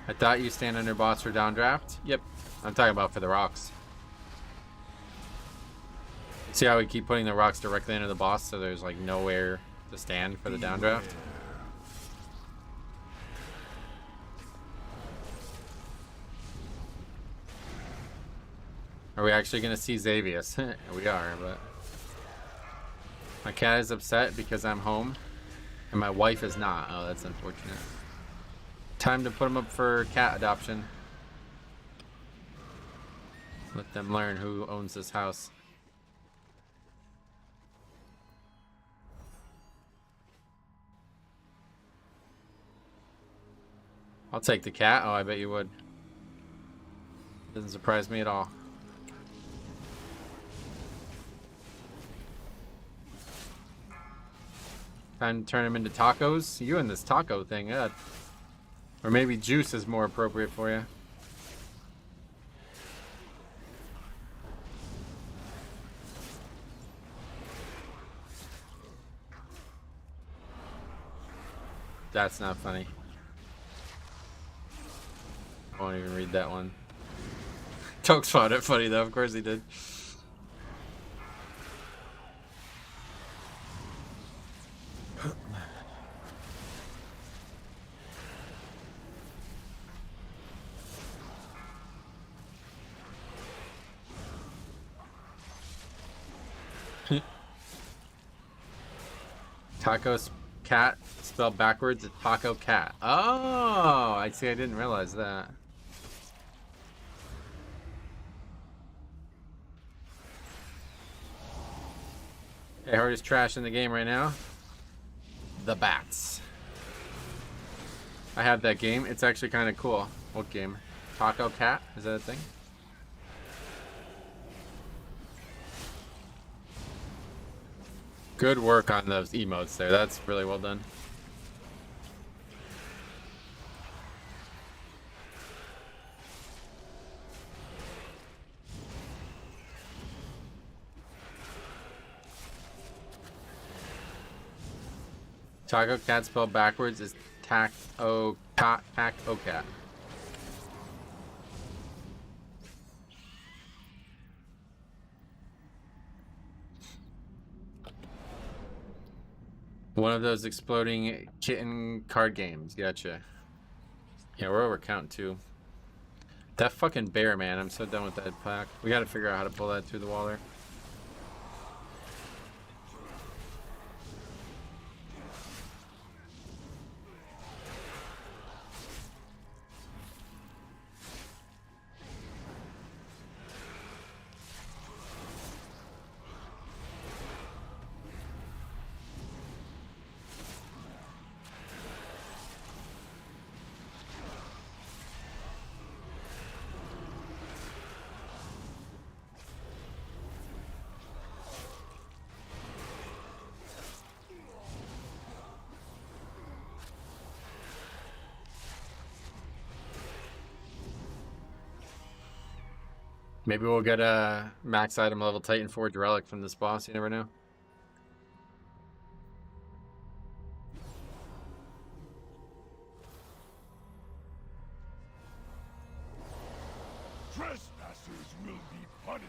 Speaker 1: I thought you stand under boss for downdraft. Yep, I'm talking about for the rocks. See how we keep putting the rocks directly under the boss so there's like nowhere to stand for the downdraft? Are we actually going to see Xavius? We are, but... My cat is upset because I'm home, and my wife is not. Oh, that's unfortunate. Time to put him up for cat adoption. Let them learn who owns this house. I'll take the cat. Oh, I bet you would. Doesn't surprise me at all. Time to turn him into tacos. You and this taco thing, or maybe juice is more appropriate for you. That's not funny. I won't even read that one. Tokes found it funny though, of course he did. Taco's cat spelled backwards is taco cat. Oh, I see. I didn't realize that. Hey, hardest trash in the game right now? The bats. I have that game. It's actually kind of cool. What game? Taco cat? Is that a thing? Good work on those emotes there. That's really well done. Taco cat spelled backwards is taco cat. One of those exploding kitten card games. Gotcha. Yeah, we're over count too. That fucking bear, man. I'm so done with that pack. We gotta figure out how to pull that through the wall there. Maybe we'll get a max item level Titan Forge relic from this boss. You never know.
Speaker 5: Trespassers will be punished.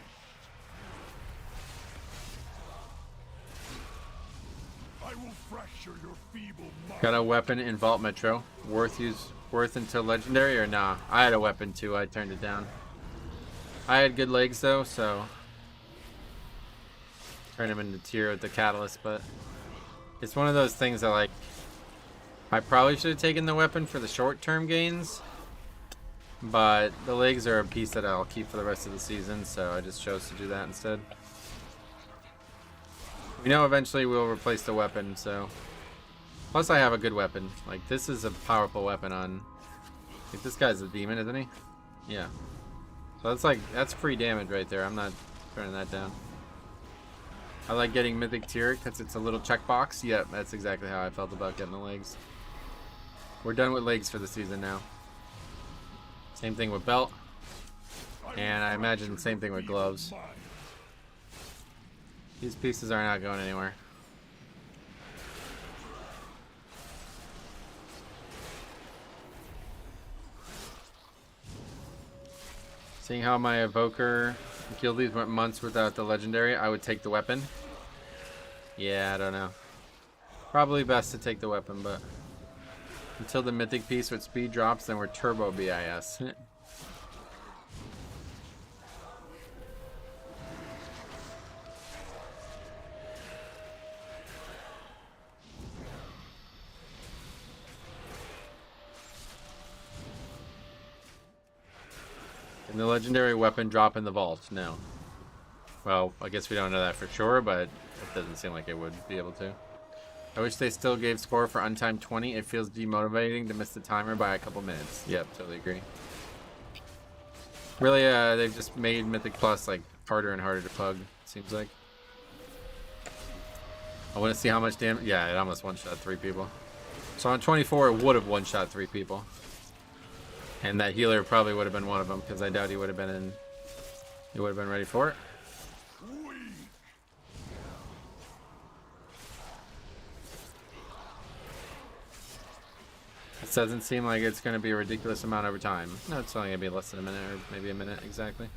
Speaker 5: I will fracture your feeble mind.
Speaker 1: Got a weapon in Vault Metro. Worth until legendary or nah? I had a weapon too. I turned it down. I had good legs though, so turn him into tier with the catalyst. But it's one of those things that, like, I probably should have taken the weapon for the short-term gains, but the legs are a piece that I'll keep for the rest of the season, so I just chose to do that instead. We know eventually we'll replace the weapon, so. Plus I have a good weapon. Like, this is a powerful weapon on. Like, this guy's a demon, isn't he? Yeah. So that's like, that's free damage right there. I'm not turning that down. I like getting Mythic tier because it's a little checkbox. Yep, that's exactly how I felt about getting the legs. We're done with legs for the season now. Same thing with belt. And I imagine the same thing with gloves. These pieces are not going anywhere. Seeing how my evoker guildies went months without the legendary, I would take the weapon. Yeah, I don't know. Probably best to take the weapon, but until the mythic piece with speed drops, then we're turbo BIS. Can the legendary weapon drop in the vault? No. Well, I guess we don't know that for sure, but it doesn't seem like it would be able to. I wish they still gave score for untimed 20. It feels demotivating to miss the timer by a couple minutes. Yep, totally agree. Really, they've just made Mythic Plus like harder and harder to pug, it seems like. I want to see how much damage. Yeah, it almost one-shot 3 people. So on 24, it would have one-shot 3 people. And that healer probably would have been one of them, because I doubt he would have been in. He would have been ready for it. This doesn't seem like it's going to be a ridiculous amount over time. No, it's only going to be less than a minute, or maybe a minute exactly.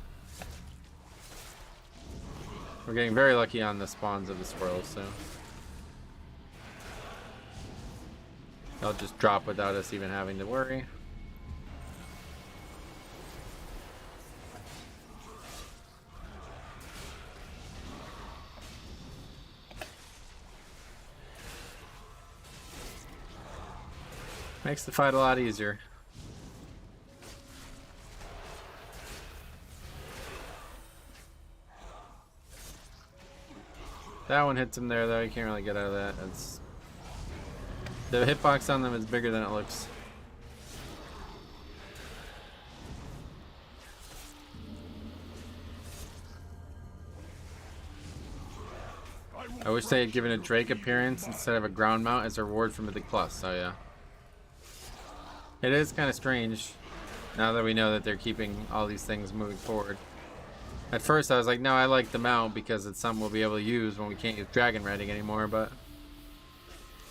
Speaker 1: We're getting very lucky on the spawns of the swirls, so. They'll just drop without us even having to worry. Makes the fight a lot easier. That one hits him there, though. You can't really get out of that. It's... The hitbox on them is bigger than it looks. I wish they had given a Drake appearance instead of a ground mount as a reward for Mythic Plus. Oh yeah. It is kind of strange now that we know that they're keeping all these things moving forward. At first I was like, no, I like the mount because it's something we'll be able to use when we can't use dragon riding anymore, but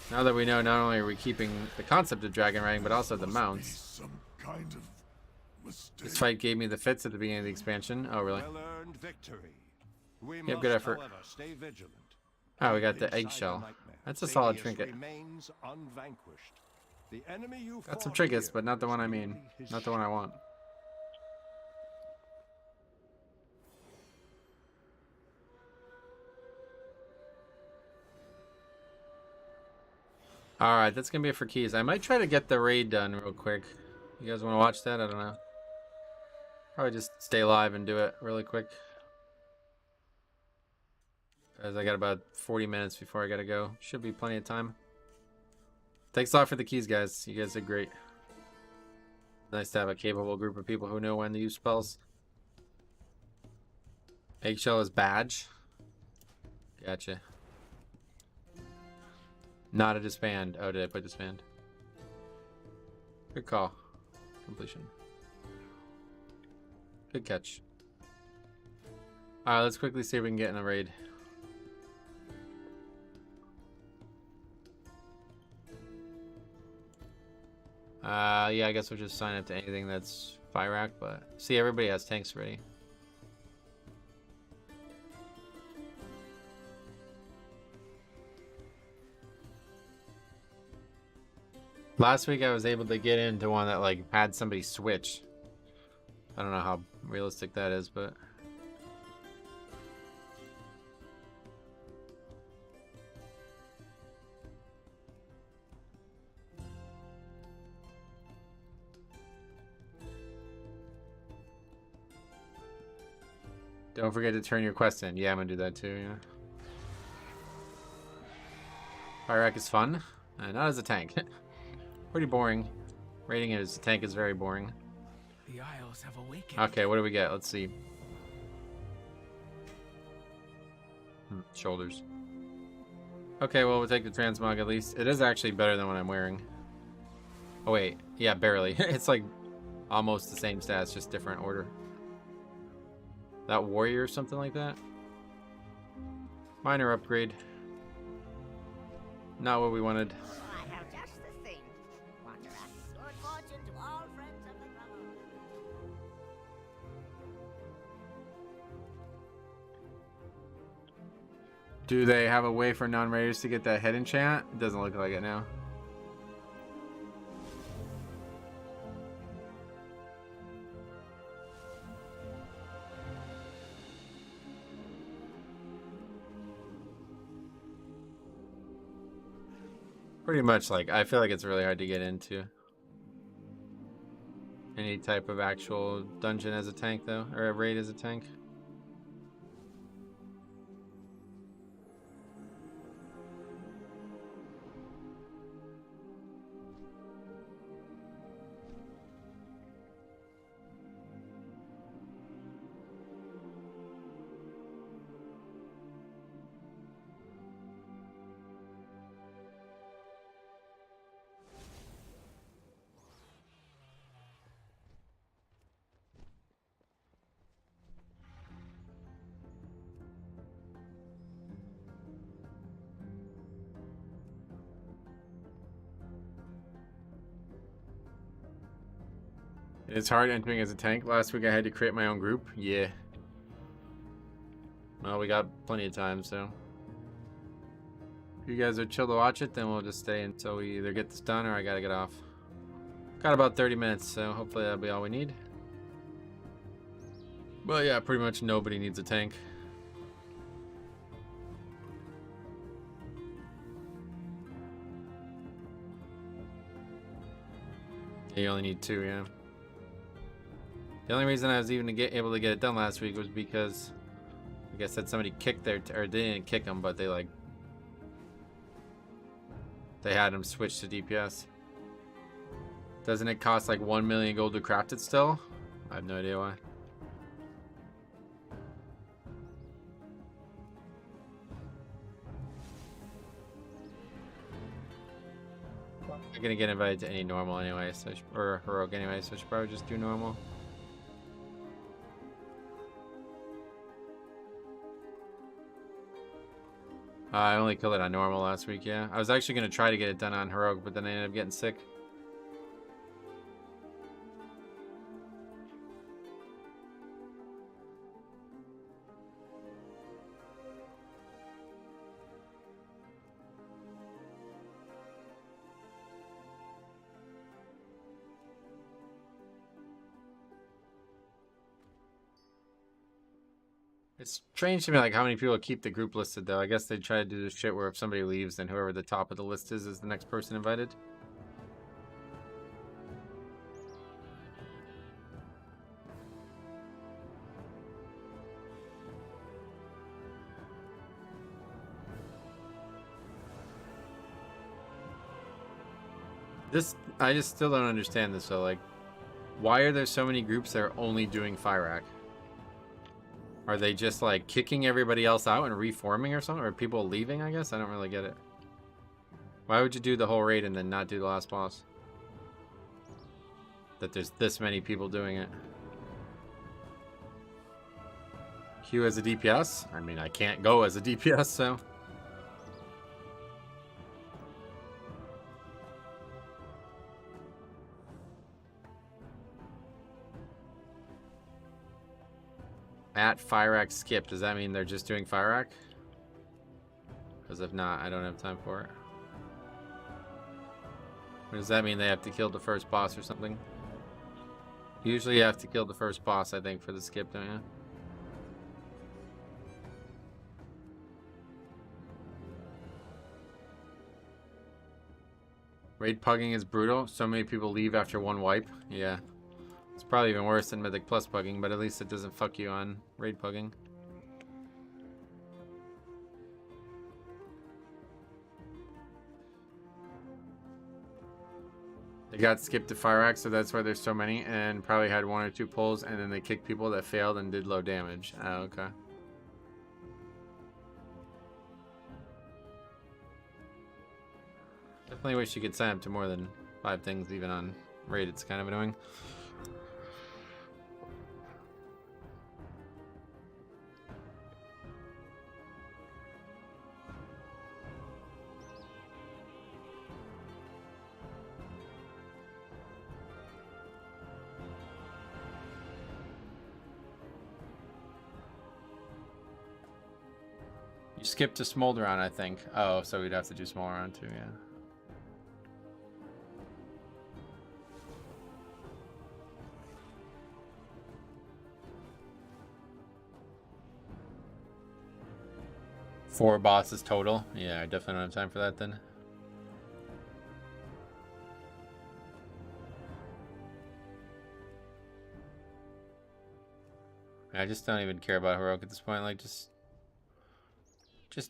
Speaker 1: now that we know not only are we keeping the concept of dragon riding, but also the mounts. This fight gave me the fits at the beginning of the expansion. Oh, really?
Speaker 9: Well-earned victory. We
Speaker 1: Yep, good effort.
Speaker 9: however, stay vigilant.
Speaker 1: Oh, we got the eggshell. That's a solid trinket.
Speaker 9: Remains unvanquished. The enemy you
Speaker 1: Got some
Speaker 9: fought
Speaker 1: trinkets,
Speaker 9: here
Speaker 1: but not the one I mean.
Speaker 9: is
Speaker 1: Not the one I want. Alright, that's gonna be it for keys. I might try to get the raid done real quick. You guys want to watch that? I don't know. Probably just stay live and do it really quick. Because I got about 40 minutes before I gotta go. Should be plenty of time. Thanks a lot for the keys, guys. You guys did great. Nice to have a capable group of people who know when to use spells. Eggshell is badge. Gotcha. Not a disband. Oh, did I put disband? Good call. Completion. Good catch. Alright, let's quickly see if we can get in a raid. Yeah, I guess we'll just sign up to anything that's fire rack, but see, everybody has tanks ready. Last week I was able to get into one that like had somebody switch. I don't know how realistic that is, but don't forget to turn your quest in. Yeah, I'm gonna do that too, yeah. Fire rack is fun. Not as a tank. Pretty boring. Raiding it as a tank is very boring.
Speaker 15: The Isles have awakened.
Speaker 1: Okay, what do we get? Let's see. Shoulders. Okay, well, we'll take the transmog at least. It is actually better than what I'm wearing. Oh, wait. Yeah, barely. It's like almost the same stats, just different order. That warrior or something like that? Minor upgrade. Not what we wanted.
Speaker 12: I have just the thing. Wanderer, good fortune to all friends of the Brotherhood.
Speaker 1: Do they have a way for non-raiders to get that head enchant? It doesn't look like it now. Pretty much, like, I feel like it's really hard to get into any type of actual dungeon as a tank, though, or a raid as a tank. It's hard entering as a tank. Last week I had to create my own group. Yeah. Well, we got plenty of time, so. If you guys are chill to watch it, then we'll just stay until we either get this done or I gotta get off. Got about 30 minutes, so hopefully that'll be all we need. But yeah, pretty much nobody needs a tank. Yeah, you only need 2, yeah. The only reason I was even able to get it done last week was because I guess that somebody kicked their, or they didn't kick them, but they like, they had them switch to DPS. Doesn't it cost like 1 million gold to craft it still? I have no idea why. I'm gonna get invited to any normal anyway, so or heroic anyway, so I should probably just do normal. I only killed it on normal last week, yeah. I was actually going to try to get it done on heroic, but then I ended up getting sick. It's strange to me like how many people keep the group listed though. I guess they try to do this shit where if somebody leaves, then whoever the top of the list is the next person invited. I just still don't understand this though. Like, why are there so many groups that are only doing fire rack? Are they just like kicking everybody else out and reforming or something? Or are people leaving, I guess? I don't really get it. Why would you do the whole raid and then not do the last boss? That there's this many people doing it. Q as a DPS? I mean, I can't go as a DPS, so... At Fire skip, does that mean they're just doing Fire? Because if not, I don't have time for it. Or does that mean they have to kill the first boss or something? Usually you have to kill the first boss, I think, for the skip, don't you? Raid pugging is brutal. So many people leave after one wipe. Yeah. It's probably even worse than Mythic Plus pugging, but at least it doesn't fuck you on raid pugging. They got skipped to Fire Axe, so that's why there's so many, and probably had 1 or 2 pulls, and then they kicked people that failed and did low damage. Oh, okay. Definitely wish you could sign up to more than 5 things, even on raid. It's kind of annoying. You skipped to Smolderon, I think. Oh, so we'd have to do Smolderon too, yeah. Four bosses total. Yeah, I definitely don't have time for that then. I just don't even care about heroic at this point. Like, just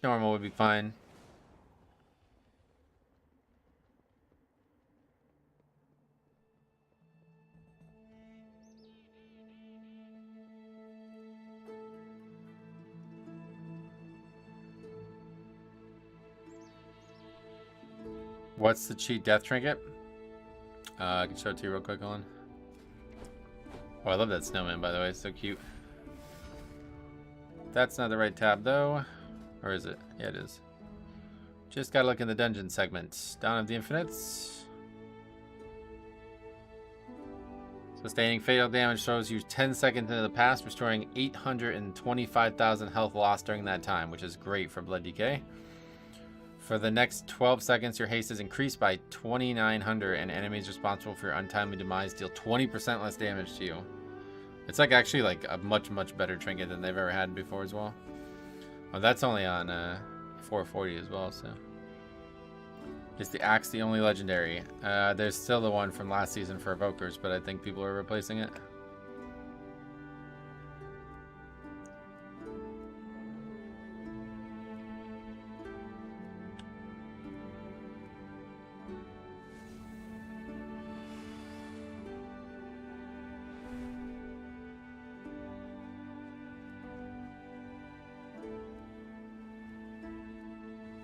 Speaker 1: normal would be fine. What's the cheat death trinket? I can show it to you real quick, Ellen. Oh, I love that snowman, by the way. It's so cute. That's not the right tab, though. Or is it? Yeah, it is. Just gotta look in the dungeon segment. Dawn of the Infinites. Sustaining fatal damage throws you 10 seconds into the past, restoring 825,000 health lost during that time, which is great for Blood Decay. For the next 12 seconds, your haste is increased by 2,900, and enemies responsible for your untimely demise deal 20% less damage to you. It's like actually like a much better trinket than they've ever had before as well. Oh, that's only on 440 as well, so. Is the axe the only legendary? There's still the one from last season for evokers, but I think people are replacing it.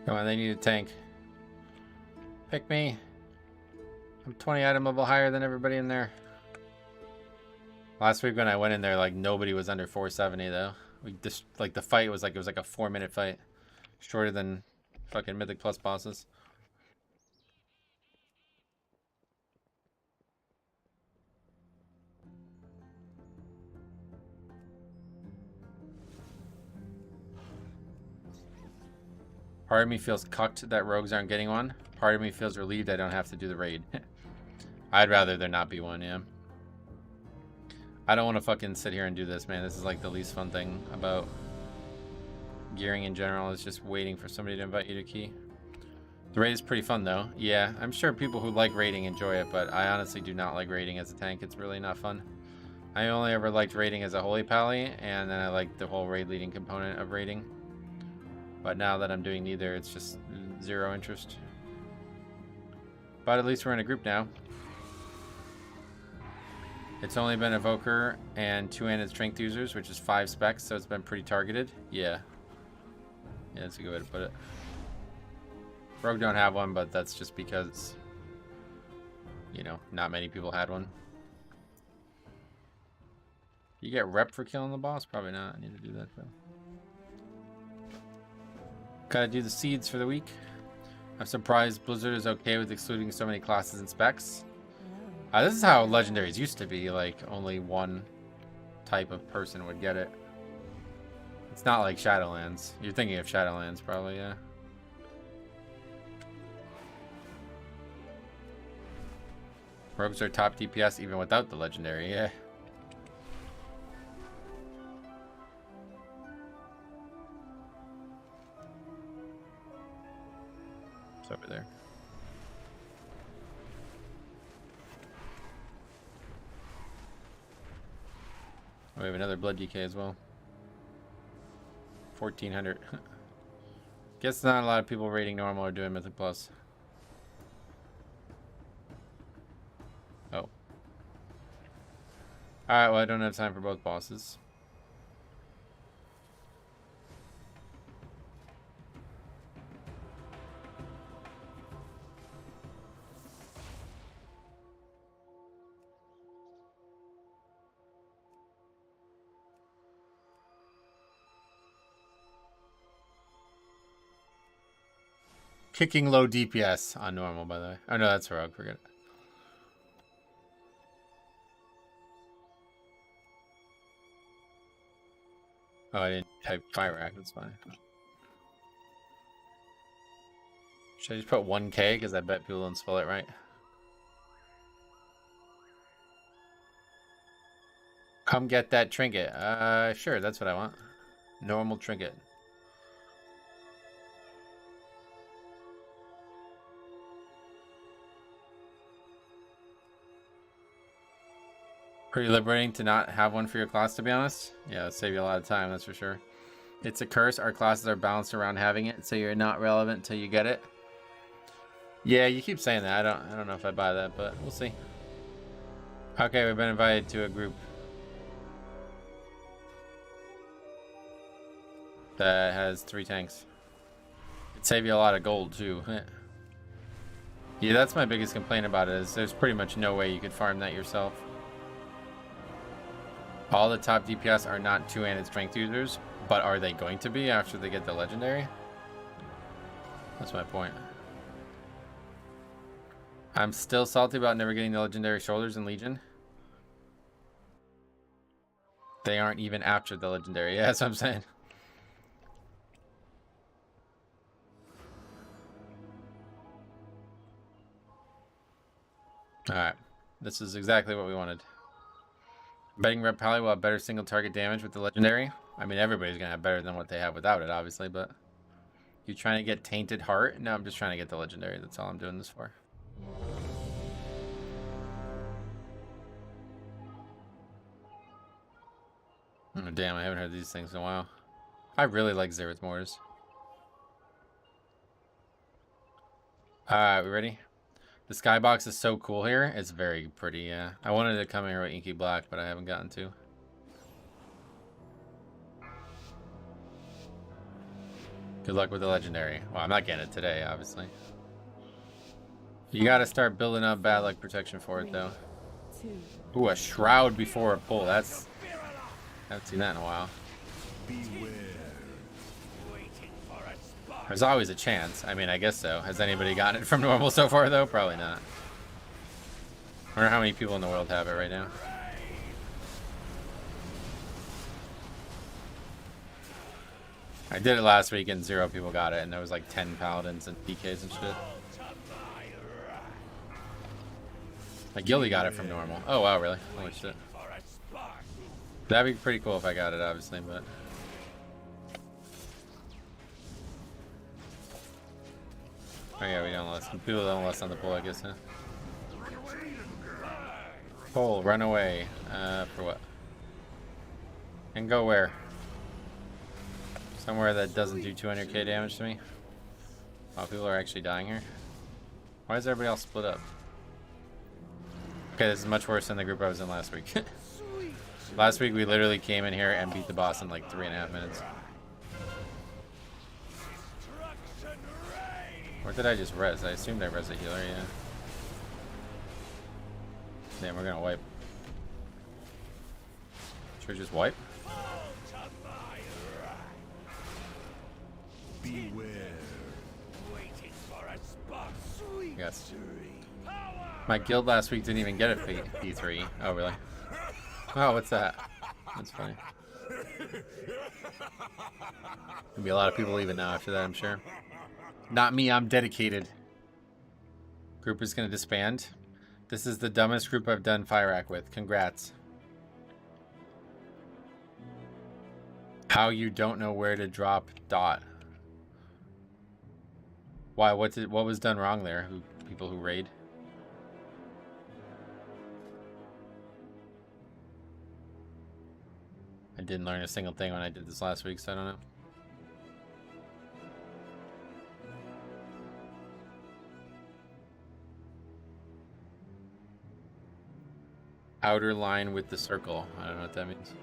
Speaker 1: Come on, they need a tank. Pick me. I'm 20 item level higher than everybody in there. Last week when I went in there, like nobody was under 470 though. We just like the fight was like it was like a 4-minute fight, shorter than fucking Mythic Plus bosses. Part of me feels cucked that rogues aren't getting one. Part of me feels relieved I don't have to do the raid. I'd rather there not be one, yeah. I don't want to fucking sit here and do this, man. This is like the least fun thing about gearing in general, is just waiting for somebody to invite you to key. The raid is pretty fun though. Yeah, I'm sure people who like raiding enjoy it, but I honestly do not like raiding as a tank. It's really not fun. I only ever liked raiding as a holy pally, and then I liked the whole raid leading component of raiding. But now that I'm doing neither, it's just zero interest. But at least we're in a group now. It's only been Evoker and 2-handed Strength users, which is 5 specs, so it's been pretty targeted. Yeah. Yeah, that's a good way to put it. Rogue don't have one, but that's just because, you know, not many people had one. You get rep for killing the boss? Probably not. I need to do that though. Gotta do the seeds for the week. I'm surprised Blizzard is okay with excluding so many classes and specs. This is how legendaries used to be, like only one type of person would get it. It's not like Shadowlands. You're thinking of Shadowlands probably, yeah. Rogues are top DPS even without the legendary, yeah. It's over there. Oh, we have another blood DK as well. 1400. Guess not a lot of people rating normal or doing Mythic Plus. Oh. Alright, well I don't have time for both bosses. Kicking low DPS on normal, by the way. Oh no, that's rogue. Forget it. Oh, I didn't type fire rack. That's fine. Should I just put 1K? Because I bet people don't spell it right. Come get that trinket. Sure, that's what I want. Normal trinket. Pretty liberating to not have one for your class, to be honest. Yeah, it'll save you a lot of time, that's for sure. It's a curse. Our classes are balanced around having it, so you're not relevant until you get it. Yeah, you keep saying that. I don't know if I buy that, but we'll see. Okay, we've been invited to a group that has 3 tanks. It'd save you a lot of gold too. Yeah, that's my biggest complaint about it, is there's pretty much no way you could farm that yourself. All the top DPS are not 2-handed strength users, but are they going to be after they get the legendary? That's my point. I'm still salty about never getting the legendary shoulders in Legion. They aren't even after the legendary. Yeah, that's what I'm saying. Alright. This is exactly what we wanted. Betting Rep Pally will have better single target damage with the legendary. I mean, everybody's going to have better than what they have without it, obviously, but... You trying to get Tainted Heart? No, I'm just trying to get the legendary. That's all I'm doing this for. Oh, damn, I haven't heard these things in a while. I really like Xerath Mortars. Alright, we ready? The skybox is so cool here. It's very pretty, yeah. I wanted to come here with Inky Black, but I haven't gotten to. Good luck with the legendary. Well, I'm not getting it today, obviously. You gotta start building up bad luck protection for it, though. Ooh, a shroud before a pull. That's... I haven't seen that in a while. There's always a chance. I mean, I guess so. Has anybody gotten it from normal so far, though? Probably not. I wonder how many people in the world have it right now. I did it last week and 0 people got it, and there was like 10 paladins and PKs and shit. Like Gilly got it from normal. Oh wow, really? Holy shit. That'd be pretty cool if I got it, obviously, but... Oh yeah, we don't listen. People don't listen on the pull, I guess, huh? Pull, run away. For what? And go where? Somewhere that doesn't do 200k damage to me? Oh, people are actually dying here. Why is everybody all split up? Okay, this is much worse than the group I was in last week. Last week we literally came in here and beat the boss in like 3.5 minutes. Or did I just res? I assumed I res a healer, yeah. Damn, we're gonna wipe. Should we just wipe?
Speaker 5: Beware.
Speaker 9: Waiting for a spot. Sweet
Speaker 1: Yes. My guild last week didn't even get a P3. Oh, really? Oh, what's that? That's funny. There'll be a lot of people leaving now after that, I'm sure. Not me, I'm dedicated. Group is going to disband. This is the dumbest group I've done Fire Act with. Congrats. How you don't know where to drop dot. Why? What was done wrong there? People who raid? I didn't learn a single thing when I did this last week, so I don't know. Outer line with the circle. I don't know what that means.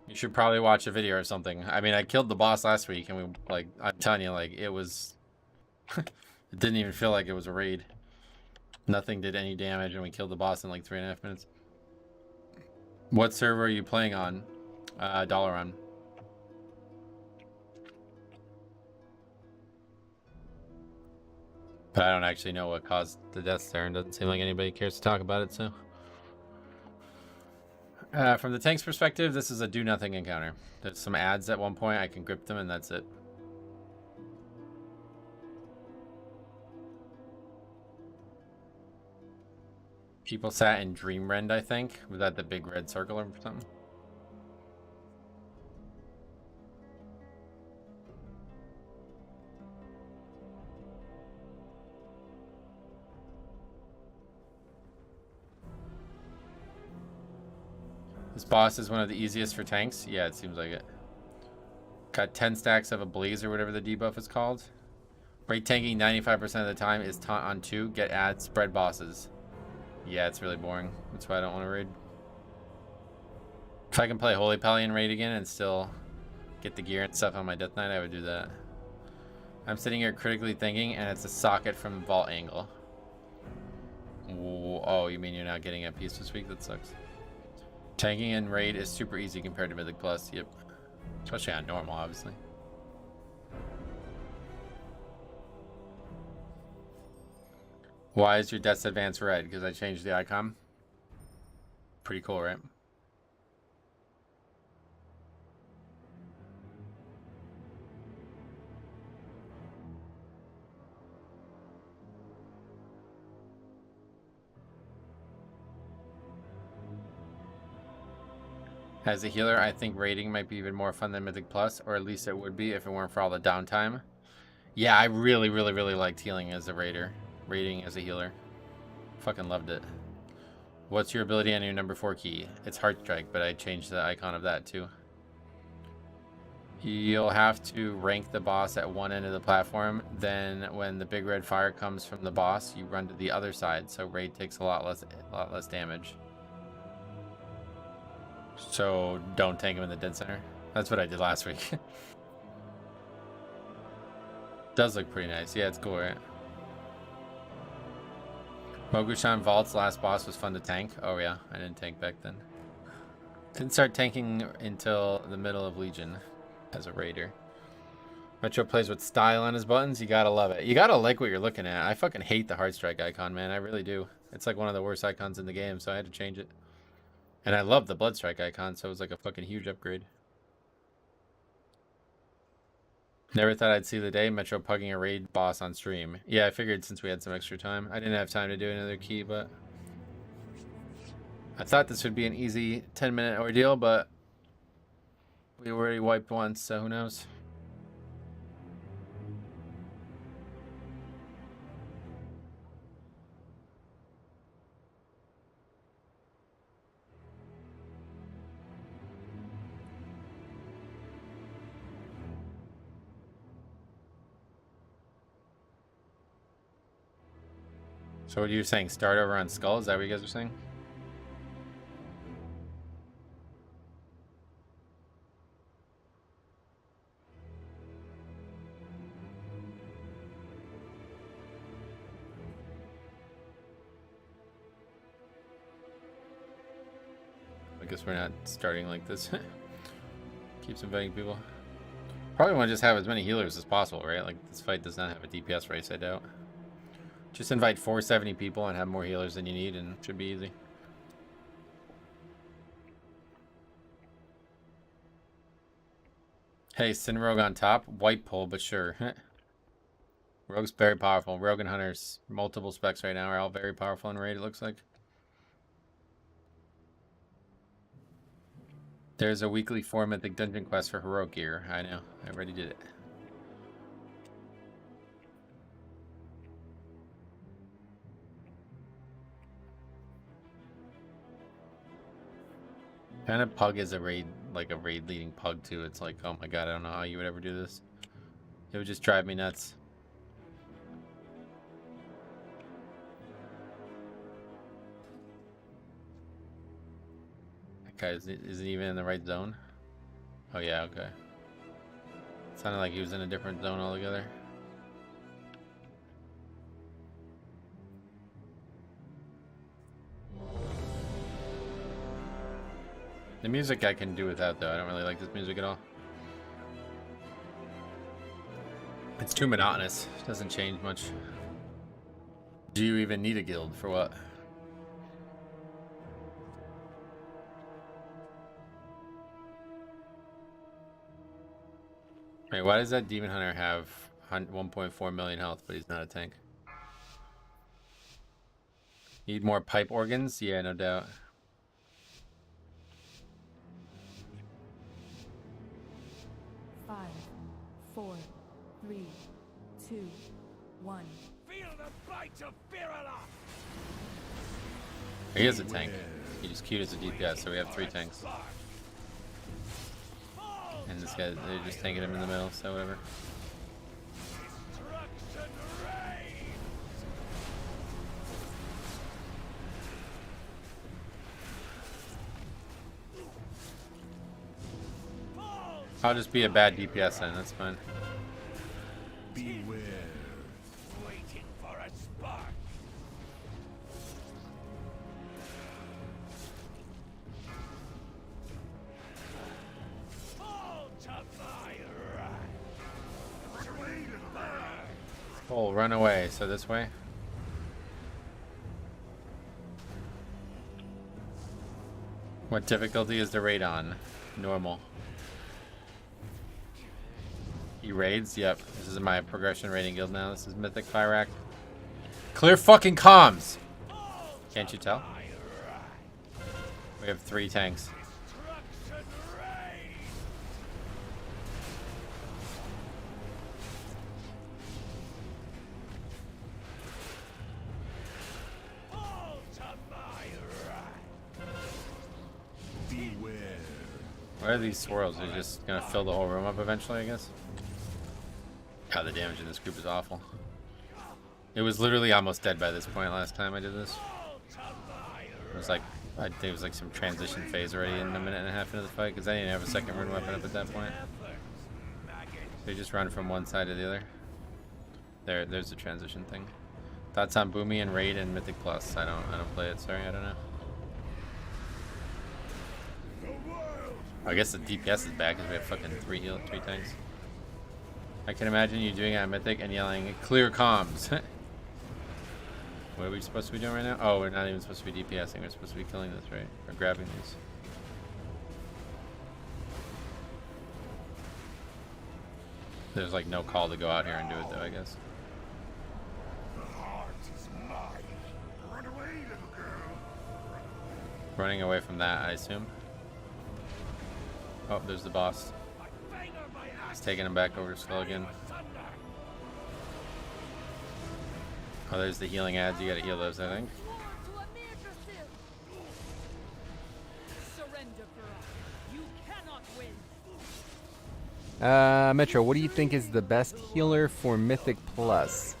Speaker 1: You should probably watch a video or something. I mean, I killed the boss last week, and I'm telling you, it was, it didn't even feel like it was a raid. Nothing did any damage, and we killed the boss in like 3.5 minutes. What server are you playing on? Dalaran. But I don't actually know what caused the deaths there, and doesn't seem like anybody cares to talk about it, so. From the tank's perspective, this is a do-nothing encounter. There's some ads at one point, I can grip them, and that's it. People sat in Dreamrend, I think. Was that the big red circle or something? This boss is one of the easiest for tanks. Yeah, it seems like it. Got 10 stacks of a blaze or whatever the debuff is called. Raid tanking 95% of the time is taunt on 2. Get ads, spread bosses. Yeah, it's really boring. That's why I don't want to raid. If I can play Holy Pally and raid again and still get the gear and stuff on my Death Knight, I would do that. I'm sitting here critically thinking, and it's a socket from the vault angle. Oh, you mean you're not getting a piece this week? That sucks. Tanking and raid is super easy compared to Mythic Plus. Yep. Especially on normal, obviously. Why is your Death's Advance red? Because I changed the icon. Pretty cool, right? As a healer, I think raiding might be even more fun than Mythic Plus, or at least it would be if it weren't for all the downtime. Yeah, I really liked healing as a raider. Raiding as a healer. Fucking loved it. What's your ability on your number 4 key? It's Heart Strike, but I changed the icon of that too. You'll have to rank the boss at one end of the platform. Then when the big red fire comes from the boss, you run to the other side, so raid takes a lot less damage. So don't tank him in the dead center. That's what I did last week. Does look pretty nice. Yeah, it's cool, right? Mogushan Vault's last boss was fun to tank. Oh yeah, I didn't tank back then. Didn't start tanking until the middle of Legion as a raider. Metro plays with style on his buttons. You gotta love it. You gotta like what you're looking at. I fucking hate the Heart Strike icon, man. I really do. It's like one of the worst icons in the game, so I had to change it. And I love the Blood Strike icon, so it was like a fucking huge upgrade. Never thought I'd see the day Metro pugging a raid boss on stream. Yeah, I figured since we had some extra time. I didn't have time to do another key, but I thought this would be an easy 10-minute ordeal, but we already wiped once, so who knows? So what are you saying? Start over on Skull? Is that what you guys are saying? I guess we're not starting like this. Keeps inviting people. Probably want to just have as many healers as possible, right? Like, this fight does not have a DPS race, I doubt. Just invite 470 people and have more healers than you need, and it should be easy. Hey, Sin Rogue on top. White pull, but sure. Rogue's very powerful. Rogue and Hunter's multiple specs right now are all very powerful in raid, it looks like. There's a weekly 4 mythic dungeon quest for heroic gear. I know. I already did it. Kind of pug is a raid, like a raid leading pug too. It's like, oh my god, I don't know how you would ever do this. It would just drive me nuts. That guy isn't even in the right zone. Oh yeah, okay. Sounded like he was in a different zone altogether. The music I can do without, though. I don't really like this music at all. It's too monotonous. It doesn't change much. Do you even need a guild? For what? Wait, why does that Demon Hunter have 1.4 million health, but he's not a tank? Need more pipe organs? Yeah, no doubt. He is a tank. He just queued as a DPS, so we have 3 tanks. And this guy, they're just tanking him in the middle, so whatever. I'll just be a bad DPS then, that's fine.
Speaker 5: Beware. Waiting for a spark. Fall to my wrath.
Speaker 1: Oh, run away. So this way? What difficulty is the raid on? Normal. He raids? Yep. This is my progression raiding guild now. This is Mythic Pyrac. Clear fucking comms! Can't you tell? We have 3 tanks. Why are these swirls? They're just gonna fill the whole room up eventually, I guess? God, the damage in this group is awful. It was literally almost dead by this point last time I did this. It was like, I think it was like some transition phase already in a minute and a half into the fight, because I didn't have a second rune weapon up at that point. They just run from one side to the other. There's the transition thing. Thoughts on Boomy and Raid and Mythic Plus? I don't play it, sorry, I don't know. I guess the DPS is back because we have fucking 3 tanks. I can imagine you doing it on Mythic and yelling, clear comms. What are we supposed to be doing right now? Oh, we're not even supposed to be DPSing. We're supposed to be killing this, right? Or grabbing these. There's like no call to go out here and do it though, I guess.
Speaker 5: The heart is mine. Run away, little girl.
Speaker 1: Running away from that, I assume. Oh, there's the boss. He's taking him back over to Skull again. Oh, there's the healing ads. You gotta heal those, I think.
Speaker 14: Metro, what do you think is the best healer for Mythic Plus?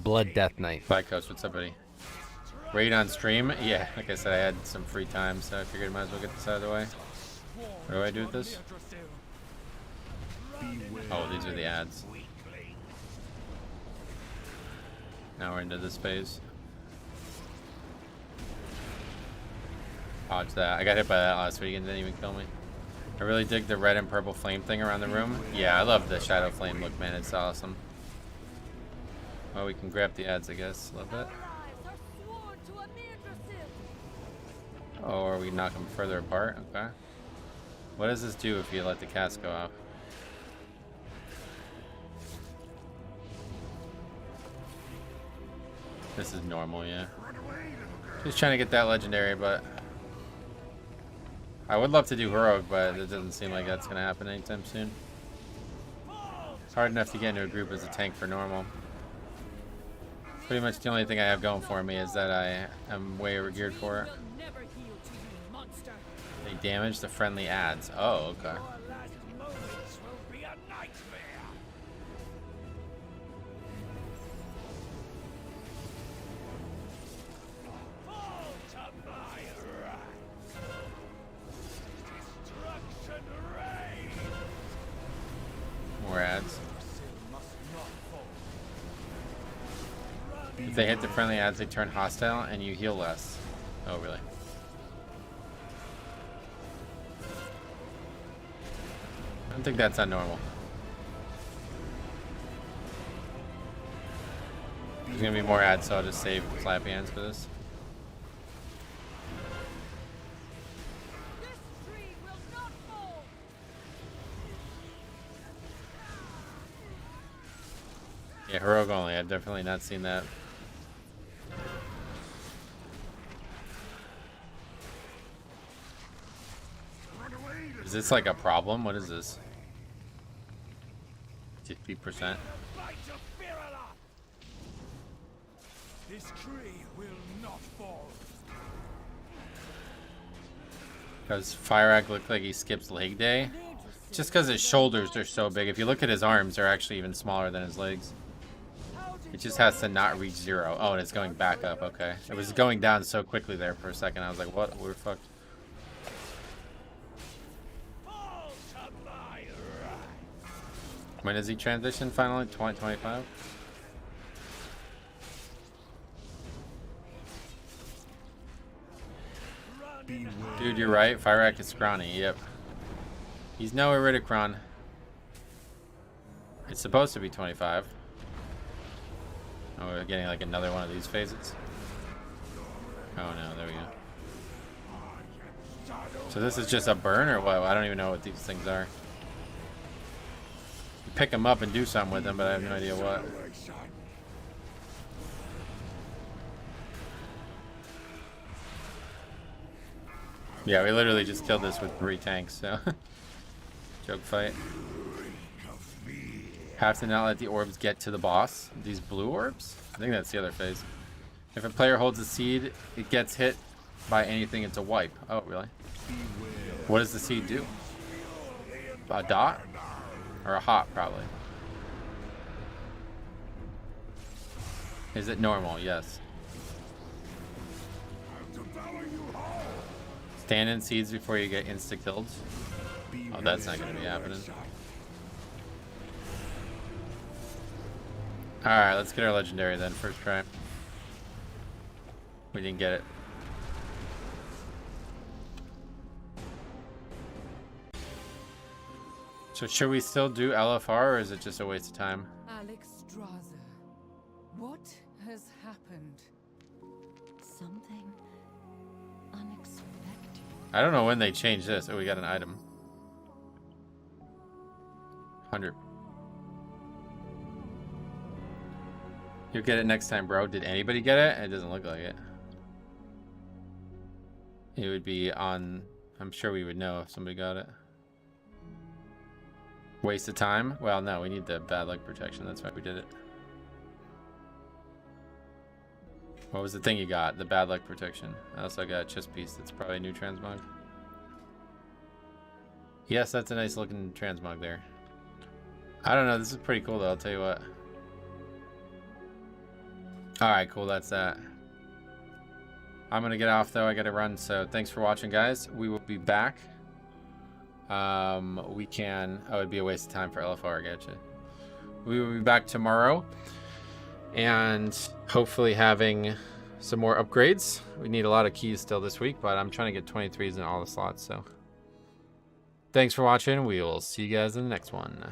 Speaker 14: Blood Death Knight.
Speaker 1: Black Coast, what's up, buddy? Raid on stream? Yeah, like I said, I had some free time, so I figured I might as well get this out of the way. What do I do with this? Oh, these are the ads. Now we're into this phase. Dodge that. I got hit by that last week and didn't even kill me. I really dig the red and purple flame thing around the room. Yeah, I love the shadow flame look, man. It's awesome. Oh, we can grab the ads, I guess. Love that. Oh, or we knock them further apart. Okay. What does this do if you let the cast go out? This is normal, yeah. Just trying to get that legendary, but I would love to do heroic, but it doesn't seem like that's gonna happen anytime soon. It's hard enough to get into a group as a tank for normal. Pretty much the only thing I have going for me is that I am way overgeared for it. They damage the friendly ads. Oh, okay. More ads. If they hit the friendly ads, they turn hostile and you heal less. Oh, really? I don't think that's abnormal. There's gonna be more ads, so I'll just save Slappy Hands for this. Yeah, heroic only. I've definitely not seen that. Is this like a problem? What is this? 50%.
Speaker 5: This tree will not fall.
Speaker 1: Does Fire look like he skips leg day? Just because his shoulders are so big. If you look at his arms, they're actually even smaller than his legs. It just has to not reach 0. Oh, and it's going back up. Okay. It was going down so quickly there for a second. I was like, what? We're fucked. When does he transition finally? 2025? Dude, you're right. Fire is scrawny. Yep. He's no Iridicron. It's supposed to be 25. Oh, we're getting like another one of these phases. Oh no, there we go. So this is just a burn or what? I don't even know what these things are. You pick them up and do something with them, but I have no idea what. Yeah, we literally just killed this with 3 tanks, so. Joke fight. Have to not let the orbs get to the boss. These blue orbs? I think that's the other phase. If a player holds a seed, it gets hit by anything, it's a wipe. Oh, really? What does the seed do? A dot? Or a hop, probably. Is it normal? Yes. Stand in seeds before you get insta-killed. Oh, that's not going to be happening. Alright, let's get our legendary then, first try. We didn't get it. So should we still do LFR, or is it just a waste of time?
Speaker 3: Alex Straza, what has happened?
Speaker 11: Something unexpected.
Speaker 1: I don't know when they changed this. Oh, we got an item. 100. You'll get it next time, bro. Did anybody get it? It doesn't look like it. It would be on... I'm sure we would know if somebody got it. Waste of time? Well, no, we need the bad luck protection. That's why we did it. What was the thing you got? The bad luck protection. I also got a chest piece that's probably a new transmog. Yes, that's a nice looking transmog there. I don't know. This is pretty cool, though. I'll tell you what. Alright, cool. That's that. I'm going to get off, though. I got to run. So thanks for watching, guys. We will be back. We can... Oh, it'd be a waste of time for LFR, I get you. We will be back tomorrow. And hopefully having some more upgrades. We need a lot of keys still this week, but I'm trying to get 23s in all the slots, so... Thanks for watching. We will see you guys in the next one.